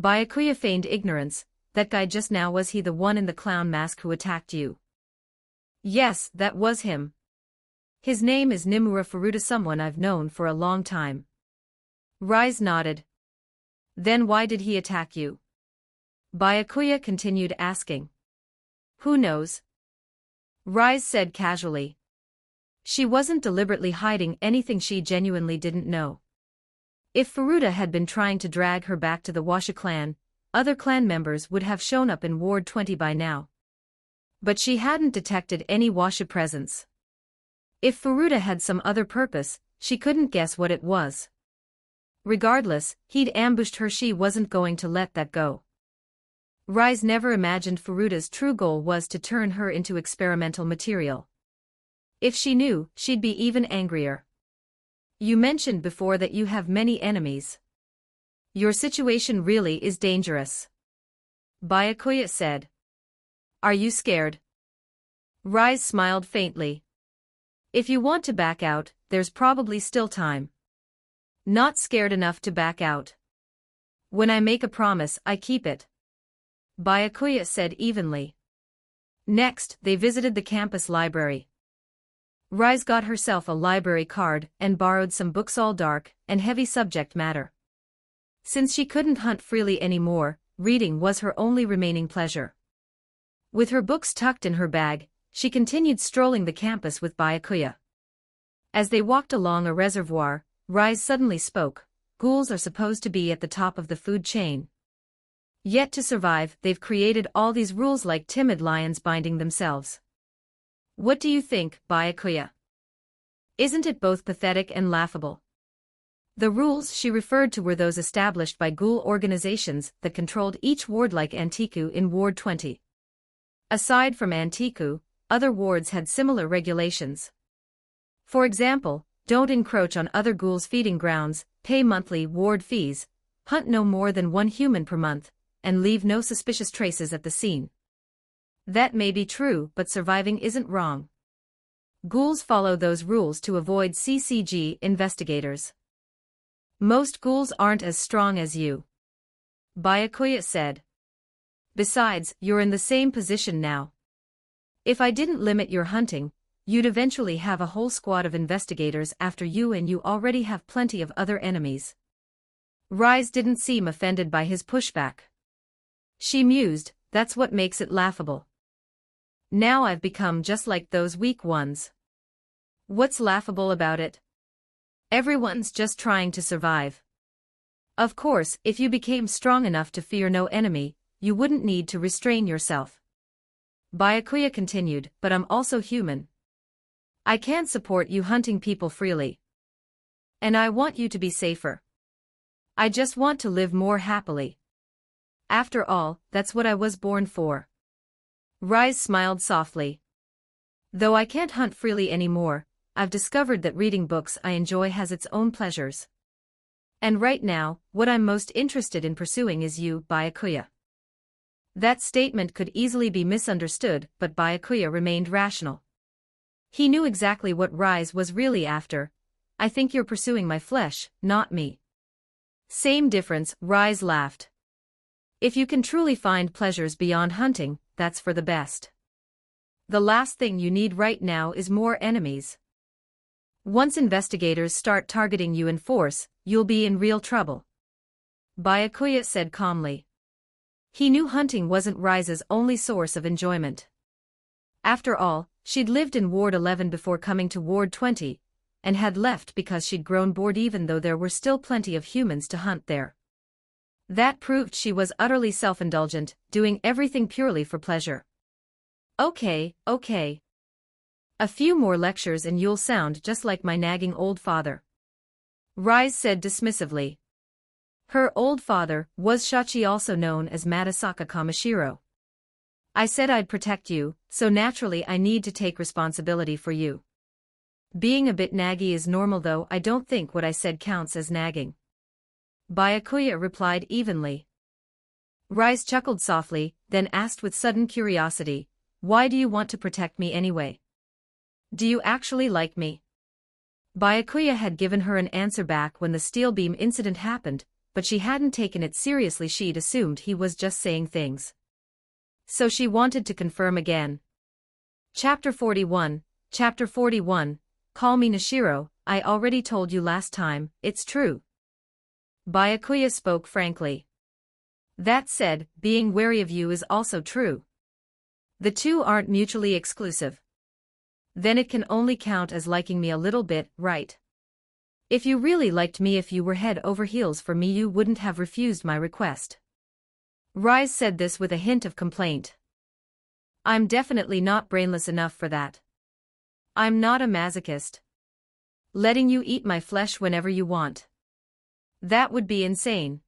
Byakuya feigned ignorance. That guy just now, was he the one in the clown mask who attacked you? Yes, that was him. His name is Nimura Furuta, someone I've known for a long time. Rise nodded. Then why did he attack you? Byakuya continued asking. Who knows? Rise said casually. She wasn't deliberately hiding anything, she genuinely didn't know. If Furuta had been trying to drag her back to the Washa clan, other clan members would have shown up in Ward 20 by now. But she hadn't detected any Washa presence. If Furuta had some other purpose, she couldn't guess what it was. Regardless, he'd ambushed her, she wasn't going to let that go. Rise never imagined Furuta's true goal was to turn her into experimental material. If she knew, she'd be even angrier. You mentioned before that you have many enemies. Your situation really is dangerous. Byakuya said. Are you scared? Rise smiled faintly. If you want to back out, there's probably still time. Not scared enough to back out. When I make a promise, I keep it. Byakuya said evenly. Next, they visited the campus library. Rise got herself a library card and borrowed some books, all dark and heavy subject matter. Since she couldn't hunt freely anymore, reading was her only remaining pleasure. With her books tucked in her bag, she continued strolling the campus with Byakuya. As they walked along a reservoir, Rise suddenly spoke. Ghouls are supposed to be at the top of the food chain. Yet to survive, they've created all these rules like timid lions binding themselves. What do you think, Byakuya? Isn't it both pathetic and laughable? The rules she referred to were those established by Ghoul organizations that controlled each ward like Antiku in Ward 20. Aside from Antiku, other wards had similar regulations. For example, don't encroach on other ghouls' feeding grounds, pay monthly ward fees, hunt no more than one human per month, and leave no suspicious traces at the scene. That may be true, but surviving isn't wrong. Ghouls follow those rules to avoid CCG investigators. Most ghouls aren't as strong as you, Byakuya said. Besides, you're in the same position now. If I didn't limit your hunting, you'd eventually have a whole squad of investigators after you, and you already have plenty of other enemies. Rise didn't seem offended by his pushback. She mused, that's what makes it laughable. Now I've become just like those weak ones. What's laughable about it? Everyone's just trying to survive. Of course, if you became strong enough to fear no enemy, you wouldn't need to restrain yourself. Byakuya continued, but I'm also human. I can't support you hunting people freely. And I want you to be safer. I just want to live more happily. After all, that's what I was born for. Rise smiled softly. Though I can't hunt freely anymore, I've discovered that reading books I enjoy has its own pleasures. And right now, what I'm most interested in pursuing is you, Byakuya. That statement could easily be misunderstood, but Byakuya remained rational. He knew exactly what Rise was really after. I think you're pursuing my flesh, not me. Same difference, Rise laughed. If you can truly find pleasures beyond hunting, that's for the best. The last thing you need right now is more enemies. Once investigators start targeting you in force, you'll be in real trouble, Byakuya said calmly. He knew hunting wasn't Rise's only source of enjoyment. After all, she'd lived in Ward 11 before coming to Ward 20, and had left because she'd grown bored even though there were still plenty of humans to hunt there. That proved she was utterly self-indulgent, doing everything purely for pleasure. Okay. A few more lectures and you'll sound just like my nagging old father, Rise said dismissively. Her old father was Shachi, also known as Madasaka Kamishiro. I said I'd protect you, so naturally I need to take responsibility for you. Being a bit naggy is normal, though I don't think what I said counts as nagging, Byakuya replied evenly. Rise chuckled softly, then asked with sudden curiosity, why do you want to protect me anyway? Do you actually like me? Byakuya had given her an answer back when the steel beam incident happened, but she hadn't taken it seriously. She'd assumed he was just saying things. So she wanted to confirm again. Chapter 41, Call me Nishiro, I already told you last time, it's true. Byakuya spoke frankly. That said, being wary of you is also true. The two aren't mutually exclusive. Then it can only count as liking me a little bit, right? If you really liked me, if you were head over heels for me, you wouldn't have refused my request. Rise said this with a hint of complaint. I'm definitely not brainless enough for that. I'm not a masochist. Letting you eat my flesh whenever you want. That would be insane.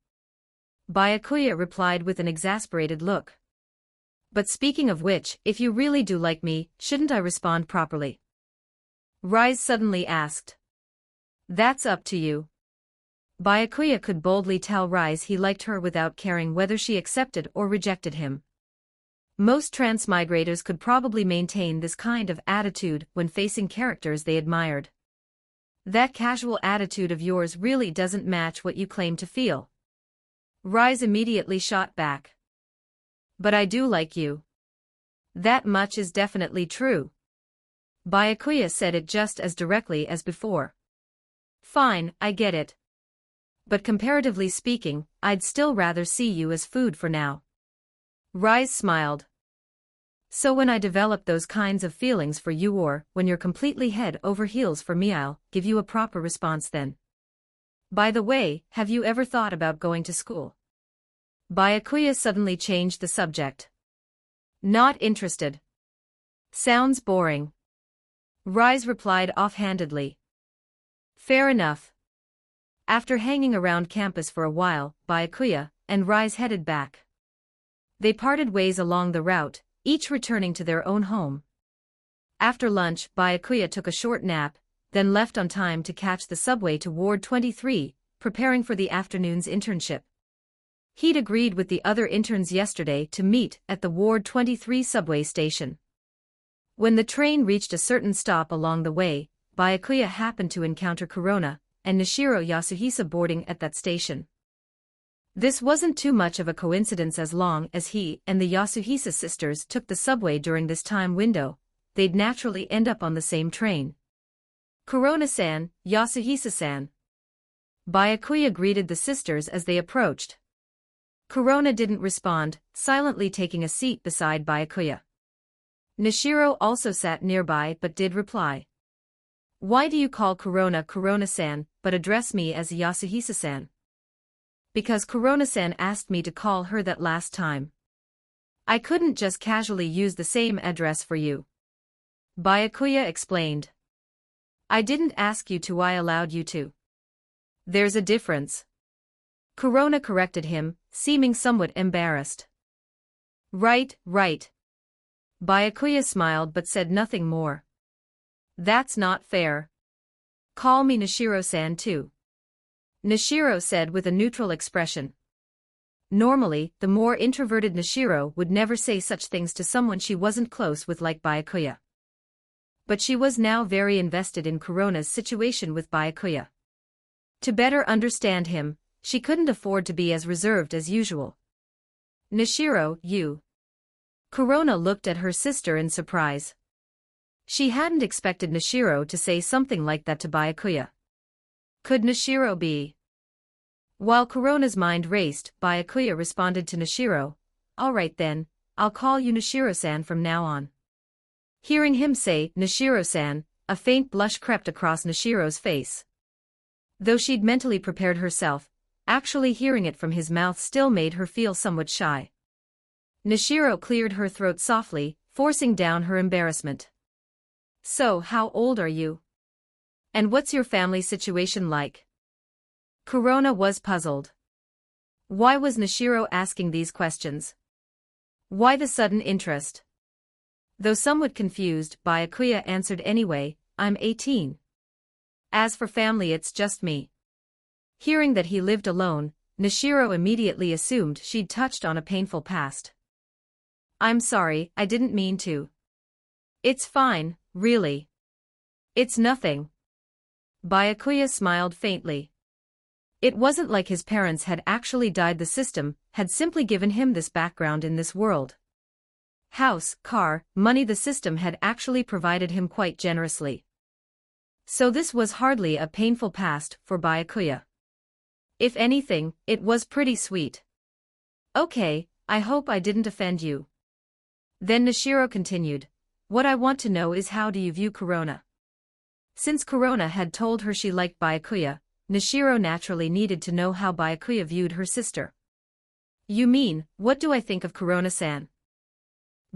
Byakuya replied with an exasperated look. But speaking of which, if you really do like me, shouldn't I respond properly? Rise suddenly asked. That's up to you. Byakuya could boldly tell Rise he liked her without caring whether she accepted or rejected him. Most transmigrators could probably maintain this kind of attitude when facing characters they admired. That casual attitude of yours really doesn't match what you claim to feel. Rise immediately shot back. But I do like you. That much is definitely true. Byakuya said it just as directly as before. Fine, I get it. But comparatively speaking, I'd still rather see you as food for now. Rise smiled. So when I develop those kinds of feelings for you, or when you're completely head over heels for me, I'll give you a proper response then. By the way, have you ever thought about going to school? Byakuya suddenly changed the subject. Not interested. Sounds boring. Rise replied offhandedly. Fair enough. After hanging around campus for a while, Byakuya and Rise headed back. They parted ways along the route, each returning to their own home. After lunch, Byakuya took a short nap, then left on time to catch the subway to Ward 23, preparing for the afternoon's internship. He'd agreed with the other interns yesterday to meet at the Ward 23 subway station. When the train reached a certain stop along the way, Byakuya happened to encounter Corona and Nishiro Yasuhisa boarding at that station. This wasn't too much of a coincidence as long as he and the Yasuhisa sisters took the subway during this time window, they'd naturally end up on the same train. Corona-san, Yasuhisa-san. Byakuya greeted the sisters as they approached. Corona didn't respond, silently taking a seat beside Byakuya. Nishiro also sat nearby but did reply. Why do you call Corona Corona-san, but address me as Yasuhisa-san? Because Corona-san asked me to call her that last time. I couldn't just casually use the same address for you. Byakuya explained. I didn't ask you to, I allowed you to. There's a difference. Corona corrected him, seeming somewhat embarrassed. Right. Byakuya smiled but said nothing more. That's not fair. Call me Nishiro-san too. Nishiro said with a neutral expression. Normally, the more introverted Nishiro would never say such things to someone she wasn't close with like Byakuya. But she was now very invested in Corona's situation with Byakuya. To better understand him, she couldn't afford to be as reserved as usual. Nishiro, you. Corona looked at her sister in surprise. She hadn't expected Nishiro to say something like that to Byakuya. Could Nishiro be? While Corona's mind raced, Byakuya responded to Nishiro, all right then, I'll call you Nishiro-san from now on. Hearing him say, Nishiro-san, a faint blush crept across Nishiro's face. Though she'd mentally prepared herself, actually hearing it from his mouth still made her feel somewhat shy. Nishiro cleared her throat softly, forcing down her embarrassment. So, how old are you? And what's your family situation like? Corona was puzzled. Why was Nishiro asking these questions? Why the sudden interest? Though somewhat confused, Byakuya answered anyway, I'm 18. As for family, it's just me. Hearing that he lived alone, Nishiro immediately assumed she'd touched on a painful past. I'm sorry, I didn't mean to. It's fine, really. It's nothing. Byakuya smiled faintly. It wasn't like his parents had actually died, the system had simply given him this background in this world. House, car, money, the system had actually provided him quite generously. So this was hardly a painful past for Byakuya. If anything, it was pretty sweet. Okay, I hope I didn't offend you. Then Nishiro continued, what I want to know is how do you view Corona? Since Corona had told her she liked Byakuya, Nishiro naturally needed to know how Byakuya viewed her sister. You mean, what do I think of Corona-san?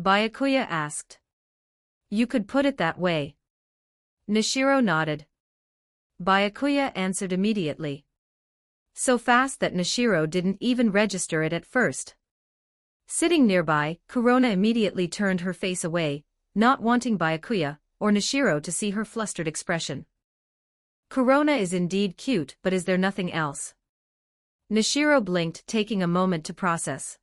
Byakuya asked. You could put it that way. Nishiro nodded. Byakuya answered immediately. So fast that Nishiro didn't even register it at first. Sitting nearby, Corona immediately turned her face away, not wanting Byakuya or Nishiro to see her flustered expression. Corona is indeed cute, but is there nothing else? Nishiro blinked, taking a moment to process.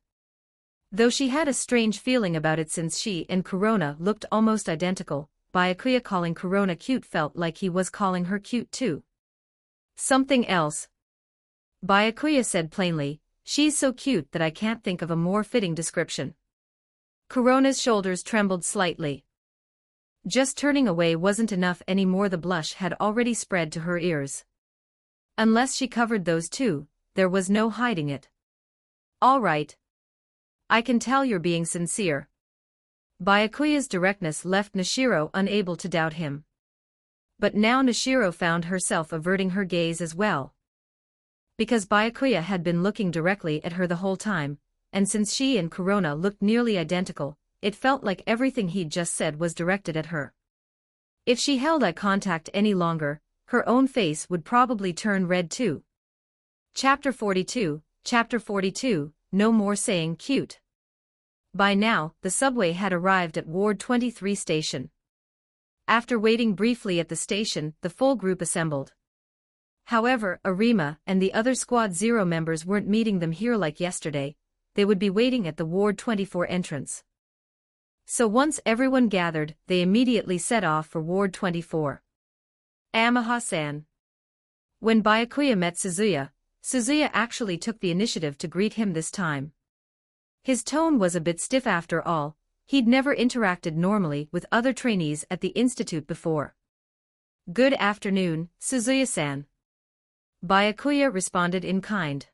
Though she had a strange feeling about it since she and Corona looked almost identical, Byakuya calling Corona cute felt like he was calling her cute too. Something else. Byakuya said plainly, she's so cute that I can't think of a more fitting description. Corona's shoulders trembled slightly. Just turning away wasn't enough anymore, the blush had already spread to her ears. Unless she covered those too, there was no hiding it. All right. I can tell you're being sincere. Byakuya's directness left Nishiro unable to doubt him. But now Nishiro found herself averting her gaze as well. Because Byakuya had been looking directly at her the whole time, and since she and Corona looked nearly identical, it felt like everything he'd just said was directed at her. If she held eye contact any longer, her own face would probably turn red too. Chapter 42, No More Saying Cute. By now, the subway had arrived at Ward 23 station. After waiting briefly at the station, the full group assembled. However, Arima and the other Squad Zero members weren't meeting them here like yesterday, they would be waiting at the Ward 24 entrance. So once everyone gathered, they immediately set off for Ward 24. Amaha-san. When Byakuya met Suzuya, Suzuya actually took the initiative to greet him this time. His tone was a bit stiff after all, he'd never interacted normally with other trainees at the institute before. Good afternoon, Suzuya-san. Byakuya responded in kind.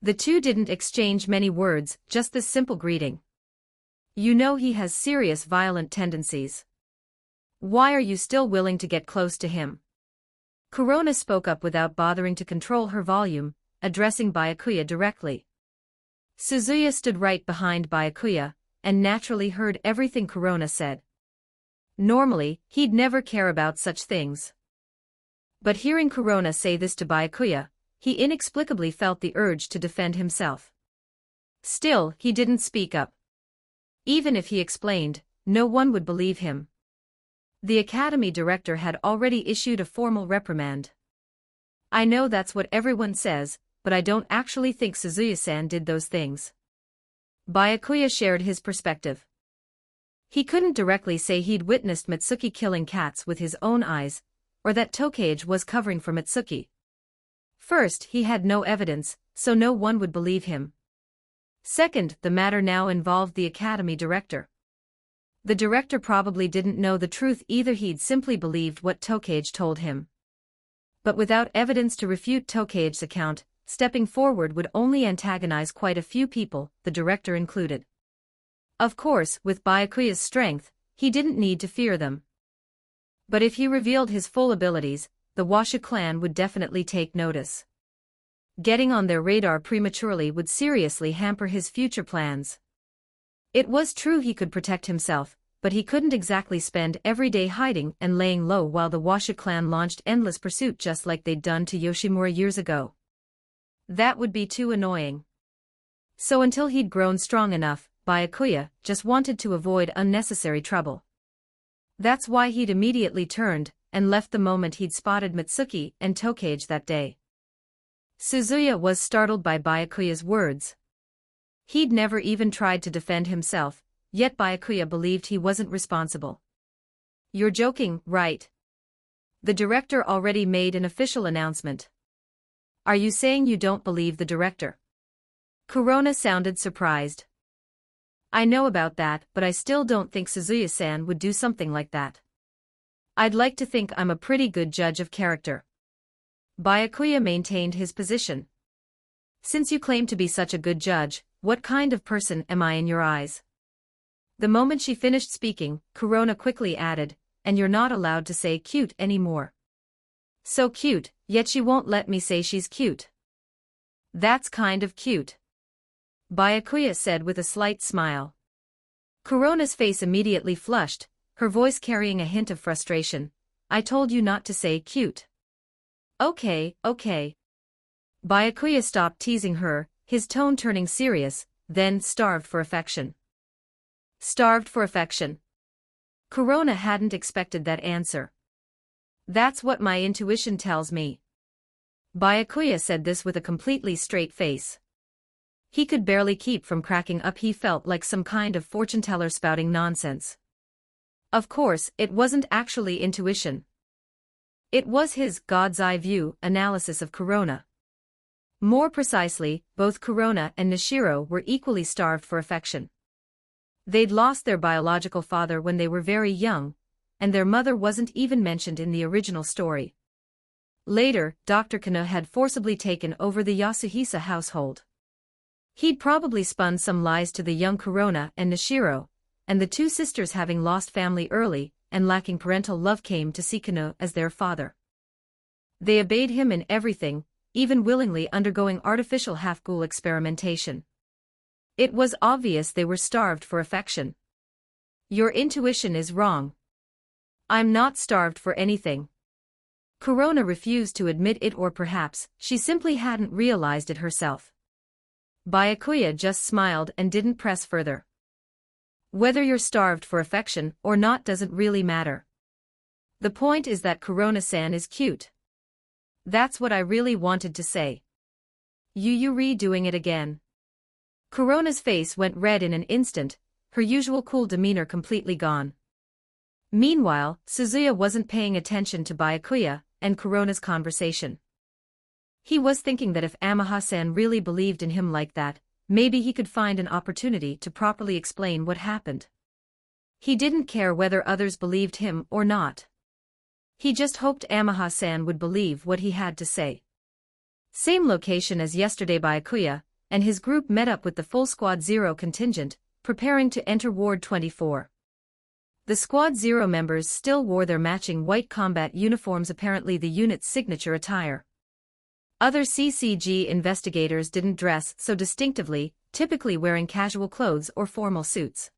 The two didn't exchange many words, just this simple greeting. You know he has serious violent tendencies. Why are you still willing to get close to him? Corona spoke up without bothering to control her volume, addressing Byakuya directly. Suzuya stood right behind Byakuya, and naturally heard everything Corona said. Normally, he'd never care about such things. But hearing Corona say this to Byakuya, he inexplicably felt the urge to defend himself. Still, he didn't speak up. Even if he explained, no one would believe him. The academy director had already issued a formal reprimand. I know that's what everyone says, but I don't actually think Suzuya-san did those things. Byakuya shared his perspective. He couldn't directly say he'd witnessed Mitsuki killing cats with his own eyes, or that Tokage was covering for Mitsuki. First, he had no evidence, so no one would believe him. Second, the matter now involved the academy director. The director probably didn't know the truth either, he'd simply believed what Tokage told him. But without evidence to refute Tokage's account, stepping forward would only antagonize quite a few people, the director included. Of course, with Byakuya's strength, he didn't need to fear them. But if he revealed his full abilities, the Washu clan would definitely take notice. Getting on their radar prematurely would seriously hamper his future plans. It was true he could protect himself, but he couldn't exactly spend every day hiding and laying low while the Washu clan launched endless pursuit just like they'd done to Yoshimura years ago. That would be too annoying. So until he'd grown strong enough, Byakuya just wanted to avoid unnecessary trouble. That's why he'd immediately turned and left the moment he'd spotted Mitsuki and Tokage that day. Suzuya was startled by Byakuya's words. He'd never even tried to defend himself, yet Byakuya believed he wasn't responsible. You're joking, right? The director already made an official announcement. Are you saying you don't believe the director? Corona sounded surprised. I know about that, but I still don't think Suzuya-san would do something like that. I'd like to think I'm a pretty good judge of character. Byakuya maintained his position. Since you claim to be such a good judge, what kind of person am I in your eyes? The moment she finished speaking, Corona quickly added, and you're not allowed to say cute anymore. So cute, yet she won't let me say she's cute. That's kind of cute. Byakuya said with a slight smile. Corona's face immediately flushed, her voice carrying a hint of frustration. I told you not to say cute. Okay. Byakuya stopped teasing her, his tone turning serious, then starved for affection. Starved for affection. Corona hadn't expected that answer. That's what my intuition tells me. Byakuya said this with a completely straight face. He could barely keep from cracking up, he felt like some kind of fortune-teller spouting nonsense. Of course, it wasn't actually intuition. It was his God's eye view analysis of Corona. More precisely, both Corona and Nishiro were equally starved for affection. They'd lost their biological father when they were very young, and their mother wasn't even mentioned in the original story. Later, Dr. Kano had forcibly taken over the Yasuhisa household. He'd probably spun some lies to the young Corona and Nishiro, and the two sisters, having lost family early and lacking parental love, came to see Kano as their father. They obeyed him in everything, even willingly undergoing artificial half-ghoul experimentation. It was obvious they were starved for affection. Your intuition is wrong. I'm not starved for anything. Corona refused to admit it, or perhaps she simply hadn't realized it herself. Byakuya just smiled and didn't press further. Whether you're starved for affection or not doesn't really matter. The point is that Corona-san is cute. That's what I really wanted to say. You redoing it again. Corona's face went red in an instant, her usual cool demeanor completely gone. Meanwhile, Suzuya wasn't paying attention to Byakuya and Corona's conversation. He was thinking that if Amaha-san really believed in him like that, maybe he could find an opportunity to properly explain what happened. He didn't care whether others believed him or not. He just hoped Amaha-san would believe what he had to say. Same location as yesterday. Byakuya and his group met up with the full Squad Zero contingent, preparing to enter Ward 24. The Squad Zero members still wore their matching white combat uniforms, apparently the unit's signature attire. Other CCG investigators didn't dress so distinctively, typically wearing casual clothes or formal suits.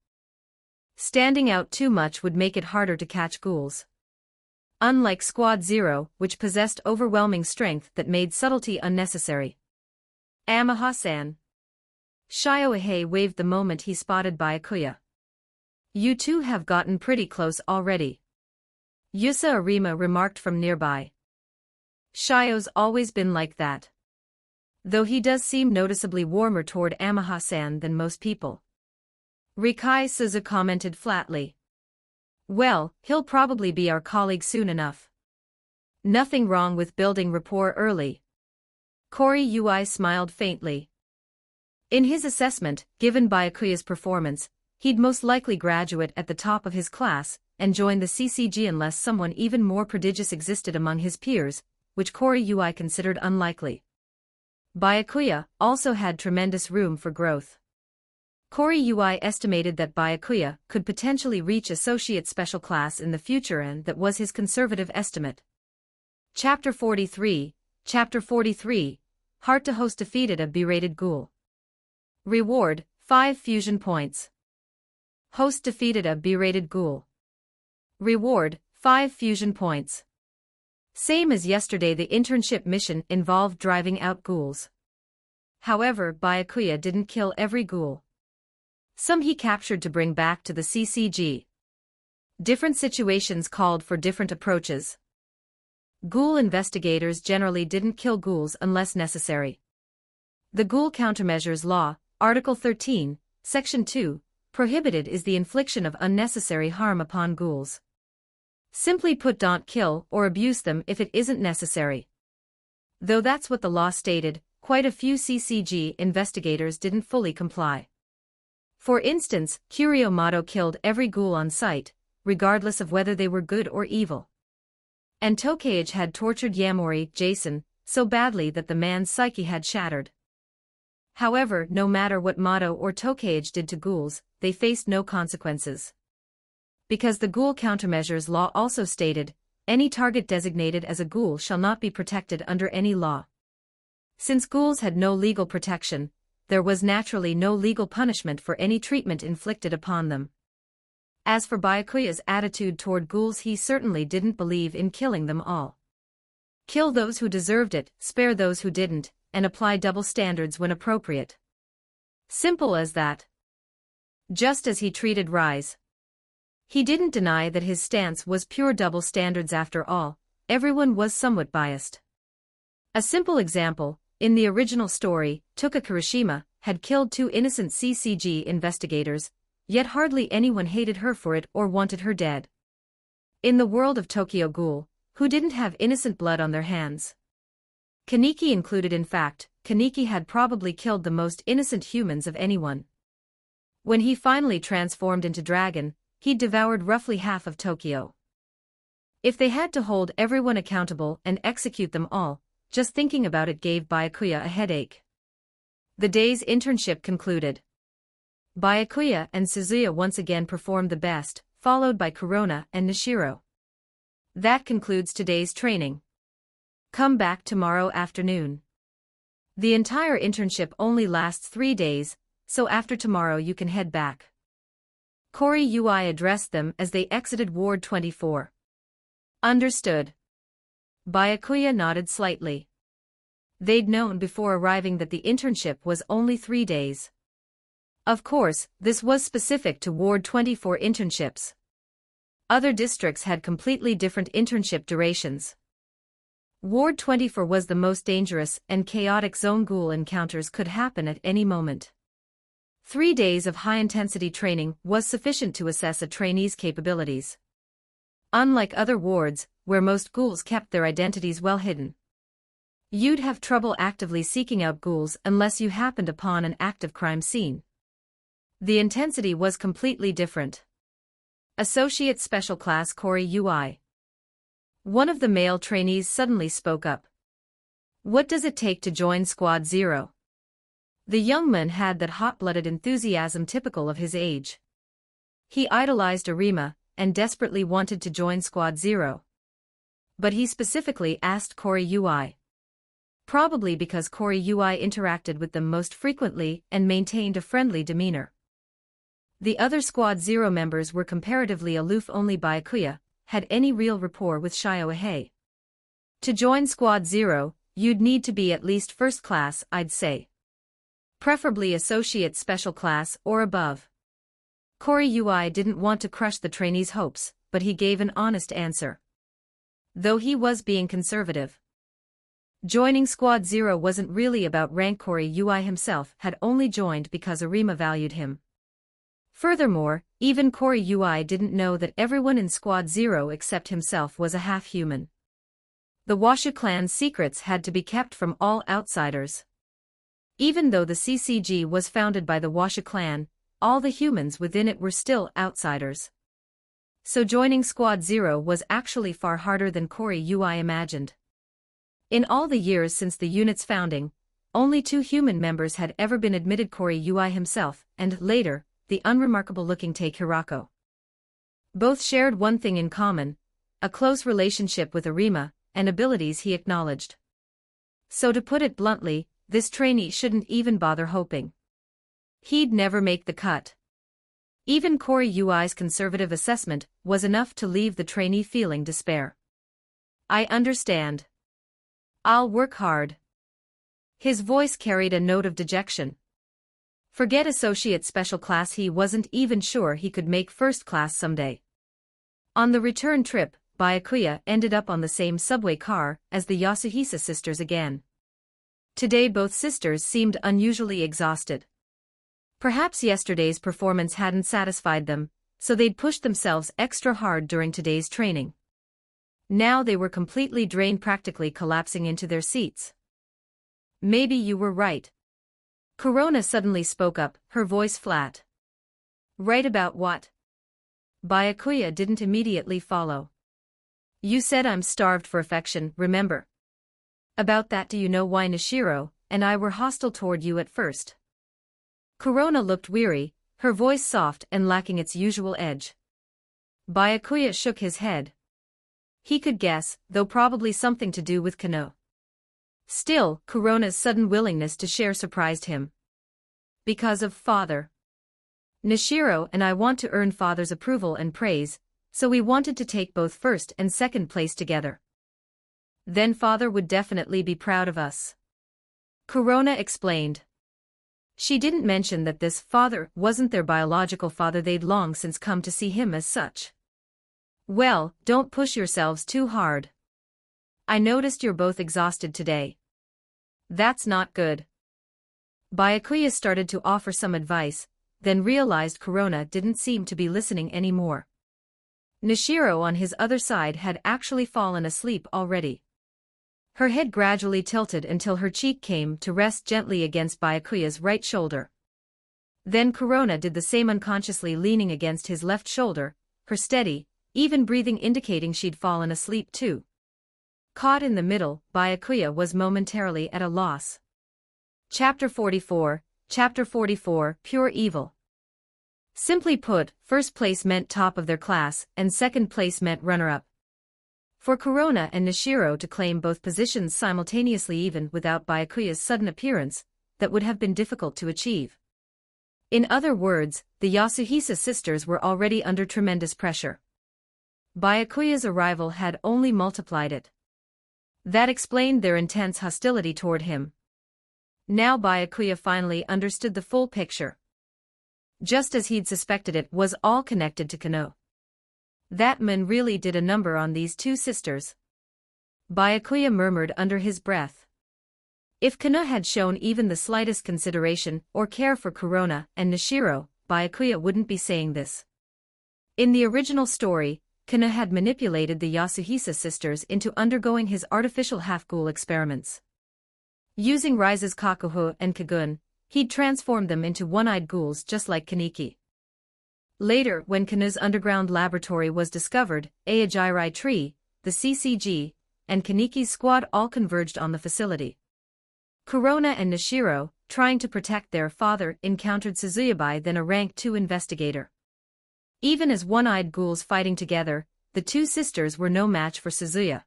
Standing out too much would make it harder to catch ghouls. Unlike Squad Zero, which possessed overwhelming strength that made subtlety unnecessary. Amaha-san. Shiohei waved the moment he spotted Byakuya. You two have gotten pretty close already. Yusa Arima remarked from nearby. Shio's always been like that. Though he does seem noticeably warmer toward Amaha-san than most people. Rikai Suzu commented flatly. Well, he'll probably be our colleague soon enough. Nothing wrong with building rapport early. Kori Ui smiled faintly. In his assessment, given Byakuya's performance, he'd most likely graduate at the top of his class and join the CCG unless someone even more prodigious existed among his peers, which Kori Ui considered unlikely. Byakuya also had tremendous room for growth. Kori Ui estimated that Byakuya could potentially reach Associate Special Class in the future, and that was his conservative estimate. Chapter 43, Heart to Host defeated a berated ghoul. Reward, 5 fusion points. Host defeated a berated ghoul. Reward, 5 fusion points. Same as yesterday, the internship mission involved driving out ghouls. However, Byakuya didn't kill every ghoul. Some he captured to bring back to the CCG. Different situations called for different approaches. Ghoul investigators generally didn't kill ghouls unless necessary. The Ghoul Countermeasures Law, Article 13, Section 2, prohibited is the infliction of unnecessary harm upon ghouls. Simply put, don't kill or abuse them if it isn't necessary. Though that's what the law stated, quite a few CCG investigators didn't fully comply. For instance, Kuriomato killed every ghoul on sight, regardless of whether they were good or evil. And Tokage had tortured Yamori Jason so badly that the man's psyche had shattered. However, no matter what Mato or Tokage did to ghouls, they faced no consequences. Because the Ghoul Countermeasures Law also stated, any target designated as a ghoul shall not be protected under any law. Since ghouls had no legal protection, there was naturally no legal punishment for any treatment inflicted upon them. As for Byakuya's attitude toward ghouls, he certainly didn't believe in killing them all. Kill those who deserved it, spare those who didn't, and apply double standards when appropriate. Simple as that. Just as he treated Rise. He didn't deny that his stance was pure double standards. After all, everyone was somewhat biased. A simple example, in the original story, Tuka Kirishima had killed 2 innocent CCG investigators, yet hardly anyone hated her for it or wanted her dead. In the world of Tokyo Ghoul, who didn't have innocent blood on their hands? Kaneki included. In fact, Kaneki had probably killed the most innocent humans of anyone. When he finally transformed into dragon, he'd devoured roughly half of Tokyo. If they had to hold everyone accountable and execute them all, just thinking about it gave Byakuya a headache. The day's internship concluded. Byakuya and Suzuya once again performed the best, followed by Corona and Nishiro. That concludes today's training. Come back tomorrow afternoon. The entire internship only lasts 3 days, so after tomorrow you can head back. Koriyui addressed them as they exited Ward 24. Understood. Byakuya nodded slightly. They'd known before arriving that the internship was only 3 days. Of course, this was specific to Ward 24 internships. Other districts had completely different internship durations. Ward 24 was the most dangerous and chaotic zone. Ghoul encounters could happen at any moment. 3 days of high-intensity training was sufficient to assess a trainee's capabilities. Unlike other wards, where most ghouls kept their identities well hidden, you'd have trouble actively seeking out ghouls unless you happened upon an active crime scene. The intensity was completely different. Associate Special Class Koriyui. One of the male trainees suddenly spoke up. What does it take to join Squad 0? The young man had that hot-blooded enthusiasm typical of his age. He idolized Arima and desperately wanted to join Squad 0. But he specifically asked Koriyui. Probably because Koriyui interacted with them most frequently and maintained a friendly demeanor. The other Squad 0 members were comparatively aloof. Only Byakuya had any real rapport with Shioahei. To join Squad 0, you'd need to be at least first class, I'd say. Preferably associate special class or above. Koriyui didn't want to crush the trainee's hopes, but he gave an honest answer. Though he was being conservative. Joining Squad 0 wasn't really about rank. Koriyui himself had only joined because Arima valued him. Furthermore, even Koriyui didn't know that everyone in Squad 0 except himself was a half-human. The Washu clan's secrets had to be kept from all outsiders. Even though the CCG was founded by the Washu clan, all the humans within it were still outsiders. So joining Squad 0 was actually far harder than Koriyui imagined. In all the years since the unit's founding, only 2 human members had ever been admitted: Koriyui himself, and, later, the unremarkable-looking Tae Hirako. Both shared one thing in common: a close relationship with Arima, and abilities he acknowledged. So to put it bluntly, this trainee shouldn't even bother hoping. He'd never make the cut. Even Koriyui's conservative assessment was enough to leave the trainee feeling despair. I understand. I'll work hard. His voice carried a note of dejection. Forget associate special class, he wasn't even sure he could make first class someday. On the return trip, Byakuya ended up on the same subway car as the Yasuhisa sisters again. Today both sisters seemed unusually exhausted. Perhaps yesterday's performance hadn't satisfied them, so they'd pushed themselves extra hard during today's training. Now they were completely drained, practically collapsing into their seats. Maybe you were right. Corona suddenly spoke up, her voice flat. Right about what? Byakuya didn't immediately follow. You said I'm starved for affection, remember? About that, do you know why Nishiro and I were hostile toward you at first? Corona looked weary, her voice soft and lacking its usual edge. Byakuya shook his head. He could guess, though probably something to do with Kano. Still, Corona's sudden willingness to share surprised him. Because of Father. Nishiro and I want to earn Father's approval and praise, so we wanted to take both first and second place together. Then Father would definitely be proud of us. Corona explained. She didn't mention that this father wasn't their biological father, they'd long since come to see him as such. Well, don't push yourselves too hard. I noticed you're both exhausted today. That's not good. Byakuya started to offer some advice, then realized Corona didn't seem to be listening anymore. Nishiro on his other side had actually fallen asleep already. Her head gradually tilted until her cheek came to rest gently against Byakuya's right shoulder. Then Corona did the same, unconsciously leaning against his left shoulder, her steady, even breathing indicating she'd fallen asleep too. Caught in the middle, Byakuya was momentarily at a loss. Chapter 44, Pure Evil. Simply put, first place meant top of their class, and second place meant runner-up. For Corona and Nishiro to claim both positions simultaneously, even without Byakuya's sudden appearance, that would have been difficult to achieve. In other words, the Yasuhisa sisters were already under tremendous pressure. Byakuya's arrival had only multiplied it. That explained their intense hostility toward him. Now Byakuya finally understood the full picture. Just as he'd suspected, it was all connected to Kano. That man really did a number on these two sisters. Byakuya murmured under his breath. If Kano had shown even the slightest consideration or care for Kurona and Nishiro, Byakuya wouldn't be saying this. In the original story, Kano had manipulated the Yasuhisa sisters into undergoing his artificial half-ghoul experiments. Using Rise's Kakuho and Kagun, he'd transformed them into one-eyed ghouls just like Kaneki. Later, when Kano's underground laboratory was discovered, Aojirai Tree, the CCG, and Kaneki's squad all converged on the facility. Kurona and Nishiro, trying to protect their father, encountered Suzuya by then a rank 2 investigator. Even as one-eyed ghouls fighting together, the two sisters were no match for Suzuya.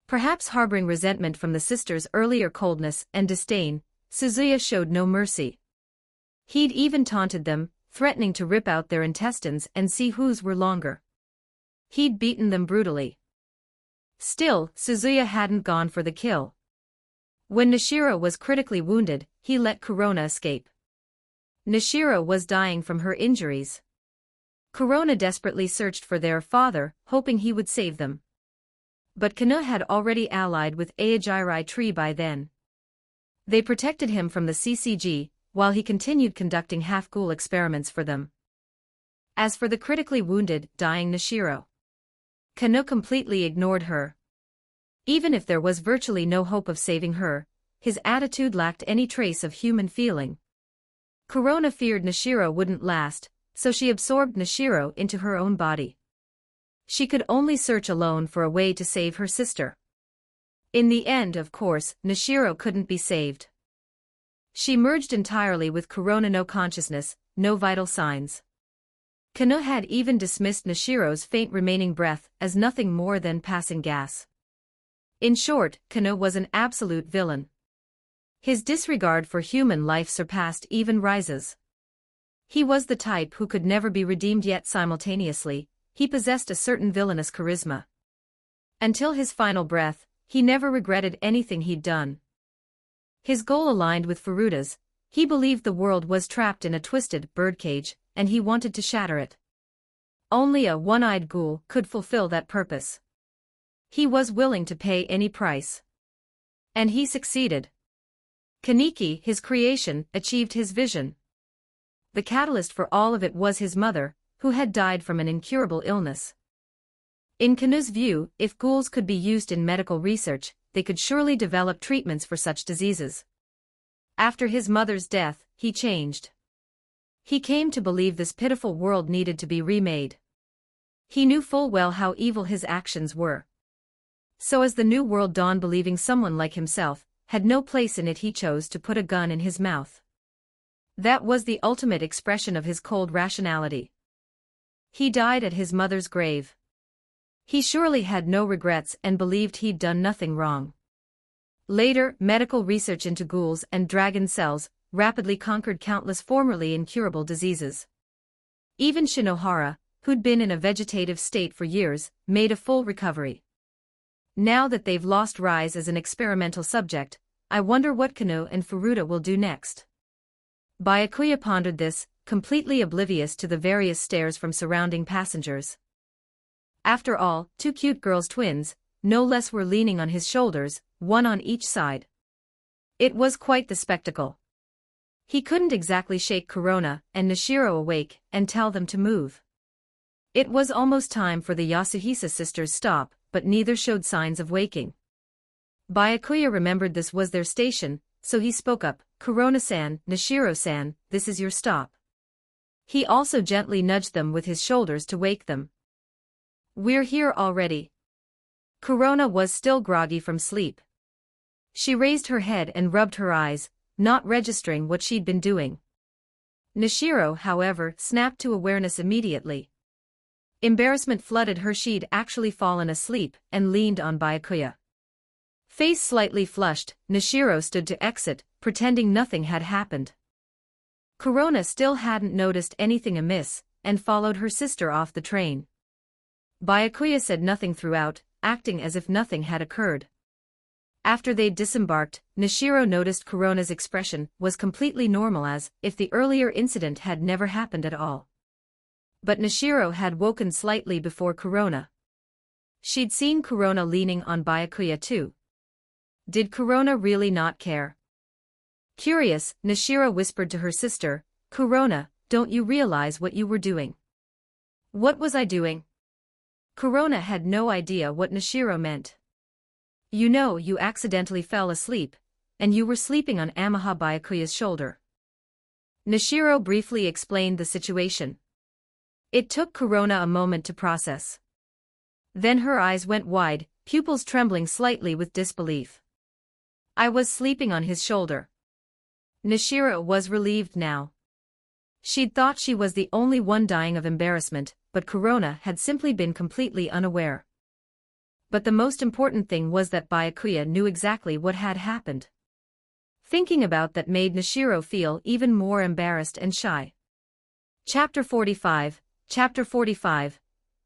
Perhaps harboring resentment from the sisters' earlier coldness and disdain, Suzuya showed no mercy. He'd even taunted them, threatening to rip out their intestines and see whose were longer. He'd beaten them brutally. Still, Suzuya hadn't gone for the kill. When Nishiro was critically wounded, he let Kurona escape. Nishiro was dying from her injuries. Kurona desperately searched for their father, hoping he would save them. But Kano had already allied with Aojirai Tree by then. They protected him from the CCG, while he continued conducting half-ghoul experiments for them. As for the critically wounded, dying Nishiro, Kano completely ignored her. Even if there was virtually no hope of saving her, his attitude lacked any trace of human feeling. Kurona feared Nishiro wouldn't last, so she absorbed Nishiro into her own body. She could only search alone for a way to save her sister. In the end, of course, Nishiro couldn't be saved. She merged entirely with Kurona, no consciousness, no vital signs. Kano had even dismissed Nishiro's faint remaining breath as nothing more than passing gas. In short, Kano was an absolute villain. His disregard for human life surpassed even Rise's. He was the type who could never be redeemed, yet simultaneously, he possessed a certain villainous charisma. Until his final breath, he never regretted anything he'd done. His goal aligned with Furuta's. He believed the world was trapped in a twisted birdcage, and he wanted to shatter it. Only a one-eyed ghoul could fulfill that purpose. He was willing to pay any price. And he succeeded. Kaneki, his creation, achieved his vision. The catalyst for all of it was his mother, who had died from an incurable illness. In Kano's view, if ghouls could be used in medical research, they could surely develop treatments for such diseases. After his mother's death, he changed. He came to believe this pitiful world needed to be remade. He knew full well how evil his actions were. So as the new world dawned, believing someone like himself had no place in it, he chose to put a gun in his mouth. That was the ultimate expression of his cold rationality. He died at his mother's grave. He surely had no regrets and believed he'd done nothing wrong. Later, medical research into ghouls and dragon cells rapidly conquered countless formerly incurable diseases. Even Shinohara, who'd been in a vegetative state for years, made a full recovery. Now that they've lost Rise as an experimental subject, I wonder what Kano and Furuta will do next. Byakuya pondered this, completely oblivious to the various stares from surrounding passengers. After all, two cute girls, twins, no less, were leaning on his shoulders, one on each side. It was quite the spectacle. He couldn't exactly shake Kurona and Nishiro awake and tell them to move. It was almost time for the Yasuhisa sisters' stop, but neither showed signs of waking. Byakuya remembered this was their station, so he spoke up, "Kurona-san, Nishiro-san, this is your stop." He also gently nudged them with his shoulders to wake them. "We're here already." Kurona was still groggy from sleep. She raised her head and rubbed her eyes, not registering what she'd been doing. Nishiro, however, snapped to awareness immediately. Embarrassment flooded her. She'd actually fallen asleep and leaned on Byakuya. Face slightly flushed, Nishiro stood to exit, pretending nothing had happened. Corona still hadn't noticed anything amiss, and followed her sister off the train. Byakuya said nothing throughout, acting as if nothing had occurred. After they'd disembarked, Nishiro noticed Corona's expression was completely normal, as if the earlier incident had never happened at all. But Nishiro had woken slightly before Corona. She'd seen Corona leaning on Byakuya too. Did Corona really not care? Curious, Nishiro whispered to her sister, "Corona, don't you realize what you were doing?" "What was I doing?" Corona had no idea what Nishiro meant. "You know, you accidentally fell asleep, and you were sleeping on Amaha Byakuya's shoulder." Nishiro briefly explained the situation. It took Corona a moment to process. Then her eyes went wide, pupils trembling slightly with disbelief. "I was sleeping on his shoulder." Nishiro was relieved now. She'd thought she was the only one dying of embarrassment, but Corona had simply been completely unaware. But the most important thing was that Byakuya knew exactly what had happened. Thinking about that made Nishiro feel even more embarrassed and shy. Chapter 45.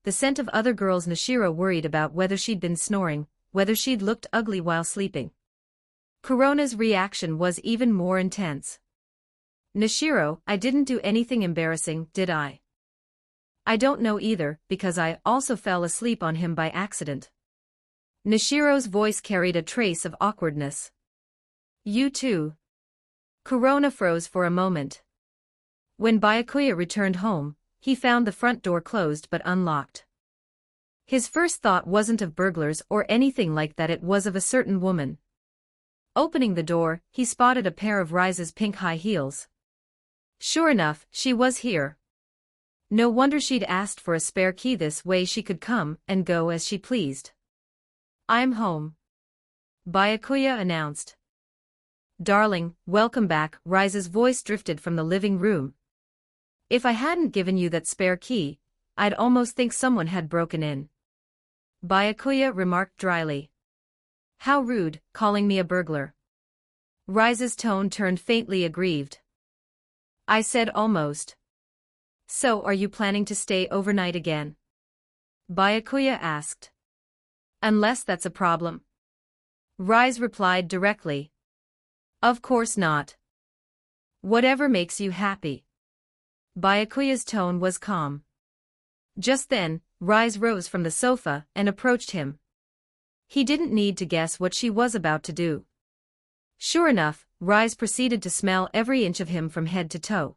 The scent of other girls. Nishiro worried about whether she'd been snoring, whether she'd looked ugly while sleeping. Corona's reaction was even more intense. "Nishiro, I didn't do anything embarrassing, did I?" "I don't know either, because I also fell asleep on him by accident." Nishiro's voice carried a trace of awkwardness. "You too?" Corona froze for a moment. When Byakuya returned home, he found the front door closed but unlocked. His first thought wasn't of burglars or anything like that, it was of a certain woman. Opening the door, he spotted a pair of Rise's pink high heels. Sure enough, she was here. No wonder she'd asked for a spare key, this way she could come and go as she pleased. "I'm home," Byakuya announced. "Darling, welcome back." Rise's voice drifted from the living room. "If I hadn't given you that spare key, I'd almost think someone had broken in," Byakuya remarked dryly. "How rude, calling me a burglar." Rise's tone turned faintly aggrieved. "I said almost." "So are you planning to stay overnight again?" Byakuya asked. "Unless that's a problem." Rise replied directly. "Of course not. Whatever makes you happy." Byakuya's tone was calm. Just then, Rise rose from the sofa and approached him. He didn't need to guess what she was about to do. Sure enough, Rise proceeded to smell every inch of him from head to toe.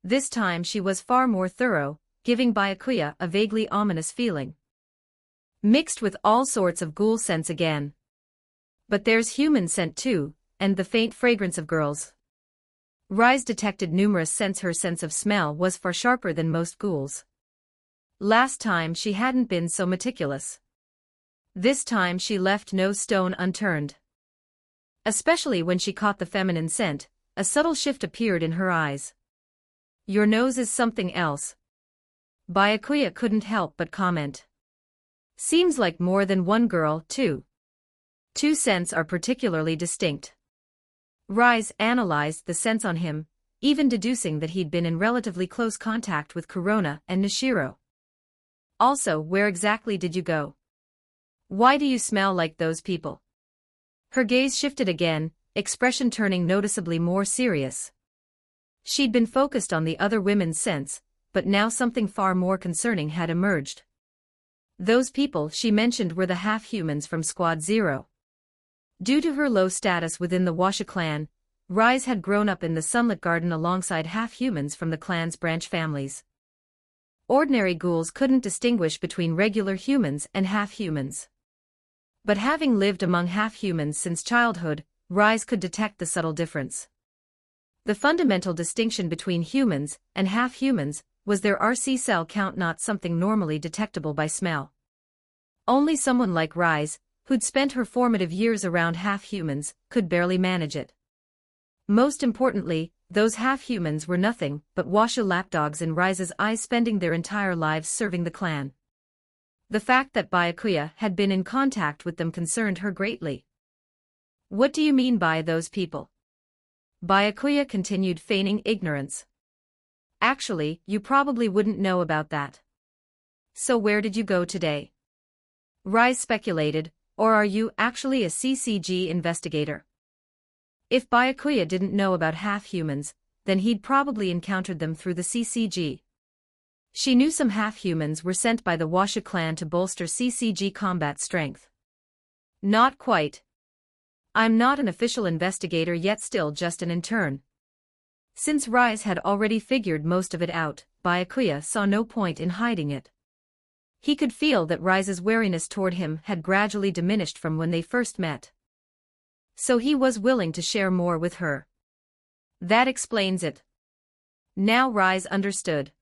This time she was far more thorough, giving Byakuya a vaguely ominous feeling. Mixed with all sorts of ghoul scents again. But there's human scent too, and the faint fragrance of girls. Rise detected numerous scents. Her sense of smell was far sharper than most ghouls. Last time she hadn't been so meticulous. This time she left no stone unturned. Especially when she caught the feminine scent, a subtle shift appeared in her eyes. "Your nose is something else," Byakuya couldn't help but comment. "Seems like more than one girl, too." "Two scents are particularly distinct." Rise analyzed the scents on him, even deducing that he'd been in relatively close contact with Corona and Nishiro. "Also, where exactly did you go? Why do you smell like those people?" Her gaze shifted again, expression turning noticeably more serious. She'd been focused on the other women's scents, but now something far more concerning had emerged. Those people she mentioned were the half-humans from Squad Zero. Due to her low status within the Washa clan, Rise had grown up in the Sunlit Garden alongside half-humans from the clan's branch families. Ordinary ghouls couldn't distinguish between regular humans and half-humans. But having lived among half-humans since childhood, Rise could detect the subtle difference. The fundamental distinction between humans and half-humans was their RC cell count, not something normally detectable by smell. Only someone like Rise, who'd spent her formative years around half-humans, could barely manage it. Most importantly, those half-humans were nothing but Washa lapdogs in Rise's eyes, spending their entire lives serving the clan. The fact that Byakuya had been in contact with them concerned her greatly. "What do you mean by those people?" Byakuya continued, feigning ignorance. Actually, you probably wouldn't know about that. So where did you go today? Rise speculated, or are you actually a CCG investigator? If Byakuya didn't know about half-humans, then he'd probably encountered them through the CCG. She knew some half-humans were sent by the Washa clan to bolster CCG combat strength. Not quite. I'm not an official investigator yet, still just an intern. Since Rise had already figured most of it out, Byakuya saw no point in hiding it. He could feel that Rise's wariness toward him had gradually diminished from when they first met. So he was willing to share more with her. That explains it. Now Rise understood.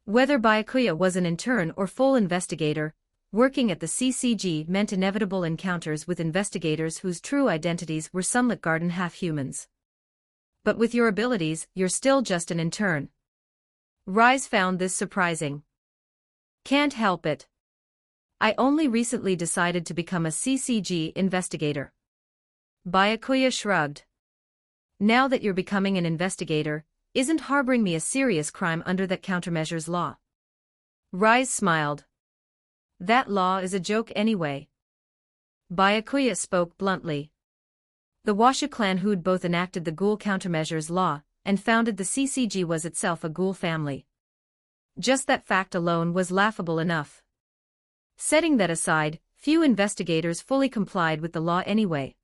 Whether Byakuya was an intern or full investigator, working at the CCG meant inevitable encounters with investigators whose true identities were Sunlit Garden half-humans. But with your abilities, you're still just an intern. Rise found this surprising. Can't help it. I only recently decided to become a CCG investigator. Byakuya shrugged. Now that you're becoming an investigator, isn't harboring me a serious crime under that countermeasures law? Rise smiled. That law is a joke anyway. Byakuya spoke bluntly. The Washa clan who'd both enacted the Ghoul countermeasures law and founded the CCG was itself a Ghoul family. Just that fact alone was laughable enough. Setting that aside, few investigators fully complied with the law anyway.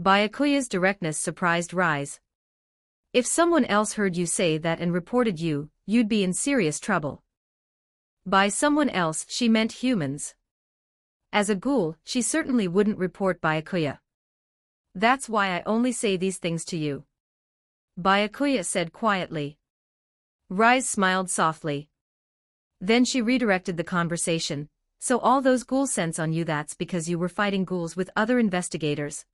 Byakuya's directness surprised Rise. If someone else heard you say that and reported you, you'd be in serious trouble. By someone else, she meant humans. As a Ghoul, she certainly wouldn't report Byakuya. That's why I only say these things to you. Byakuya said quietly. Rise smiled softly. Then she redirected the conversation. So all those Ghoul scents on you, that's because you were fighting ghouls with other investigators.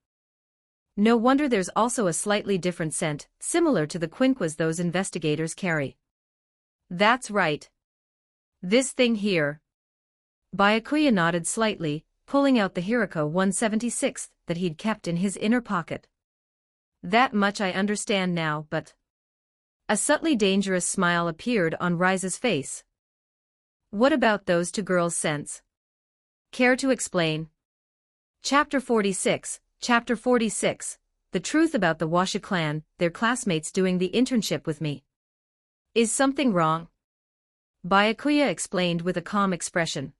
No wonder there's also a slightly different scent, similar to the quinquas those investigators carry. That's right. This thing here. Byakuya nodded slightly, pulling out the Hiriko 176 that he'd kept in his inner pocket. That much I understand now, but... A subtly dangerous smile appeared on Rise's face. What about those two girls' scents? Care to explain? Chapter 46. Chapter 46, The Truth About the Washa Clan, Their Classmates Doing the Internship with Me. Is something wrong? Byakuya explained with a calm expression.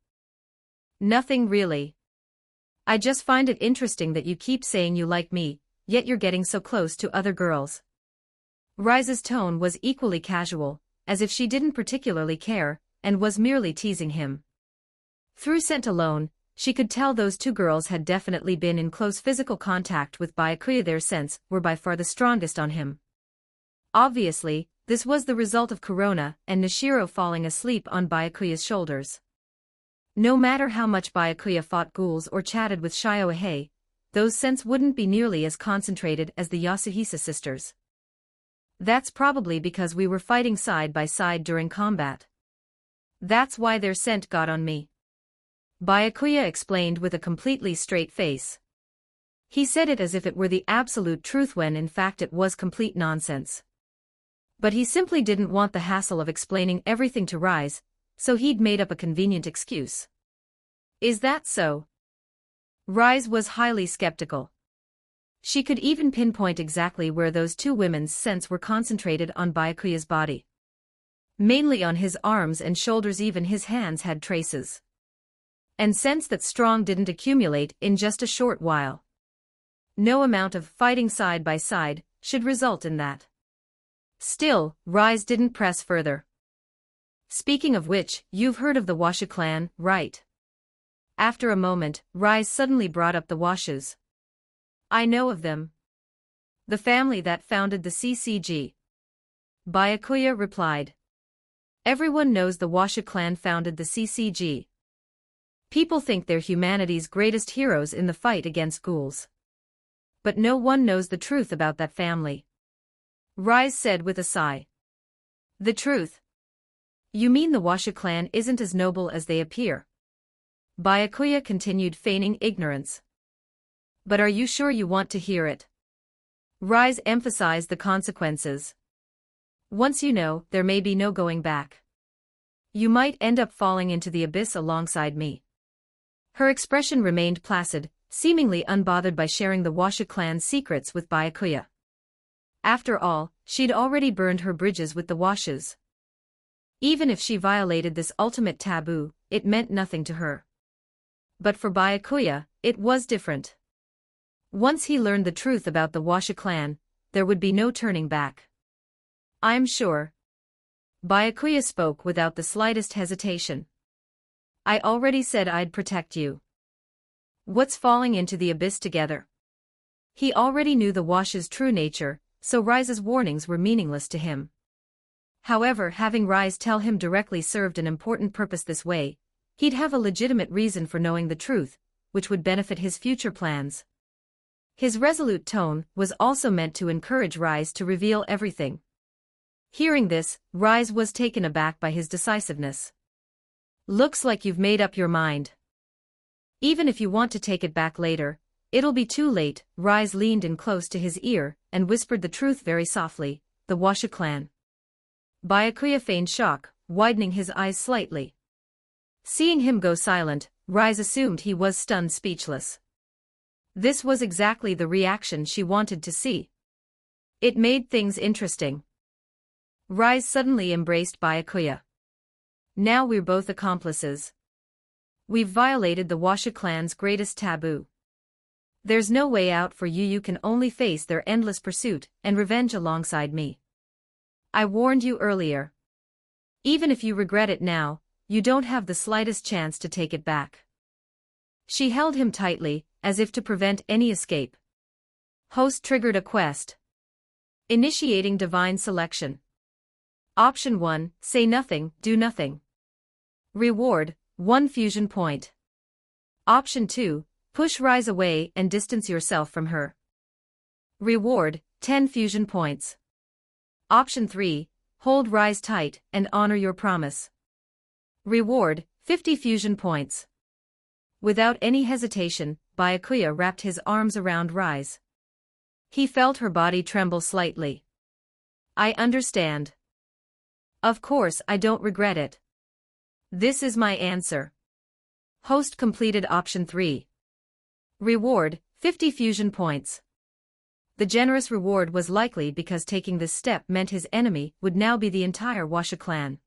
Nothing really. I just find it interesting that you keep saying you like me, yet you're getting so close to other girls. Rise's tone was equally casual, as if she didn't particularly care, and was merely teasing him. Through scent alone, she could tell those two girls had definitely been in close physical contact with Byakuya. Their scents were by far the strongest on him. Obviously, this was the result of Corona and Nishiro falling asleep on Byakuya's shoulders. No matter how much Byakuya fought ghouls or chatted with Shioahei, those scents wouldn't be nearly as concentrated as the Yasuhisa sisters. That's probably because we were fighting side by side during combat. That's why their scent got on me. Byakuya explained with a completely straight face. He said it as if it were the absolute truth when in fact it was complete nonsense. But he simply didn't want the hassle of explaining everything to Rise, so he'd made up a convenient excuse. Is that so? Rise was highly skeptical. She could even pinpoint exactly where those two women's scents were concentrated on Byakuya's body. Mainly on his arms and shoulders, even his hands had traces. And scents that strong didn't accumulate in just a short while. No amount of fighting side by side should result in that. Still, Rise didn't press further. Speaking of which, you've heard of the Washa clan, right? After a moment, Rise suddenly brought up the Washas. I know of them. The family that founded the CCG. Byakuya replied. Everyone knows the Washa clan founded the CCG. People think they're humanity's greatest heroes in the fight against ghouls. But no one knows the truth about that family. Rise said with a sigh. The truth? You mean the Washa clan isn't as noble as they appear? Byakuya continued, feigning ignorance. But are you sure you want to hear it? Rise emphasized the consequences. Once you know, there may be no going back. You might end up falling into the abyss alongside me. Her expression remained placid, seemingly unbothered by sharing the Washa clan's secrets with Byakuya. After all, she'd already burned her bridges with the Washas. Even if she violated this ultimate taboo, it meant nothing to her. But for Byakuya, it was different. Once he learned the truth about the Washa clan, there would be no turning back. I'm sure. Byakuya spoke without the slightest hesitation. I already said I'd protect you. What's falling into the abyss together? He already knew the Wash's true nature, so Rise's warnings were meaningless to him. However, having Rise tell him directly served an important purpose this way. He'd have a legitimate reason for knowing the truth, which would benefit his future plans. His resolute tone was also meant to encourage Rise to reveal everything. Hearing this, Rise was taken aback by his decisiveness. Looks like you've made up your mind. Even if you want to take it back later, it'll be too late. Rise leaned in close to his ear and whispered the truth very softly, the Washa clan. Byakuya feigned shock, widening his eyes slightly. Seeing him go silent, Rise assumed he was stunned speechless. This was exactly the reaction she wanted to see. It made things interesting. Rise suddenly embraced Byakuya. Now we're both accomplices. We've violated the Washa clan's greatest taboo. There's no way out for you. You can only face their endless pursuit and revenge alongside me. I warned you earlier. Even if you regret it now, you don't have the slightest chance to take it back. She held him tightly, as if to prevent any escape. Host triggered a quest. Initiating divine selection. Option 1, say nothing, do nothing. Reward, 1 fusion point. Option 2, push Rise away and distance yourself from her. Reward, 10 fusion points. Option 3, hold Rise tight and honor your promise. Reward, 50 fusion points. Without any hesitation, Byakuya wrapped his arms around Rise. He felt her body tremble slightly. I understand. Of course I don't regret it. This is my answer. Host completed option 3. Reward, 50 fusion points. The generous reward was likely because taking this step meant his enemy would now be the entire Washa clan.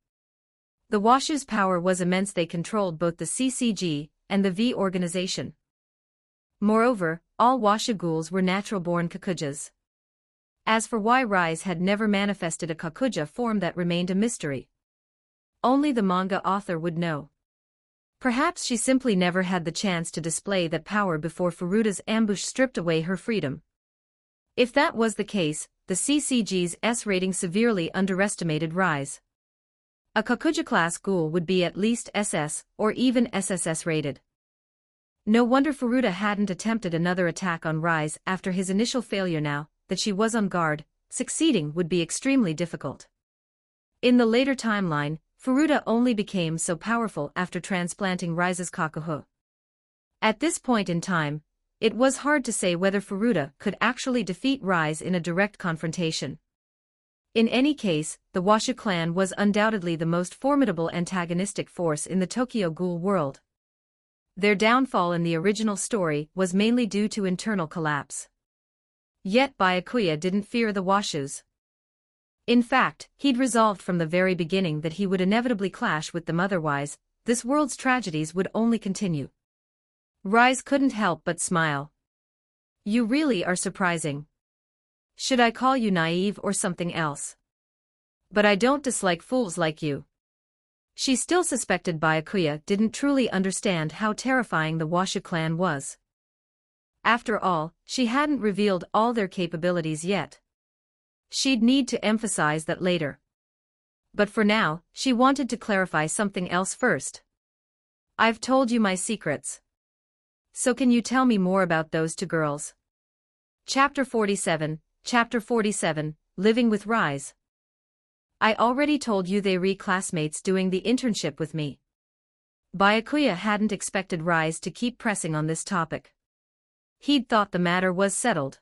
The Washa's power was immense. They controlled both the CCG and the V organization. Moreover, all Washa ghouls were natural-born Kakujas. As for why Rise had never manifested a Kakuja form, that remained a mystery. Only the manga author would know. Perhaps she simply never had the chance to display that power before Furuta's ambush stripped away her freedom. If that was the case, the CCG's S rating severely underestimated Rise. A Kakuja-class ghoul would be at least SS, or even SSS rated. No wonder Furuta hadn't attempted another attack on Rise after his initial failure. Now that she was on guard, succeeding would be extremely difficult. In the later timeline, Furuta only became so powerful after transplanting Rise's Kakuho. At this point in time, it was hard to say whether Furuta could actually defeat Rise in a direct confrontation. In any case, the Washa clan was undoubtedly the most formidable antagonistic force in the Tokyo Ghoul world. Their downfall in the original story was mainly due to internal collapse. Yet Byakuya didn't fear the Washas. In fact, he'd resolved from the very beginning that he would inevitably clash with them, otherwise, this world's tragedies would only continue. Rise couldn't help but smile. You really are surprising. Should I call you naive or something else? But I don't dislike fools like you. She still suspected Byakuya didn't truly understand how terrifying the Washa clan was. After all, she hadn't revealed all their capabilities yet. She'd need to emphasize that later. But for now, she wanted to clarify something else first. I've told you my secrets. So can you tell me more about those 2 girls? Chapter 47, Living with Rise. I already told you they were classmates doing the internship with me. Byakuya hadn't expected Rise to keep pressing on this topic. He'd thought the matter was settled.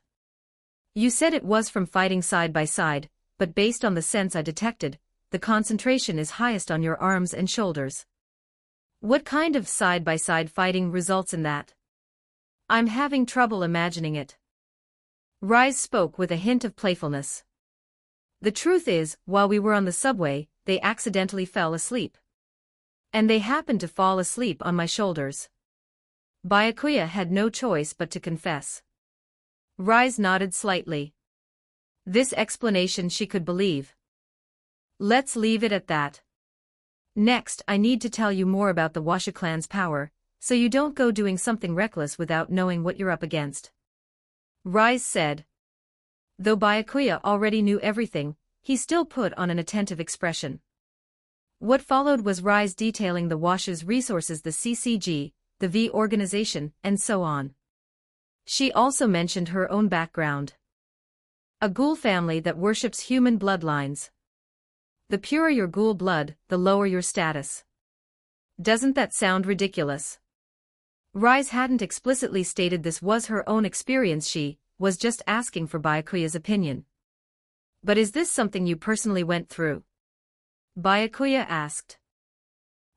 You said it was from fighting side by side, but based on the sense I detected, the concentration is highest on your arms and shoulders. What kind of side-by-side fighting results in that? I'm having trouble imagining it. Rise spoke with a hint of playfulness. The truth is, while we were on the subway, they accidentally fell asleep. And they happened to fall asleep on my shoulders. Byakuya had no choice but to confess. Rise nodded slightly. This explanation she could believe. Let's leave it at that. Next, I need to tell you more about the Washa clan's power, so you don't go doing something reckless without knowing what you're up against. Rise said. Though Byakuya already knew everything, he still put on an attentive expression. What followed was Rise detailing the Washa's resources, the CCG, the V organization, and so on. She also mentioned her own background. A Ghoul family that worships human bloodlines. The purer your Ghoul blood, the lower your status. Doesn't that sound ridiculous? Rise hadn't explicitly stated this was her own experience, she was just asking for Byakuya's opinion. But is this something you personally went through? Byakuya asked.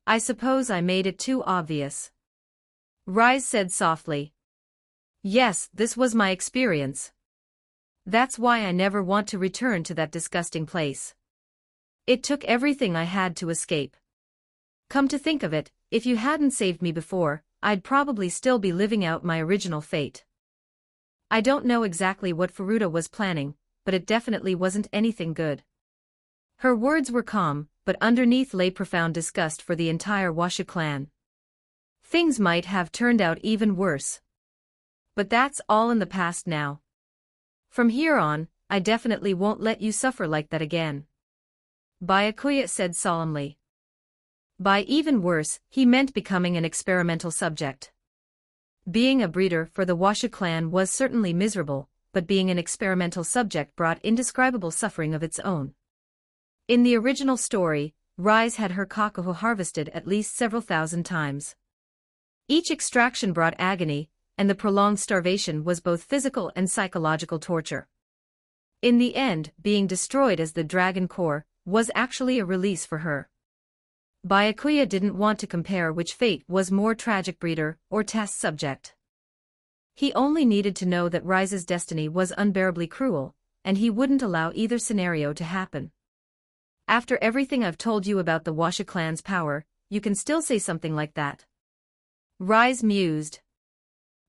I suppose I made it too obvious. Rise said softly. Yes, this was my experience. That's why I never want to return to that disgusting place. It took everything I had to escape. Come to think of it, if you hadn't saved me before, I'd probably still be living out my original fate. I don't know exactly what Furuta was planning, but it definitely wasn't anything good. Her words were calm, but underneath lay profound disgust for the entire Washa clan. Things might have turned out even worse. But that's all in the past now. From here on, I definitely won't let you suffer like that again. Byakuya said solemnly. By even worse, he meant becoming an experimental subject. Being a breeder for the Washa clan was certainly miserable, but being an experimental subject brought indescribable suffering of its own. In the original story, Rise had her kakahu harvested at least several thousand times. Each extraction brought agony, and the prolonged starvation was both physical and psychological torture. In the end, being destroyed as the Dragon Core was actually a release for her. Byakuya didn't want to compare which fate was more tragic, breeder or test subject. He only needed to know that Rise's destiny was unbearably cruel, and he wouldn't allow either scenario to happen. After everything I've told you about the Washa clan's power, you can still say something like that. Rise mused.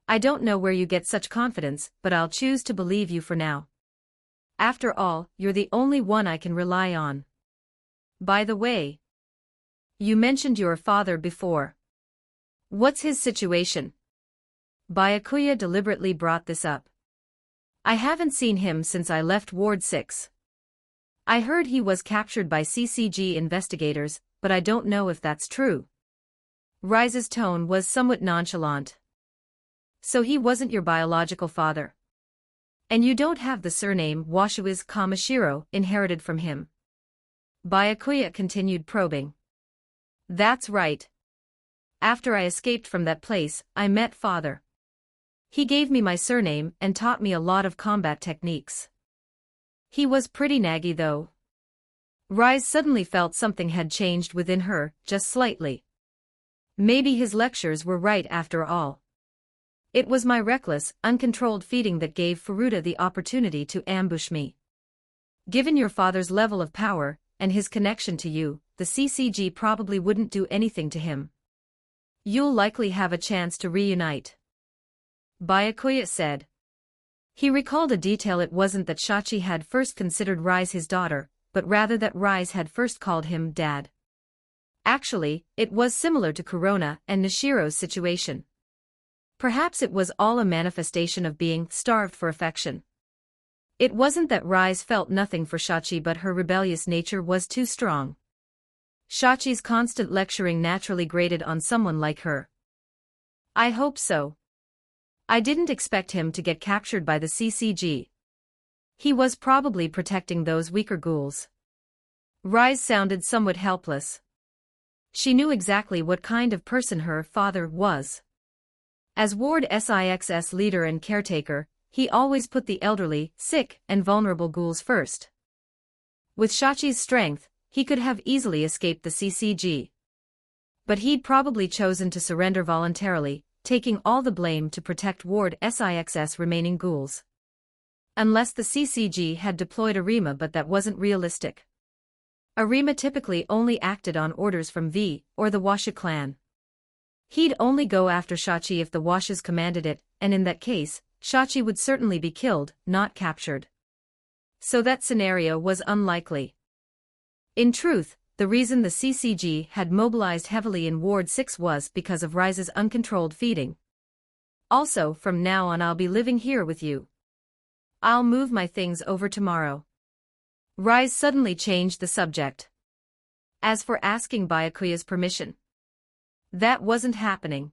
I don't know where you get such confidence, but I'll choose to believe you for now. After all, you're the only one I can rely on. By the way, you mentioned your father before. What's his situation? Byakuya deliberately brought this up. I haven't seen him since I left Ward 6. I heard he was captured by CCG investigators, but I don't know if that's true. Rise's tone was somewhat nonchalant. So he wasn't your biological father. And you don't have the surname Washiwis Kamashiro inherited from him. Byakuya continued probing. That's right. After I escaped from that place, I met father. He gave me my surname and taught me a lot of combat techniques. He was pretty naggy though. Rise suddenly felt something had changed within her, just slightly. Maybe his lectures were right after all. It was my reckless, uncontrolled feeding that gave Furuta the opportunity to ambush me. Given your father's level of power, and his connection to you, the CCG probably wouldn't do anything to him. You'll likely have a chance to reunite. Byakuya said. He recalled a detail. It wasn't that Shachi had first considered Rise his daughter, but rather that Rise had first called him dad. Actually, it was similar to Kurona and Nishiro's situation. Perhaps it was all a manifestation of being starved for affection. It wasn't that Rise felt nothing for Shachi, but her rebellious nature was too strong. Shachi's constant lecturing naturally grated on someone like her. I hope so. I didn't expect him to get captured by the CCG. He was probably protecting those weaker ghouls. Rise sounded somewhat helpless. She knew exactly what kind of person her father was. As Ward 6's leader and caretaker, he always put the elderly, sick, and vulnerable ghouls first. With Shachi's strength, he could have easily escaped the CCG. But he'd probably chosen to surrender voluntarily, taking all the blame to protect Ward Six's remaining ghouls. Unless the CCG had deployed Arima, but that wasn't realistic. Arima typically only acted on orders from V, or the Washa clan. He'd only go after Shachi if the Washas commanded it, and in that case, Shachi would certainly be killed, not captured. So that scenario was unlikely. In truth, the reason the CCG had mobilized heavily in Ward 6 was because of Rise's uncontrolled feeding. Also, from now on I'll be living here with you. I'll move my things over tomorrow. Rise suddenly changed the subject. As for asking Byakuya's permission, that wasn't happening.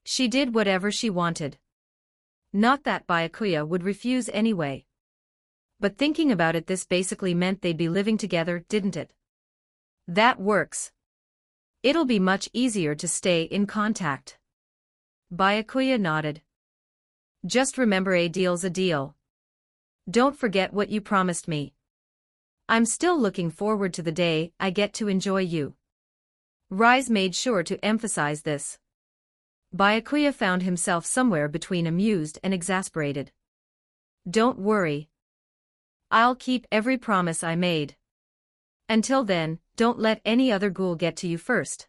She did whatever she wanted. Not that Byakuya would refuse anyway. But thinking about it, this basically meant they'd be living together, didn't it? That works. It'll be much easier to stay in contact. Byakuya nodded. Just remember, a deal's a deal. Don't forget what you promised me. I'm still looking forward to the day I get to enjoy you. Rise made sure to emphasize this. Byakuya found himself somewhere between amused and exasperated. Don't worry. I'll keep every promise I made. Until then, don't let any other ghoul get to you first.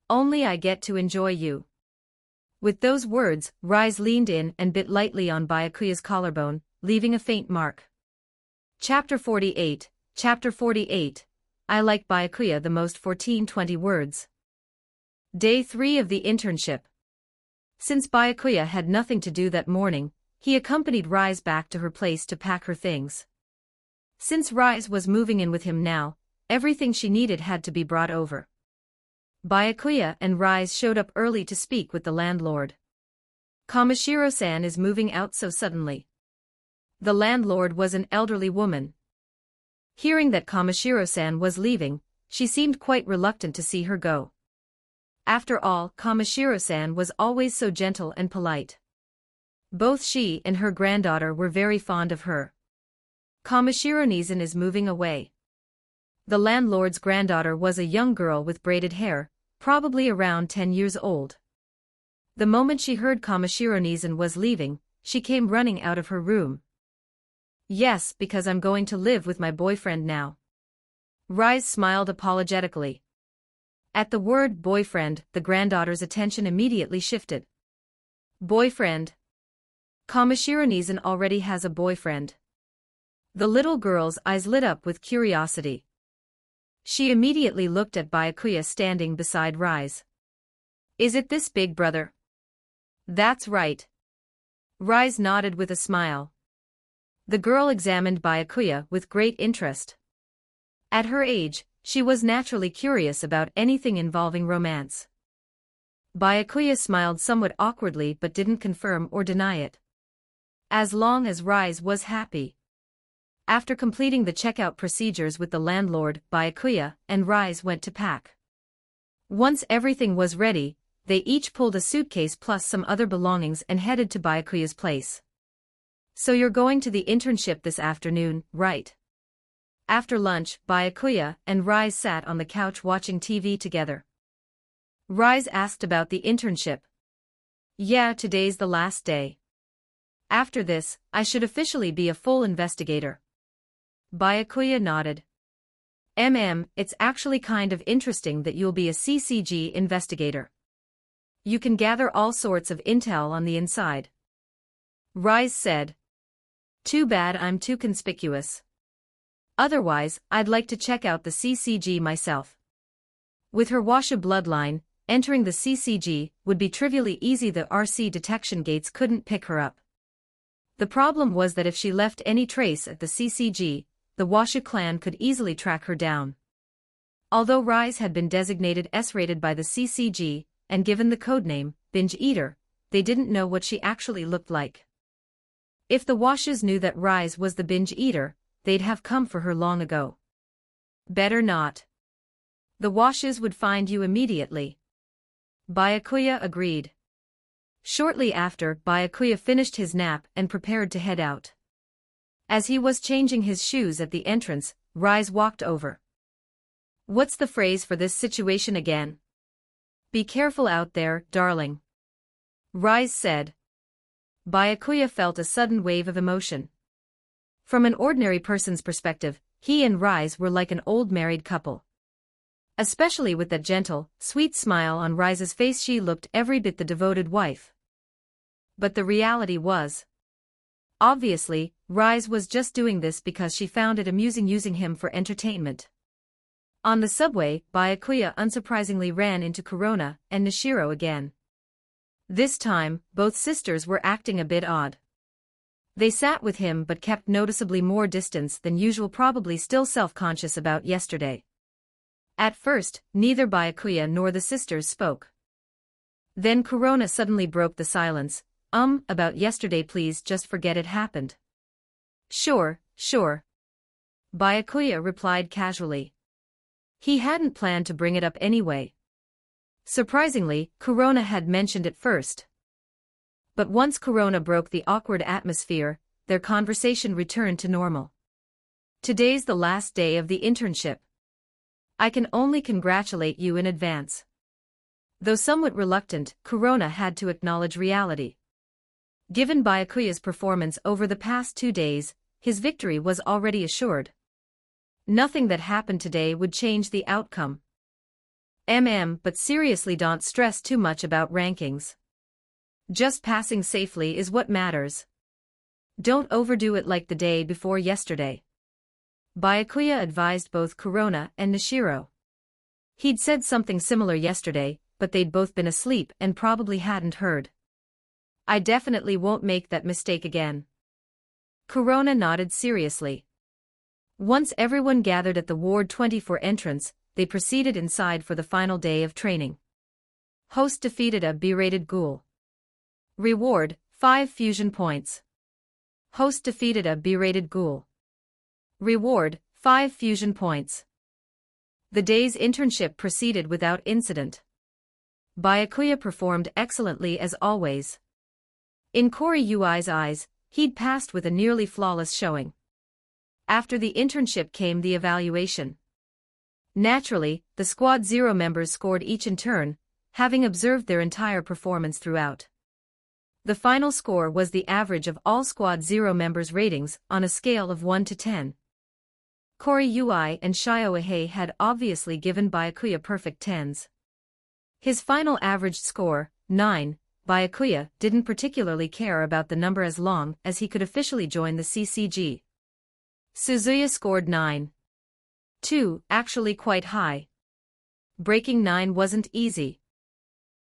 Only I get to enjoy you. With those words, Rise leaned in and bit lightly on Byakuya's collarbone, leaving a faint mark. Chapter 48. Chapter 48. I like Byakuya the most. 14-20 words. Day 3 of the internship. Since Byakuya had nothing to do that morning, he accompanied Rise back to her place to pack her things. Since Rise was moving in with him now, everything she needed had to be brought over. Byakuya and Rise showed up early to speak with the landlord. Kamishiro-san is moving out so suddenly. The landlord was an elderly woman. Hearing that Kamishiro-san was leaving, she seemed quite reluctant to see her go. After all, Kamishiro-san was always so gentle and polite. Both she and her granddaughter were very fond of her. Kamishiro-nisan is moving away. The landlord's granddaughter was a young girl with braided hair, probably around 10 years old. The moment she heard Kamishiro-nisan was leaving, she came running out of her room. Yes, because I'm going to live with my boyfriend now. Rise smiled apologetically. At the word boyfriend, the granddaughter's attention immediately shifted. Boyfriend? Kamishiro-nisan already has a boyfriend. The little girl's eyes lit up with curiosity. She immediately looked at Byakuya standing beside Rise. Is it this big brother? That's right. Rise nodded with a smile. The girl examined Byakuya with great interest. At her age, she was naturally curious about anything involving romance. Byakuya smiled somewhat awkwardly but didn't confirm or deny it. As long as Rise was happy. After completing the checkout procedures with the landlord, Byakuya and Rise went to pack. Once everything was ready, they each pulled a suitcase plus some other belongings and headed to Byakuya's place. So you're going to the internship this afternoon, right? After lunch, Byakuya and Rise sat on the couch watching TV together. Rise asked about the internship. Yeah, today's the last day. After this, I should officially be a full investigator. Byakuya nodded. It's actually kind of interesting that you'll be a CCG investigator. You can gather all sorts of intel on the inside. Rise said. Too bad I'm too conspicuous. Otherwise, I'd like to check out the CCG myself. With her Washa bloodline, entering the CCG would be trivially easy. The RC detection gates couldn't pick her up. The problem was that if she left any trace at the CCG, the Washa clan could easily track her down. Although Rise had been designated S-rated by the CCG, and given the codename, Binge Eater, they didn't know what she actually looked like. If the Washas knew that Rise was the Binge Eater, they'd have come for her long ago. Better not. The Washas would find you immediately. Byakuya agreed. Shortly after, Byakuya finished his nap and prepared to head out. As he was changing his shoes at the entrance, Rise walked over. "What's the phrase for this situation again?" "Be careful out there, darling," Rise said. Byakuya felt a sudden wave of emotion. From an ordinary person's perspective, he and Rise were like an old married couple. Especially with that gentle, sweet smile on Rise's face, she looked every bit the devoted wife. But the reality was, obviously, Rise was just doing this because she found it amusing using him for entertainment. On the subway, Byakuya unsurprisingly ran into Corona and Nishiro again. This time, both sisters were acting a bit odd. They sat with him but kept noticeably more distance than usual, probably still self-conscious about yesterday. At first, neither Byakuya nor the sisters spoke. Then Corona suddenly broke the silence. About yesterday, please just forget it happened." Sure. Byakuya replied casually. He hadn't planned to bring it up anyway. Surprisingly, Corona had mentioned it first. But once Corona broke the awkward atmosphere, their conversation returned to normal. "Today's the last day of the internship. I can only congratulate you in advance." Though somewhat reluctant, Corona had to acknowledge reality. Given Byakuya's performance over the past 2 days, his victory was already assured. Nothing that happened today would change the outcome. But seriously, don't stress too much about rankings. Just passing safely is what matters. Don't overdo it like the day before yesterday," Byakuya advised both Corona and Nishiro. He'd said something similar yesterday, but they'd both been asleep and probably hadn't heard. "I definitely won't make that mistake again." Corona nodded seriously. Once everyone gathered at the Ward 24 entrance, they proceeded inside for the final day of training. Host defeated a B-rated Ghoul. Reward, 5 fusion points. Host defeated a B-rated Ghoul. Reward, 5 fusion points. The day's internship proceeded without incident. Byakuya performed excellently as always. In Koryui's eyes, he'd passed with a nearly flawless showing. After the internship came the evaluation. Naturally, the Squad Zero members scored each in turn, having observed their entire performance throughout. The final score was the average of all Squad Zero members' ratings on a scale of 1 to 10. Koryui and Shiohei had obviously given Byakuya perfect 10s. His final averaged score, 9, Byakuya didn't particularly care about the number as long as he could officially join the CCG. Suzuya scored 9. 2, actually quite high. Breaking 9 wasn't easy.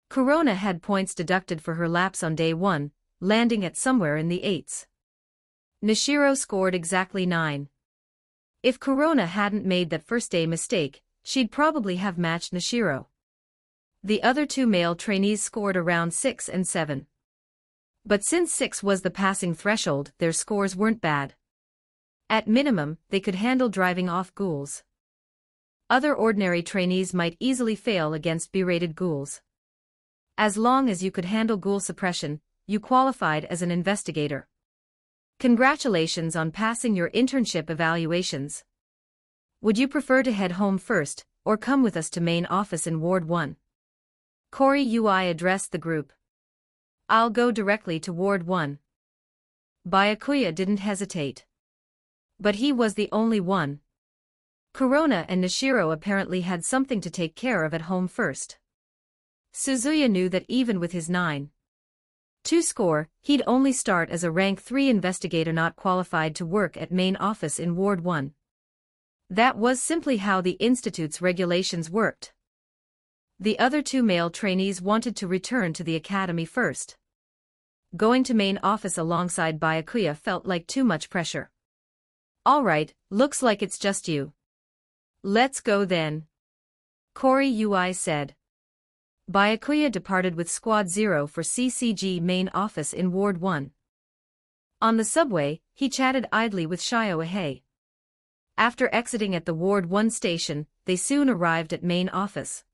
Corona had points deducted for her laps on day 1, landing at somewhere in the 8s. Nishiro scored exactly 9. If Corona hadn't made that first day mistake, she'd probably have matched Nishiro. The other 2 male trainees scored around 6 and 7. But since 6 was the passing threshold, their scores weren't bad. At minimum, they could handle driving off ghouls. Other ordinary trainees might easily fail against B-rated ghouls. As long as you could handle ghoul suppression, you qualified as an investigator. Congratulations on passing your internship evaluations. Would you prefer to head home first, or come with us to main office in Ward 1? Koryui addressed the group. "I'll go directly to Ward 1. Byakuya didn't hesitate. But he was the only one. Corona and Nishiro apparently had something to take care of at home first. Suzuya knew that even with his 9.2 score, he'd only start as a rank 3 investigator not qualified to work at main office in Ward 1. That was simply how the Institute's regulations worked. The other 2 male trainees wanted to return to the academy first. Going to main office alongside Byakuya felt like too much pressure. "All right, looks like it's just you. Let's go then," Koryui said. Byakuya departed with Squad Zero for CCG main office in Ward 1. On the subway, he chatted idly with Shiohei. After exiting at the Ward 1 station, they soon arrived at main office.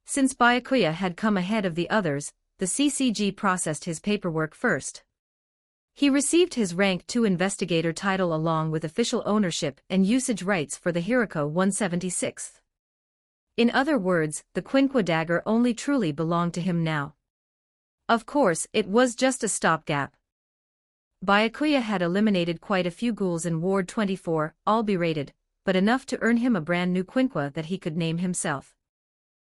Since Byakuya had come ahead of the others, the CCG processed his paperwork first. He received his Rank 2 investigator title along with official ownership and usage rights for the Hiriko 176th. In other words, the Quinqua dagger only truly belonged to him now. Of course, it was just a stopgap. Byakuya had eliminated quite a few ghouls in Ward 24, all berated, but enough to earn him a brand new Quinqua that he could name himself.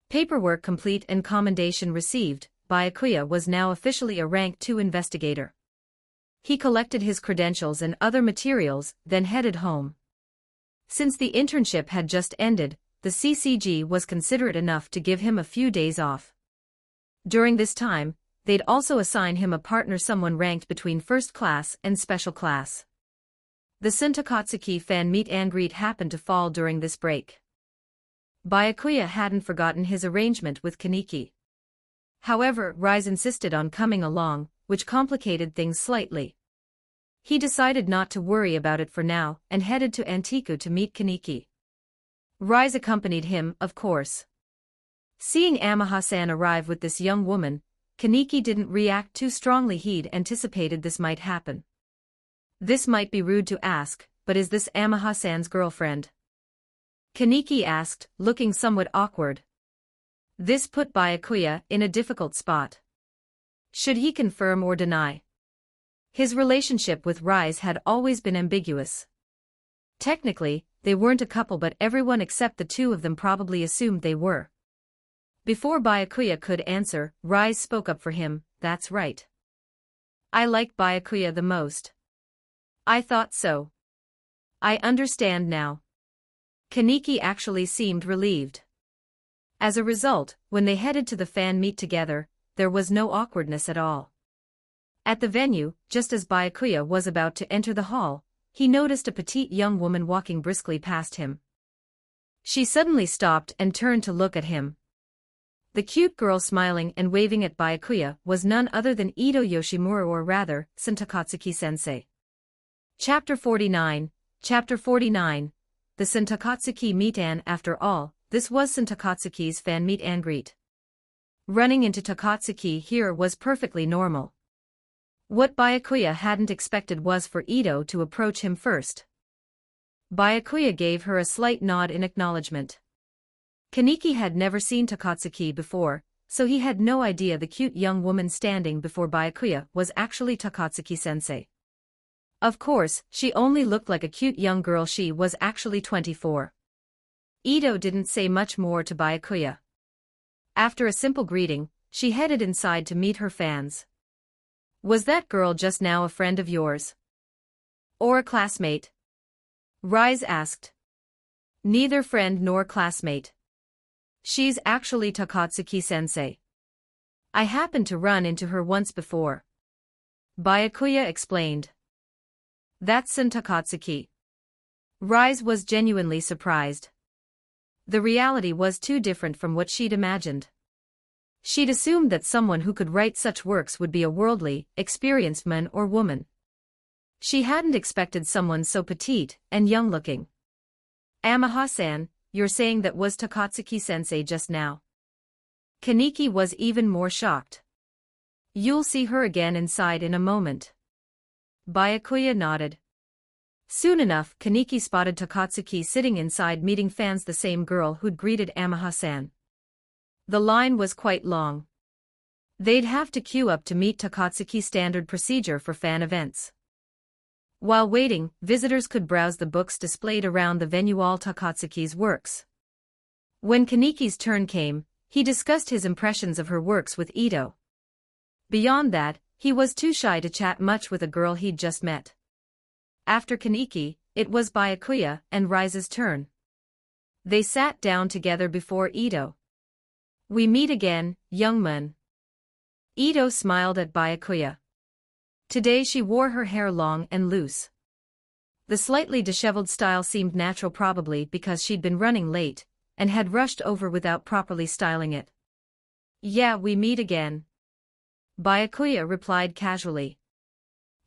Paperwork complete and commendation received, Byakuya was now officially a Rank 2 investigator. He collected his credentials and other materials, then headed home. Since the internship had just ended, the CCG was considerate enough to give him a few days off. During this time, they'd also assign him a partner, someone ranked between first class and special class. The Sentakatsuki fan meet and greet happened to fall during this break. Byakuya hadn't forgotten his arrangement with Kaneki. However, Rise insisted on coming along, which complicated things slightly. He decided not to worry about it for now and headed to Antiku to meet Kaneki. Rise accompanied him, of course. Seeing Amaha-san arrive with this young woman, Kaneki didn't react too strongly. He'd anticipated this might happen. This might be rude to ask, but is this Amaha-san's girlfriend? Kaneki asked, looking somewhat awkward. This put Byakuya in a difficult spot. Should he confirm or deny? His relationship with Rise had always been ambiguous. Technically, they weren't a couple, but everyone except the two of them probably assumed they were. Before Byakuya could answer, Rise spoke up for him. That's right. I like Byakuya the most. I thought so. I understand now. Kaneki actually seemed relieved. As a result, when they headed to the fan meet together, there was no awkwardness at all. At the venue, just as Byakuya was about to enter the hall, he noticed a petite young woman walking briskly past him. She suddenly stopped and turned to look at him. The cute girl smiling and waving at Byakuya was none other than Ito Yoshimura, or rather, Sentakatsuki-sensei. Chapter 49, the Sentakatsuki meet. And after all, this was Sentakatsuki's fan meet and greet. Running into Takatsuki here was perfectly normal. What Byakuya hadn't expected was for Ito to approach him first. Byakuya gave her a slight nod in acknowledgement. Kaneki had never seen Takatsuki before, so he had no idea the cute young woman standing before Byakuya was actually Takatsuki-sensei. Of course, she only looked like a cute young girl. She was actually 24. Ito didn't say much more to Byakuya. After a simple greeting, she headed inside to meet her fans. Was that girl just now a friend of yours? Or a classmate? Rise asked. Neither friend nor classmate. She's actually Takatsuki-sensei. I happened to run into her once before. Byakuya explained. That's Sentakatsuki. Rise was genuinely surprised. The reality was too different from what she'd imagined. She'd assumed that someone who could write such works would be a worldly, experienced man or woman. She hadn't expected someone so petite and young-looking. Amaha-san, you're saying that was Takatsuki-sensei just now? Kaneki was even more shocked. You'll see her again inside in a moment. Byakuya nodded. Soon enough, Kaneki spotted Takatsuki sitting inside meeting fans, the same girl who'd greeted Amaha-san. The line was quite long. They'd have to queue up to meet Takatsuki, standard procedure for fan events. While waiting, visitors could browse the books displayed around the venue, all Takatsuki's works. When Kaneki's turn came, he discussed his impressions of her works with Ito. Beyond that, he was too shy to chat much with a girl he'd just met. After Kaneki, it was Byakuya and Rise's turn. They sat down together before Ito. We meet again, young man. Ito smiled at Byakuya. Today she wore her hair long and loose. The slightly disheveled style seemed natural, probably because she'd been running late and had rushed over without properly styling it. Yeah, we meet again. Byakuya replied casually.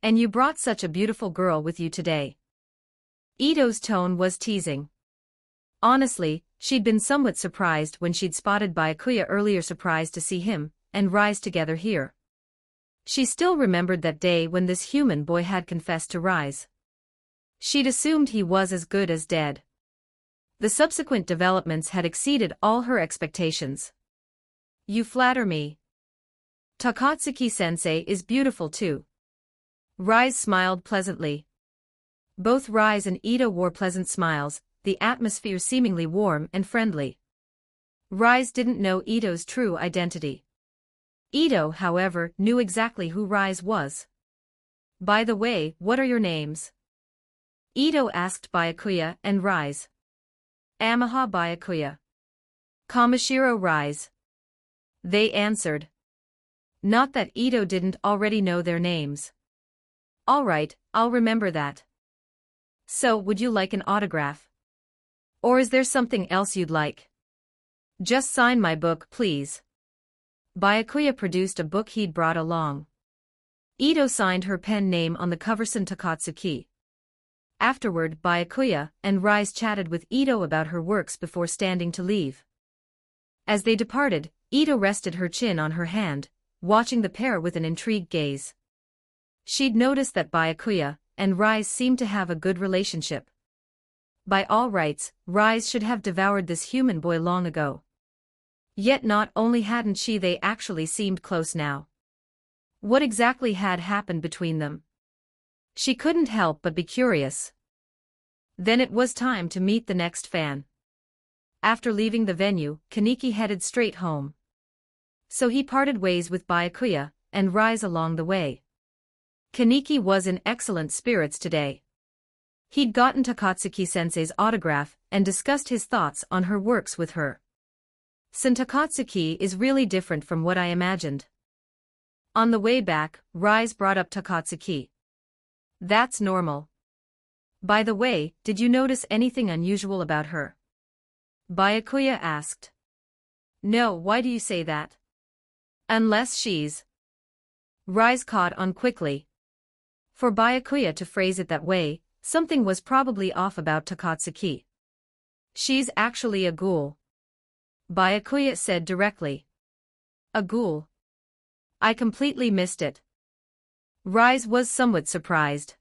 And you brought such a beautiful girl with you today. Ito's tone was teasing. Honestly, she'd been somewhat surprised when she'd spotted Byakuya earlier, surprised to see him, and Rise together here. She still remembered that day when this human boy had confessed to Rise. She'd assumed he was as good as dead. The subsequent developments had exceeded all her expectations. You flatter me. Takatsuki-sensei is beautiful too. Rise smiled pleasantly. Both Rise and Ito wore pleasant smiles, the atmosphere seemingly warm and friendly. Rise didn't know Ito's true identity. Ito, however, knew exactly who Rise was. By the way, what are your names? Ito asked Byakuya and Rise. Amaha Byakuya. Kamishiro Rise. They answered. Not that Ito didn't already know their names. All right, I'll remember that. So, would you like an autograph? Or is there something else you'd like? Just sign my book, please. Byakuya produced a book he'd brought along. Ito signed her pen name on the cover. Takatsuki. Afterward, Byakuya and Rise chatted with Ito about her works before standing to leave. As they departed, Ito rested her chin on her hand, watching the pair with an intrigued gaze. She'd noticed that Byakuya and Rise seemed to have a good relationship. By all rights, Rise should have devoured this human boy long ago. Yet not only hadn't she, they actually seemed close now. What exactly had happened between them? She couldn't help but be curious. Then it was time to meet the next fan. After leaving the venue, Kaneki headed straight home. So he parted ways with Byakuya and Rise along the way. Kaneki was in excellent spirits today. He'd gotten Takatsuki-sensei's autograph and discussed his thoughts on her works with her. Takatsuki is really different from what I imagined. On the way back, Rise brought up Takatsuki. That's normal. By the way, did you notice anything unusual about her? Byakuya asked. No, why do you say that? Unless she's... Rise caught on quickly. For Byakuya to phrase it that way, something was probably off about Takatsuki. She's actually a ghoul. Byakuya said directly. A ghoul? I completely missed it. Rise was somewhat surprised.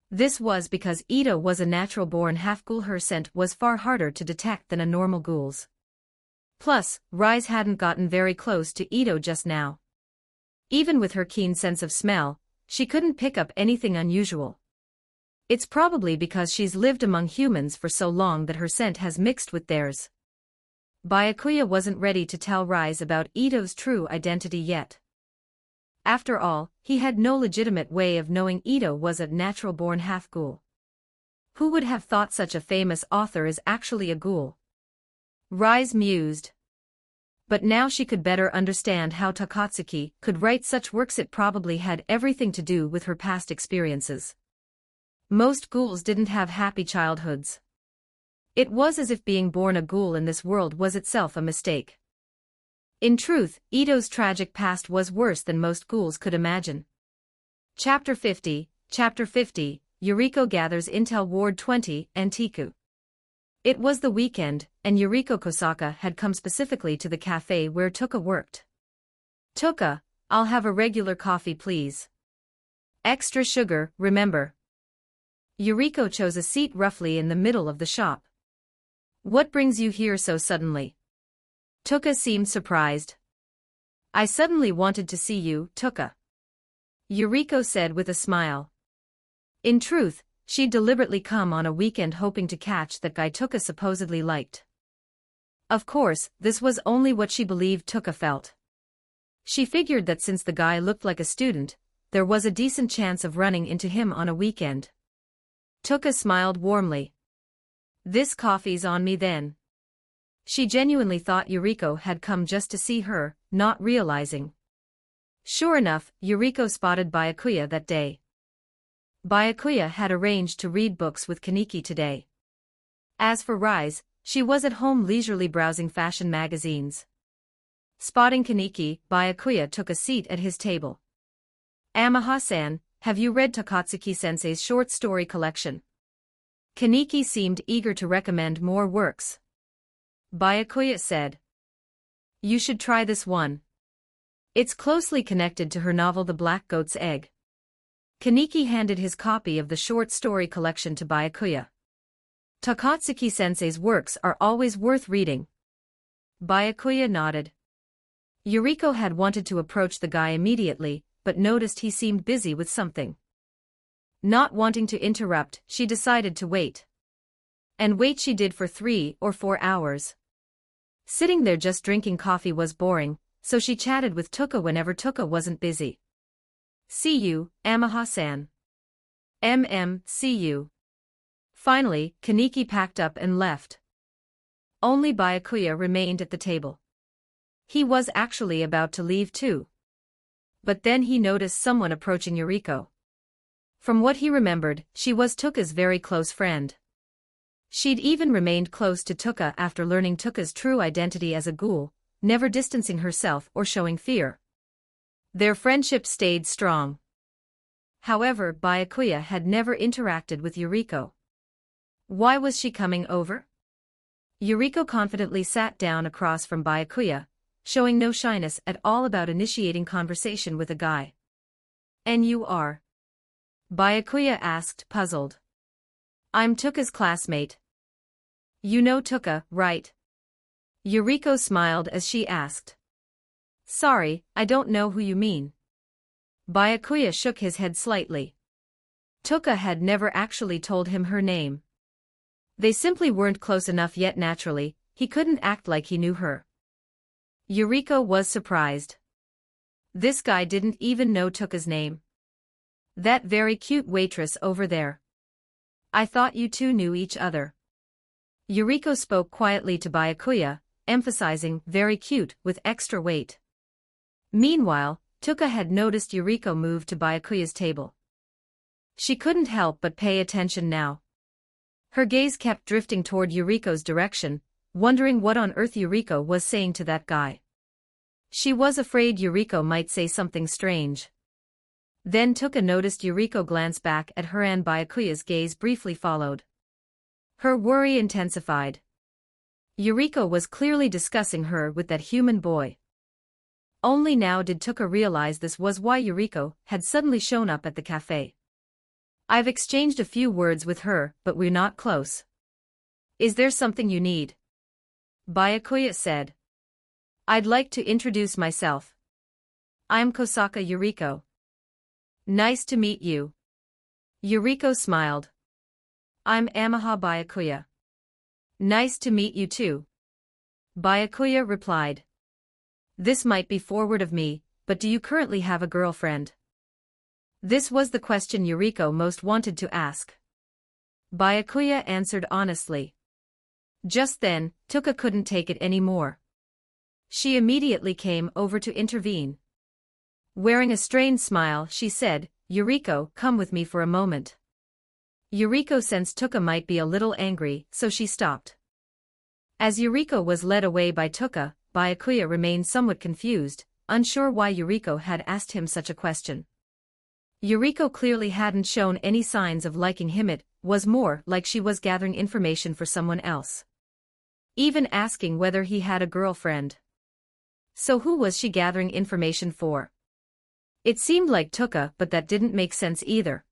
This was because Ito was a natural-born half-ghoul. Her scent was far harder to detect than a normal ghoul's. Plus, Rise hadn't gotten very close to Ito just now. Even with her keen sense of smell, she couldn't pick up anything unusual. It's probably because she's lived among humans for so long that her scent has mixed with theirs. Byakuya wasn't ready to tell Rise about Ito's true identity yet. After all, he had no legitimate way of knowing Ito was a natural-born half-ghoul. Who would have thought such a famous author is actually a ghoul? Rise mused. But now she could better understand how Takatsuki could write such works. It probably had everything to do with her past experiences. Most ghouls didn't have happy childhoods. It was as if being born a ghoul in this world was itself a mistake. In truth, Ito's tragic past was worse than most ghouls could imagine. Chapter 50, Yuriko gathers intel. Ward 20, Antiku. It was the weekend, and Yuriko Kosaka had come specifically to the cafe where Tuka worked. Tuka, I'll have a regular coffee please. Extra sugar, remember. Yuriko chose a seat roughly in the middle of the shop. What brings you here so suddenly? Tuka seemed surprised. I suddenly wanted to see you, Tuka. Yuriko said with a smile. In truth, she'd deliberately come on a weekend hoping to catch that guy Tuka supposedly liked. Of course, this was only what she believed Tuka felt. She figured that since the guy looked like a student, there was a decent chance of running into him on a weekend. Tuka smiled warmly. This coffee's on me then. She genuinely thought Yuriko had come just to see her, not realizing. Sure enough, Yuriko spotted Byakuya that day. Byakuya had arranged to read books with Kaneki today. As for Rise, she was at home leisurely browsing fashion magazines. Spotting Kaneki, Byakuya took a seat at his table. Amaha-san, have you read Takatsuki-sensei's short story collection? Kaneki seemed eager to recommend more works. Byakuya said. You should try this one. It's closely connected to her novel The Black Goat's Egg. Kaneki handed his copy of the short story collection to Byakuya. Takatsuki-sensei's works are always worth reading. Byakuya nodded. Yuriko had wanted to approach the guy immediately, but noticed he seemed busy with something. Not wanting to interrupt, she decided to wait. And wait she did for 3 or 4 hours. Sitting there just drinking coffee was boring, so she chatted with Tuka whenever Tuka wasn't busy. See you, Amaha-san. See you. Finally, Kaneki packed up and left. Only Byakuya remained at the table. He was actually about to leave too. But then he noticed someone approaching Yuriko. From what he remembered, she was Tuka's very close friend. She'd even remained close to Tuka after learning Tuka's true identity as a ghoul, never distancing herself or showing fear. Their friendship stayed strong. However, Byakuya had never interacted with Yuriko. Why was she coming over? Yuriko confidently sat down across from Byakuya, showing no shyness at all about initiating conversation with a guy. And you are? Byakuya asked, puzzled. I'm Tuka's classmate. You know Tuka, right? Yuriko smiled as she asked. Sorry, I don't know who you mean. Byakuya shook his head slightly. Tuka had never actually told him her name. They simply weren't close enough yet. Naturally, he couldn't act like he knew her. Yuriko was surprised. This guy didn't even know Tuka's name. That very cute waitress over there. I thought you two knew each other. Yuriko spoke quietly to Byakuya, emphasizing very cute with extra weight. Meanwhile, Tuka had noticed Yuriko move to Byakuya's table. She couldn't help but pay attention now. Her gaze kept drifting toward Yuriko's direction, wondering what on earth Yuriko was saying to that guy. She was afraid Yuriko might say something strange. Then Tuka noticed Yuriko glance back at her and Byakuya's gaze briefly followed. Her worry intensified. Yuriko was clearly discussing her with that human boy. Only now did Tuka realize this was why Yuriko had suddenly shown up at the cafe. I've exchanged a few words with her, but we're not close. Is there something you need? Byakuya said. I'd like to introduce myself. I'm Kosaka Yuriko. Nice to meet you. Yuriko smiled. I'm Amaha Byakuya. Nice to meet you too. Byakuya replied. This might be forward of me, but do you currently have a girlfriend? This was the question Yuriko most wanted to ask. Byakuya answered honestly. Just then, Tuka couldn't take it anymore. She immediately came over to intervene. Wearing a strained smile, she said, Yuriko, come with me for a moment. Yuriko sensed Tuka might be a little angry, so she stopped. As Yuriko was led away by Tuka, Byakuya remained somewhat confused, unsure why Yuriko had asked him such a question. Yuriko clearly hadn't shown any signs of liking him. It was more like she was gathering information for someone else. Even asking whether he had a girlfriend. So who was she gathering information for? It seemed like Tuka, but that didn't make sense either.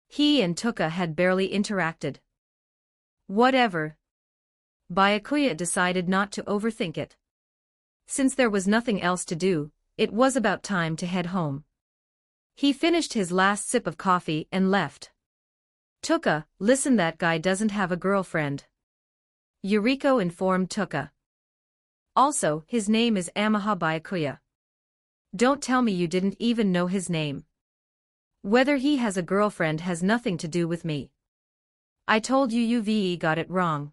He and Tuka had barely interacted. Whatever. Byakuya decided not to overthink it. Since there was nothing else to do, it was about time to head home. He finished his last sip of coffee and left. Tuka, listen, that guy doesn't have a girlfriend. Yuriko informed Tuka. Also, his name is Amaha Byakuya. Don't tell me you didn't even know his name. Whether he has a girlfriend has nothing to do with me. I told you you've got it wrong.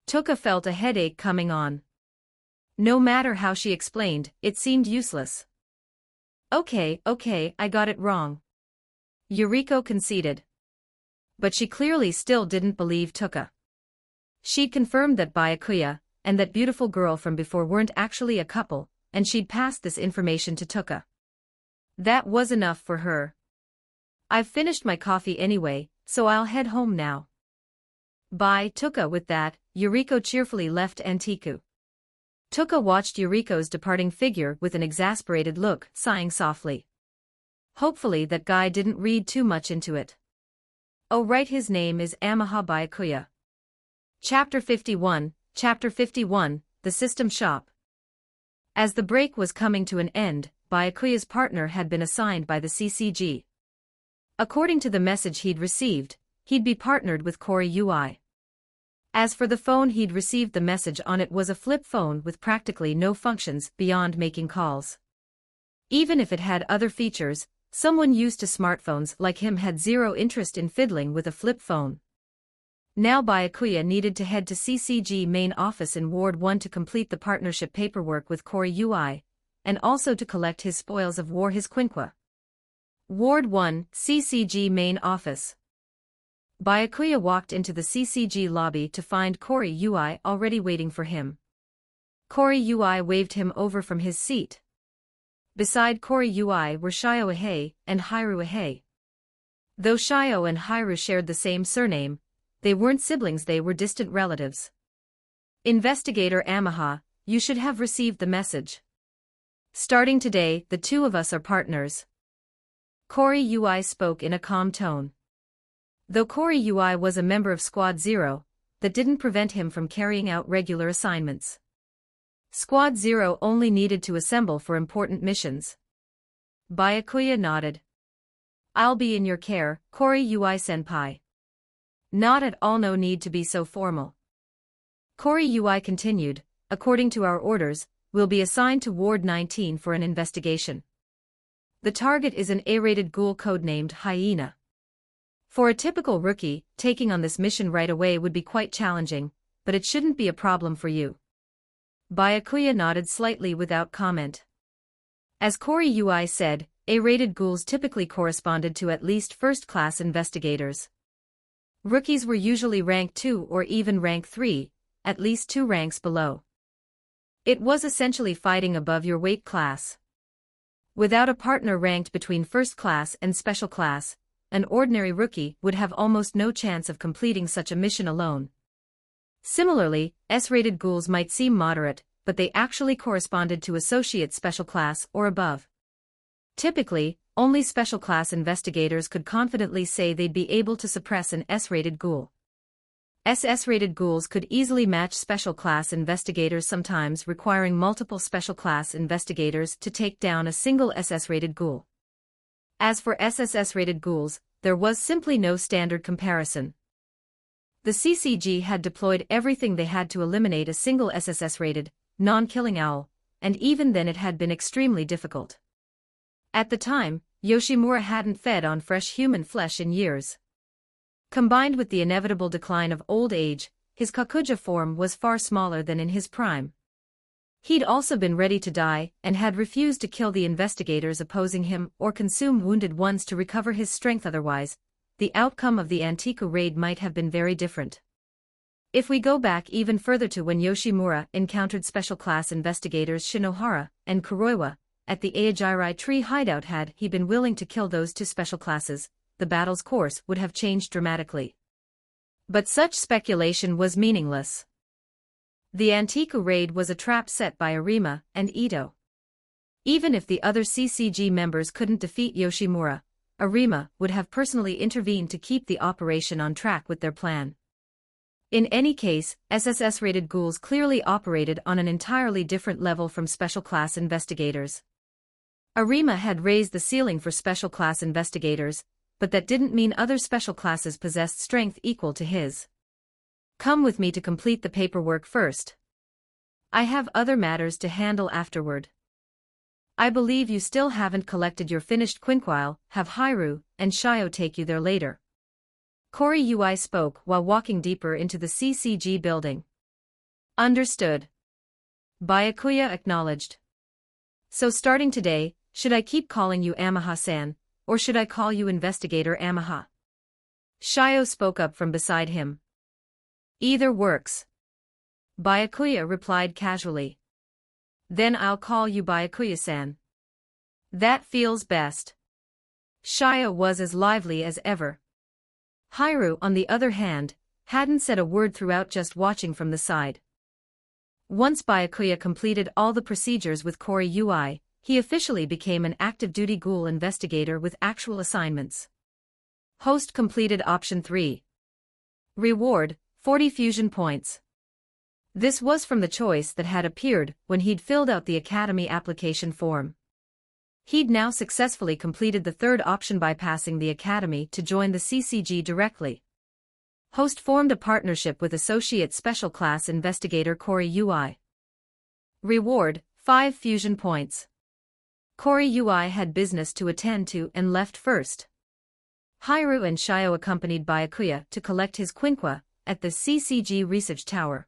Tuka felt a headache coming on. No matter how she explained, it seemed useless. Okay, I got it wrong. Yuriko conceded. But she clearly still didn't believe Tuka. She'd confirmed that Byakuya and that beautiful girl from before weren't actually a couple, and she'd passed this information to Tuka. That was enough for her. I've finished my coffee anyway, so I'll head home now. Bye, Tuka. With that, Yuriko cheerfully left Antiku. Tuka watched Yuriko's departing figure with an exasperated look, sighing softly. Hopefully that guy didn't read too much into it. Oh right, his name is Amaha Byakuya. Chapter 51, The System Shop. As the break was coming to an end, Byakuya's partner had been assigned by the CCG. According to the message he'd received, he'd be partnered with Kori UI. As for the phone he'd received, the message on it was a flip phone with practically no functions beyond making calls. Even if it had other features, someone used to smartphones like him had zero interest in fiddling with a flip phone. Now Byakuya needed to head to CCG main office in Ward 1 to complete the partnership paperwork with Kori UI, and also to collect his spoils of war, his quinqua. Ward 1, CCG main office. Byakuya walked into the CCG lobby to find Kori UI already waiting for him. Kori UI waved him over from his seat. Beside Kori UI were Shio Ahei and Hiru Ahei. Though Shio and Hiru shared the same surname, they weren't siblings, they were distant relatives. Investigator Amaha, you should have received the message. Starting today, the two of us are partners. Kori UI spoke in a calm tone. Though Kori UI was a member of Squad 0, that didn't prevent him from carrying out regular assignments. Squad 0 only needed to assemble for important missions. Byakuya nodded. I'll be in your care, Kori UI-senpai. Not at all, no need to be so formal. Kori UI continued, according to our orders, we'll be assigned to Ward 19 for an investigation. The target is an A-rated ghoul codenamed Hyena. For a typical rookie, taking on this mission right away would be quite challenging, but it shouldn't be a problem for you. Byakuya nodded slightly without comment. As Kori UI said, A-rated ghouls typically corresponded to at least first-class investigators. Rookies were usually rank 2 or even rank 3, at least 2 ranks below. It was essentially fighting above your weight class. Without a partner ranked between first class and special class, an ordinary rookie would have almost no chance of completing such a mission alone. Similarly, S-rated ghouls might seem moderate, but they actually corresponded to associate special class or above. Typically, only special class investigators could confidently say they'd be able to suppress an S-rated ghoul. SS-rated ghouls could easily match special class investigators, sometimes requiring multiple special class investigators to take down a single SS-rated ghoul. As for SSS-rated ghouls, there was simply no standard comparison. The CCG had deployed everything they had to eliminate a single SSS-rated, non-killing owl, and even then it had been extremely difficult. At the time, Yoshimura hadn't fed on fresh human flesh in years. Combined with the inevitable decline of old age, his Kakuja form was far smaller than in his prime. He'd also been ready to die and had refused to kill the investigators opposing him or consume wounded ones to recover his strength. Otherwise, the outcome of the Antiku raid might have been very different. If we go back even further to when Yoshimura encountered special class investigators Shinohara and Kuroiwa at the Aojirai tree hideout, had he been willing to kill those two special classes, the battle's course would have changed dramatically. But such speculation was meaningless. The Antiku raid was a trap set by Arima and Ito. Even if the other CCG members couldn't defeat Yoshimura, Arima would have personally intervened to keep the operation on track with their plan. In any case, SSS-rated ghouls clearly operated on an entirely different level from special class investigators. Arima had raised the ceiling for special class investigators, but that didn't mean other special classes possessed strength equal to his. Come with me to complete the paperwork first. I have other matters to handle afterward. I believe you still haven't collected your finished quinquile. Have Hiru and Shio take you there later. Kori UI spoke while walking deeper into the CCG building. Understood. Byakuya acknowledged. So starting today, should I keep calling you Amaha-san, or should I call you Investigator Amaha? Shio spoke up from beside him. Either works. Byakuya replied casually. Then I'll call you Byakuya-san. That feels best. Shio was as lively as ever. Hiru, on the other hand, hadn't said a word throughout, just watching from the side. Once Byakuya completed all the procedures with Kori UI, he officially became an active-duty Ghoul investigator with actual assignments. Host completed Option 3. Reward, 40 fusion points. This was from the choice that had appeared when he'd filled out the Academy application form. He'd now successfully completed the third option by passing the Academy to join the CCG directly. Host formed a partnership with Associate Special Class Investigator Kori UI. Reward, 5 fusion points. Kori UI had business to attend to and left first. Hairu and Shio accompanied Byakuya to collect his quinqua at the CCG Research Tower.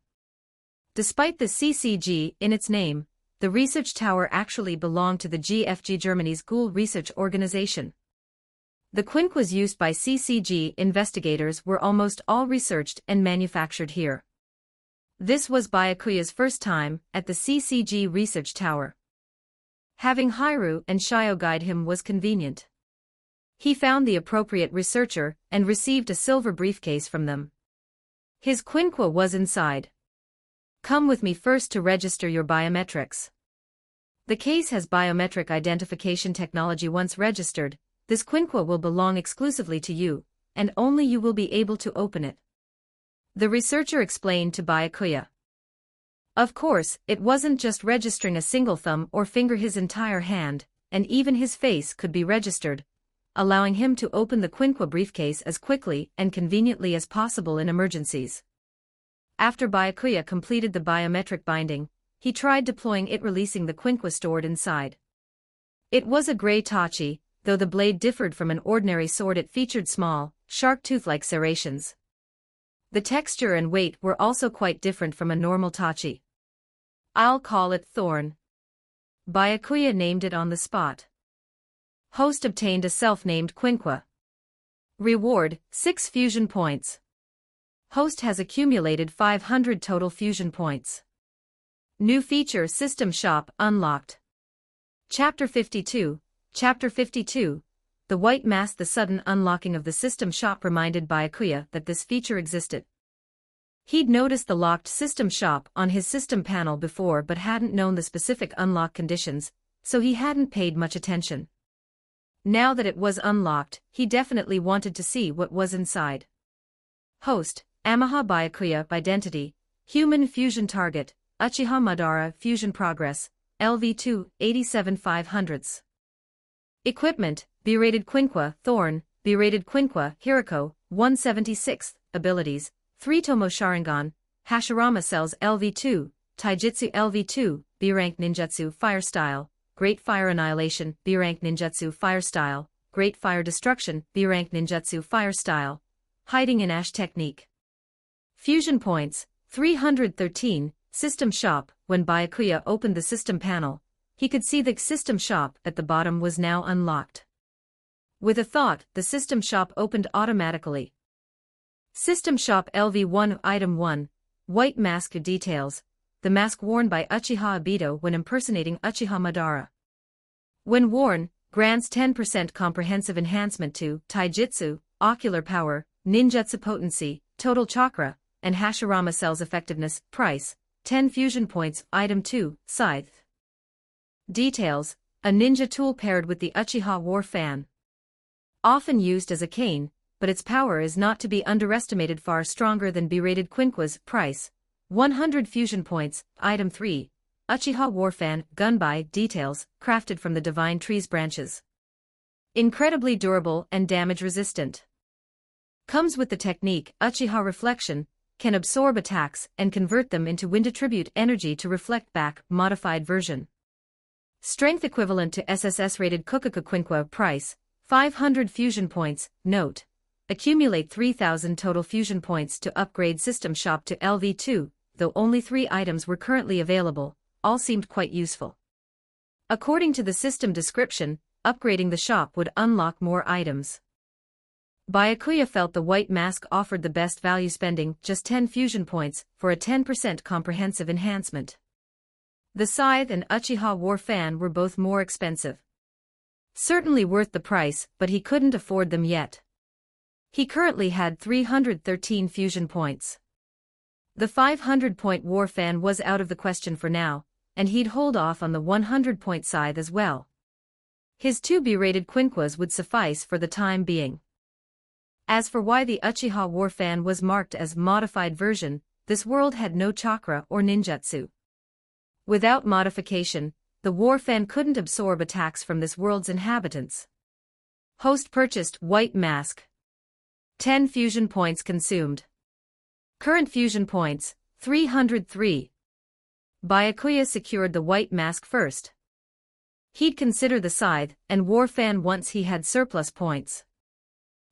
Despite the CCG in its name, the research tower actually belonged to the GFG Germany's Ghoul Research Organization. The quinquas used by CCG investigators were almost all researched and manufactured here. This was Byakuya's first time at the CCG Research Tower. Having Hairu and Shio guide him was convenient. He found the appropriate researcher and received a silver briefcase from them. His quinqua was inside. Come with me first to register your biometrics. The case has biometric identification technology. Once registered, this quinqua will belong exclusively to you, and only you will be able to open it. The researcher explained to Byakuya. Of course, it wasn't just registering a single thumb or finger. His entire hand, and even his face could be registered, allowing him to open the quinqua briefcase as quickly and conveniently as possible in emergencies. After Byakuya completed the biometric binding, he tried deploying it, releasing the quinqua stored inside. It was a gray tachi, though the blade differed from an ordinary sword. It featured small, shark tooth-like serrations. The texture and weight were also quite different from a normal tachi. I'll call it Thorn. Byakuya named it on the spot. Host obtained a self-named quinqua. Reward, 6 fusion points. Host has accumulated 500 total fusion points. New feature: System Shop unlocked. Chapter 52. Chapter 52. The White Mask. The sudden unlocking of the System Shop reminded Byakuya that this feature existed. He'd noticed the locked System Shop on his system panel before but hadn't known the specific unlock conditions, so he hadn't paid much attention. Now that it was unlocked, he definitely wanted to see what was inside. Host, Amaha Byakuya. Identity, Human Fusion Target, Uchiha Madara. Fusion Progress, LV2, 87/500. Equipment, B-rated quinqua, Thorn, B-rated quinqua, Hirako, 176. Abilities, 3 Tomo Sharingan, Hashirama Cells LV2, Taijutsu LV2, B-rank Ninjutsu Fire Style, Great Fire Annihilation, B-rank Ninjutsu Fire Style, Great Fire Destruction, B-rank Ninjutsu Fire Style, Hiding in Ash Technique. Fusion Points, 313, System Shop. When Byakuya opened the system panel, he could see the System Shop at the bottom was now unlocked. With a thought, the System Shop opened automatically. System Shop LV1. Item 1, White Mask. Details, the mask worn by Uchiha Obito when impersonating Uchiha Madara. When worn, grants 10% comprehensive enhancement to Taijutsu, Ocular Power, Ninjutsu Potency, Total Chakra, and Hashirama Cells Effectiveness. Price, 10 fusion points. Item 2, Scythe. Details, a ninja tool paired with the Uchiha War Fan. Often used as a cane, but its power is not to be underestimated. Far stronger than B-rated quinquas. Price, 100 fusion points. Item 3, Uchiha War Fan. Gunbai. Details, crafted from the Divine Tree's branches. Incredibly durable and damage resistant. Comes with the technique Uchiha Reflection, can absorb attacks and convert them into wind attribute energy to reflect back. Modified version. Strength equivalent to SSS-rated Kukuka Quinqua. Price, 500 fusion points. Note, accumulate 3,000 total fusion points to upgrade System Shop to LV2, though only 3 items were currently available, all seemed quite useful. According to the system description, upgrading the shop would unlock more items. Byakuya felt the White Mask offered the best value, spending just 10 fusion points for a 10% comprehensive enhancement. The Scythe and Uchiha War Fan were both more expensive. Certainly worth the price, but he couldn't afford them yet. He currently had 313 fusion points. The 500-point war fan was out of the question for now, and he'd hold off on the 100-point scythe as well. His 2 B-rated Quinquas would suffice for the time being. As for why the Uchiha war fan was marked as modified version, this world had no chakra or ninjutsu. Without modification, the war fan couldn't absorb attacks from this world's inhabitants. Host purchased white mask. 10 fusion points consumed. Current fusion points, 303. Byakuya secured the white mask first. He'd consider the scythe and war fan once he had surplus points.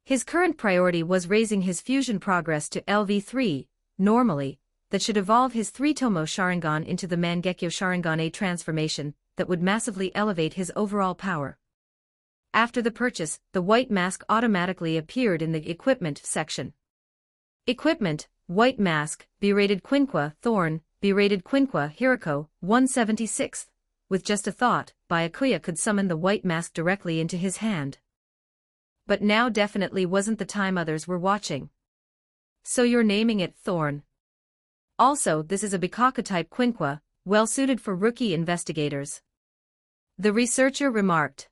His current priority was raising his fusion progress to LV3, normally, that should evolve his 3-Tomo Sharingan into the Mangekyo Sharingan A transformation that would massively elevate his overall power. After the purchase, the white mask automatically appeared in the equipment section. Equipment, white mask, B-rated Quinqua, Thorn, B-rated Quinqua, Hirako, 176. With just a thought, Byakuya could summon the white mask directly into his hand. But now definitely wasn't the time others were watching. So you're naming it Thorn. Also, this is a Bikaku-type Quinqua, well-suited for rookie investigators. The researcher remarked.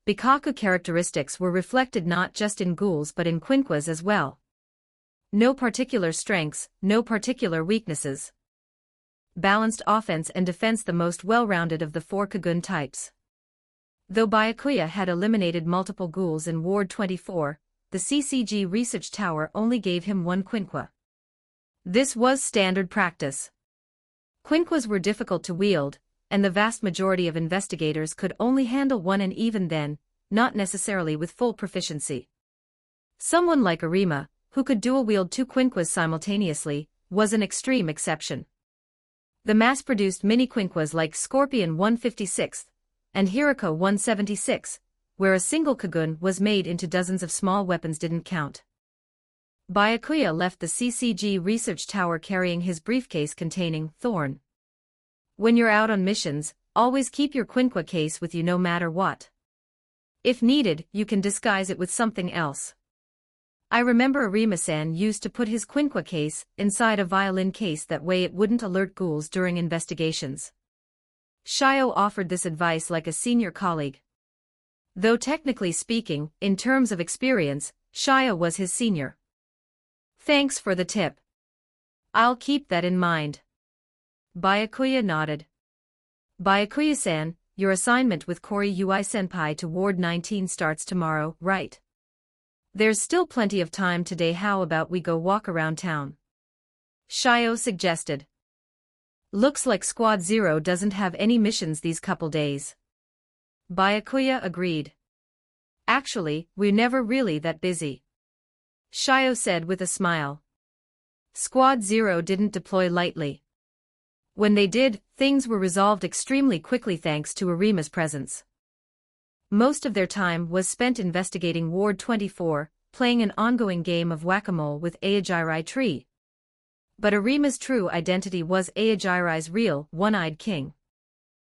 Bikaku characteristics were reflected not just in ghouls but in Quinquas as well. No particular strengths, no particular weaknesses. Balanced offense and defense, the most well-rounded of the 4 Kagun types. Though Byakuya had eliminated multiple ghouls in Ward 24, the CCG research tower only gave him 1 Quinqua. This was standard practice. Quinquas were difficult to wield, and the vast majority of investigators could only handle 1, and even then, not necessarily with full proficiency. Someone like Arima, who could dual-wield 2 Quinquas simultaneously, was an extreme exception. The mass-produced mini-Quinquas like Scorpion 156 and Hirako 176, where a single Kagun was made into dozens of small weapons, didn't count. Byakuya left the CCG research tower carrying his briefcase containing Thorn. When you're out on missions, always keep your Quinqua case with you no matter what. If needed, you can disguise it with something else. I remember Arima-san used to put his Quinqua case inside a violin case, that way it wouldn't alert ghouls during investigations. Shio offered this advice like a senior colleague. Though technically speaking, in terms of experience, Shio was his senior. Thanks for the tip. I'll keep that in mind. Byakuya nodded. Byakuya-san, your assignment with Kori Ui-senpai to Ward 19 starts tomorrow, right? There's still plenty of time today. How about we go walk around town? Shio suggested. Looks like Squad Zero doesn't have any missions these couple days. Byakuya agreed. Actually, we're never really that busy. Shio said with a smile. Squad Zero didn't deploy lightly. When they did, things were resolved extremely quickly thanks to Arima's presence. Most of their time was spent investigating Ward 24, playing an ongoing game of whack-a-mole with Aojirai Tree. But Arima's true identity was Aojirai's real, one-eyed king.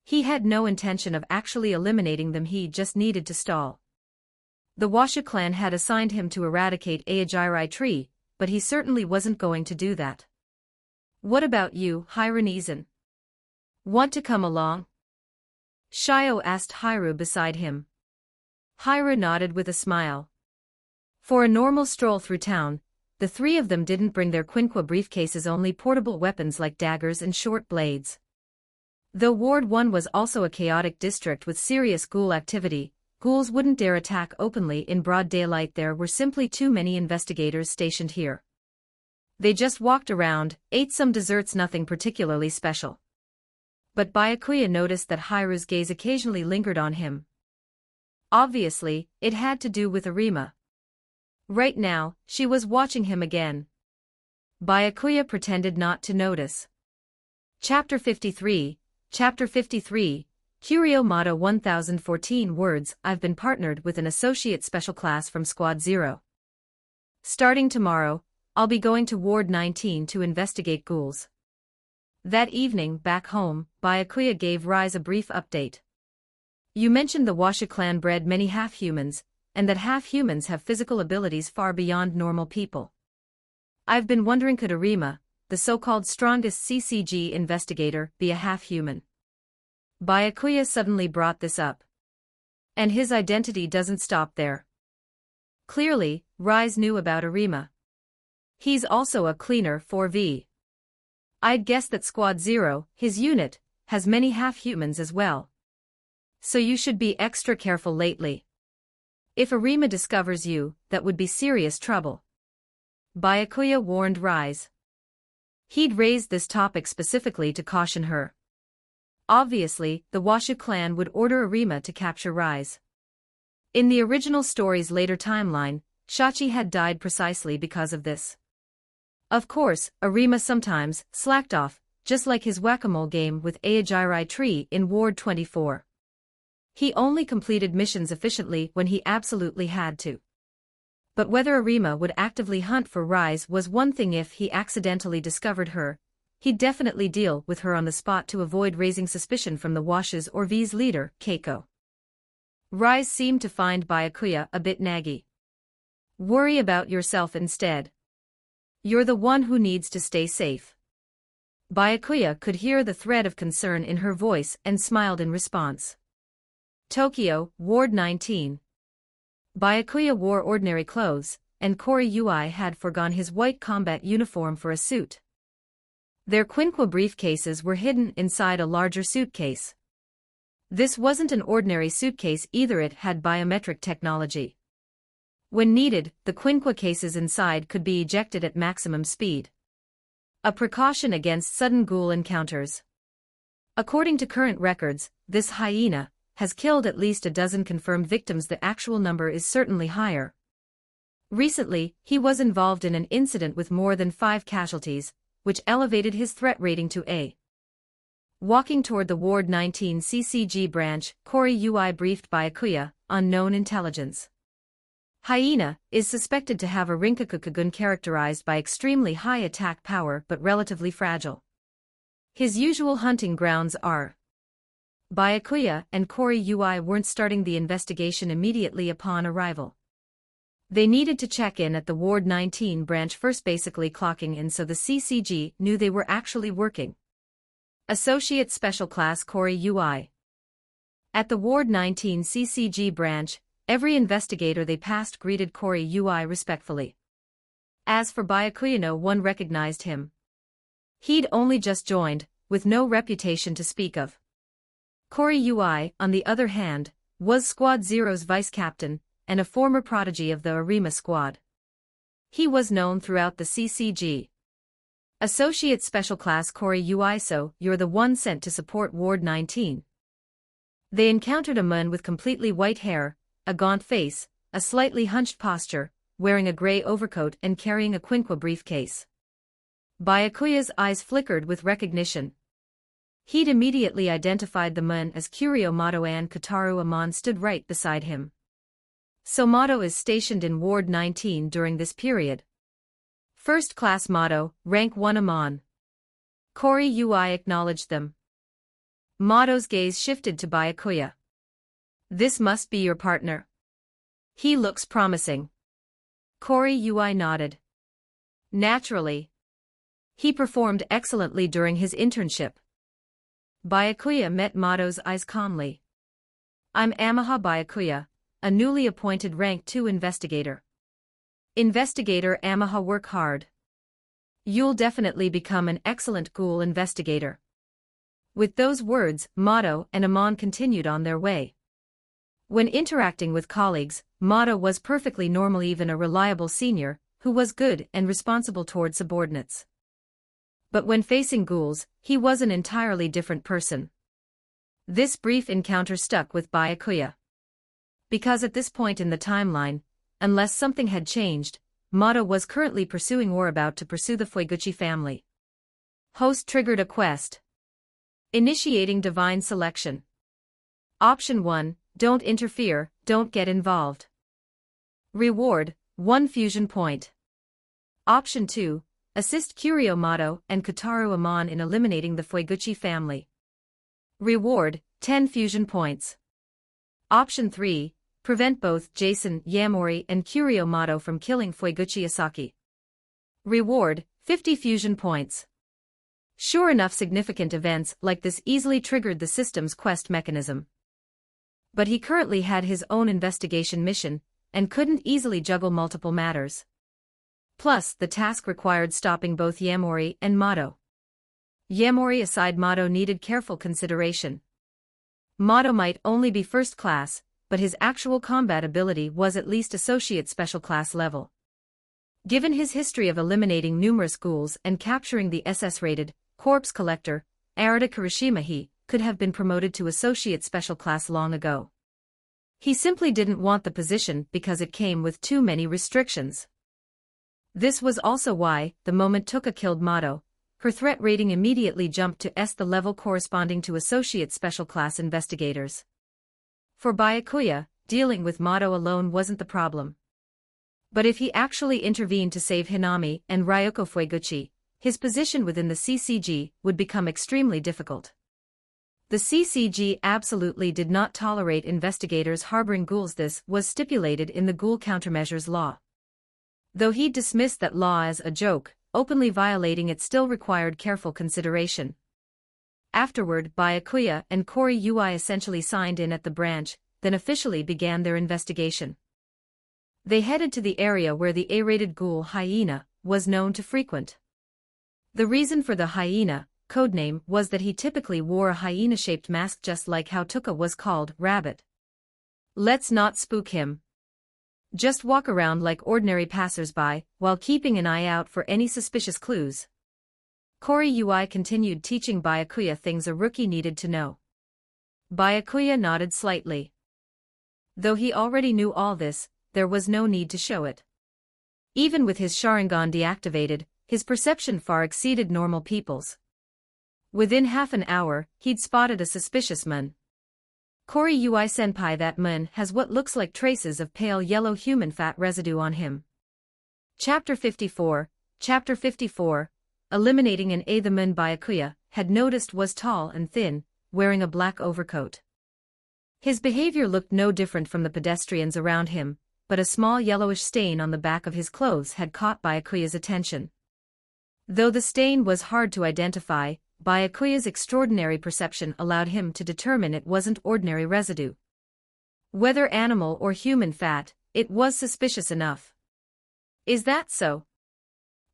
He had no intention of actually eliminating them, he just needed to stall. The Washu clan had assigned him to eradicate Aojirai Tree, but he certainly wasn't going to do that. What about you, Hiranizan? Want to come along? Shio asked Hiru beside him. Hiru nodded with a smile. For a normal stroll through town, the 3 of them didn't bring their Quinqua briefcases, only portable weapons like daggers and short blades. Though Ward 1 was also a chaotic district with serious ghoul activity, ghouls wouldn't dare attack openly in broad daylight. There were simply too many investigators stationed here. They just walked around, ate some desserts, nothing particularly special. But Byakuya noticed that Hiru's gaze occasionally lingered on him. Obviously, it had to do with Arima. Right now, she was watching him again. Byakuya pretended not to notice. Chapter 53, Curio Motto 1014 words. I've been partnered with an associate special class from Squad Zero. Starting tomorrow, I'll be going to Ward 19 to investigate ghouls. That evening, back home, Byakuya gave Rise a brief update. You mentioned the Washu clan bred many half-humans, and that half-humans have physical abilities far beyond normal people. I've been wondering, could Arima, the so-called strongest CCG investigator, be a half-human. Byakuya suddenly brought this up. And his identity doesn't stop there. Clearly, Rise knew about Arima. He's also a cleaner 4V. I'd guess that Squad 0, his unit, has many half-humans as well. So you should be extra careful lately. If Arima discovers you, that would be serious trouble. Byakuya warned Rise. He'd raised this topic specifically to caution her. Obviously, the Washu clan would order Arima to capture Rise. In the original story's later timeline, Shachi had died precisely because of this. Of course, Arima sometimes slacked off, just like his whack-a-mole game with Aojirai Tree in Ward 24. He only completed missions efficiently when he absolutely had to. But whether Arima would actively hunt for Rise was one thing. If he accidentally discovered her, he'd definitely deal with her on the spot to avoid raising suspicion from the Washes or V's leader, Keiko. Rise seemed to find Byakuya a bit naggy. Worry about yourself instead. You're the one who needs to stay safe. Byakuya could hear the thread of concern in her voice and smiled in response. Tokyo, Ward 19. Byakuya wore ordinary clothes, and Kori Ui had forgone his white combat uniform for a suit. Their Quinqua briefcases were hidden inside a larger suitcase. This wasn't an ordinary suitcase either, it had biometric technology. When needed, the Quinqua cases inside could be ejected at maximum speed. A precaution against sudden ghoul encounters. According to current records, this hyena has killed at least a dozen confirmed victims. The actual number is certainly higher. Recently, he was involved in an incident with more than 5 casualties, which elevated his threat rating to A. Walking toward the Ward 19 CCG branch, Kori Ui briefed Byakuya on known intelligence. Hyena is suspected to have a Rinkakukagun characterized by extremely high attack power but relatively fragile. His usual hunting grounds are. Byakuya and Kori Ui weren't starting the investigation immediately upon arrival. They needed to check in at the Ward 19 branch first, basically clocking in so the CCG knew they were actually working. Associate Special Class Kori Ui. At the Ward 19 CCG branch, every investigator they passed greeted Kori Ui respectfully. As for Byakuya, no one recognized him. He'd only just joined, with no reputation to speak of. Kori Ui, on the other hand, was Squad Zero's vice-captain, and a former prodigy of the Arima squad. He was known throughout the CCG. Associate Special Class Kori Ui, so you're the one sent to support Ward 19. They encountered a man with completely white hair, a gaunt face, a slightly hunched posture, wearing a gray overcoat and carrying a Quinqua briefcase. Byakuya's eyes flickered with recognition. He'd immediately identified the man as Curio Mato, and Kataru Amon stood right beside him. So Mato is stationed in Ward 19 during this period. First Class Mato, Rank 1 Amon. Kori Ui acknowledged them. Mato's gaze shifted to Byakuya. This must be your partner. He looks promising. Kori Ui nodded. Naturally. He performed excellently during his internship. Byakuya met Mato's eyes calmly. I'm Amaha Byakuya, a newly appointed Rank 2 investigator. Investigator Amaha, work hard. You'll definitely become an excellent ghoul investigator. With those words, Mato and Amon continued on their way. When interacting with colleagues, Mato was perfectly normal, even a reliable senior, who was good and responsible toward subordinates. But when facing ghouls, he was an entirely different person. This brief encounter stuck with Byakuya. Because at this point in the timeline, unless something had changed, Mato was currently pursuing or about to pursue the Fueguchi family. Host triggered a quest. Initiating divine selection. Option 1, don't interfere, don't get involved. Reward, 1 fusion point. Option 2, assist Curio Mato and Kataru Amon in eliminating the Fueguchi family. Reward, 10 fusion points. Option 3, prevent both Jason Yamori and Curio Mato from killing Fueguchi Asaki. Reward, 50 fusion points. Sure enough, significant events like this easily triggered the system's quest mechanism. But he currently had his own investigation mission, and couldn't easily juggle multiple matters. Plus, the task required stopping both Yamori and Mato. Yamori aside, Mato needed careful consideration. Mato might only be first class, but his actual combat ability was at least associate special class level. Given his history of eliminating numerous ghouls and capturing the SS-rated corpse collector, Arata Kirishima, he could have been promoted to associate special class long ago. He simply didn't want the position because it came with too many restrictions. This was also why, the moment Tuka killed Mato, her threat rating immediately jumped to S, the level corresponding to associate special class investigators. For Byakuya, dealing with Mato alone wasn't the problem. But if he actually intervened to save Hinami and Ryoko Fueguchi, his position within the CCG would become extremely difficult. The CCG absolutely did not tolerate investigators harboring ghouls. This was stipulated in the Ghoul Countermeasures Law. Though he dismissed that law as a joke, openly violating it still required careful consideration. Afterward, Byakuya and Kori Ui essentially signed in at the branch, then officially began their investigation. They headed to the area where the A-rated ghoul Hyena was known to frequent. The reason for the Hyena codename was that he typically wore a hyena-shaped mask, just like how Tuka was called Rabbit. Let's not spook him. Just walk around like ordinary passers-by, while keeping an eye out for any suspicious clues. Kori Ui continued teaching Byakuya things a rookie needed to know. Byakuya nodded slightly. Though he already knew all this, there was no need to show it. Even with his Sharingan deactivated, his perception far exceeded normal people's. Within half an hour, he'd spotted a suspicious mun. Kori Ui senpai, that mun has what looks like traces of pale yellow human fat residue on him. Chapter 54, eliminating an A. The mun Byakuya had noticed was tall and thin, wearing a black overcoat. His behavior looked no different from the pedestrians around him, but a small yellowish stain on the back of his clothes had caught Byakuya's attention. Though the stain was hard to identify, Byakuya's extraordinary perception allowed him to determine it wasn't ordinary residue. Whether animal or human fat, it was suspicious enough. Is that so?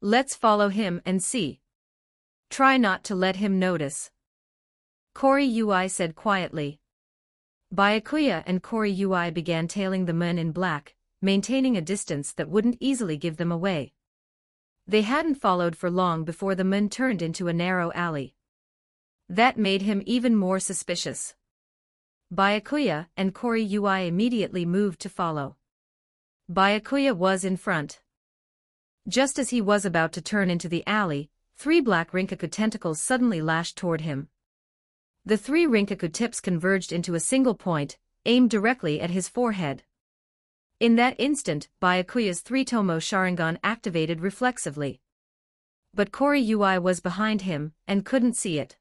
Let's follow him and see. Try not to let him notice. Kori Ui said quietly. Byakuya and Kori Ui began tailing the men in black, maintaining a distance that wouldn't easily give them away. They hadn't followed for long before the men turned into a narrow alley. That made him even more suspicious. Byakuya and Kori Ui immediately moved to follow. Byakuya was in front. Just as he was about to turn into the alley, 3 black Rinkaku tentacles suddenly lashed toward him. The 3 Rinkaku tips converged into a single point, aimed directly at his forehead. In that instant, Byakuya's 3-tomo Sharingan activated reflexively. But Kori Ui was behind him, and couldn't see it.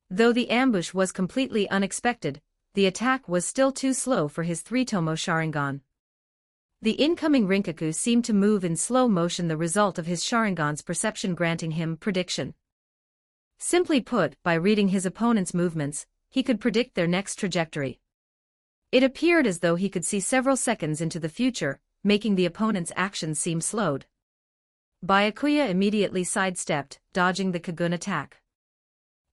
Though the ambush was completely unexpected, the attack was still too slow for his 3-tomo Sharingan. The incoming Rinkaku seemed to move in slow motion, the result of his Sharingan's perception granting him prediction. Simply put, by reading his opponent's movements, he could predict their next trajectory. It appeared as though he could see several seconds into the future, making the opponent's actions seem slowed. Byakuya immediately sidestepped, dodging the Kagun attack.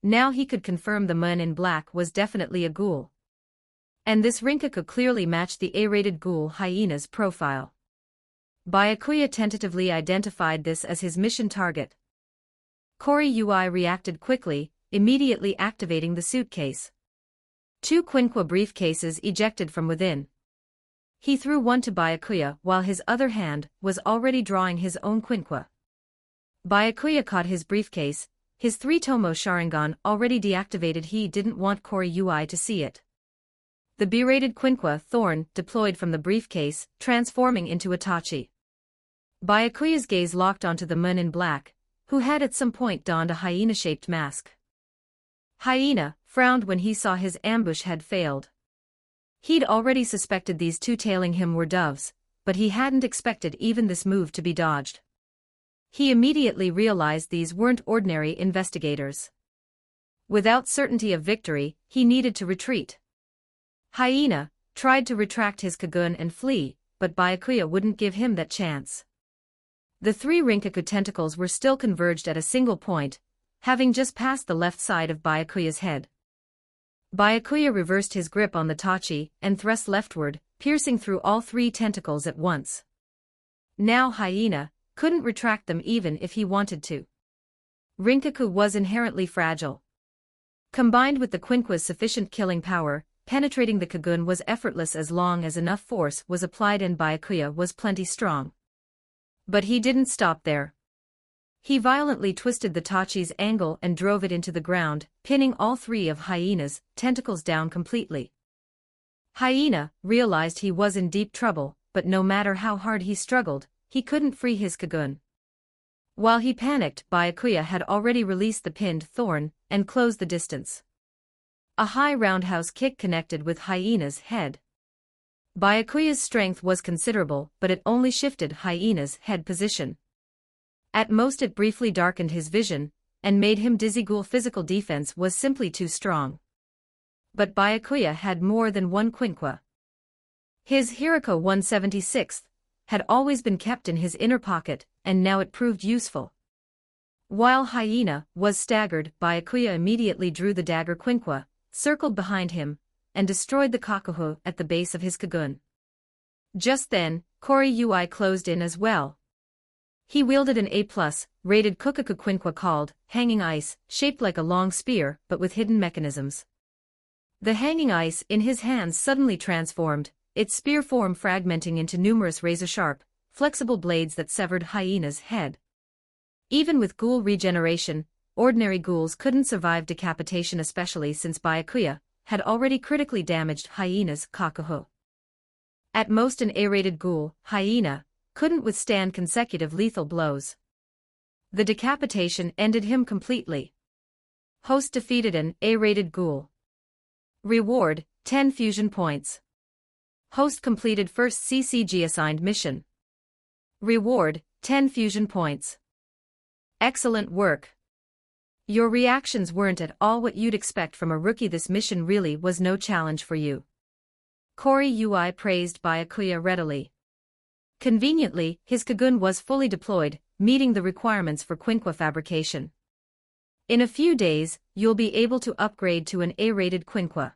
Now he could confirm the mun in black was definitely a ghoul. And this Rinkaku clearly matched the A-rated ghoul Hyena's profile. Byakuya tentatively identified this as his mission target. Kori Ui reacted quickly, immediately activating the suitcase. 2 Quinqua briefcases ejected from within. He threw one to Byakuya while his other hand was already drawing his own Quinqua. Byakuya caught his briefcase, his 3-tomo Sharingan already deactivated. He didn't want Kori Ui to see it. The B-rated Quinqua thorn deployed from the briefcase, transforming into Itachi. Byakuya's gaze locked onto the mun in black, who had at some point donned a hyena-shaped mask. Hyena frowned when he saw his ambush had failed. He'd already suspected these 2 tailing him were doves, but he hadn't expected even this move to be dodged. He immediately realized these weren't ordinary investigators. Without certainty of victory, he needed to retreat. Hyena tried to retract his Kagun and flee, but Byakuya wouldn't give him that chance. The three Rinkaku tentacles were still converged at a single point, having just passed the left side of Byakuya's head. Byakuya reversed his grip on the Tachi and thrust leftward, piercing through all three tentacles at once. Now Hyena couldn't retract them even if he wanted to. Rinkaku was inherently fragile. Combined with the Quinqua's sufficient killing power, penetrating the Kagun was effortless as long as enough force was applied, and Byakuya was plenty strong. But he didn't stop there. He violently twisted the Tachi's angle and drove it into the ground, pinning all three of Hyena's tentacles down completely. Hyena realized he was in deep trouble, but no matter how hard he struggled, he couldn't free his Kagun. While he panicked, Byakuya had already released the pinned thorn and closed the distance. A high roundhouse kick connected with Hyena's head. Byakuya's strength was considerable, but it only shifted Hyena's head position. At most it briefly darkened his vision, and made him dizzy. Ghoul physical defense was simply too strong. But Byakuya had more than one Quinqua. His Hiriko 176th had always been kept in his inner pocket, and now it proved useful. While Hyena was staggered, Byakuya immediately drew the dagger Quinqua, circled behind him, and destroyed the Kakuho at the base of his Kagun. Just then, Kori-ui closed in as well. He wielded an A+-rated Kukaku Quinqua called Hanging Ice, shaped like a long spear but with hidden mechanisms. The hanging ice in his hands suddenly transformed, its spear form fragmenting into numerous razor-sharp, flexible blades that severed Hyena's head. Even with ghoul regeneration, ordinary ghouls couldn't survive decapitation, especially since Byakuya had already critically damaged Hyena's Kakuho. At most an A-rated ghoul, Hyena couldn't withstand consecutive lethal blows. The decapitation ended him completely. Host defeated an A-rated ghoul. Reward, 10 fusion points. Host completed first CCG assigned mission. Reward, 10 fusion points. Excellent work. Your reactions weren't at all what you'd expect from a rookie. This mission really was no challenge for you. Kori-ui praised Byakuya readily. Conveniently, his Kagun was fully deployed, meeting the requirements for Quinqua fabrication. In a few days, you'll be able to upgrade to an A-rated Quinqua.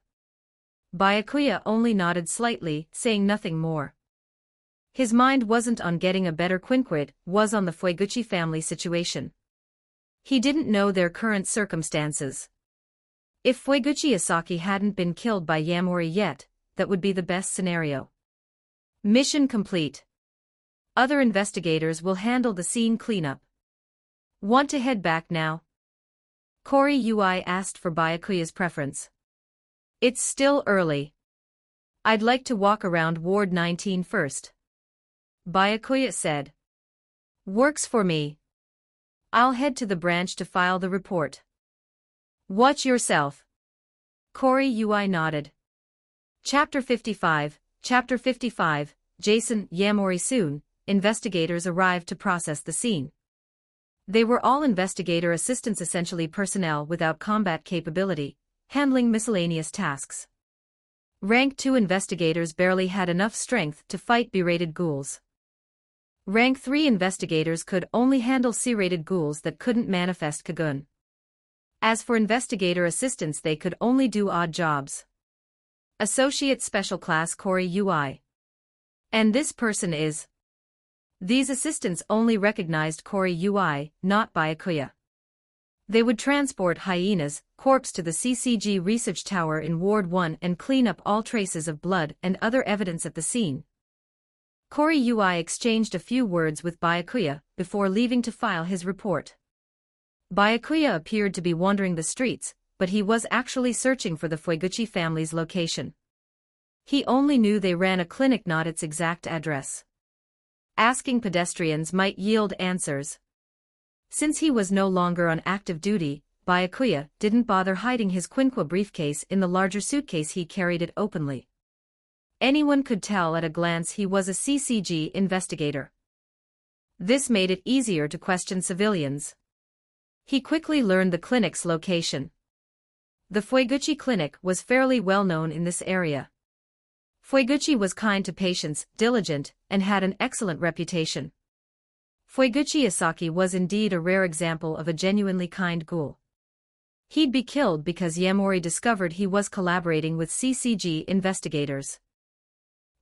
Byakuya only nodded slightly, saying nothing more. His mind wasn't on getting a better Quinqua, it was on the Fueguchi family situation. He didn't know their current circumstances. If Fueguchi Asaki hadn't been killed by Yamori yet, that would be the best scenario. Mission complete. Other investigators will handle the scene cleanup. Want to head back now? Kori-ui asked for Byakuya's preference. It's still early. I'd like to walk around Ward 19 first. Byakuya said. Works for me. I'll head to the branch to file the report. Watch yourself. Kori-ui nodded. Chapter 55, Chapter 55, Jason Yamori. Soon, investigators arrived to process the scene. They were all investigator assistants, essentially personnel without combat capability, handling miscellaneous tasks. Rank 2 investigators barely had enough strength to fight B-rated ghouls. Rank 3 investigators could only handle C-rated ghouls that couldn't manifest Kagun. As for investigator assistants, they could only do odd jobs. Associate Special Class Kori-ui. And this person is. These assistants only recognized Kori-ui, not Byakuya. They would transport Hyena's corpse to the CCG research tower in Ward 1 and clean up all traces of blood and other evidence at the scene. Kori-ui exchanged a few words with Byakuya before leaving to file his report. Byakuya appeared to be wandering the streets, but he was actually searching for the Fueguchi family's location. He only knew they ran a clinic, not its exact address. Asking pedestrians might yield answers. Since he was no longer on active duty, Byakuya didn't bother hiding his Quinqua briefcase in the larger suitcase. He carried it openly. Anyone could tell at a glance he was a CCG investigator. This made it easier to question civilians. He quickly learned the clinic's location. The Fueguchi Clinic was fairly well known in this area. Fueguchi was kind to patients, diligent, and had an excellent reputation. Fueguchi Isaki was indeed a rare example of a genuinely kind ghoul. He'd be killed because Yamori discovered he was collaborating with CCG investigators.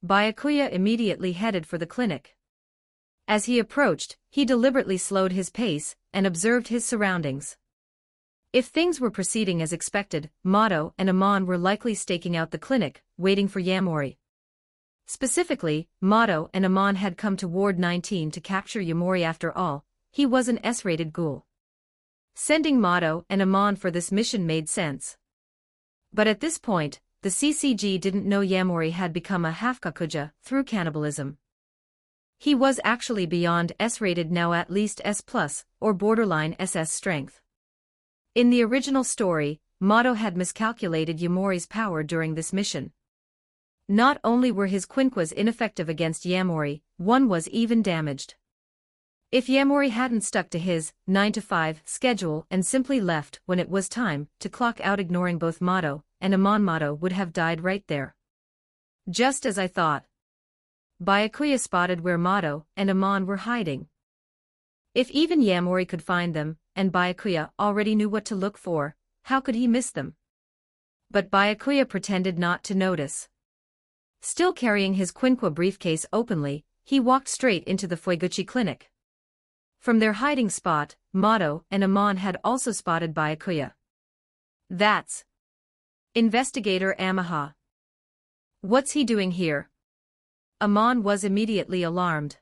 Byakuya immediately headed for the clinic. As he approached, he deliberately slowed his pace and observed his surroundings. If things were proceeding as expected, Mato and Amon were likely staking out the clinic, waiting for Yamori. Specifically, Mato and Amon had come to Ward 19 to capture Yamori. After all, he was an S-rated ghoul. Sending Mato and Amon for this mission made sense. But at this point, the CCG didn't know Yamori had become a half-kakuja through cannibalism. He was actually beyond S-rated now, at least S+, or borderline SS strength. In the original story, Mato had miscalculated Yamori's power during this mission. Not only were his quinquas ineffective against Yamori, one was even damaged. If Yamori hadn't stuck to his 9-to-5 schedule and simply left when it was time to clock out, ignoring both Mato and Amon, Mato would have died right there. Just as I thought. Byakuya spotted where Mato and Amon were hiding. If even Yamori could find them, and Byakuya already knew what to look for, how could he miss them? But Byakuya pretended not to notice. Still carrying his quinqua briefcase openly, he walked straight into the Fueguchi Clinic. From their hiding spot, Mato and Amon had also spotted Byakuya. That's Investigator Amaha. What's he doing here? Amon was immediately alarmed.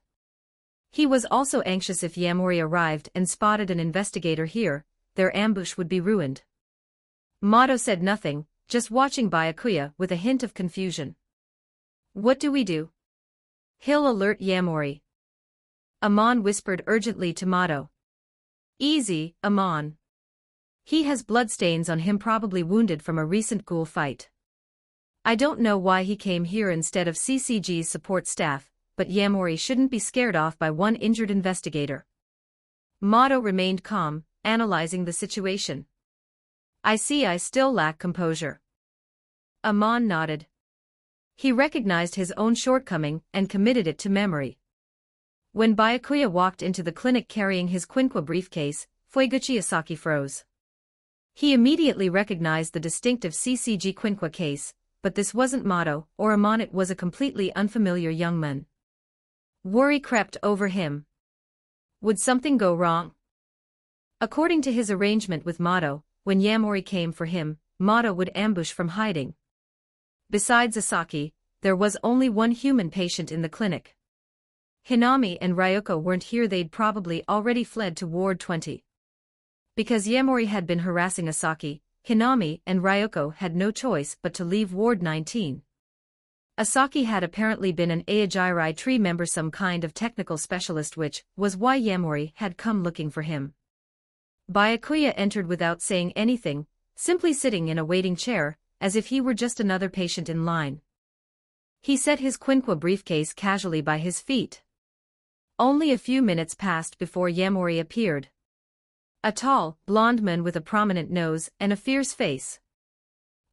He was also anxious. If Yamori arrived and spotted an investigator here, their ambush would be ruined. Mato said nothing, just watching Byakuya with a hint of confusion. What do we do? He'll alert Yamori. Amon whispered urgently to Mato. Easy, Amon. He has bloodstains on him, probably wounded from a recent ghoul fight. I don't know why he came here instead of CCG's support staff, but Yamori shouldn't be scared off by one injured investigator. Mato remained calm, analyzing the situation. I see I still lack composure. Amon nodded. He recognized his own shortcoming and committed it to memory. When Byakuya walked into the clinic carrying his quinqua briefcase, Fueguchi Isaki froze. He immediately recognized the distinctive CCG quinqua case, but this wasn't Mato or Amon, it was a completely unfamiliar young man. Worry crept over him. Would something go wrong? According to his arrangement with Mato, when Yamori came for him, Mato would ambush from hiding. Besides Isaki, there was only one human patient in the clinic. Hinami and Ryoko weren't here, they'd probably already fled to Ward 20. Because Yamori had been harassing Isaki, Hinami and Ryoko had no choice but to leave Ward 19. Isaki had apparently been an Aogirai tree member, some kind of technical specialist, which was why Yamori had come looking for him. Byakuya entered without saying anything, simply sitting in a waiting chair, as if he were just another patient in line. He set his quinqua briefcase casually by his feet. Only a few minutes passed before Yamori appeared. A tall, blond man with a prominent nose and a fierce face.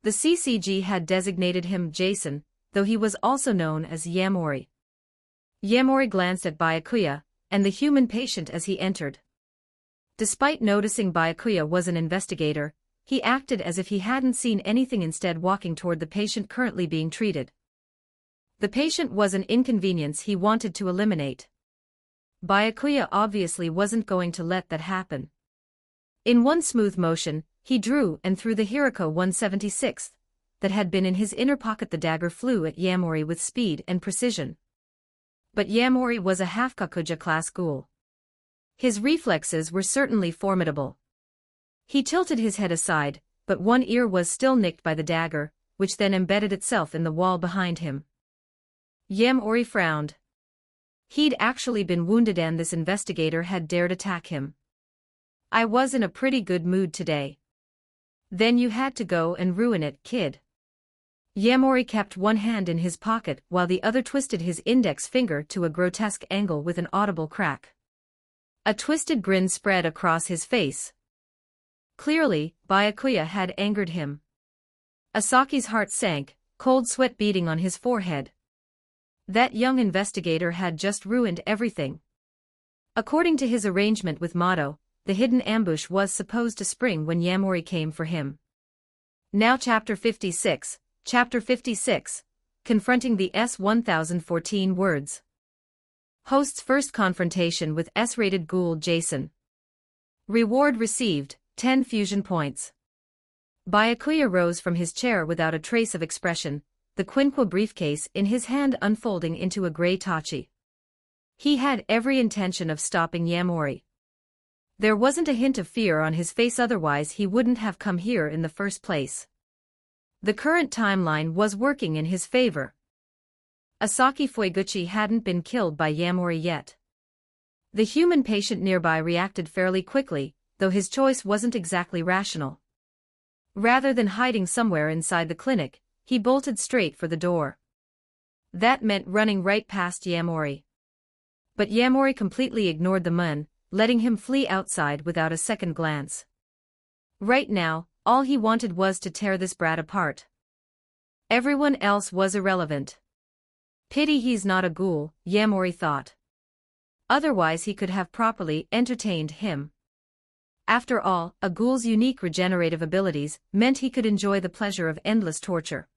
The CCG had designated him Jason, though he was also known as Yamori. Yamori glanced at Byakuya and the human patient as he entered. Despite noticing Byakuya was an investigator, he acted as if he hadn't seen anything, instead walking toward the patient currently being treated. The patient was an inconvenience he wanted to eliminate. Byakuya obviously wasn't going to let that happen. In one smooth motion, he drew and threw the Hiriko 176 that had been in his inner pocket. The dagger flew at Yamori with speed and precision. But Yamori was a half-kakuja class ghoul. His reflexes were certainly formidable. He tilted his head aside, but one ear was still nicked by the dagger, which then embedded itself in the wall behind him. Yamori frowned. He'd actually been wounded and this investigator had dared attack him. I was in a pretty good mood today. Then you had to go and ruin it, kid. Yamori kept one hand in his pocket while the other twisted his index finger to a grotesque angle with an audible crack. A twisted grin spread across his face. Clearly, Byakuya had angered him. Asaki's heart sank, cold sweat beading on his forehead. That young investigator had just ruined everything. According to his arrangement with Mato, the hidden ambush was supposed to spring when Yamori came for him. Now Chapter 56, Confronting the S-1014 Words. Host's first confrontation with S-rated Ghoul Jason. Reward received, 10 fusion points. Byakuya rose from his chair without a trace of expression, the Quinqua briefcase in his hand unfolding into a grey tachi. He had every intention of stopping Yamori. There wasn't a hint of fear on his face, otherwise he wouldn't have come here in the first place. The current timeline was working in his favor. Asaki Fueguchi hadn't been killed by Yamori yet. The human patient nearby reacted fairly quickly, though his choice wasn't exactly rational. Rather than hiding somewhere inside the clinic, he bolted straight for the door. That meant running right past Yamori. But Yamori completely ignored the man, letting him flee outside without a second glance. Right now, all he wanted was to tear this brat apart. Everyone else was irrelevant. Pity he's not a ghoul, Yamori thought. Otherwise he could have properly entertained him. After all, a ghoul's unique regenerative abilities meant he could enjoy the pleasure of endless torture.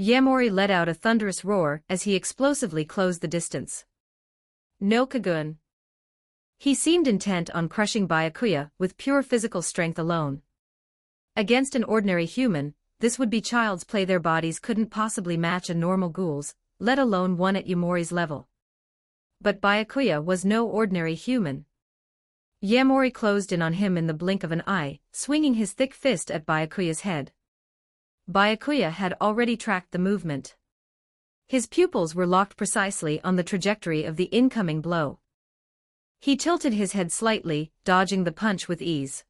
Yamori let out a thunderous roar as he explosively closed the distance. No Kagun. He seemed intent on crushing Byakuya with pure physical strength alone. Against an ordinary human, this would be child's play. Their bodies couldn't possibly match a normal ghoul's, let alone one at Yamori's level. But Byakuya was no ordinary human. Yamori closed in on him in the blink of an eye, swinging his thick fist at Byakuya's head. Byakuya had already tracked the movement. His pupils were locked precisely on the trajectory of the incoming blow. He tilted his head slightly, dodging the punch with ease.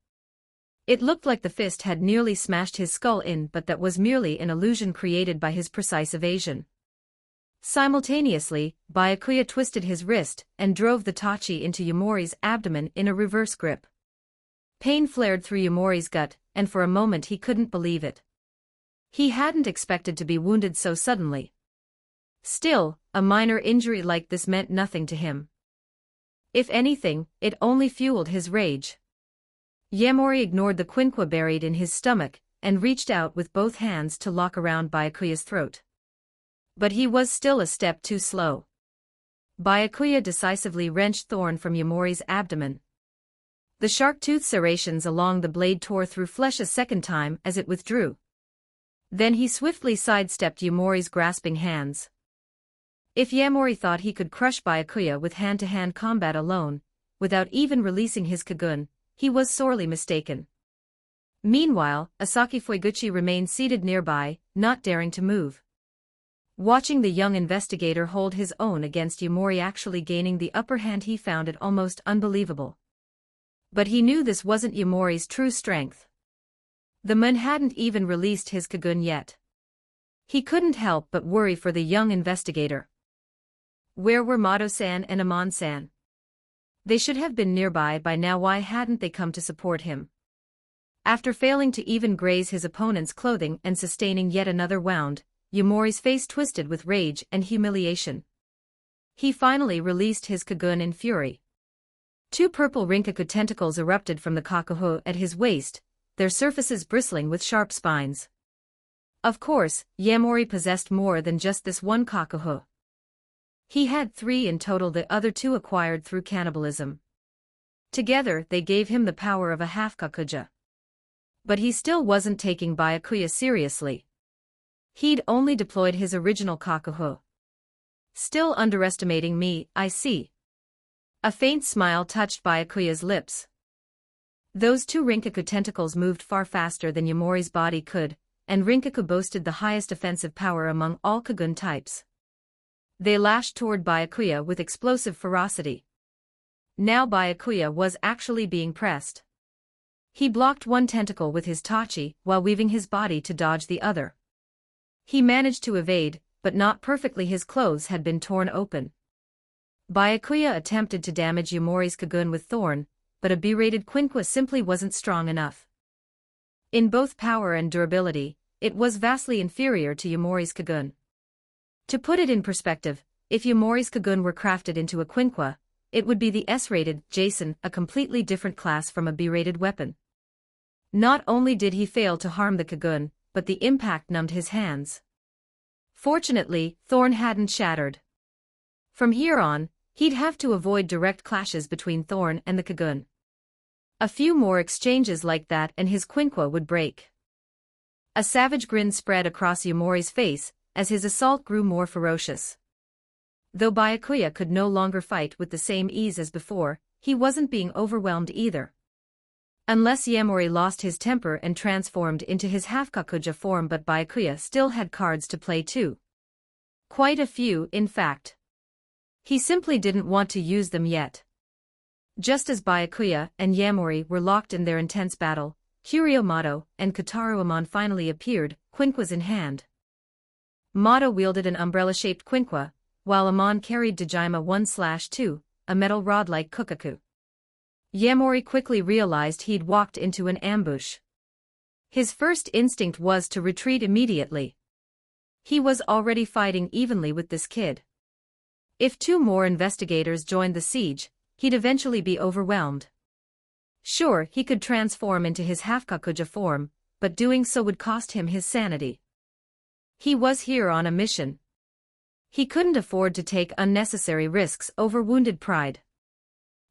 It looked like the fist had nearly smashed his skull in, but that was merely an illusion created by his precise evasion. Simultaneously, Byakuya twisted his wrist and drove the tachi into Yamori's abdomen in a reverse grip. Pain flared through Yamori's gut, and for a moment he couldn't believe it. He hadn't expected to be wounded so suddenly. Still, a minor injury like this meant nothing to him. If anything, it only fueled his rage. Yamori ignored the quinqua buried in his stomach, and reached out with both hands to lock around Byakuya's throat. But he was still a step too slow. Byakuya decisively wrenched Thorn from Yamori's abdomen. The shark-tooth serrations along the blade tore through flesh a second time as it withdrew. Then he swiftly sidestepped Yamori's grasping hands. If Yamori thought he could crush Byakuya with hand-to-hand combat alone, without even releasing his Kagun, he was sorely mistaken. Meanwhile, Asaki Fueguchi remained seated nearby, not daring to move. Watching the young investigator hold his own against Yamori actually gaining the upper hand, he found it almost unbelievable. But he knew this wasn't Yamori's true strength. The man hadn't even released his Kagun yet. He couldn't help but worry for the young investigator. Where were Mato-san and Amon-san? They should have been nearby by now. Why hadn't they come to support him? After failing to even graze his opponent's clothing and sustaining yet another wound, Yamori's face twisted with rage and humiliation. He finally released his Kagun in fury. Two purple Rinkaku tentacles erupted from the kakuho at his waist, their surfaces bristling with sharp spines. Of course, Yamori possessed more than just this one kakuho. He had 3 in total, the other 2 acquired through cannibalism. Together they gave him the power of a half-kakuja. But he still wasn't taking Byakuya seriously. He'd only deployed his original kakuho. Still underestimating me, I see. A faint smile touched Byakuya's lips. Those 2 Rinkaku tentacles moved far faster than Yamori's body could, and Rinkaku boasted the highest offensive power among all Kagun types. They lashed toward Byakuya with explosive ferocity. Now Byakuya was actually being pressed. He blocked one tentacle with his tachi while weaving his body to dodge the other. He managed to evade, but not perfectly. His clothes had been torn open. Byakuya attempted to damage Yamori's Kagun with Thorn, but a B-rated Quinqua simply wasn't strong enough. In both power and durability, it was vastly inferior to Yamori's Kagun. To put it in perspective, if Yamori's Kagun were crafted into a Quinqua, it would be the S-rated Jason, a completely different class from a B-rated weapon. Not only did he fail to harm the Kagun, but the impact numbed his hands. Fortunately, Thorn hadn't shattered. From here on, he'd have to avoid direct clashes between Thorn and the Kagun. A few more exchanges like that and his Quinqua would break. A savage grin spread across Yamori's face as his assault grew more ferocious. Though Byakuya could no longer fight with the same ease as before, he wasn't being overwhelmed either. Unless Yamori lost his temper and transformed into his half-Kakuja form, but Byakuya still had cards to play too. Quite a few, in fact. He simply didn't want to use them yet. Just as Byakuya and Yamori were locked in their intense battle, Kiryu Mato and Kataru Amon finally appeared, Quinquas in hand. Mato wielded an umbrella-shaped Quinqua, while Amon carried Dejima 1/2, a metal rod-like Kukaku. Yamori quickly realized he'd walked into an ambush. His first instinct was to retreat immediately. He was already fighting evenly with this kid. If 2 more investigators joined the siege, he'd eventually be overwhelmed. Sure, he could transform into his half-Kakuja form, but doing so would cost him his sanity. He was here on a mission. He couldn't afford to take unnecessary risks over wounded pride.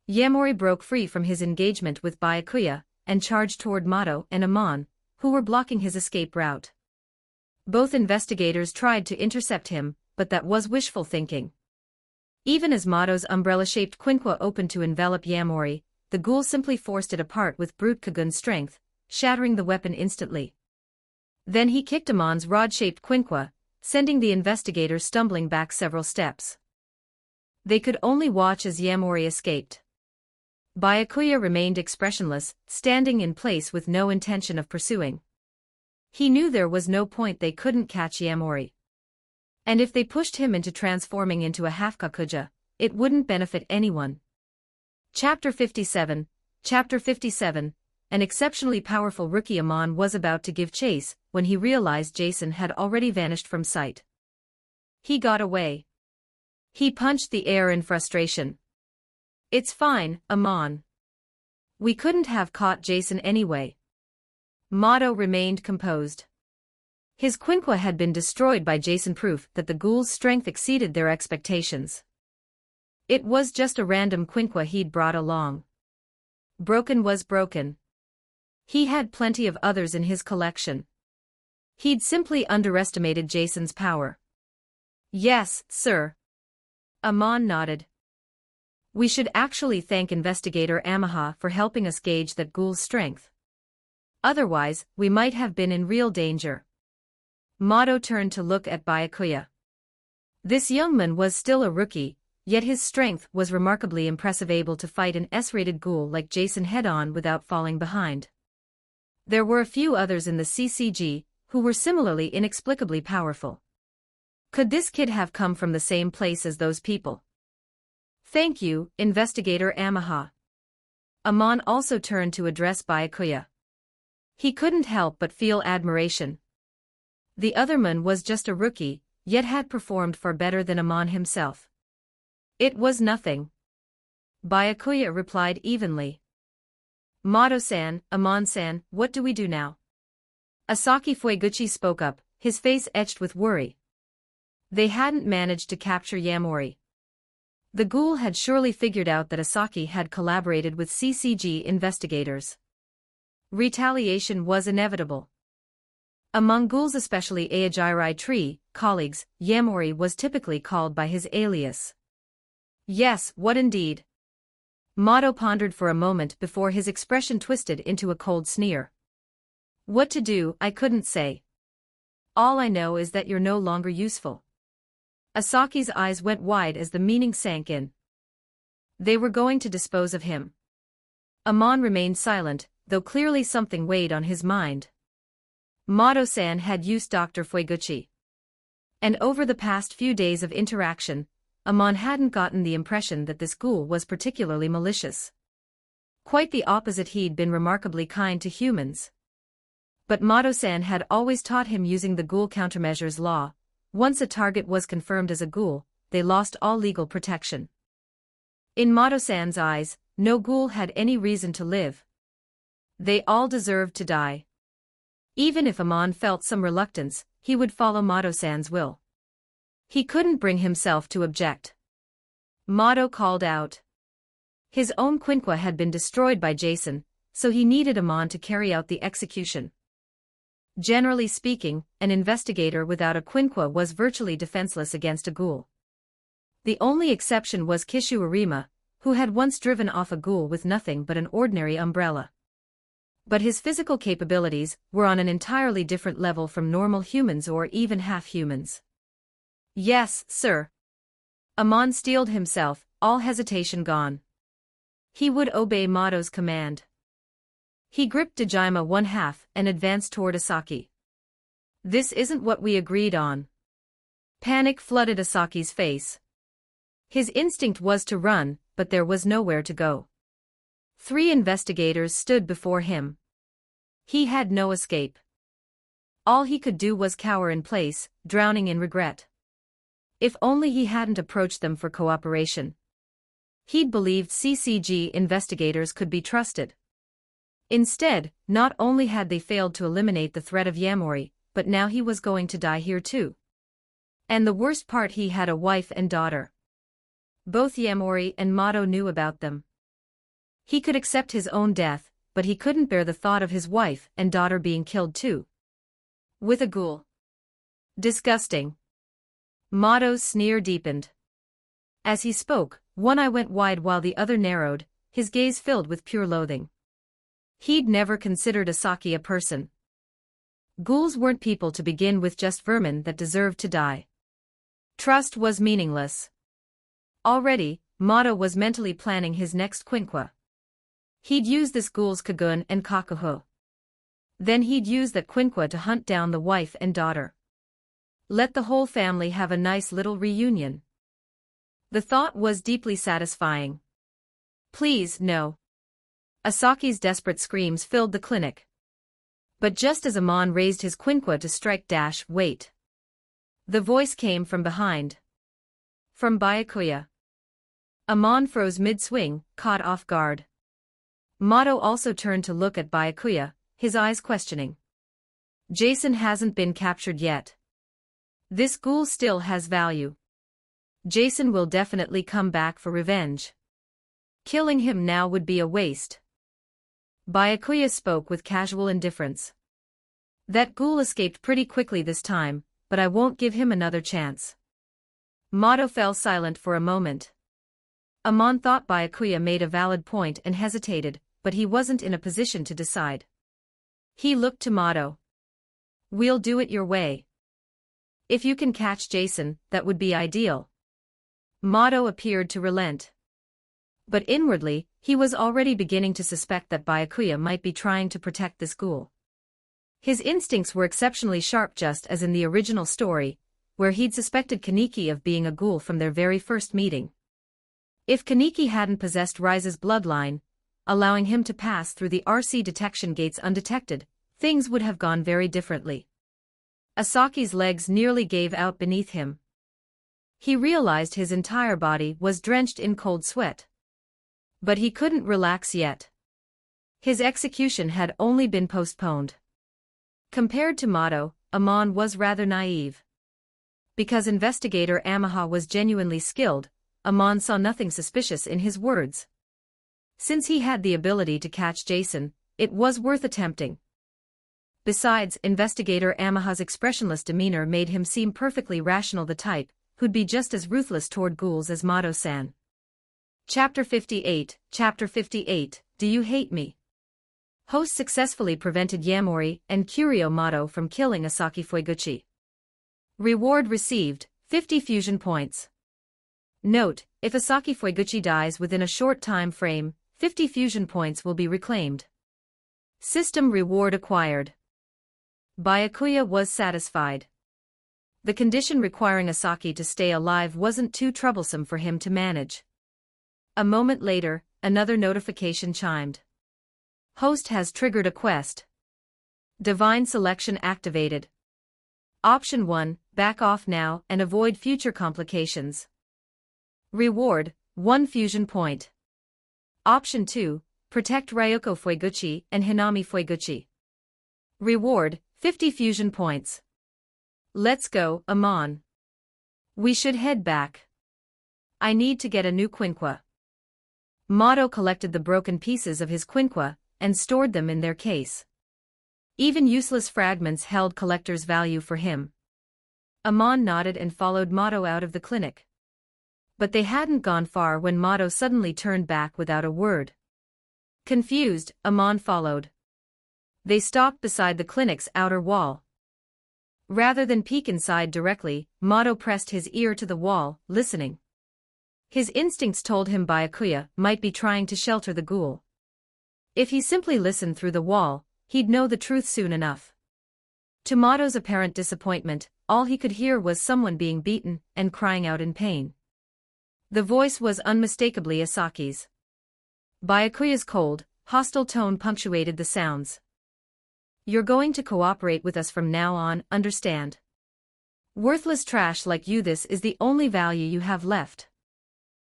Yamori broke free from his engagement with Byakuya and charged toward Mato and Amon, who were blocking his escape route. Both investigators tried to intercept him, but that was wishful thinking. Even as Mato's umbrella-shaped Quinqua opened to envelop Yamori, the Ghoul simply forced it apart with brute Kagun strength, shattering the weapon instantly. Then he kicked Amon's rod-shaped Quinqua, sending the investigator stumbling back several steps. They could only watch as Yamori escaped. Byakuya remained expressionless, standing in place with no intention of pursuing. He knew there was no point, they couldn't catch Yamori. And if they pushed him into transforming into a half-Kakuja, it wouldn't benefit anyone. Chapter 57. Chapter 57. An exceptionally powerful rookie Amon was about to give chase when he realized Jason had already vanished from sight. He got away. He punched the air in frustration. It's fine, Amon. We couldn't have caught Jason anyway. Mato remained composed. His Quinqua had been destroyed by Jason, proof that the Ghoul's strength exceeded their expectations. It was just a random Quinqua he'd brought along. Broken was broken. He had plenty of others in his collection. He'd simply underestimated Jason's power. Yes, sir. Amon nodded. We should actually thank Investigator Amaha for helping us gauge that Ghoul's strength. Otherwise, we might have been in real danger. Mato turned to look at Byakuya. This young man was still a rookie, yet his strength was remarkably impressive, able to fight an S-rated Ghoul like Jason head-on without falling behind. There were a few others in the CCG who were similarly inexplicably powerful. Could this kid have come from the same place as those people? Thank you, Investigator Amaha. Amon also turned to address Byakuya. He couldn't help but feel admiration. The other man was just a rookie, yet had performed far better than Amon himself. It was nothing. Byakuya replied evenly. Mato-san, Amon-san, what do we do now? Asaki Fueguchi spoke up, his face etched with worry. They hadn't managed to capture Yamori. The Ghoul had surely figured out that Asaki had collaborated with CCG investigators. Retaliation was inevitable. Among Ghouls, especially Aojirai Tree colleagues, Yamori was typically called by his alias. Yes, what indeed? Mato pondered for a moment before his expression twisted into a cold sneer. What to do, I couldn't say. All I know is that you're no longer useful. Asaki's eyes went wide as the meaning sank in. They were going to dispose of him. Amon remained silent, though clearly something weighed on his mind. Mato-san had used Dr. Fueguchi. And over the past few days of interaction, Amon hadn't gotten the impression that this ghoul was particularly malicious. Quite the opposite, he'd been remarkably kind to humans. But Mado-san had always taught him using the ghoul countermeasures law. Once a target was confirmed as a ghoul, they lost all legal protection. In Mado-san's eyes, no ghoul had any reason to live. They all deserved to die. Even if Amon felt some reluctance, he would follow Mado-san's will. He couldn't bring himself to object. Mado called out. His own Quinqua had been destroyed by Jason, so he needed Amon to carry out the execution. Generally speaking, an investigator without a Quinqua was virtually defenseless against a ghoul. The only exception was Kishu Arima, who had once driven off a ghoul with nothing but an ordinary umbrella. But his physical capabilities were on an entirely different level from normal humans or even half-humans. Yes, sir. Amon steeled himself, all hesitation gone. He would obey Mado's command. He gripped Dejima one half and advanced toward Asaki. This isn't what we agreed on. Panic flooded Asaki's face. His instinct was to run, but there was nowhere to go. 3 investigators stood before him. He had no escape. All he could do was cower in place, drowning in regret. If only he hadn't approached them for cooperation. He'd believed CCG investigators could be trusted. Instead, not only had they failed to eliminate the threat of Yamori, but now he was going to die here too. And the worst part, he had a wife and daughter. Both Yamori and Mado knew about them. He could accept his own death, but he couldn't bear the thought of his wife and daughter being killed too. With a ghoul. Disgusting. Mado's sneer deepened. As he spoke, one eye went wide while the other narrowed, his gaze filled with pure loathing. He'd never considered Asaki a person. Ghouls weren't people to begin with, just vermin that deserved to die. Trust was meaningless. Already, Mado was mentally planning his next Quinqua. He'd use this ghoul's Kagun and Kakuho. Then he'd use that Quinqua to hunt down the wife and daughter. Let the whole family have a nice little reunion. The thought was deeply satisfying. Please, no. Asaki's desperate screams filled the clinic. But just as Amon raised his Quinqua to strike, wait. The voice came from behind. From Byakuya. Amon froze mid-swing, caught off guard. Mado also turned to look at Byakuya, his eyes questioning. Jason hasn't been captured yet. This ghoul still has value. Jason will definitely come back for revenge. Killing him now would be a waste. Byakuya spoke with casual indifference. That ghoul escaped pretty quickly this time, but I won't give him another chance. Mado fell silent for a moment. Amon thought Byakuya made a valid point and hesitated, but he wasn't in a position to decide. He looked to Mado. We'll do it your way. If you can catch Jason, that would be ideal. Mado appeared to relent. But inwardly, he was already beginning to suspect that Byakuya might be trying to protect this ghoul. His instincts were exceptionally sharp, just as in the original story, where he'd suspected Kaneki of being a ghoul from their very first meeting. If Kaneki hadn't possessed Rise's bloodline, allowing him to pass through the RC detection gates undetected, things would have gone very differently. Asaki's legs nearly gave out beneath him. He realized his entire body was drenched in cold sweat. But he couldn't relax yet. His execution had only been postponed. Compared to Mado, Amon was rather naive. Because investigator Amaha was genuinely skilled, Amon saw nothing suspicious in his words. Since he had the ability to catch Jason, it was worth attempting. Besides, investigator Amaha's expressionless demeanor made him seem perfectly rational, the type who'd be just as ruthless toward ghouls as Mado-san. Chapter 58, Do You Hate Me? Host successfully prevented Yamori and Kuryo Mado from killing Asaki Fueguchi. Reward received, 50 fusion points. Note, if Asaki Fueguchi dies within a short time frame, 50 fusion points will be reclaimed. System reward acquired. Byakuya was satisfied. The condition requiring Asaki to stay alive wasn't too troublesome for him to manage. A moment later, another notification chimed. Host has triggered a quest. Divine selection activated. Option 1, back off now and avoid future complications. Reward, 1 fusion point. Option 2, protect Ryoko Fueguchi and Hinami Fueguchi. Reward, 50 fusion points. Let's go, Amon. We should head back. I need to get a new quinqua. Mato collected the broken pieces of his quinqua and stored them in their case. Even useless fragments held collector's value for him. Amon nodded and followed Mato out of the clinic. But they hadn't gone far when Mato suddenly turned back without a word. Confused, Amon followed. They stopped beside the clinic's outer wall. Rather than peek inside directly, Mato pressed his ear to the wall, listening. His instincts told him Byakuya might be trying to shelter the ghoul. If he simply listened through the wall, he'd know the truth soon enough. To Mato's apparent disappointment, all he could hear was someone being beaten and crying out in pain. The voice was unmistakably Asaki's. Byakuya's cold, hostile tone punctuated the sounds. You're going to cooperate with us from now on, understand? Worthless trash like you, this is the only value you have left.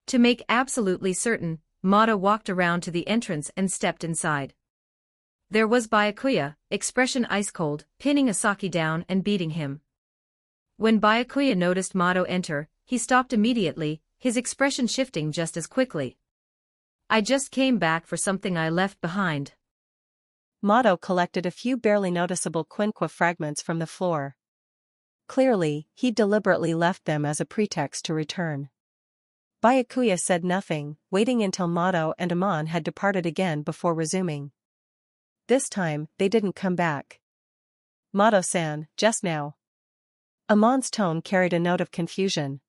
To make absolutely certain, Mato walked around to the entrance and stepped inside. There was Byakuya, expression ice-cold, pinning Asaki down and beating him. When Byakuya noticed Mato enter, he stopped immediately, his expression shifting just as quickly. I just came back for something I left behind. Mato collected a few barely noticeable quinqua fragments from the floor. Clearly, he deliberately left them as a pretext to return. Byakuya said nothing, waiting until Mato and Amon had departed again before resuming. This time, they didn't come back. Mato-san, just now. Amon's tone carried a note of confusion.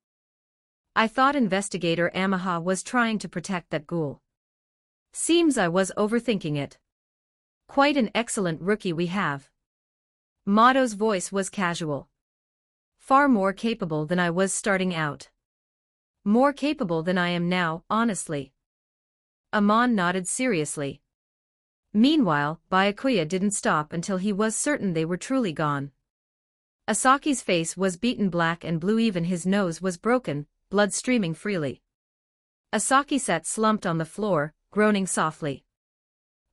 I thought Investigator Amaha was trying to protect that ghoul. Seems I was overthinking it. Quite an excellent rookie we have. Mato's voice was casual. Far more capable than I was starting out. More capable than I am now, honestly. Amon nodded seriously. Meanwhile, Byakuya didn't stop until he was certain they were truly gone. Asaki's face was beaten black and blue, even his nose was broken, blood streaming freely. Asaki sat slumped on the floor, groaning softly.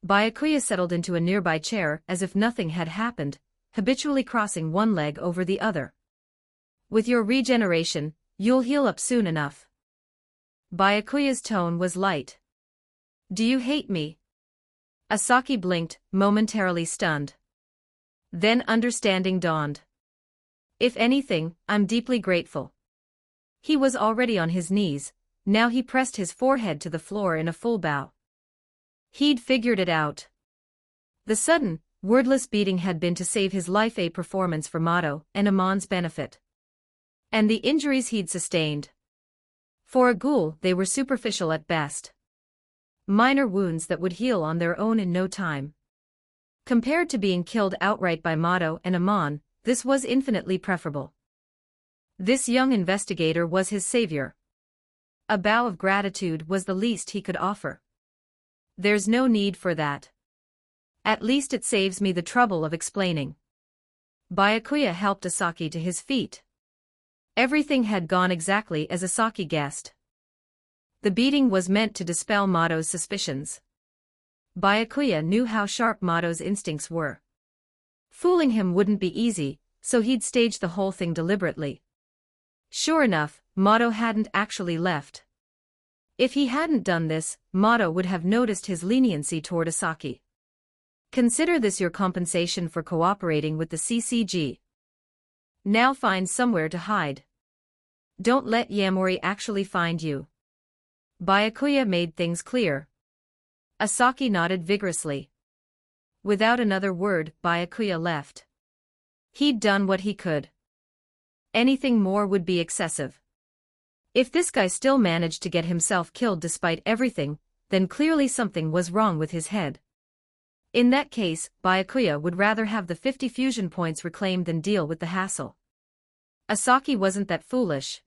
Byakuya settled into a nearby chair as if nothing had happened, habitually crossing one leg over the other. With your regeneration, you'll heal up soon enough. Byakuya's tone was light. Do you hate me? Asaki blinked, momentarily stunned. Then understanding dawned. If anything, I'm deeply grateful. He was already on his knees, now he pressed his forehead to the floor in a full bow. He'd figured it out. The sudden, wordless beating had been to save his life, a performance for Mato and Amon's benefit. And the injuries he'd sustained. For a ghoul, they were superficial at best. Minor wounds that would heal on their own in no time. Compared to being killed outright by Mato and Amon, this was infinitely preferable. This young investigator was his savior. A bow of gratitude was the least he could offer. There's no need for that. At least it saves me the trouble of explaining. Byakuya helped Asaki to his feet. Everything had gone exactly as Asaki guessed. The beating was meant to dispel Mato's suspicions. Byakuya knew how sharp Mato's instincts were. Fooling him wouldn't be easy, so he'd staged the whole thing deliberately. Sure enough, Mato hadn't actually left. If he hadn't done this, Mato would have noticed his leniency toward Asaki. Consider this your compensation for cooperating with the CCG. Now find somewhere to hide. Don't let Yamori actually find you. Byakuya made things clear. Asaki nodded vigorously. Without another word, Byakuya left. He'd done what he could. Anything more would be excessive. If this guy still managed to get himself killed despite everything, then clearly something was wrong with his head. In that case, Byakuya would rather have the 50 fusion points reclaimed than deal with the hassle. Asaki wasn't that foolish.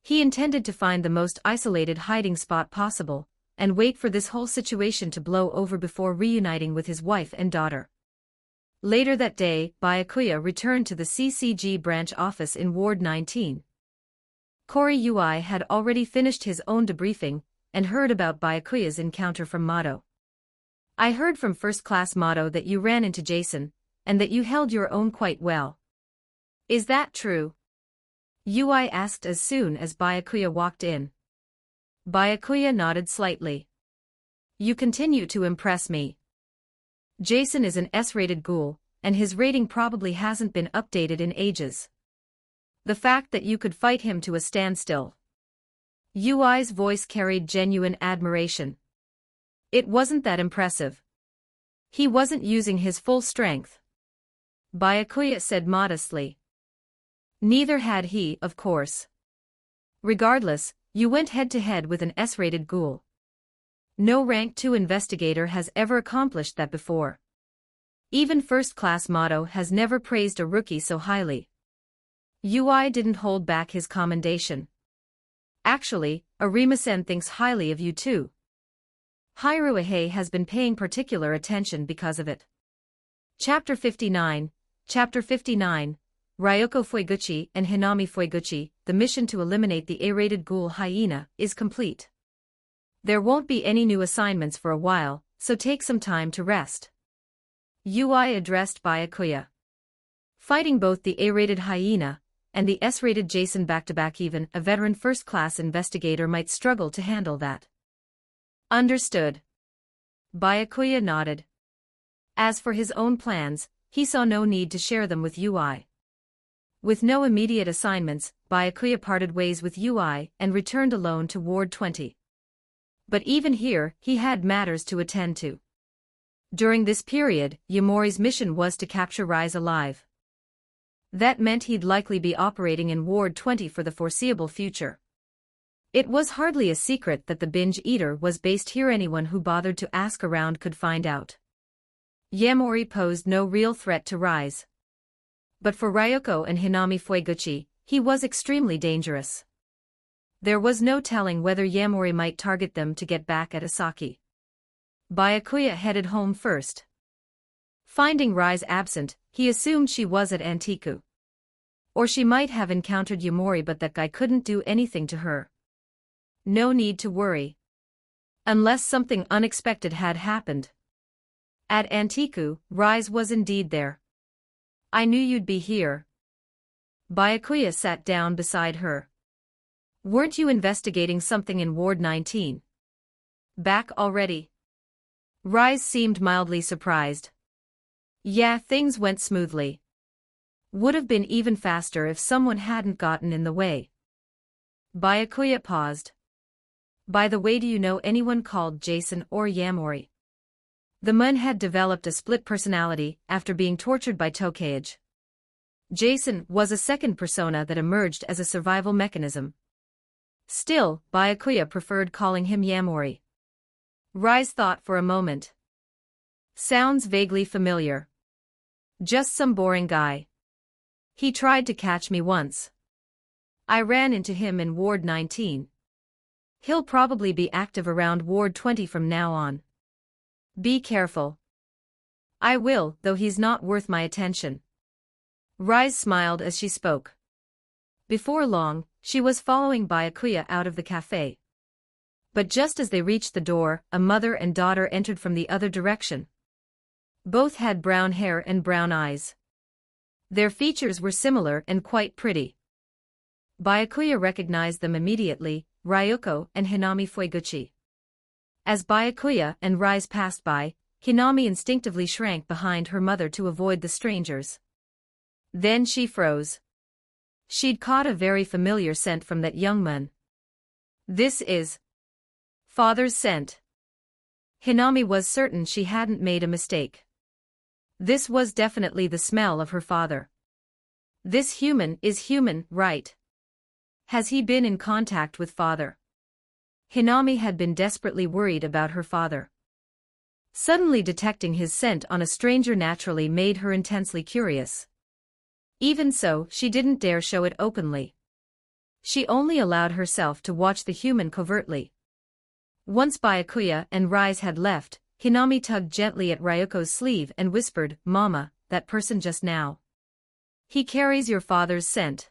He intended to find the most isolated hiding spot possible, and wait for this whole situation to blow over before reuniting with his wife and daughter. Later that day, Byakuya returned to the CCG branch office in Ward 19. Kori Ui had already finished his own debriefing, and heard about Byakuya's encounter from Mado. I heard from First Class Mado that you ran into Jason, and that you held your own quite well. Is that true? Ui asked as soon as Byakuya walked in. Byakuya nodded slightly. You continue to impress me. Jason is an S-rated ghoul, and his rating probably hasn't been updated in ages. The fact that you could fight him to a standstill. Ui's voice carried genuine admiration. It wasn't that impressive. He wasn't using his full strength. Byakuya said modestly. Neither had he, of course. Regardless, you went head-to-head with an S-rated ghoul. No Rank 2 investigator has ever accomplished that before. Even First Class Mado has never praised a rookie so highly. Ui didn't hold back his commendation. Actually, Arima-sen thinks highly of you too. Hiruahe has been paying particular attention because of it. Chapter 59, Ryoko Fueguchi and Hinami Fueguchi, the mission to eliminate the A-rated ghoul hyena, is complete. There won't be any new assignments for a while, so take some time to rest. Ui addressed Byakuya. Fighting both the A-rated hyena and the S-rated Jason back-to-back, even a veteran first-class investigator might struggle to handle that. Understood. Byakuya nodded. As for his own plans, he saw no need to share them with Ui. With no immediate assignments, Byakuya parted ways with Ui and returned alone to Ward 20. But even here, he had matters to attend to. During this period, Yamori's mission was to capture Rise alive. That meant he'd likely be operating in Ward 20 for the foreseeable future. It was hardly a secret that the binge eater was based here. Anyone who bothered to ask around could find out. Yamori posed no real threat to Rise. But for Ryoko and Hinami Fueguchi, he was extremely dangerous. There was no telling whether Yamori might target them to get back at Asaki. Byakuya headed home first. Finding Rise absent, he assumed she was at Antiku. Or she might have encountered Yamori, but that guy couldn't do anything to her. No need to worry. Unless something unexpected had happened. At Antiku, Rise was indeed there. I knew you'd be here. Byakuya sat down beside her. Weren't you investigating something in Ward 19? Back already? Rise seemed mildly surprised. Yeah, things went smoothly. Would have been even faster if someone hadn't gotten in the way. Byakuya paused. By the way, do you know anyone called Jason or Yamori? The man had developed a split personality after being tortured by Tokage. Jason was a second persona that emerged as a survival mechanism. Still, Byakuya preferred calling him Yamori. Rise thought for a moment. Sounds vaguely familiar. Just some boring guy. He tried to catch me once. I ran into him in Ward 19. He'll probably be active around Ward 20 from now on. Be careful. I will, though he's not worth my attention. Rise smiled as she spoke. Before long, she was following Byakuya out of the cafe. But just as they reached the door, a mother and daughter entered from the other direction. Both had brown hair and brown eyes. Their features were similar and quite pretty. Byakuya recognized them immediately, Ryoko and Hinami Fueguchi. As Byakuya and Rise passed by, Hinami instinctively shrank behind her mother to avoid the strangers. Then she froze. She'd caught a very familiar scent from that young man. This is Father's scent. Hinami was certain she hadn't made a mistake. This was definitely the smell of her father. This human is human, right? Has he been in contact with father? Hinami had been desperately worried about her father. Suddenly detecting his scent on a stranger naturally made her intensely curious. Even so, she didn't dare show it openly. She only allowed herself to watch the human covertly. Once Byakuya and Rise had left, Hinami tugged gently at Ryoko's sleeve and whispered, "Mama, that person just now. He carries your father's scent.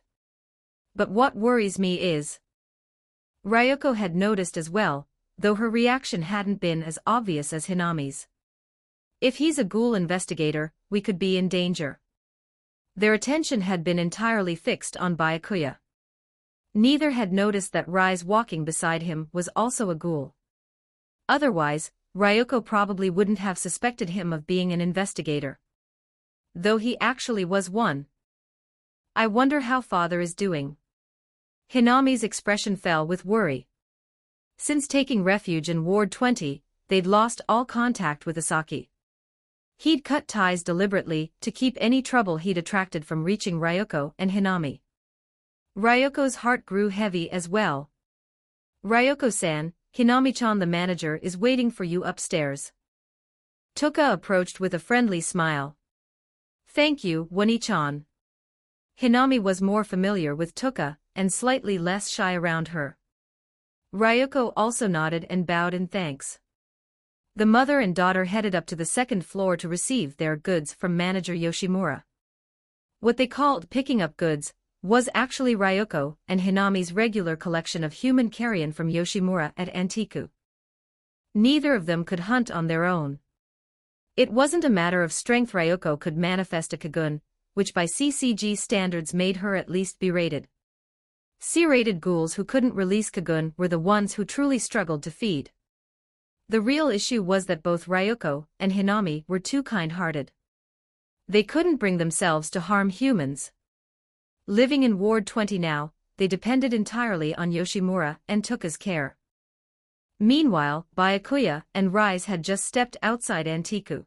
But what worries me is..." Ryoko had noticed as well, though her reaction hadn't been as obvious as Hinami's. "If he's a ghoul investigator, we could be in danger." Their attention had been entirely fixed on Byakuya. Neither had noticed that Rise walking beside him was also a ghoul. Otherwise, Ryoko probably wouldn't have suspected him of being an investigator. Though he actually was one. "I wonder how father is doing." Hinami's expression fell with worry. Since taking refuge in Ward 20, they'd lost all contact with Asaki. He'd cut ties deliberately to keep any trouble he'd attracted from reaching Ryoko and Hinami. Ryoko's heart grew heavy as well. "Ryoko-san, Hinami-chan, the manager, is waiting for you upstairs." Tuka approached with a friendly smile. "Thank you, Wani-chan." Hinami was more familiar with Tuka, and slightly less shy around her. Ryoko also nodded and bowed in thanks. The mother and daughter headed up to the second floor to receive their goods from manager Yoshimura. What they called picking up goods was actually Ryoko and Hinami's regular collection of human carrion from Yoshimura at Antiku. Neither of them could hunt on their own. It wasn't a matter of strength. Ryoko could manifest a Kagun, which by CCG standards made her at least B-rated. C-rated ghouls who couldn't release Kagun were the ones who truly struggled to feed. The real issue was that both Ryoko and Hinami were too kind-hearted. They couldn't bring themselves to harm humans. Living in Ward 20 now, they depended entirely on Yoshimura and Tuka's care. Meanwhile, Byakuya and Rise had just stepped outside Antiku.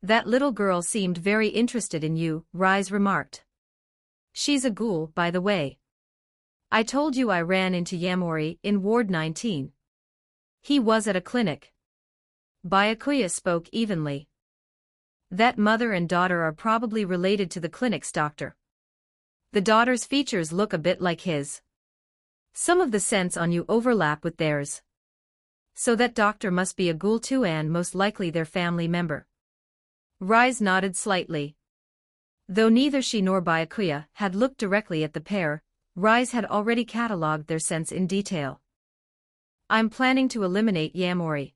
"That little girl seemed very interested in you," Rise remarked. "She's a ghoul, by the way. I told you I ran into Yamori in Ward 19. He was at a clinic." Byakuya spoke evenly. "That mother and daughter are probably related to the clinic's doctor. The daughter's features look a bit like his. Some of the scents on you overlap with theirs. So that doctor must be a ghoul too, and most likely their family member." Rise nodded slightly. Though neither she nor Byakuya had looked directly at the pair, Rise had already catalogued their scents in detail. "I'm planning to eliminate Yamori.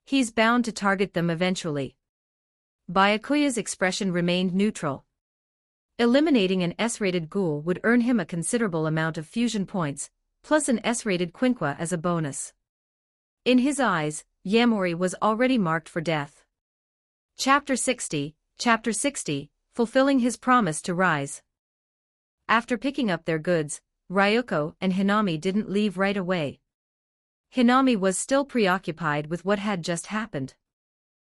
He's bound to target them eventually." Byakuya's expression remained neutral. Eliminating an S-rated ghoul would earn him a considerable amount of fusion points, plus an S-rated Quinqua as a bonus. In his eyes, Yamori was already marked for death. Chapter 60, Fulfilling his promise to Rise. After picking up their goods, Ryoko and Hinami didn't leave right away. Hinami was still preoccupied with what had just happened.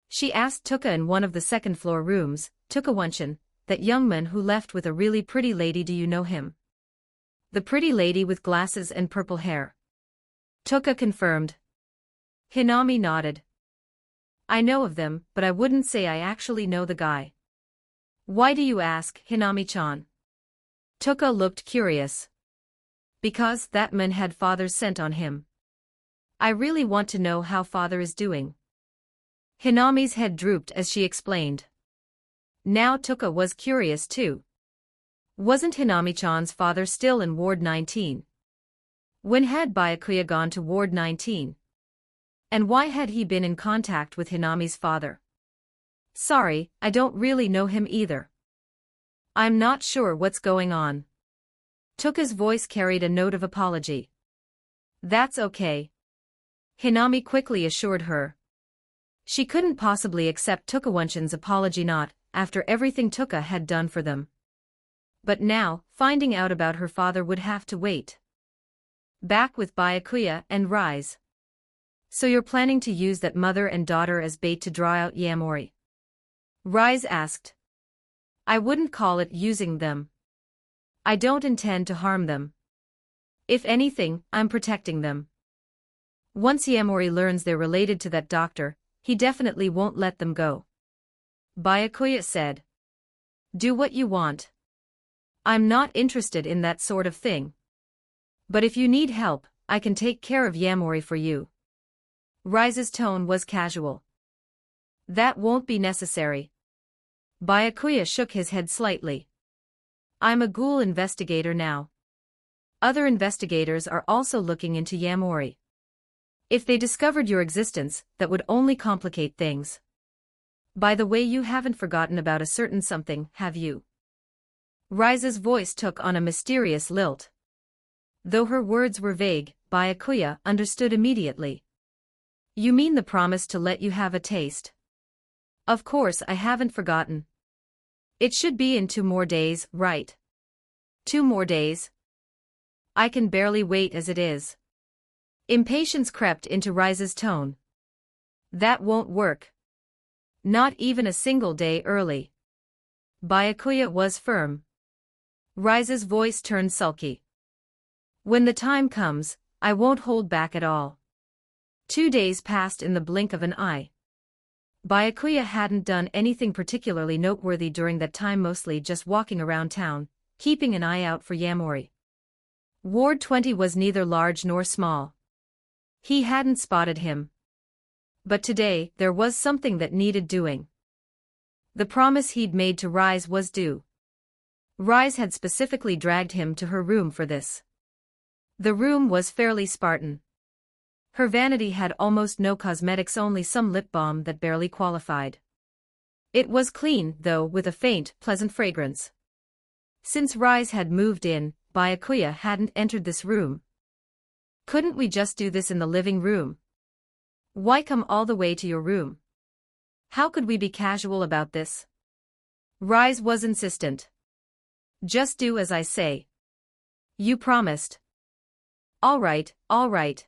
She asked Tuka in one of the second-floor rooms, "Tuka-wanchan, that young man who left with a really pretty lady, do you know him?" "The pretty lady with glasses and purple hair." Tuka confirmed. Hinami nodded. "I know of them, but I wouldn't say I actually know the guy." "Why do you ask, Hinami-chan?" Tuka looked curious. "Because that man had father's scent on him. I really want to know how father is doing." Hinami's head drooped as she explained. Now Tuka was curious too. Wasn't Hinami-chan's father still in Ward 19? When had Byakuya gone to Ward 19? And why had he been in contact with Hinami's father? "Sorry, I don't really know him either. I'm not sure what's going on." Tuka's voice carried a note of apology. "That's okay," Hinami quickly assured her. She couldn't possibly accept Tuka-wanchan's apology, not after everything Tuka had done for them. But now, finding out about her father would have to wait. Back with Byakuya and Rise. "So you're planning to use that mother and daughter as bait to draw out Yamori?" Rise asked. "I wouldn't call it using them. I don't intend to harm them. If anything, I'm protecting them. Once Yamori learns they're related to that doctor, he definitely won't let them go." Byakuya said. "Do what you want." I'm not interested in that sort of thing. But if you need help, I can take care of Yamori for you. Rise's tone was casual. That won't be necessary. Byakuya shook his head slightly. I'm a ghoul investigator now. Other investigators are also looking into Yamori. If they discovered your existence, that would only complicate things. By the way, you haven't forgotten about a certain something, have you? Rise's voice took on a mysterious lilt. Though her words were vague, Byakuya understood immediately. You mean the promise to let you have a taste? Of course I haven't forgotten. It should be in 2 more days, right? 2 more days? I can barely wait as it is. Impatience crept into Rise's tone. That won't work. Not even a single day early. Byakuya was firm. Rise's voice turned sulky. When the time comes, I won't hold back at all. 2 days passed in the blink of an eye. Byakuya hadn't done anything particularly noteworthy during that time, mostly just walking around town, keeping an eye out for Yamori. Ward 20 was neither large nor small. He hadn't spotted him. But today, there was something that needed doing. The promise he'd made to Rise was due. Rise had specifically dragged him to her room for this. The room was fairly Spartan. Her vanity had almost no cosmetics, only some lip balm that barely qualified. It was clean, though, with a faint, pleasant fragrance. Since Rise had moved in, Byakuya hadn't entered this room. Couldn't we just do this in the living room? Why come all the way to your room? How could we be casual about this? Rise was insistent. Just do as I say. You promised. All right, all right.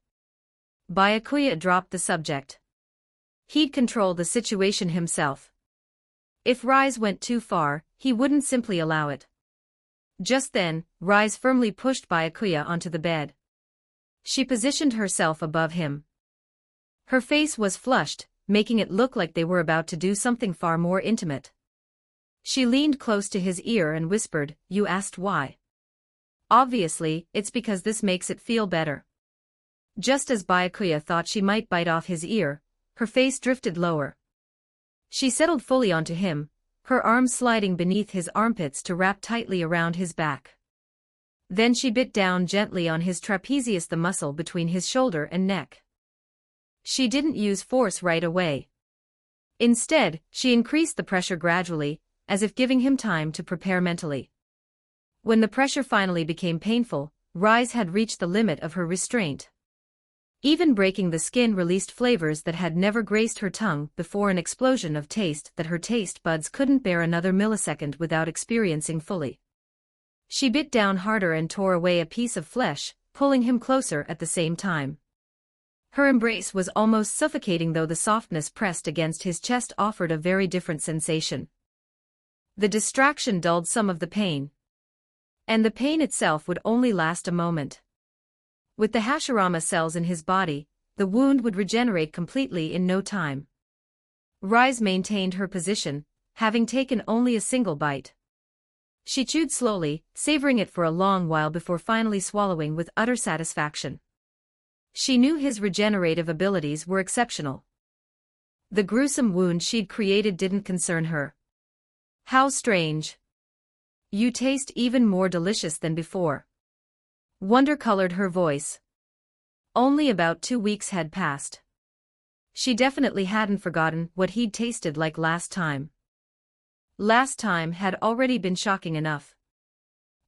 Byakuya dropped the subject. He'd control the situation himself. If Rise went too far, he wouldn't simply allow it. Just then, Rise firmly pushed Byakuya onto the bed. She positioned herself above him. Her face was flushed, making it look like they were about to do something far more intimate. She leaned close to his ear and whispered, "You asked why. Obviously, it's because this makes it feel better." Just as Byakuya thought she might bite off his ear, her face drifted lower. She settled fully onto him, her arms sliding beneath his armpits to wrap tightly around his back. Then she bit down gently on his trapezius, the muscle between his shoulder and neck. She didn't use force right away. Instead, she increased the pressure gradually, as if giving him time to prepare mentally. When the pressure finally became painful, Rise had reached the limit of her restraint. Even breaking the skin released flavors that had never graced her tongue before, an explosion of taste that her taste buds couldn't bear another millisecond without experiencing fully. She bit down harder and tore away a piece of flesh, pulling him closer at the same time. Her embrace was almost suffocating, though the softness pressed against his chest offered a very different sensation. The distraction dulled some of the pain. And the pain itself would only last a moment. With the Hashirama cells in his body, the wound would regenerate completely in no time. Rise maintained her position, having taken only a single bite. She chewed slowly, savoring it for a long while before finally swallowing with utter satisfaction. She knew his regenerative abilities were exceptional. The gruesome wound she'd created didn't concern her. How strange. You taste even more delicious than before. Wonder colored her voice. Only about 2 weeks had passed. She definitely hadn't forgotten what he'd tasted like last time. Last time had already been shocking enough.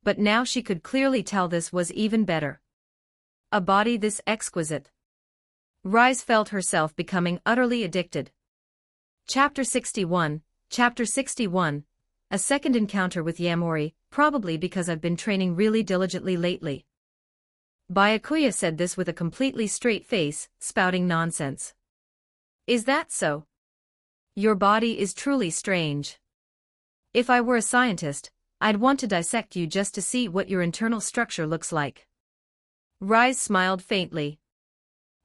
But now she could clearly tell this was even better. A body this exquisite. Rise felt herself becoming utterly addicted. Chapter 61, Chapter 61, a second encounter with Yamori, probably because I've been training really diligently lately. Byakuya said this with a completely straight face, spouting nonsense. Is that so? Your body is truly strange. If I were a scientist, I'd want to dissect you just to see what your internal structure looks like. Rise smiled faintly.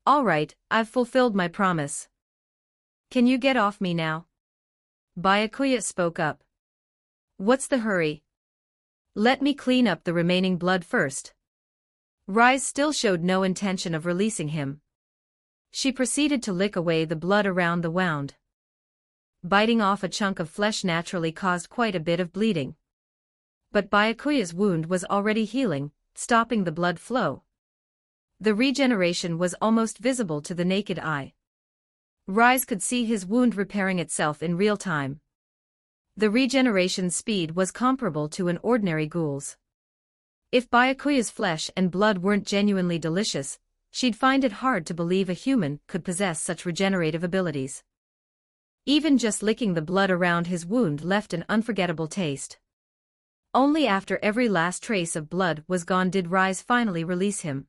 All right, I've fulfilled my promise. Can you get off me now? Byakuya spoke up. What's the hurry? Let me clean up the remaining blood first. Rise still showed no intention of releasing him. She proceeded to lick away the blood around the wound. Biting off a chunk of flesh naturally caused quite a bit of bleeding. But Byakuya's wound was already healing, stopping the blood flow. The regeneration was almost visible to the naked eye. Rise could see his wound repairing itself in real time. The regeneration speed was comparable to an ordinary ghoul's. If Byakuya's flesh and blood weren't genuinely delicious, she'd find it hard to believe a human could possess such regenerative abilities. Even just licking the blood around his wound left an unforgettable taste. Only after every last trace of blood was gone did Rise finally release him.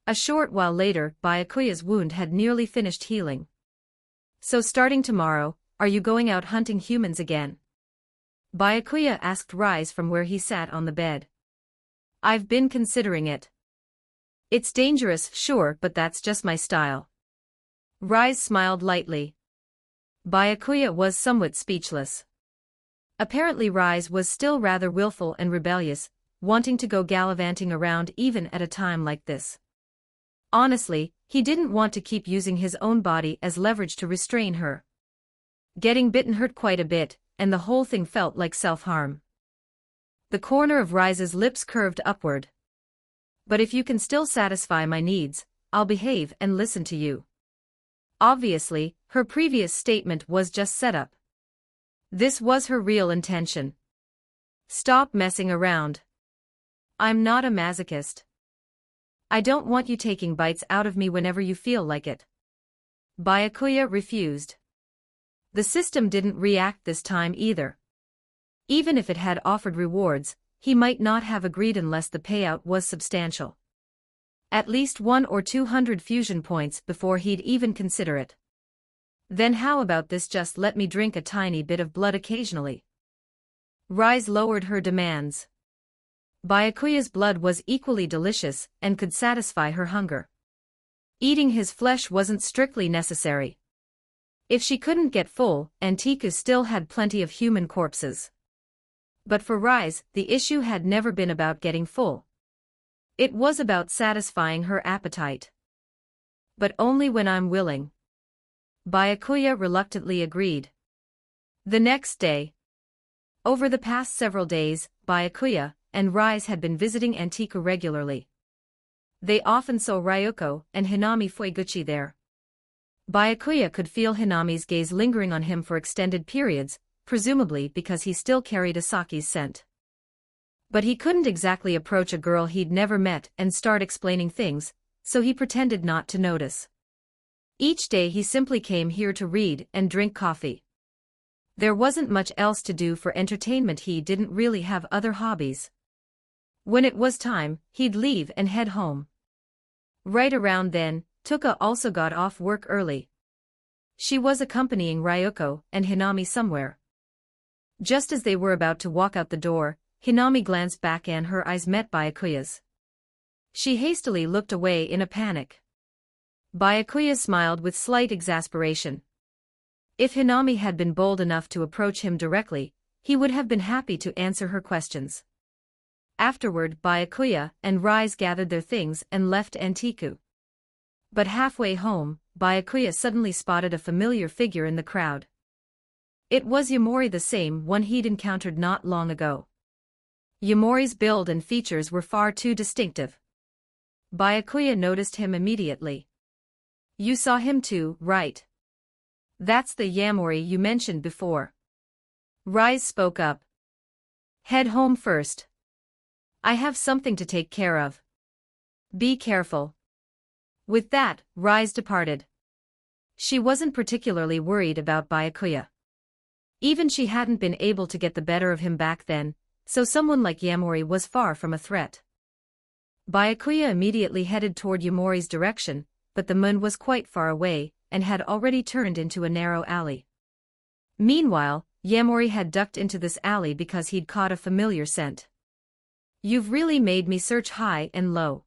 A short while later, Byakuya's wound had nearly finished healing. So starting tomorrow, are you going out hunting humans again? Byakuya asked Rise from where he sat on the bed. I've been considering it. It's dangerous, sure, but that's just my style. Rise smiled lightly. Byakuya was somewhat speechless. Apparently Rise was still rather willful and rebellious, wanting to go gallivanting around even at a time like this. Honestly, he didn't want to keep using his own body as leverage to restrain her. Getting bitten hurt quite a bit, and the whole thing felt like self-harm. The corner of Rise's lips curved upward. But if you can still satisfy my needs, I'll behave and listen to you. Obviously, her previous statement was just set up. This was her real intention. Stop messing around. I'm not a masochist. I don't want you taking bites out of me whenever you feel like it. Byakuya refused. The system didn't react this time either. Even if it had offered rewards, he might not have agreed unless the payout was substantial. At least 100 or 200 fusion points before he'd even consider it. Then how about this, just let me drink a tiny bit of blood occasionally? Rise lowered her demands. Byakuya's blood was equally delicious and could satisfy her hunger. Eating his flesh wasn't strictly necessary. If she couldn't get full, Antiku still had plenty of human corpses. But for Rise, the issue had never been about getting full. It was about satisfying her appetite. But only when I'm willing. Byakuya reluctantly agreed. The next day. Over the past several days, Byakuya and Rise had been visiting Antiku regularly. They often saw Ryoko and Hinami Fueguchi there. Byakuya could feel Hinami's gaze lingering on him for extended periods, presumably because he still carried Asaki's scent. But he couldn't exactly approach a girl he'd never met and start explaining things, so he pretended not to notice. Each day he simply came here to read and drink coffee. There wasn't much else to do for entertainment, he didn't really have other hobbies. When it was time, he'd leave and head home. Right around then, Tuka also got off work early. She was accompanying Ryoko and Hinami somewhere. Just as they were about to walk out the door, Hinami glanced back and her eyes met Byakuya's. She hastily looked away in a panic. Byakuya smiled with slight exasperation. If Hinami had been bold enough to approach him directly, he would have been happy to answer her questions. Afterward, Byakuya and Rise gathered their things and left Antiku. But halfway home, Byakuya suddenly spotted a familiar figure in the crowd. It was Yamori, the same one he'd encountered not long ago. Yamori's build and features were far too distinctive. Byakuya noticed him immediately. You saw him too, right? That's the Yamori you mentioned before. Rise spoke up. Head home first. I have something to take care of. Be careful. With that, Rise departed. She wasn't particularly worried about Byakuya. Even she hadn't been able to get the better of him back then, so someone like Yamori was far from a threat. Byakuya immediately headed toward Yamori's direction, but the moon was quite far away, and had already turned into a narrow alley. Meanwhile, Yamori had ducked into this alley because he'd caught a familiar scent. You've really made me search high and low.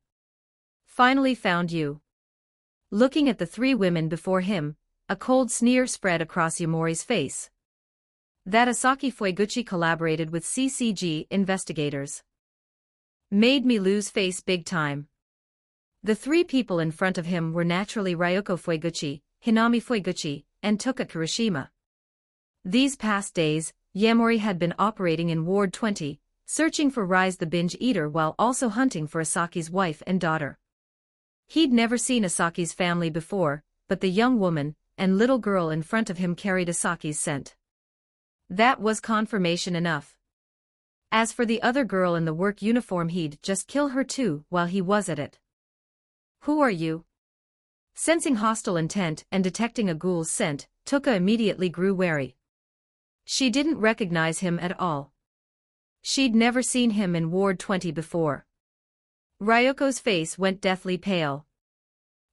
Finally found you. Looking at the three women before him, a cold sneer spread across Yamori's face. That Asaki Fueguchi collaborated with CCG investigators. Made me lose face big time. The three people in front of him were naturally Ryoko Fueguchi, Hinami Fueguchi, and Toka Kirishima. These past days, Yamori had been operating in Ward 20, searching for Rise the Binge Eater while also hunting for Asaki's wife and daughter. He'd never seen Asaki's family before, but the young woman and little girl in front of him carried Asaki's scent. That was confirmation enough. As for the other girl in the work uniform, he'd just kill her too while he was at it. Who are you? Sensing hostile intent and detecting a ghoul's scent, Toka immediately grew wary. She didn't recognize him at all. She'd never seen him in Ward 20 before. Ryoko's face went deathly pale.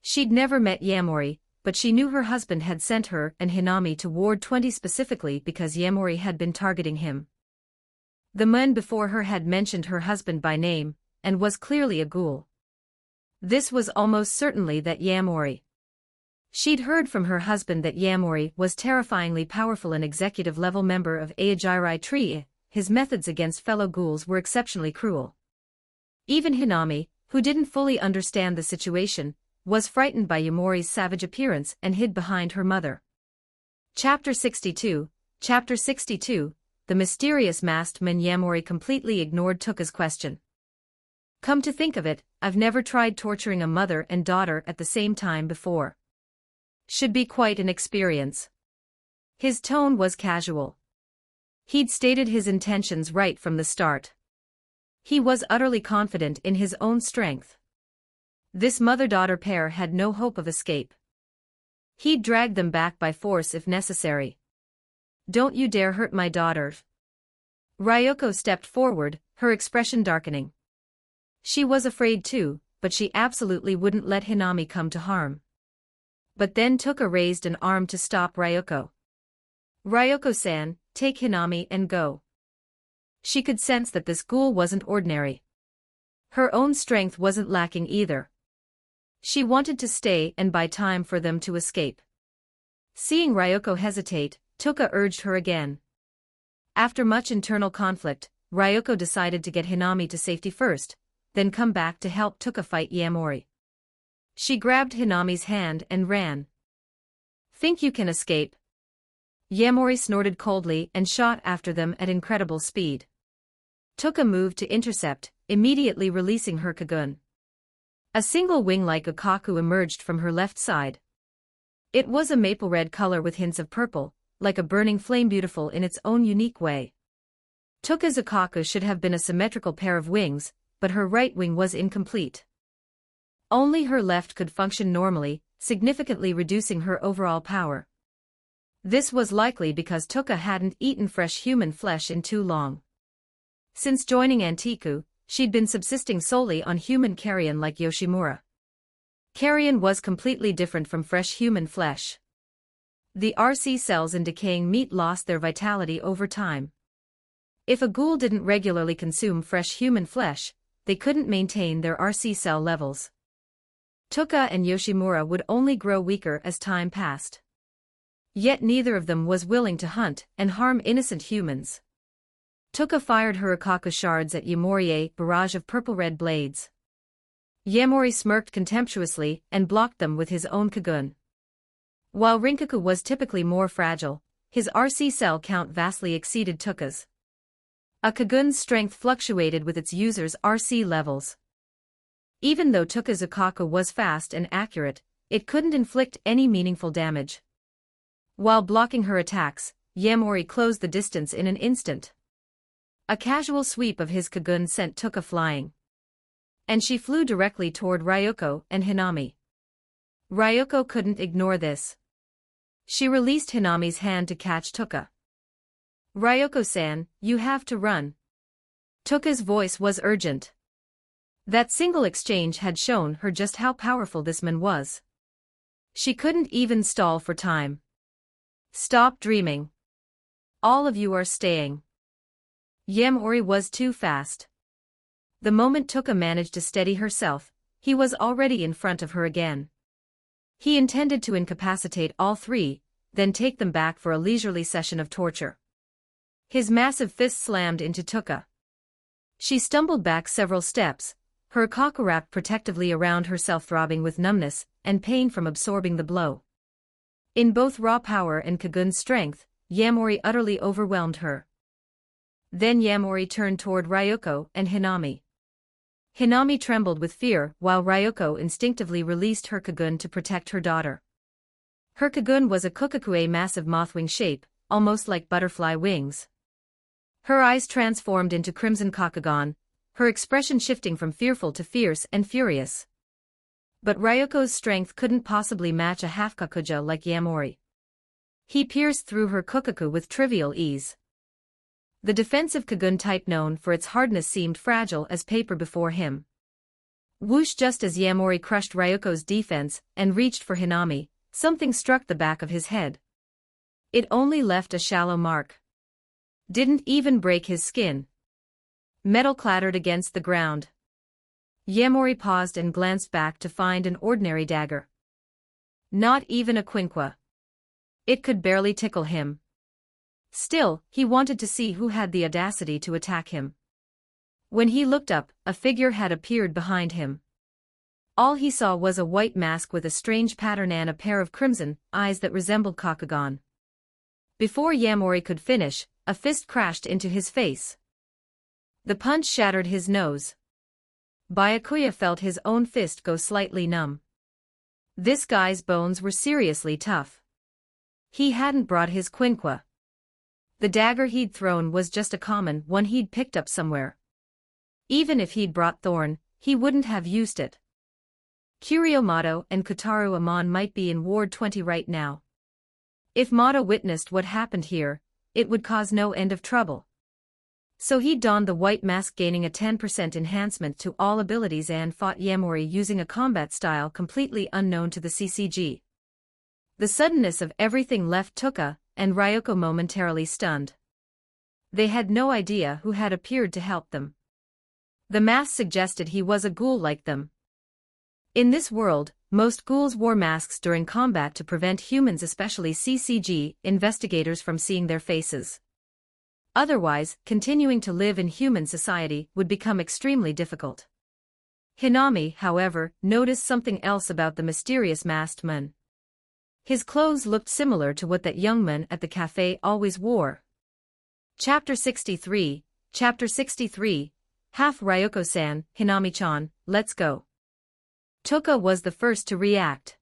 She'd never met Yamori, but she knew her husband had sent her and Hinami to Ward 20 specifically because Yamori had been targeting him. The man before her had mentioned her husband by name, and was clearly a ghoul. This was almost certainly that Yamori. She'd heard from her husband that Yamori was terrifyingly powerful, an executive-level member of Aojirai Tree. His methods against fellow ghouls were exceptionally cruel. Even Hinami, who didn't fully understand the situation, was frightened by Yamori's savage appearance and hid behind her mother. Chapter 62, The Mysterious Masked Man. Yamori completely ignored Toka's question. Come to think of it, I've never tried torturing a mother and daughter at the same time before. Should be quite an experience. His tone was casual. He'd stated his intentions right from the start. He was utterly confident in his own strength. This mother-daughter pair had no hope of escape. He'd drag them back by force if necessary. Don't you dare hurt my daughter. Ryoko stepped forward, her expression darkening. She was afraid too, but she absolutely wouldn't let Hinami come to harm. But then Toka raised an arm to stop Ryoko. Ryoko-san, take Hinami and go. She could sense that this ghoul wasn't ordinary. Her own strength wasn't lacking either. She wanted to stay and buy time for them to escape. Seeing Ryoko hesitate, Toka urged her again. After much internal conflict, Ryoko decided to get Hinami to safety first, then come back to help Toka fight Yamori. She grabbed Hinami's hand and ran. Think you can escape? Yamori snorted coldly and shot after them at incredible speed. Toka moved to intercept, immediately releasing her Kagun. A single wing-like Okaku emerged from her left side. It was a maple red color with hints of purple, like a burning flame, beautiful in its own unique way. Toka's Okaku should have been a symmetrical pair of wings, but her right wing was incomplete. Only her left could function normally, significantly reducing her overall power. This was likely because Toka hadn't eaten fresh human flesh in too long. Since joining Antiku, she'd been subsisting solely on human carrion like Yoshimura. Carrion was completely different from fresh human flesh. The RC cells in decaying meat lost their vitality over time. If a ghoul didn't regularly consume fresh human flesh, they couldn't maintain their RC cell levels. Toka and Yoshimura would only grow weaker as time passed. Yet neither of them was willing to hunt and harm innocent humans. Toka fired her Okaku shards at Yamori, a barrage of purple-red blades. Yamori smirked contemptuously and blocked them with his own Kagun. While Rinkaku was typically more fragile, his RC cell count vastly exceeded Toka's. A Kagun's strength fluctuated with its user's RC levels. Even though Toka's Okaku was fast and accurate, it couldn't inflict any meaningful damage. While blocking her attacks, Yamori closed the distance in an instant. A casual sweep of his Kagun sent Toka flying. And she flew directly toward Ryoko and Hinami. Ryoko couldn't ignore this. She released Hinami's hand to catch Toka. Ryoko-san, you have to run. Toka's voice was urgent. That single exchange had shown her just how powerful this man was. She couldn't even stall for time. Stop dreaming. All of you are staying. Yamori was too fast. The moment Toka managed to steady herself, he was already in front of her again. He intended to incapacitate all three, then take them back for a leisurely session of torture. His massive fist slammed into Tuka. She stumbled back several steps, her kaku wrapped protectively around herself, throbbing with numbness and pain from absorbing the blow. In both raw power and Kagun's strength, Yamori utterly overwhelmed her. Then Yamori turned toward Ryoko and Hinami. Hinami trembled with fear while Ryoko instinctively released her Kagun to protect her daughter. Her Kagun was a Kokakue massive mothwing shape, almost like butterfly wings. Her eyes transformed into crimson Kakugan, her expression shifting from fearful to fierce and furious. But Ryoko's strength couldn't possibly match a half-Kakuja like Yamori. He pierced through her Kokaku with trivial ease. The defensive Kagun type known for its hardness seemed fragile as paper before him. Whoosh! Just as Yamori crushed Ryoko's defense and reached for Hinami, something struck the back of his head. It only left a shallow mark. Didn't even break his skin. Metal clattered against the ground. Yamori paused and glanced back to find an ordinary dagger. Not even a quinqua. It could barely tickle him. Still, he wanted to see who had the audacity to attack him. When he looked up, a figure had appeared behind him. All he saw was a white mask with a strange pattern and a pair of crimson eyes that resembled Kakugan. Before Yamori could finish, a fist crashed into his face. The punch shattered his nose. Byakuya felt his own fist go slightly numb. This guy's bones were seriously tough. He hadn't brought his quinqua. The dagger he'd thrown was just a common one he'd picked up somewhere. Even if he'd brought thorn, he wouldn't have used it. Kuriomato and Kotaro Amon might be in Ward 20 right now. If Mato witnessed what happened here, it would cause no end of trouble. So he donned the white mask, gaining a 10% enhancement to all abilities, and fought Yamori using a combat style completely unknown to the CCG. The suddenness of everything left Tuka and Ryoko momentarily stunned. They had no idea who had appeared to help them. The mask suggested he was a ghoul like them. In this world, most ghouls wore masks during combat to prevent humans, especially CCG investigators, from seeing their faces. Otherwise, continuing to live in human society would become extremely difficult. Hinami, however, noticed something else about the mysterious masked man. His clothes looked similar to what that young man at the cafe always wore. Chapter 63, Half Ryoko-san, Hinami-chan, let's go. Tuka was the first to react.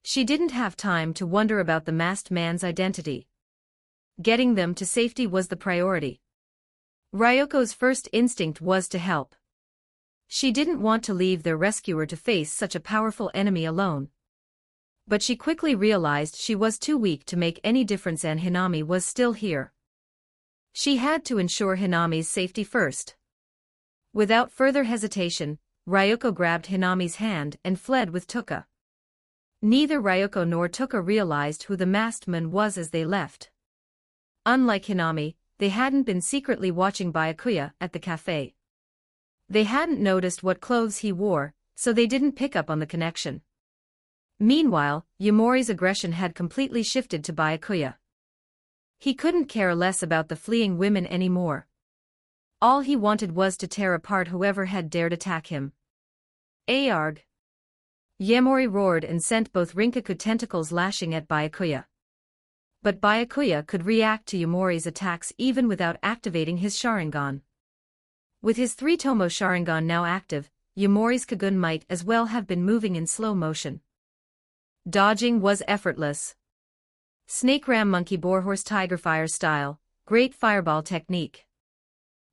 She didn't have time to wonder about the masked man's identity. Getting them to safety was the priority. Ryoko's first instinct was to help. She didn't want to leave their rescuer to face such a powerful enemy alone. But she quickly realized she was too weak to make any difference, and Hinami was still here. She had to ensure Hinami's safety first. Without further hesitation, Ryoko grabbed Hinami's hand and fled with Tuka. Neither Ryoko nor Tuka realized who the masked man was as they left. Unlike Hinami, they hadn't been secretly watching Byakuya at the cafe. They hadn't noticed what clothes he wore, so they didn't pick up on the connection. Meanwhile, Yamori's aggression had completely shifted to Byakuya. He couldn't care less about the fleeing women anymore. All he wanted was to tear apart whoever had dared attack him. Arg! Yamori roared and sent both Rinkaku tentacles lashing at Byakuya. But Byakuya could react to Yamori's attacks even without activating his Sharingan. With his 3-Tomo Sharingan now active, Yamori's Kagun might as well have been moving in slow motion. Dodging was effortless. Snake Ram Monkey Boarhorse Tiger Fire style, great fireball technique.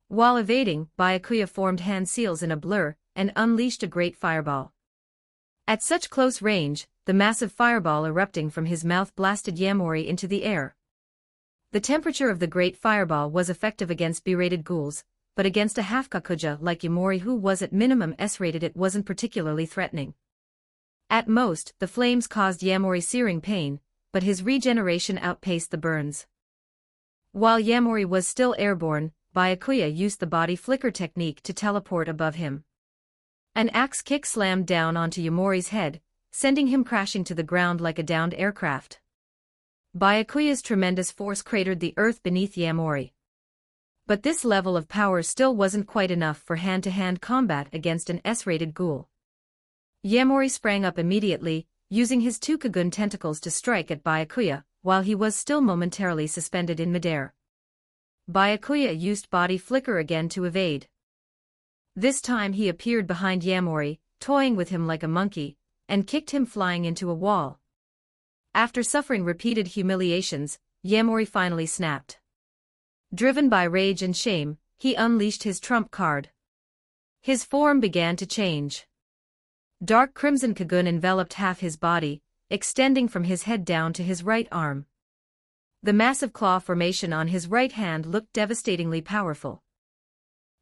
While evading, Byakuya formed hand seals in a blur and unleashed a great fireball. At such close range, the massive fireball erupting from his mouth blasted Yamori into the air. The temperature of the great fireball was effective against B-rated ghouls, but against a half-Kakuja like Yamori, who was at minimum S-rated, it wasn't particularly threatening. At most, the flames caused Yamori searing pain, but his regeneration outpaced the burns. While Yamori was still airborne, Byakuya used the body flicker technique to teleport above him. An axe kick slammed down onto Yamori's head, sending him crashing to the ground like a downed aircraft. Byakuya's tremendous force cratered the earth beneath Yamori. But this level of power still wasn't quite enough for hand-to-hand combat against an S-rated ghoul. Yaemori sprang up immediately, using his two Kagun tentacles to strike at Byakuya, while he was still momentarily suspended in midair. Byakuya used body flicker again to evade. This time he appeared behind Yaemori, toying with him like a monkey, and kicked him flying into a wall. After suffering repeated humiliations, Yaemori finally snapped. Driven by rage and shame, he unleashed his trump card. His form began to change. Dark crimson Kagun enveloped half his body, extending from his head down to his right arm. The massive claw formation on his right hand looked devastatingly powerful.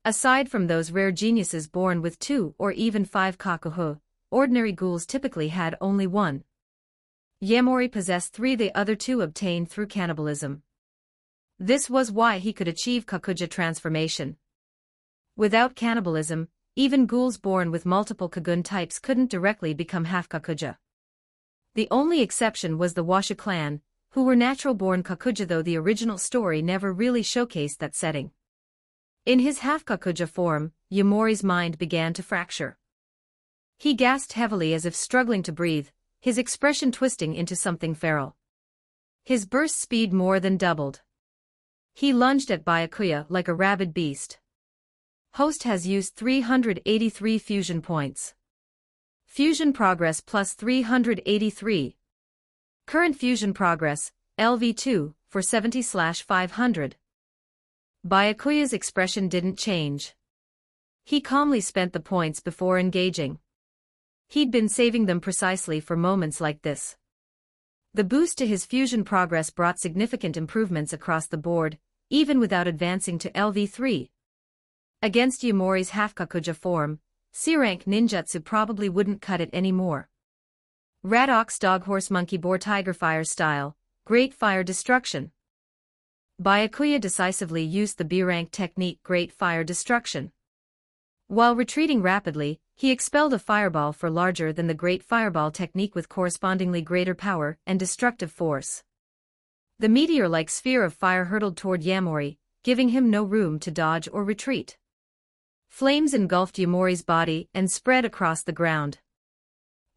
Aside from those rare geniuses born with 2 or even 5 kakuho, ordinary ghouls typically had only 1. Yaemori possessed 3, the other 2 obtained through cannibalism. This was why he could achieve Kakuja transformation. Without cannibalism, even ghouls born with multiple Kagun types couldn't directly become half Kakuja. The only exception was the Washa clan, who were natural-born Kakuja, though the original story never really showcased that setting. In his half-Kakuja form, Yaemori's mind began to fracture. He gasped heavily as if struggling to breathe, his expression twisting into something feral. His burst speed more than doubled. He lunged at Byakuya like a rabid beast. Host has used 383 fusion points. Fusion progress plus 383. Current fusion progress, LV2, for 70/500. Byakuya's expression didn't change. He calmly spent the points before engaging. He'd been saving them precisely for moments like this. The boost to his fusion progress brought significant improvements across the board, even without advancing to LV3. Against Yaemori's half-Kakuja form, C-rank ninjutsu probably wouldn't cut it anymore. Rat Ox Dog Horse Monkey Boar Tiger Fire style, Great Fire Destruction. Byakuya decisively used the B-rank technique Great Fire Destruction. While retreating rapidly, he expelled a fireball for larger than the Great Fireball technique with correspondingly greater power and destructive force. The meteor-like sphere of fire hurtled toward Yaemori, giving him no room to dodge or retreat. Flames engulfed Yaemori's body and spread across the ground.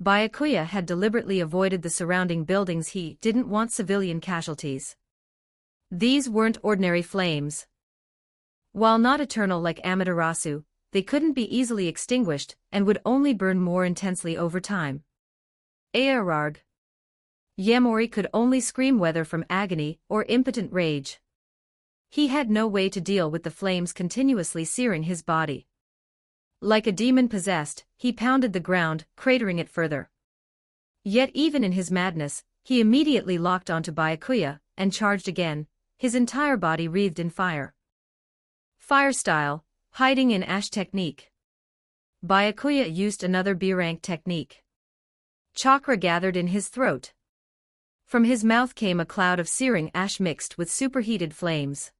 Byakuya had deliberately avoided the surrounding buildings. He didn't want civilian casualties. These weren't ordinary flames. While not eternal like Amaterasu, they couldn't be easily extinguished and would only burn more intensely over time. Aerarg. Yaemori could only scream, whether from agony or impotent rage. He had no way to deal with the flames continuously searing his body. Like a demon possessed, he pounded the ground, cratering it further. Yet even in his madness, he immediately locked onto Byakuya and charged again, his entire body wreathed in fire. Fire style, hiding in ash technique. Byakuya used another B-rank technique. Chakra gathered in his throat. From his mouth came a cloud of searing ash mixed with superheated flames.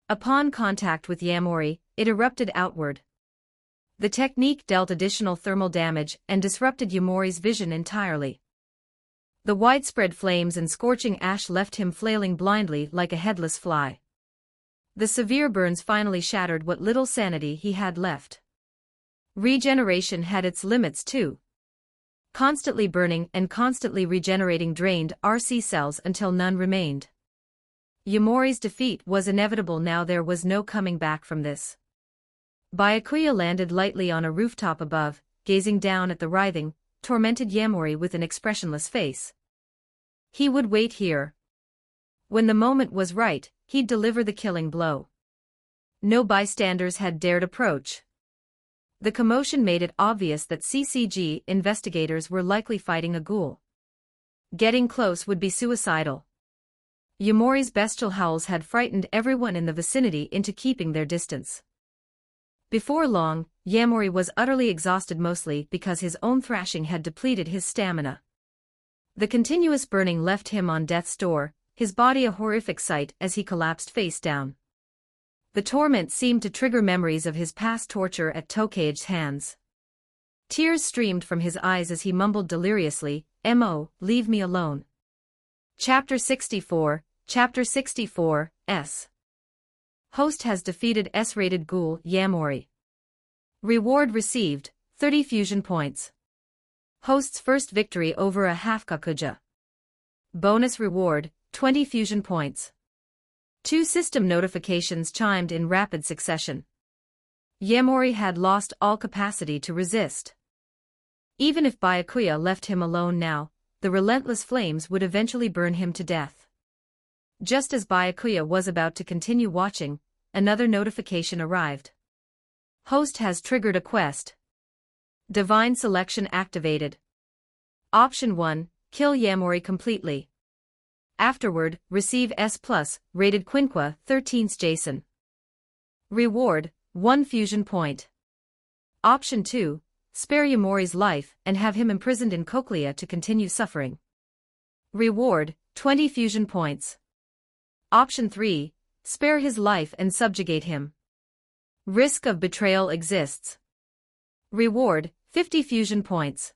Upon contact with Yaemori, it erupted outward. The technique dealt additional thermal damage and disrupted Yaemori's vision entirely. The widespread flames and scorching ash left him flailing blindly like a headless fly. The severe burns finally shattered what little sanity he had left. Regeneration had its limits too. Constantly burning and constantly regenerating drained RC cells until none remained. Yaemori's defeat was inevitable now. There was no coming back from this. Byakuya landed lightly on a rooftop above, gazing down at the writhing, tormented Yaemori with an expressionless face. He would wait here. When the moment was right, he'd deliver the killing blow. No bystanders had dared approach. The commotion made it obvious that CCG investigators were likely fighting a ghoul. Getting close would be suicidal. Yaemori's bestial howls had frightened everyone in the vicinity into keeping their distance. Before long, Yaemori was utterly exhausted, mostly because his own thrashing had depleted his stamina. The continuous burning left him on death's door, his body a horrific sight as he collapsed face down. The torment seemed to trigger memories of his past torture at Tokage's hands. Tears streamed from his eyes as he mumbled deliriously, "Mo, leave me alone." Chapter 64, S. Host has defeated S-rated Ghoul Yamori. Reward received, 30 fusion points. Host's first victory over a half-Kakuja. Bonus reward, 20 fusion points. 2 system notifications chimed in rapid succession. Yamori had lost all capacity to resist. Even if Byakuya left him alone now, the relentless flames would eventually burn him to death. Just as Byakuya was about to continue watching, another notification arrived. Host has triggered a quest. Divine Selection activated. Option 1, kill Yamori completely. Afterward, receive S+, rated Quinqua 13's Jason. Reward, 1 fusion point. Option 2, spare Yamori's life and have him imprisoned in Cochlea to continue suffering. Reward, 20 fusion points. Option 3, spare his life and subjugate him. Risk of betrayal exists. Reward, 50 fusion points.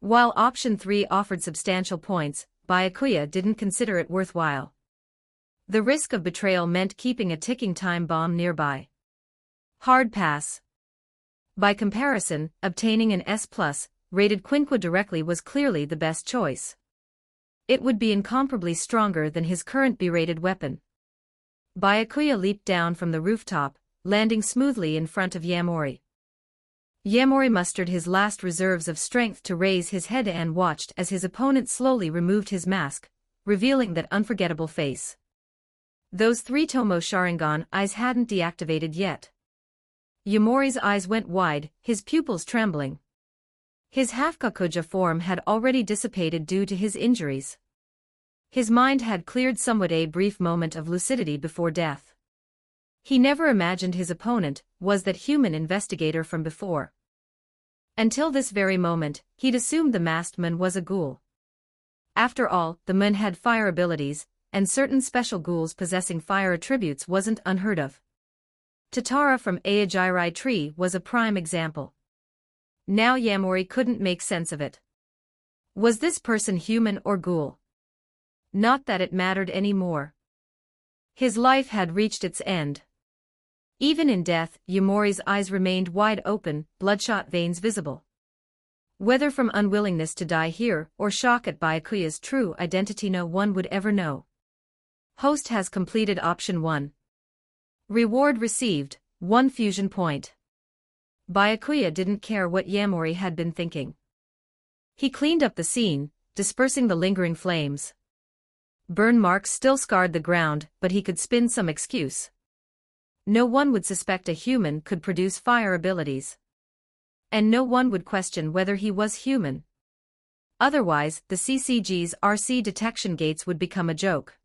While Option 3 offered substantial points, Byakuya didn't consider it worthwhile. The risk of betrayal meant keeping a ticking time bomb nearby. Hard pass. By comparison, obtaining an S+, rated Quinqua directly was clearly the best choice. It would be incomparably stronger than his current B-rated weapon. Byakuya leaped down from the rooftop, landing smoothly in front of Yamori. Yamori mustered his last reserves of strength to raise his head and watched as his opponent slowly removed his mask, revealing that unforgettable face. Those 3 Tomo Sharingan eyes hadn't deactivated yet. Yamori's eyes went wide, his pupils trembling. His half-Kakuja form had already dissipated due to his injuries. His mind had cleared somewhat, a brief moment of lucidity before death. He never imagined his opponent was that human investigator from before. Until this very moment, he'd assumed the masked man was a ghoul. After all, the man had fire abilities, and certain special ghouls possessing fire attributes wasn't unheard of. Tatara from Aojirai Tree was a prime example. Now Yamori couldn't make sense of it. Was this person human or ghoul? Not that it mattered anymore. His life had reached its end. Even in death, Yamori's eyes remained wide open, bloodshot veins visible. Whether from unwillingness to die here or shock at Byakuya's true identity, no one would ever know. Host has completed Option 1. Reward received, 1 fusion point. Byakuya didn't care what Yamori had been thinking. He cleaned up the scene, dispersing the lingering flames. Burn marks still scarred the ground, but he could spin some excuse. No one would suspect a human could produce fire abilities. And no one would question whether he was human. Otherwise, the CCG's RC detection gates would become a joke.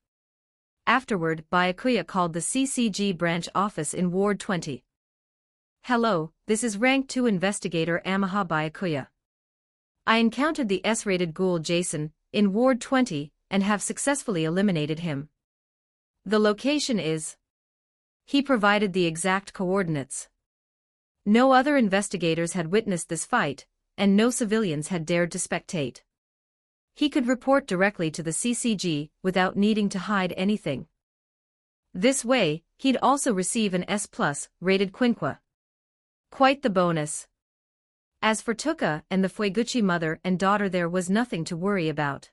Afterward, Byakuya called the CCG branch office in Ward 20. Hello, this is Rank 2 Investigator Amaha Byakuya. I encountered the S-rated ghoul Jason in Ward 20 and have successfully eliminated him. The location is... He provided the exact coordinates. No other investigators had witnessed this fight, and no civilians had dared to spectate. He could report directly to the CCG without needing to hide anything. This way, he'd also receive an S+, rated Quinqua. Quite the bonus. As for Tuka and the Fueguchi mother and daughter, there was nothing to worry about.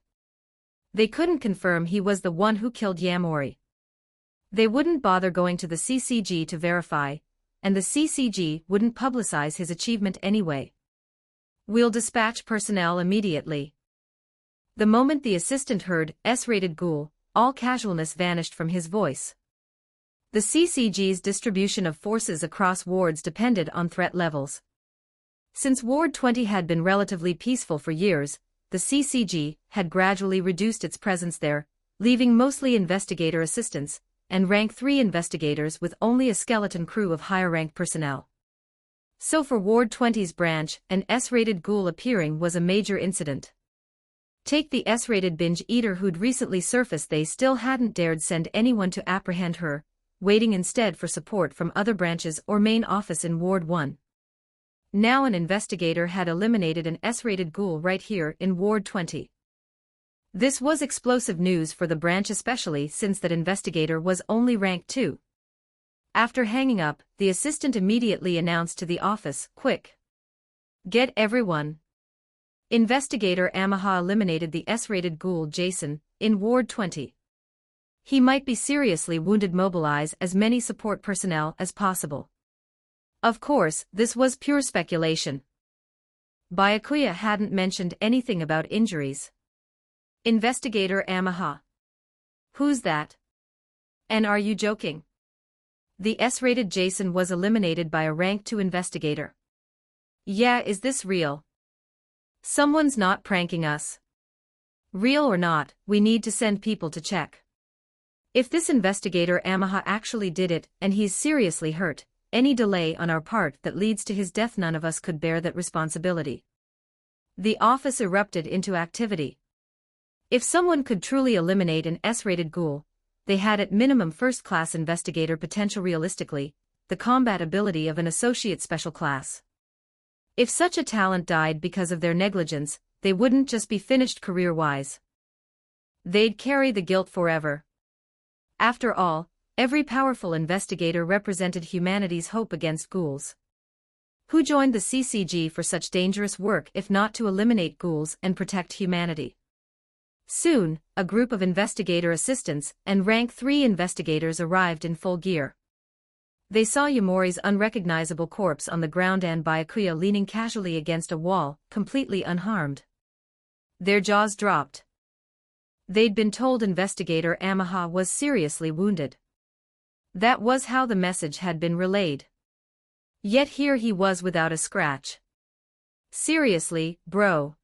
They couldn't confirm he was the one who killed Yamori. They wouldn't bother going to the CCG to verify, and the CCG wouldn't publicize his achievement anyway. We'll dispatch personnel immediately. The moment the assistant heard S-rated ghoul, all casualness vanished from his voice. The CCG's distribution of forces across wards depended on threat levels. Since Ward 20 had been relatively peaceful for years, the CCG had gradually reduced its presence there, leaving mostly investigator assistants and Rank 3 investigators with only a skeleton crew of higher-rank personnel. So for Ward 20's branch, an S-rated ghoul appearing was a major incident. Take the S-rated binge eater who'd recently surfaced, they still hadn't dared send anyone to apprehend her, waiting instead for support from other branches or main office in Ward 1. Now an investigator had eliminated an S-rated ghoul right here in Ward 20. This was explosive news for the branch, especially since that investigator was only Rank 2. After hanging up, the assistant immediately announced to the office, "Quick! Get everyone!" Investigator Yamaha eliminated the S-rated ghoul Jason, in Ward 20. He might be seriously wounded. Mobilize as many support personnel as possible. Of course, this was pure speculation. Byakuya hadn't mentioned anything about injuries. Investigator Yamaha. Who's that? And are you joking? The S-rated Jason was eliminated by a rank 2 investigator. Yeah, is this real? Someone's not pranking us. Real or not, we need to send people to check. If this investigator Yamaha actually did it and he's seriously hurt, any delay on our part that leads to his death, none of us could bear that responsibility. The office erupted into activity. If someone could truly eliminate an S-rated ghoul, they had at minimum first-class investigator potential. Realistically, the combat ability of an associate special class. If such a talent died because of their negligence, they wouldn't just be finished career-wise. They'd carry the guilt forever. After all, every powerful investigator represented humanity's hope against ghouls. Who joined the CCG for such dangerous work if not to eliminate ghouls and protect humanity? Soon, a group of investigator assistants and rank 3 investigators arrived in full gear. They saw Yamori's unrecognizable corpse on the ground and Byakuya leaning casually against a wall, completely unharmed. Their jaws dropped. They'd been told investigator Yamaha was seriously wounded. That was how the message had been relayed. Yet here he was without a scratch. Seriously, bro.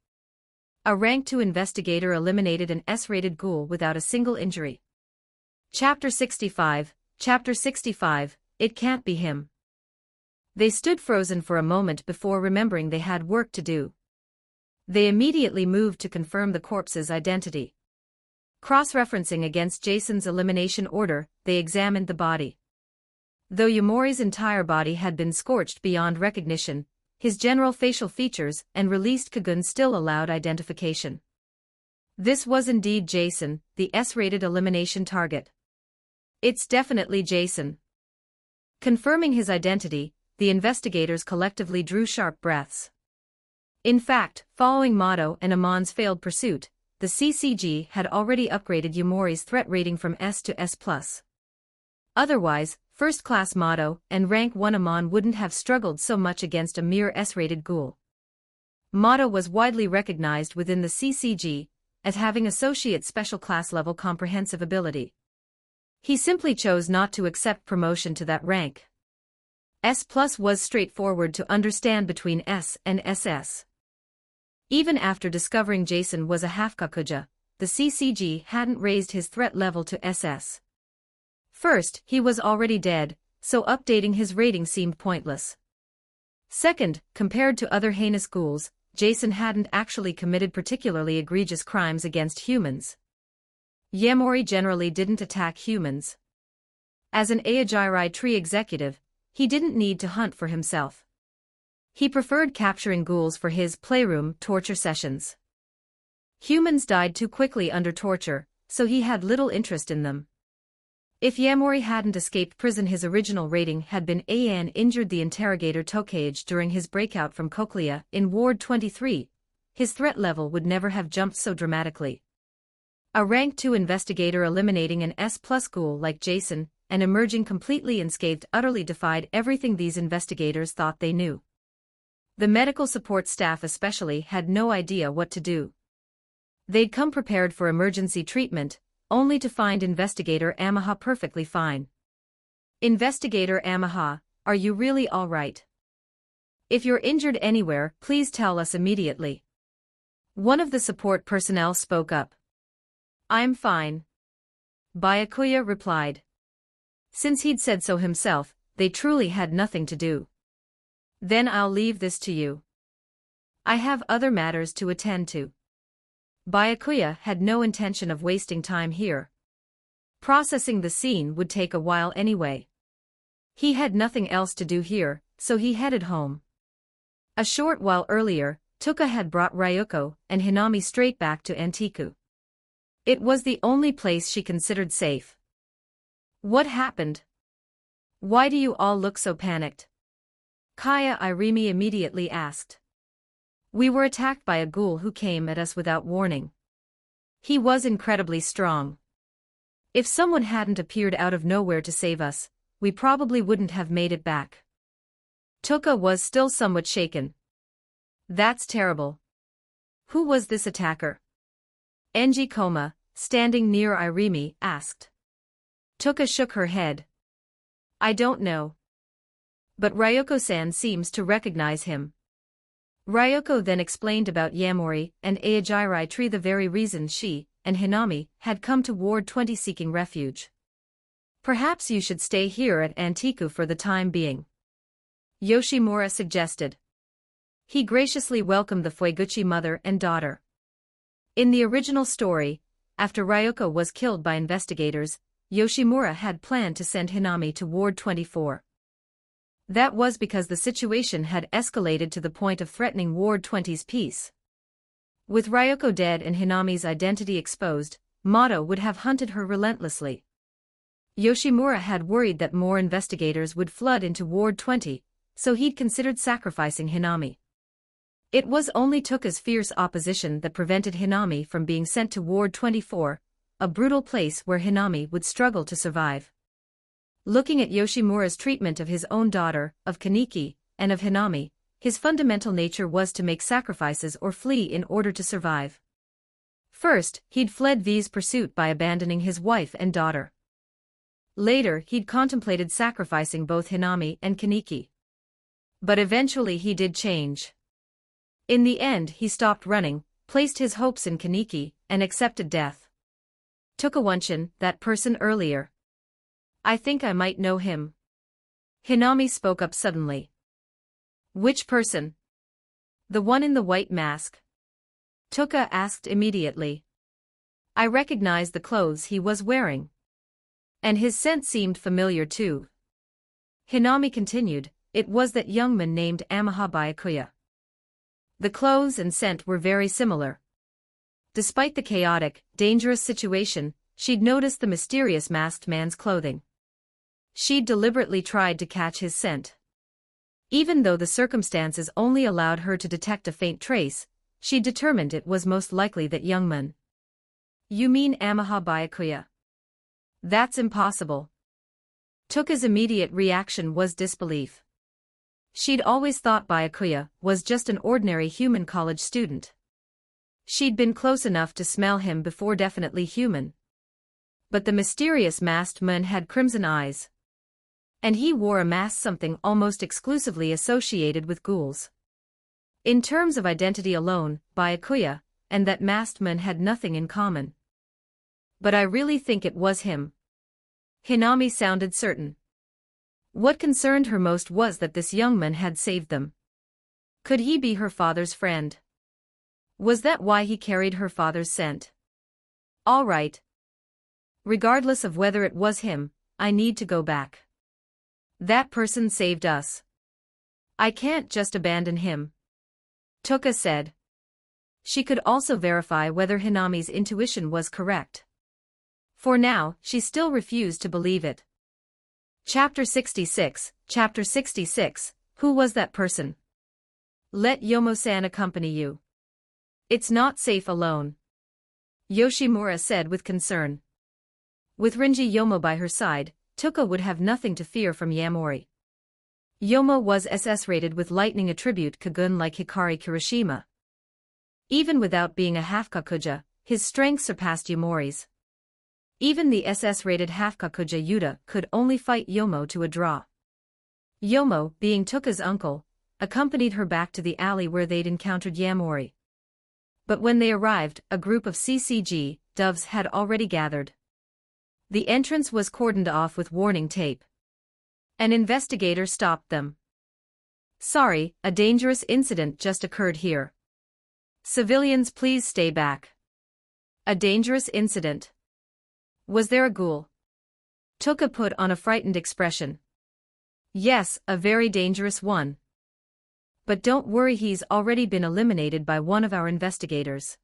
A rank 2 investigator eliminated an S-rated ghoul without a single injury. Chapter 65, It can't be him. They stood frozen for a moment before remembering they had work to do. They immediately moved to confirm the corpse's identity. Cross-referencing against Jason's elimination order, they examined the body. Though Yamori's entire body had been scorched beyond recognition, his general facial features and released Kagun still allowed identification. This was indeed Jason, the S-rated elimination target. It's definitely Jason. Confirming his identity, the investigators collectively drew sharp breaths. In fact, following Mato and Amon's failed pursuit, the CCG had already upgraded Yamori's threat rating from S to S+. Otherwise, first-class Mato and rank 1 Amon wouldn't have struggled so much against a mere S-rated ghoul. Mato was widely recognized within the CCG as having associate special class level comprehensive ability. He simply chose not to accept promotion to that rank. S+ was straightforward to understand between S and SS. Even after discovering Jason was a half-Kakuja, the CCG hadn't raised his threat level to SS. First, he was already dead, so updating his rating seemed pointless. Second, compared to other heinous ghouls, Jason hadn't actually committed particularly egregious crimes against humans. Yamori generally didn't attack humans. As an Aogiri tree executive, he didn't need to hunt for himself. He preferred capturing ghouls for his playroom torture sessions. Humans died too quickly under torture, so he had little interest in them. If Yamori hadn't escaped prison, his original rating had been A and injured the interrogator Tokage during his breakout from Cochlea in Ward 23, his threat level would never have jumped so dramatically. A rank 2 investigator eliminating an S+ ghoul like Jason and emerging completely unscathed utterly defied everything these investigators thought they knew. The medical support staff especially had no idea what to do. They'd come prepared for emergency treatment, only to find Investigator Yamaha perfectly fine. Investigator Yamaha, are you really all right? If you're injured anywhere, please tell us immediately. One of the support personnel spoke up. I'm fine. Byakuya replied. Since he'd said so himself, they truly had nothing to do. Then I'll leave this to you. I have other matters to attend to. Byakuya had no intention of wasting time here. Processing the scene would take a while anyway. He had nothing else to do here, so he headed home. A short while earlier, Tuka had brought Ryuko and Hinami straight back to Antiku. It was the only place she considered safe. What happened? Why do you all look so panicked? Kaya Irimi immediately asked. We were attacked by a ghoul who came at us without warning. He was incredibly strong. If someone hadn't appeared out of nowhere to save us, we probably wouldn't have made it back. Tuka was still somewhat shaken. That's terrible. Who was this attacker? Enji Koma, standing near Irimi, asked. Tuka shook her head. I don't know. But Ryoko-san seems to recognize him. Ryoko then explained about Yamori and Aojirai Tree, the very reason she and Hinami had come to Ward 20 seeking refuge. Perhaps you should stay here at Antiku for the time being, Yoshimura suggested. He graciously welcomed the Fueguchi mother and daughter. In the original story, after Ryoko was killed by investigators, Yoshimura had planned to send Hinami to Ward 24. That was because the situation had escalated to the point of threatening Ward 20's peace. With Ryoko dead and Hinami's identity exposed, Mato would have hunted her relentlessly. Yoshimura had worried that more investigators would flood into Ward 20, so he'd considered sacrificing Hinami. It was only Tuka's fierce opposition that prevented Hinami from being sent to Ward 24, a brutal place where Hinami would struggle to survive. Looking at Yoshimura's treatment of his own daughter, of Kaneki, and of Hinami, his fundamental nature was to make sacrifices or flee in order to survive. First, he'd fled V's pursuit by abandoning his wife and daughter. Later, he'd contemplated sacrificing both Hinami and Kaneki. But eventually he did change. In the end, he stopped running, placed his hopes in Kaneki, and accepted death. Tokawanshin, that person earlier. I think I might know him. Hinami spoke up suddenly. Which person? The one in the white mask? Tuka asked immediately. I recognized the clothes he was wearing. And his scent seemed familiar too. Hinami continued, it was that young man named Amaha Byakuya. The clothes and scent were very similar. Despite the chaotic, dangerous situation, she'd noticed the mysterious masked man's clothing. She'd deliberately tried to catch his scent. Even though the circumstances only allowed her to detect a faint trace, she determined it was most likely that young man. You mean Amaha Byakuya? That's impossible. Tuka's immediate reaction was disbelief. She'd always thought Byakuya was just an ordinary human college student. She'd been close enough to smell him before definitely human. But the mysterious masked man had crimson eyes. And he wore a mask, something almost exclusively associated with ghouls. In terms of identity alone, Byakuya and that masked man had nothing in common. But I really think it was him. Hinami sounded certain. What concerned her most was that this young man had saved them. Could he be her father's friend? Was that why he carried her father's scent? All right. Regardless of whether it was him, I need to go back. That person saved us. I can't just abandon him. Tuka said. She could also verify whether Hinami's intuition was correct. For now, she still refused to believe it. Chapter 66, Who was that person? Let Yomo-san accompany you. It's not safe alone. Yoshimura said with concern. With Rinji Yomo by her side, Tuka would have nothing to fear from Yamori. Yomo was SS-rated with lightning attribute Kagun like Hikari Kirishima. Even without being a half-Kakuja, his strength surpassed Yamori's. Even the SS-rated half-Kakuja Yuta could only fight Yomo to a draw. Yomo, being Tuka's uncle, accompanied her back to the alley where they'd encountered Yamori. But when they arrived, a group of CCG doves had already gathered. The entrance was cordoned off with warning tape. An investigator stopped them. Sorry, a dangerous incident just occurred here. Civilians, please stay back. A dangerous incident? Was there a ghoul? Tuka put on a frightened expression. Yes, a very dangerous one. But don't worry, he's already been eliminated by one of our investigators.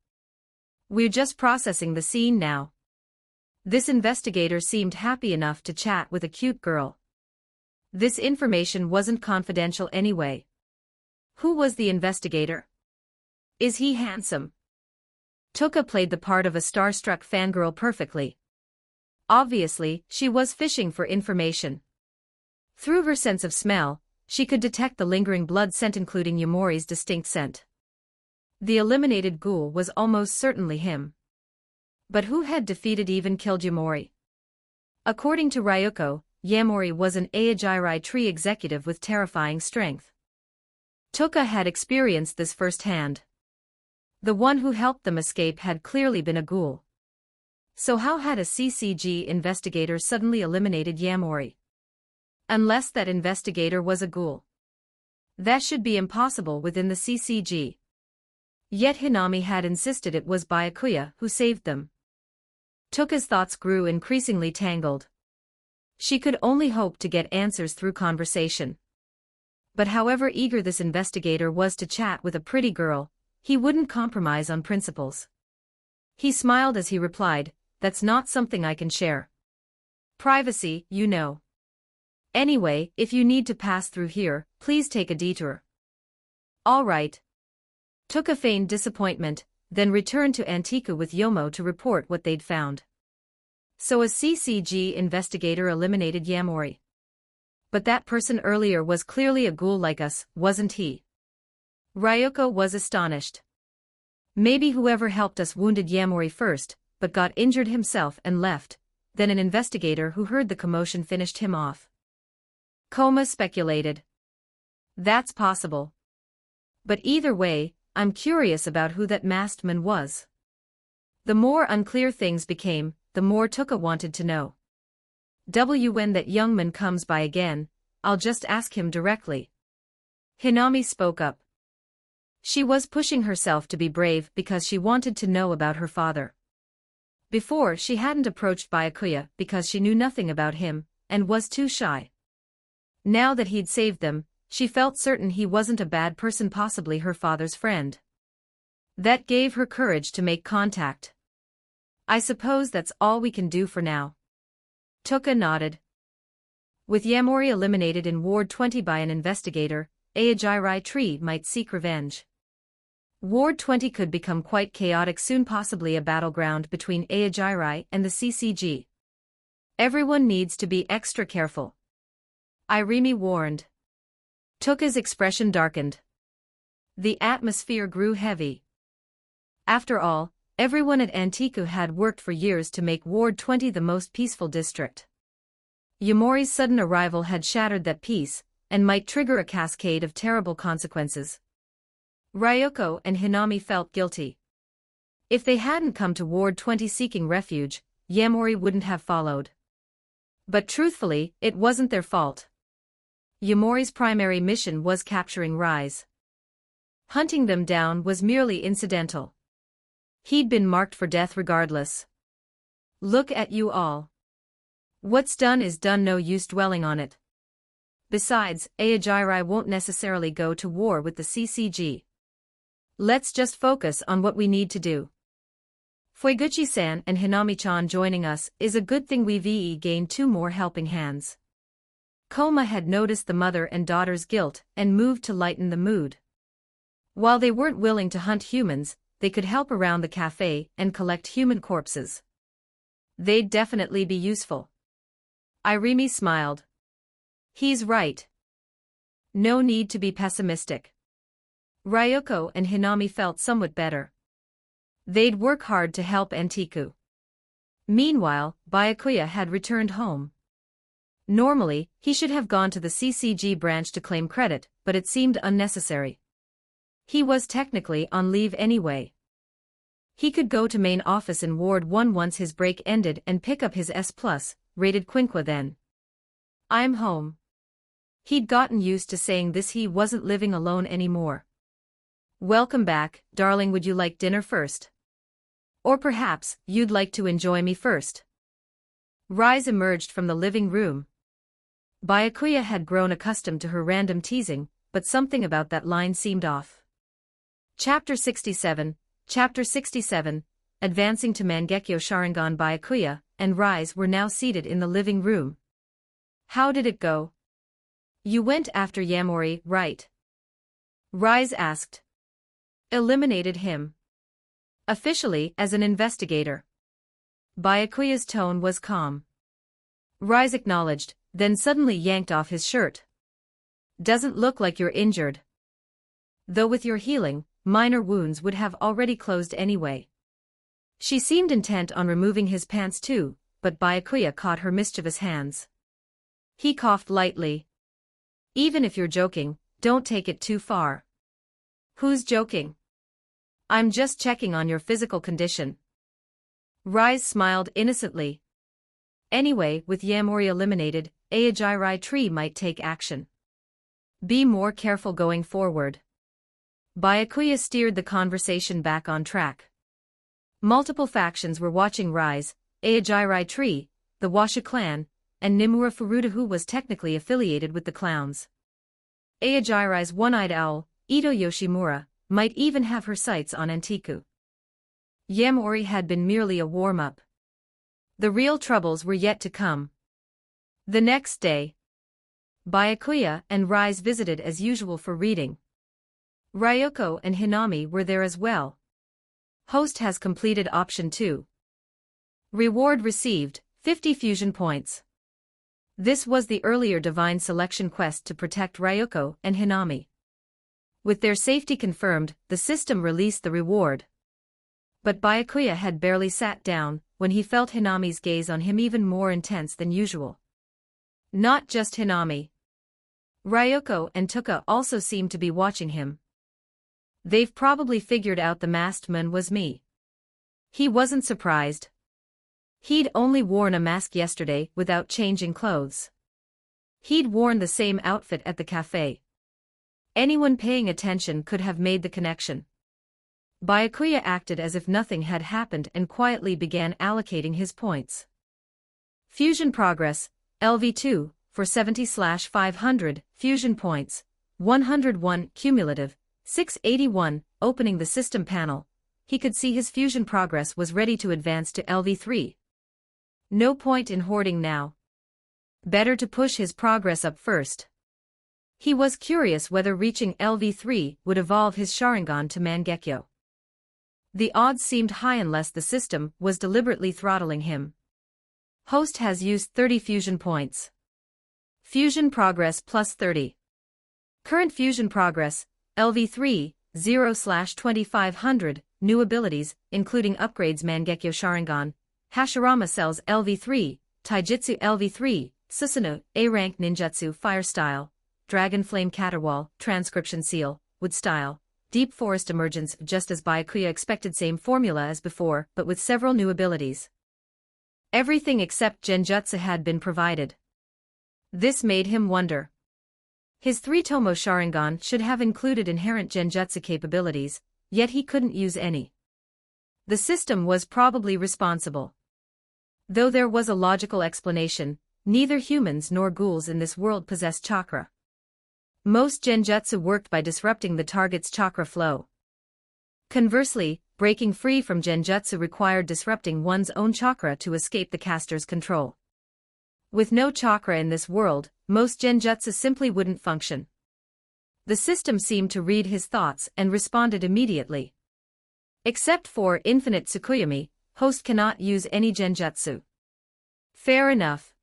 We're just processing the scene now. This investigator seemed happy enough to chat with a cute girl. This information wasn't confidential anyway. Who was the investigator? Is he handsome? Tuka played the part of a starstruck fangirl perfectly. Obviously, she was fishing for information. Through her sense of smell, she could detect the lingering blood scent, including Yamori's distinct scent. The eliminated ghoul was almost certainly him. But who had defeated, even killed Yamori? According to Ryuko, Yamori was an Aogirai tree executive with terrifying strength. Tuka had experienced this firsthand. The one who helped them escape had clearly been a ghoul. So how had a CCG investigator suddenly eliminated Yamori? Unless that investigator was a ghoul. That should be impossible within the CCG. Yet Hinami had insisted it was Byakuya who saved them. Tuka's thoughts grew increasingly tangled. She could only hope to get answers through conversation. But however eager this investigator was to chat with a pretty girl, he wouldn't compromise on principles. He smiled as he replied, "That's not something I can share. Privacy, you know. Anyway, if you need to pass through here, please take a detour." All right. Tuka feigned disappointment, then returned to Antiku with Yomo to report what they'd found. So a CCG investigator eliminated Yamori. But that person earlier was clearly a ghoul like us, wasn't he? Ryuko was astonished. Maybe whoever helped us wounded Yamori first, but got injured himself and left, then an investigator who heard the commotion finished him off. Koma speculated. That's possible. But either way, I'm curious about who that masked man was. The more unclear things became, the more Tuka wanted to know. When that young man comes by again, I'll just ask him directly. Hinami spoke up. She was pushing herself to be brave because she wanted to know about her father. Before, she hadn't approached Byakuya because she knew nothing about him, and was too shy. Now that he'd saved them, she felt certain he wasn't a bad person, possibly her father's friend. That gave her courage to make contact. I suppose that's all we can do for now. Tuka nodded. With Yamori eliminated in Ward 20 by an investigator, Aogirai Tree might seek revenge. Ward 20 could become quite chaotic soon, possibly a battleground between Aogirai and the CCG. Everyone needs to be extra careful. Irimi warned. Tuka's expression darkened. The atmosphere grew heavy. After all, everyone at Antiku had worked for years to make Ward 20 the most peaceful district. Yamori's sudden arrival had shattered that peace, and might trigger a cascade of terrible consequences. Ryuko and Hinami felt guilty. If they hadn't come to Ward 20 seeking refuge, Yamori wouldn't have followed. But truthfully, it wasn't their fault. Yamori's primary mission was capturing Rise. Hunting them down was merely incidental. He'd been marked for death regardless. Look at you all. What's done is done, no use dwelling on it. Besides, Aogirai won't necessarily go to war with the CCG. Let's just focus on what we need to do. Fueguchi-san and Hinami-chan joining us is a good thing. We've gained 2 more helping hands. Koma had noticed the mother and daughter's guilt and moved to lighten the mood. While they weren't willing to hunt humans, they could help around the cafe and collect human corpses. They'd definitely be useful. Irimi smiled. He's right. No need to be pessimistic. Ryuko and Hinami felt somewhat better. They'd work hard to help Antiku. Meanwhile, Byakuya had returned home. Normally, he should have gone to the CCG branch to claim credit, but it seemed unnecessary. He was technically on leave anyway. He could go to main office in Ward 1 once his break ended and pick up his S+, rated Quinqua then. I'm home. He'd gotten used to saying this. He wasn't living alone anymore. Welcome back, darling. Would you like dinner first? Or perhaps, you'd like to enjoy me first? Rise emerged from the living room. Byakuya had grown accustomed to her random teasing, but something about that line seemed off. Chapter 67, Advancing to Mangekyo Sharingan. Byakuya and Rise were now seated in the living room. How did it go? You went after Yamori, right? Rise asked. Eliminated him. Officially as an investigator. Byakuya's tone was calm. Rise acknowledged, then suddenly yanked off his shirt. Doesn't look like you're injured. Though with your healing, minor wounds would have already closed anyway. She seemed intent on removing his pants too, but Byakuya caught her mischievous hands. He coughed lightly. Even if you're joking, don't take it too far. Who's joking? I'm just checking on your physical condition. Rise smiled innocently. Anyway, with Yamori eliminated, Aojirai tree might take action. Be more careful going forward. Byakuya steered the conversation back on track. Multiple factions were watching Rise, Aojirai tree, the Washa clan, and Nimura Furuta, who was technically affiliated with the clowns. Aojirai's one-eyed owl, Ito Yoshimura, might even have her sights on Antiku. Yamori had been merely a warm-up. The real troubles were yet to come. The next day, Byakuya and Rise visited as usual for reading. Ryoko and Hinami were there as well. Host has completed option 2. Reward received, 50 fusion points. This was the earlier divine selection quest to protect Ryoko and Hinami. With their safety confirmed, the system released the reward. But Byakuya had barely sat down when he felt Hinami's gaze on him even more intense than usual. Not just Hinami. Ryoko and Tuka also seemed to be watching him. They've probably figured out the masked man was me. He wasn't surprised. He'd only worn a mask yesterday without changing clothes. He'd worn the same outfit at the cafe. Anyone paying attention could have made the connection. Byakuya acted as if nothing had happened and quietly began allocating his points. Fusion progress, LV2, for 70/500, fusion points, 101 cumulative, 681, opening the system panel. He could see his fusion progress was ready to advance to LV3. No point in hoarding now. Better to push his progress up first. He was curious whether reaching LV3 would evolve his Sharingan to Mangekyo. The odds seemed high unless the system was deliberately throttling him. Host has used 30 fusion points. Fusion progress plus 30. Current fusion progress, LV3, 0/2500, new abilities, including upgrades Mangekyo Sharingan, Hashirama Cells LV3, Taijutsu LV3, Susanoo, A-Rank Ninjutsu Fire Style, Dragon Flame Caterwall, Transcription Seal, Wood Style, Deep Forest Emergence. Just as Byakuya expected, same formula as before, but with several new abilities. Everything except Genjutsu had been provided. This made him wonder. His 3-Tomo Sharingan should have included inherent Genjutsu capabilities, yet he couldn't use any. The system was probably responsible. Though there was a logical explanation, neither humans nor ghouls in this world possessed chakra. Most Genjutsu worked by disrupting the target's chakra flow. Conversely, breaking free from Genjutsu required disrupting one's own chakra to escape the caster's control. With no chakra in this world, most Genjutsu simply wouldn't function. The system seemed to read his thoughts and responded immediately. Except for Infinite Tsukuyomi, Host cannot use any Genjutsu. Fair enough.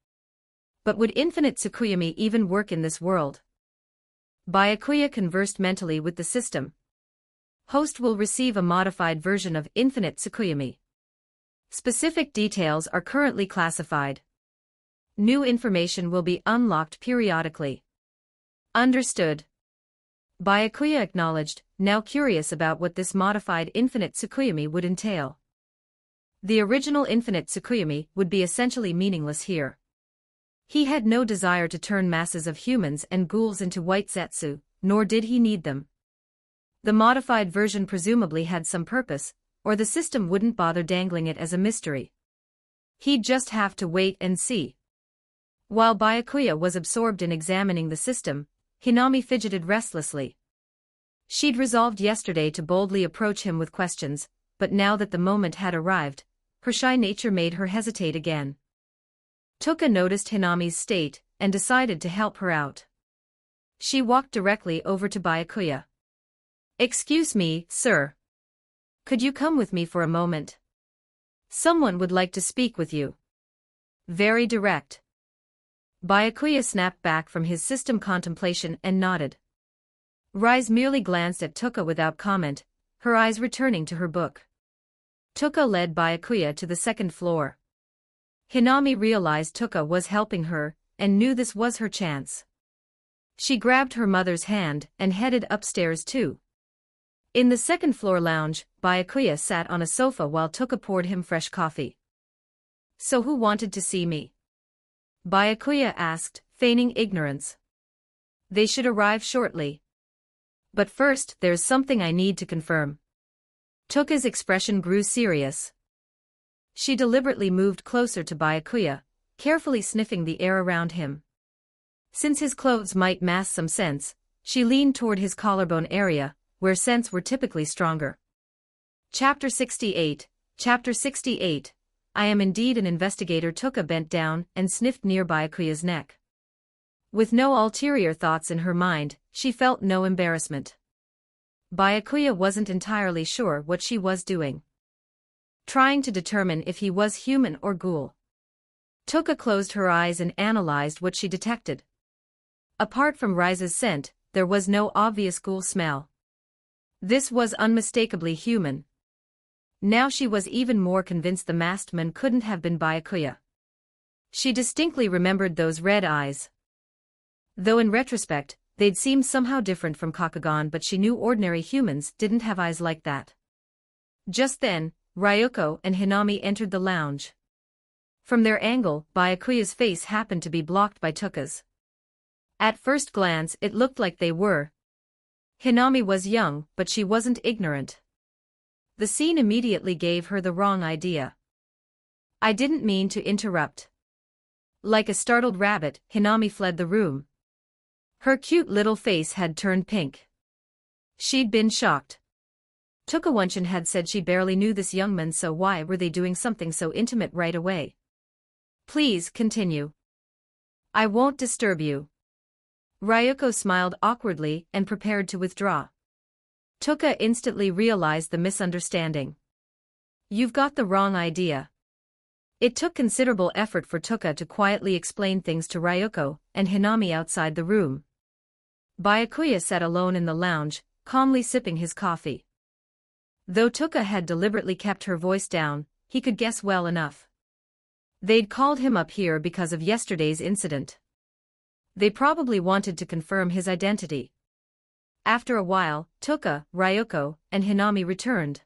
But would Infinite Tsukuyomi even work in this world? Byakuya conversed mentally with the system. Host will receive a modified version of Infinite Tsukuyomi. Specific details are currently classified. New information will be unlocked periodically. Understood. Byakuya acknowledged, now curious about what this modified Infinite Tsukuyomi would entail. The original Infinite Tsukuyomi would be essentially meaningless here. He had no desire to turn masses of humans and ghouls into white Zetsu, nor did he need them. The modified version presumably had some purpose, or the system wouldn't bother dangling it as a mystery. He'd just have to wait and see. While Byakuya was absorbed in examining the system, Hinami fidgeted restlessly. She'd resolved yesterday to boldly approach him with questions, but now that the moment had arrived, her shy nature made her hesitate again. Tuka noticed Hinami's state and decided to help her out. She walked directly over to Byakuya. "Excuse me, sir. Could you come with me for a moment? Someone would like to speak with you." Very direct. Byakuya snapped back from his system contemplation and nodded. Rise merely glanced at Tuka without comment, her eyes returning to her book. Tuka led Byakuya to the second floor. Hinami realized Tuka was helping her, and knew this was her chance. She grabbed her mother's hand and headed upstairs too. In the second-floor lounge, Byakuya sat on a sofa while Tuka poured him fresh coffee. "So who wanted to see me?" Byakuya asked, feigning ignorance. "They should arrive shortly. But first, there's something I need to confirm." Tuka's expression grew serious. She deliberately moved closer to Byakuya, carefully sniffing the air around him. Since his clothes might mask some scents, she leaned toward his collarbone area, where scents were typically stronger. Chapter 68. I am indeed an investigator. Tuka bent down and sniffed near Byakuya's neck. With no ulterior thoughts in her mind, she felt no embarrassment. Byakuya wasn't entirely sure what she was doing. Trying to determine if he was human or ghoul. Tuka closed her eyes and analyzed what she detected. Apart from Rise's scent, there was no obvious ghoul smell. This was unmistakably human. Now she was even more convinced the masked man couldn't have been Byakuya. She distinctly remembered those red eyes. Though in retrospect, they'd seemed somehow different from Kakugan, but she knew ordinary humans didn't have eyes like that. Just then, Ryoko and Hinami entered the lounge. From their angle, Byakuya's face happened to be blocked by Tuka's. At first glance it looked like they were. Hinami was young, but she wasn't ignorant. The scene immediately gave her the wrong idea. "I didn't mean to interrupt." Like a startled rabbit, Hinami fled the room. Her cute little face had turned pink. She'd been shocked. Tuka-Wunshin had said she barely knew this young man, so why were they doing something so intimate right away? "Please continue. I won't disturb you." Ryoko smiled awkwardly and prepared to withdraw. Tuka instantly realized the misunderstanding. "You've got the wrong idea." It took considerable effort for Tuka to quietly explain things to Ryoko and Hinami outside the room. Byakuya sat alone in the lounge, calmly sipping his coffee. Though Tuka had deliberately kept her voice down, he could guess well enough. They'd called him up here because of yesterday's incident. They probably wanted to confirm his identity. After a while, Tuka, Ryoko, and Hinami returned.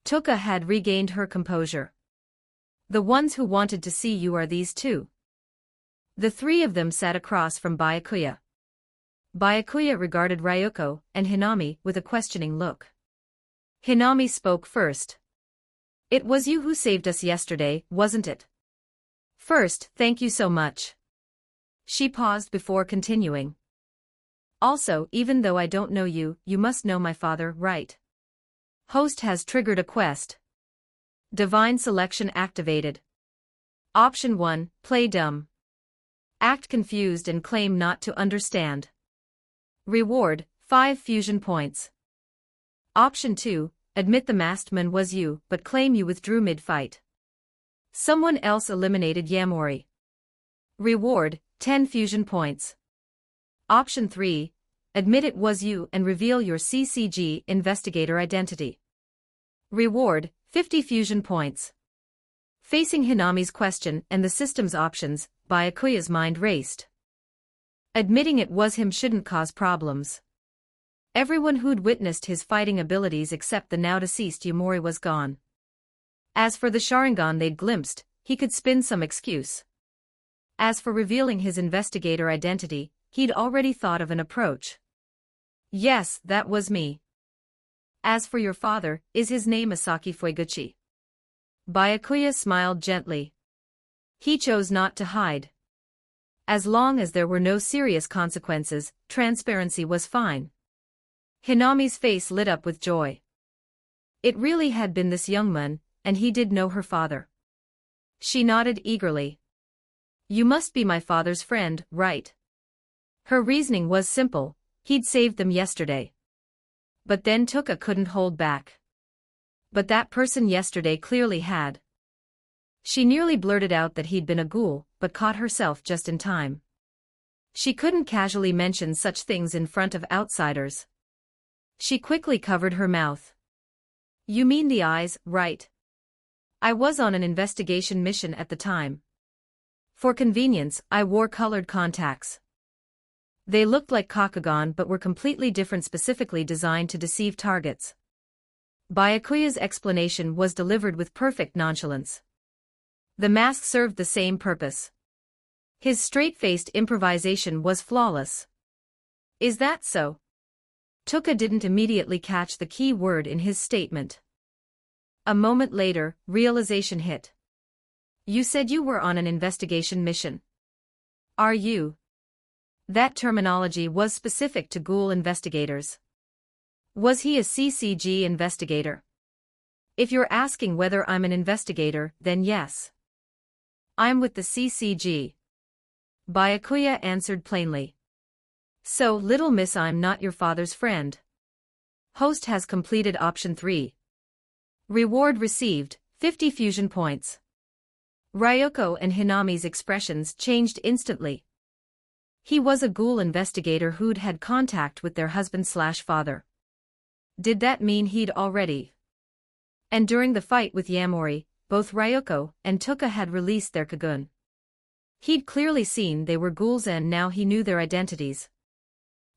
Tuka had regained her composure. "The ones who wanted to see you are these two." The three of them sat across from Byakuya. Byakuya regarded Ryoko and Hinami with a questioning look. Hinami spoke first. "It was you who saved us yesterday, wasn't it? First, thank you so much." She paused before continuing. "Also, even though I don't know you, you must know my father, right? Host has triggered a quest. Divine selection activated. Option 1, play dumb. Act confused and claim not to understand. Reward, 5 fusion points. Option 2, admit the masked man was you, but claim you withdrew mid-fight. Someone else eliminated Yamori. Reward, 10 fusion points. Option 3, admit it was you and reveal your CCG investigator identity. Reward, 50 fusion points. Facing Hinami's question and the system's options, Byakuya's mind raced. Admitting it was him shouldn't cause problems. Everyone who'd witnessed his fighting abilities except the now-deceased Yamori was gone. As for the Sharingan they'd glimpsed, he could spin some excuse. As for revealing his investigator identity, he'd already thought of an approach. "Yes, that was me. As for your father, is his name Asaki Fueguchi?" Byakuya smiled gently. He chose not to hide. As long as there were no serious consequences, transparency was fine. Hinami's face lit up with joy. It really had been this young man, and he did know her father. She nodded eagerly. "You must be my father's friend, right?" Her reasoning was simple, he'd saved them yesterday. But then Tuka couldn't hold back. But that person yesterday clearly had. She nearly blurted out that he'd been a ghoul, but caught herself just in time. She couldn't casually mention such things in front of outsiders. She quickly covered her mouth. You mean the eyes, right? I was on an investigation mission at the time. For convenience, I wore colored contacts. They looked like Kakugan but were completely different, specifically designed to deceive targets. Byakuya's explanation was delivered with perfect nonchalance. The mask served the same purpose. His straight-faced improvisation was flawless. Is that so? Tuka didn't immediately catch the key word in his statement. A moment later, realization hit. You said you were on an investigation mission. Are you? That terminology was specific to Ghoul investigators. Was he a CCG investigator? If you're asking whether I'm an investigator, then yes. I'm with the CCG. Byakuya answered plainly. So, little miss, I'm not your father's friend. Host has completed option 3. Reward received, 50 fusion points. Ryoko and Hinami's expressions changed instantly. He was a Ghoul investigator who'd had contact with their husband/father. Did that mean he'd already? And during the fight with Yamori, both Ryoko and Tuka had released their Kagun. He'd clearly seen they were ghouls and now he knew their identities.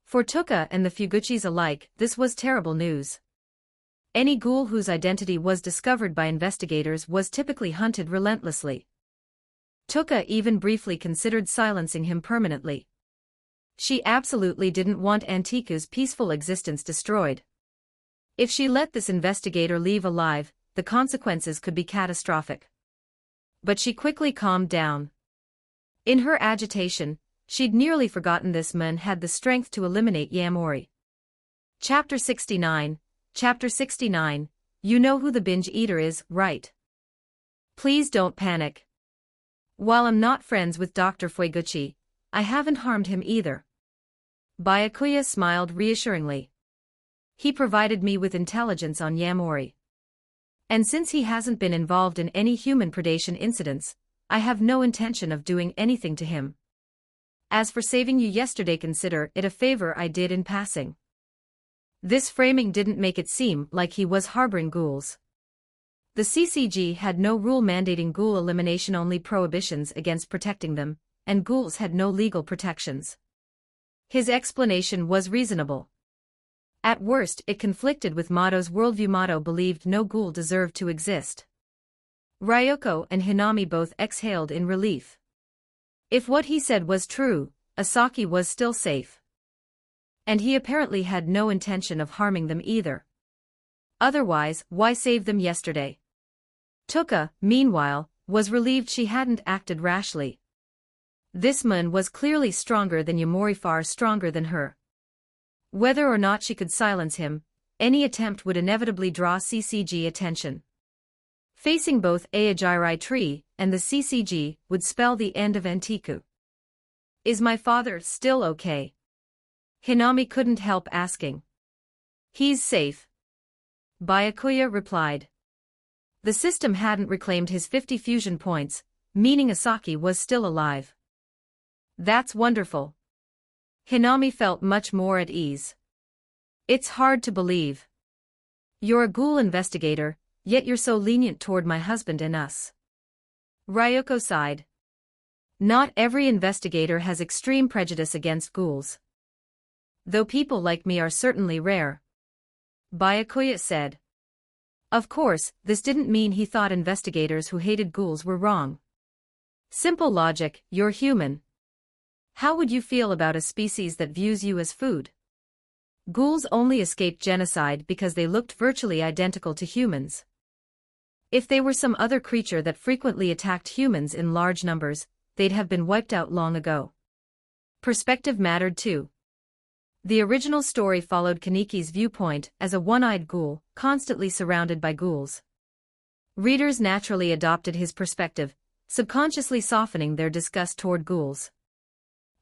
For Tuka and the Fuguchis alike, this was terrible news. Any ghoul whose identity was discovered by investigators was typically hunted relentlessly. Tuka even briefly considered silencing him permanently. She absolutely didn't want Antiku's peaceful existence destroyed. If she let this investigator leave alive, the consequences could be catastrophic. But she quickly calmed down. In her agitation, she'd nearly forgotten this man had the strength to eliminate Yamori. Chapter 69, Chapter 69, you know who the binge eater is, right? Please don't panic. While I'm not friends with Dr. Fueguchi, I haven't harmed him either. Byakuya smiled reassuringly. He provided me with intelligence on Yamori. And since he hasn't been involved in any human predation incidents, I have no intention of doing anything to him. As for saving you yesterday, consider it a favor I did in passing. This framing didn't make it seem like he was harboring ghouls. The CCG had no rule mandating ghoul elimination, only prohibitions against protecting them, and ghouls had no legal protections. His explanation was reasonable. At worst, it conflicted with Mado's worldview. Mado believed no ghoul deserved to exist. Ryoko and Hinami both exhaled in relief. If what he said was true, Asaki was still safe. And he apparently had no intention of harming them either. Otherwise, why save them yesterday? Tuka, meanwhile, was relieved she hadn't acted rashly. This man was clearly stronger than Yamori, far stronger than her. Whether or not she could silence him, any attempt would inevitably draw CCG attention. Facing both Aojirai Tree and the CCG would spell the end of Antiku. Is my father still okay? Hinami couldn't help asking. He's safe. Byakuya replied. The system hadn't reclaimed his 50 fusion points, meaning Asaki was still alive. That's wonderful. Hinami felt much more at ease. It's hard to believe. You're a ghoul investigator, yet you're so lenient toward my husband and us. Ryoko sighed. Not every investigator has extreme prejudice against ghouls. Though people like me are certainly rare. Byakuya said. Of course, this didn't mean he thought investigators who hated ghouls were wrong. Simple logic, you're human. How would you feel about a species that views you as food? Ghouls only escaped genocide because they looked virtually identical to humans. If they were some other creature that frequently attacked humans in large numbers, they'd have been wiped out long ago. Perspective mattered too. The original story followed Kaniki's viewpoint as a one-eyed ghoul, constantly surrounded by ghouls. Readers naturally adopted his perspective, subconsciously softening their disgust toward ghouls.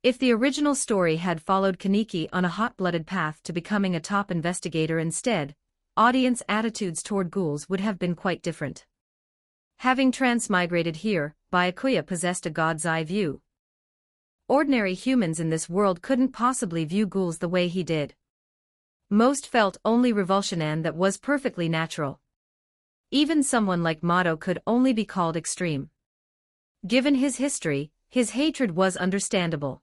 If the original story had followed Kaneki on a hot-blooded path to becoming a top investigator instead, audience attitudes toward ghouls would have been quite different. Having transmigrated here, Byakuya possessed a god's eye view. Ordinary humans in this world couldn't possibly view ghouls the way he did. Most felt only revulsion, and that was perfectly natural. Even someone like Mato could only be called extreme. Given his history, his hatred was understandable.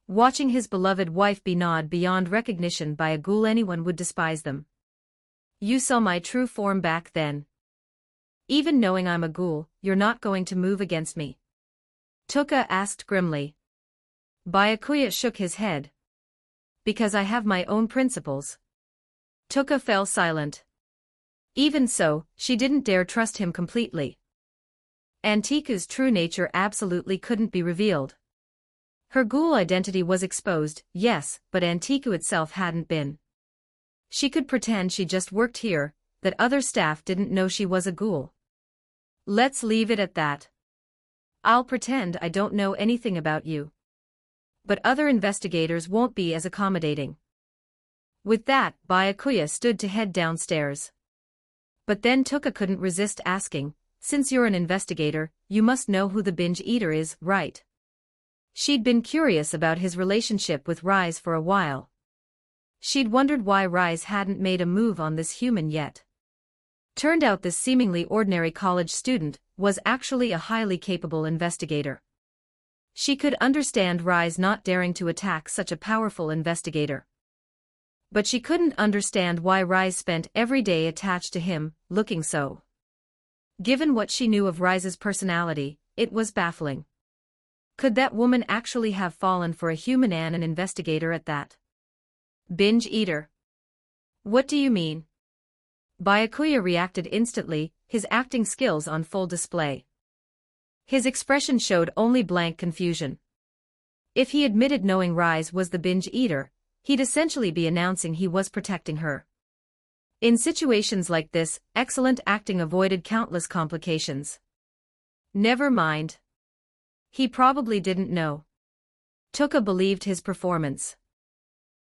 Watching his beloved wife be gnawed beyond recognition by a ghoul, anyone would despise them. You saw my true form back then. Even knowing I'm a ghoul, you're not going to move against me? Tuka asked grimly. Byakuya shook his head. Because I have my own principles. Tuka fell silent. Even so, she didn't dare trust him completely. Antiku's true nature absolutely couldn't be revealed. Her ghoul identity was exposed, yes, but Antiku itself hadn't been. She could pretend she just worked here, that other staff didn't know she was a ghoul. Let's leave it at that. I'll pretend I don't know anything about you. But other investigators won't be as accommodating. With that, Byakuya stood to head downstairs. But then Tuka couldn't resist asking, since you're an investigator, you must know who the binge eater is, right? She'd been curious about his relationship with Rise for a while. She'd wondered why Rise hadn't made a move on this human yet. Turned out this seemingly ordinary college student was actually a highly capable investigator. She could understand Rise not daring to attack such a powerful investigator. But she couldn't understand why Rise spent every day attached to him, looking so. Given what she knew of Rise's personality, it was baffling. Could that woman actually have fallen for a human and an investigator at that? Binge eater. What do you mean? Byakuya reacted instantly, his acting skills on full display. His expression showed only blank confusion. If he admitted knowing Rise was the binge eater, he'd essentially be announcing he was protecting her. In situations like this, excellent acting avoided countless complications. Never mind. He probably didn't know. Tuka believed his performance.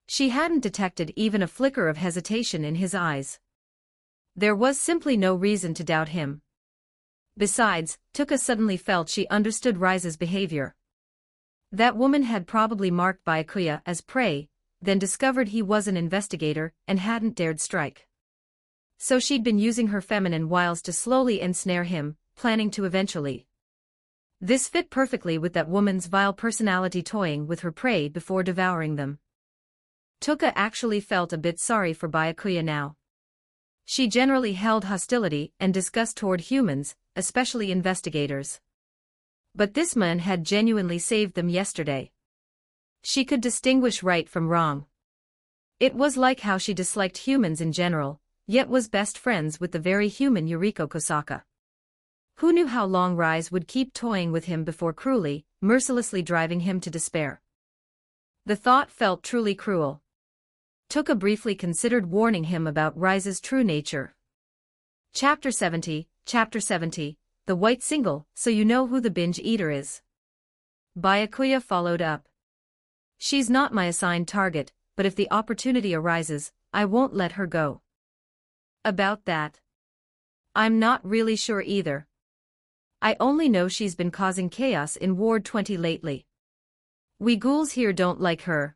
She hadn't detected even a flicker of hesitation in his eyes. There was simply no reason to doubt him. Besides, Tuka suddenly felt she understood Rise's behavior. That woman had probably marked Byakuya as prey, then discovered he was an investigator and hadn't dared strike. So she'd been using her feminine wiles to slowly ensnare him, planning to eventually. This fit perfectly with that woman's vile personality, toying with her prey before devouring them. Tuka actually felt a bit sorry for Byakuya now. She generally held hostility and disgust toward humans, especially investigators. But this man had genuinely saved them yesterday. She could distinguish right from wrong. It was like how she disliked humans in general, yet was best friends with the very human Yuriko Kosaka. Who knew how long Rise would keep toying with him before cruelly, mercilessly driving him to despair? The thought felt truly cruel. Tuka briefly considered warning him about Rise's true nature. Chapter 70, The White Single, so you know who the binge eater is. Byakuya followed up. She's not my assigned target, but if the opportunity arises, I won't let her go. About that, I'm not really sure either. I only know she's been causing chaos in Ward 20 lately. We ghouls here don't like her.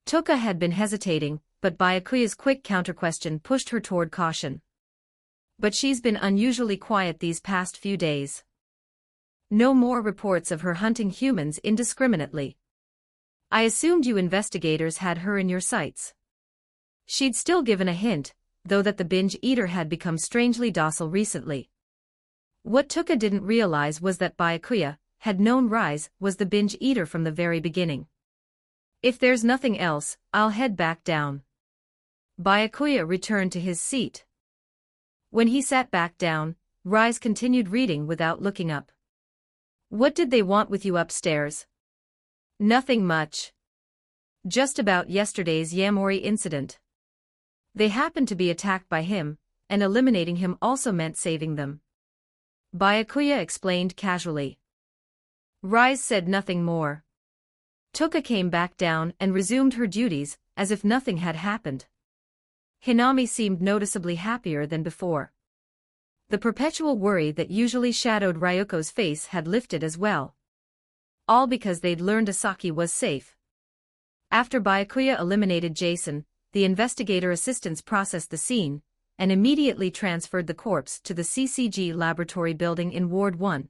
Tuka had been hesitating, but Byakuya's quick counter-question pushed her toward caution. But she's been unusually quiet these past few days. No more reports of her hunting humans indiscriminately. I assumed you investigators had her in your sights. She'd still given a hint, though, that the binge eater had become strangely docile recently. What Tuka didn't realize was that Byakuya had known Rise was the binge eater from the very beginning. If there's nothing else, I'll head back down. Byakuya returned to his seat. When he sat back down, Rise continued reading without looking up. What did they want with you upstairs? Nothing much. Just about yesterday's Yamori incident. They happened to be attacked by him, and eliminating him also meant saving them. Byakuya explained casually. Rise said nothing more. Toka came back down and resumed her duties, as if nothing had happened. Hinami seemed noticeably happier than before. The perpetual worry that usually shadowed Ryuko's face had lifted as well. All because they'd learned Asaki was safe. After Byakuya eliminated Jason, the investigator assistants processed the scene, and immediately transferred the corpse to the CCG laboratory building in Ward 1.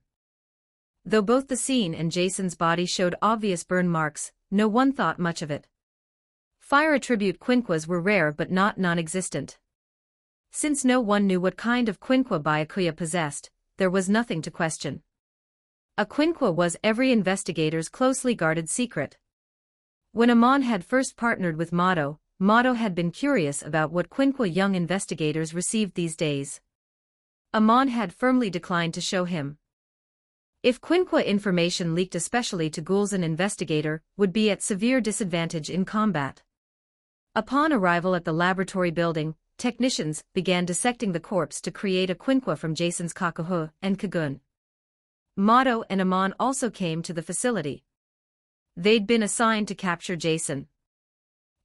Though both the scene and Jason's body showed obvious burn marks, no one thought much of it. Fire attribute quinquas were rare but not non-existent. Since no one knew what kind of quinqua Byakuya possessed, there was nothing to question. A quinqua was every investigator's closely guarded secret. When Amon had first partnered with Mato had been curious about what quinqua young investigators received these days. Amon had firmly declined to show him. If quinqua information leaked especially to Ghoul's, an investigator would be at severe disadvantage in combat. Upon arrival at the laboratory building, technicians began dissecting the corpse to create a quinqua from Jason's kakuho and kagun. Mato and Amon also came to the facility. They'd been assigned to capture Jason.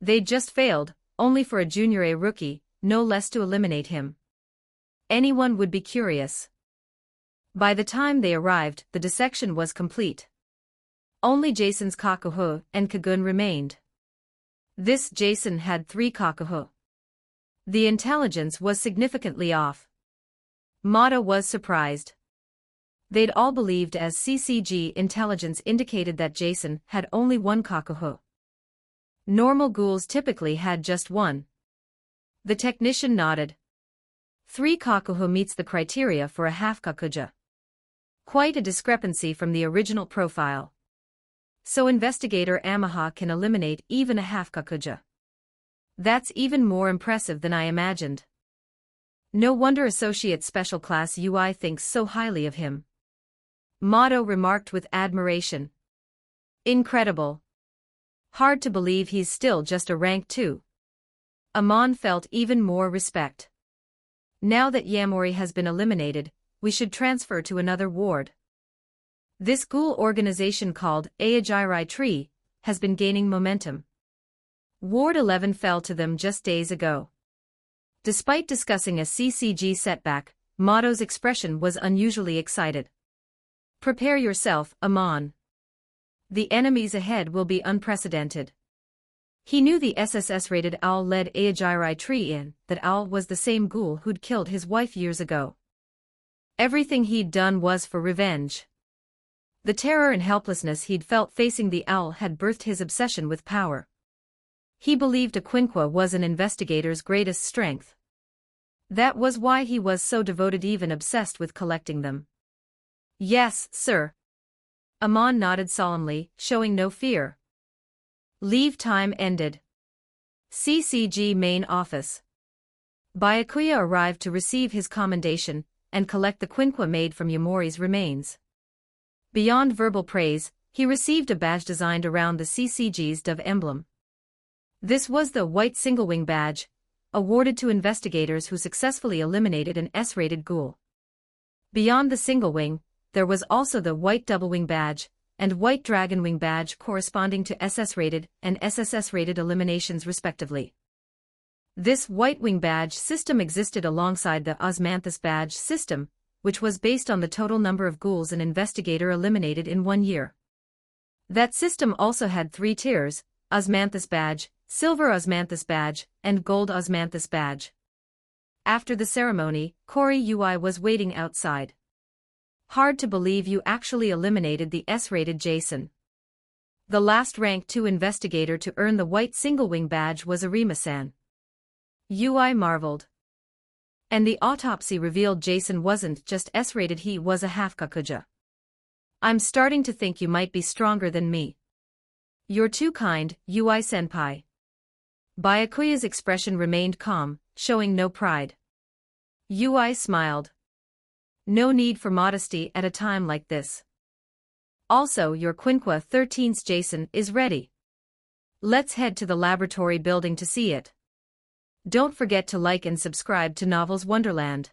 They'd just failed, only for a junior A rookie, no less, to eliminate him. Anyone would be curious. By the time they arrived, the dissection was complete. Only Jason's kakuho and kagun remained. This Jason had 3 kakuho. The intelligence was significantly off. Mato was surprised. They'd all believed as CCG intelligence indicated that Jason had only 1 kakuho. Normal ghouls typically had just 1. The technician nodded. 3 kakuho meets the criteria for a half kakuja. Quite a discrepancy from the original profile. So investigator Amaha can eliminate even a half kakuja. That's even more impressive than I imagined. No wonder Associate Special Class UI thinks so highly of him. Mato remarked with admiration. Incredible. Hard to believe he's still just a rank 2. Amon felt even more respect. Now that Yamori has been eliminated, we should transfer to another ward. This ghoul organization called Aojirai Tree has been gaining momentum. Ward 11 fell to them just days ago. Despite discussing a CCG setback, Mato's expression was unusually excited. Prepare yourself, Amon. The enemies ahead will be unprecedented. He knew the SSS-rated Owl led Aojirai Tree in, that Owl was the same ghoul who'd killed his wife years ago. Everything he'd done was for revenge. The terror and helplessness he'd felt facing the Owl had birthed his obsession with power. He believed a quinqua was an investigator's greatest strength. That was why he was so devoted, even obsessed with collecting them. Yes, sir. Amon nodded solemnly, showing no fear. Leave time ended. CCG main office. Byakuya arrived to receive his commendation and collect the quinqua made from Yamori's remains. Beyond verbal praise, he received a badge designed around the CCG's dove emblem. This was the White Single-Wing Badge, awarded to investigators who successfully eliminated an S-rated ghoul. Beyond the Single Wing, there was also the White Double-Wing Badge and White Dragon-Wing Badge, corresponding to SS-rated and SSS-rated eliminations respectively. This White Wing Badge system existed alongside the Osmanthus Badge system, which was based on the total number of ghouls an investigator eliminated in 1 year. That system also had 3 tiers: Osmanthus Badge, Silver Osmanthus Badge, and Gold Osmanthus Badge. After the ceremony, Cory UI was waiting outside. Hard to believe you actually eliminated the S-rated Jason. The last rank 2 investigator to earn the White Single-Wing Badge was Arima-san. UI marveled. And the autopsy revealed Jason wasn't just S-rated, he was a half-kakuja. I'm starting to think you might be stronger than me. You're too kind, UI-senpai. Byakuya's expression remained calm, showing no pride. UI smiled. No need for modesty at a time like this. Also, your quinqua 13's Jason is ready. Let's head to the laboratory building to see it. Don't forget to like and subscribe to Novels Wonderland.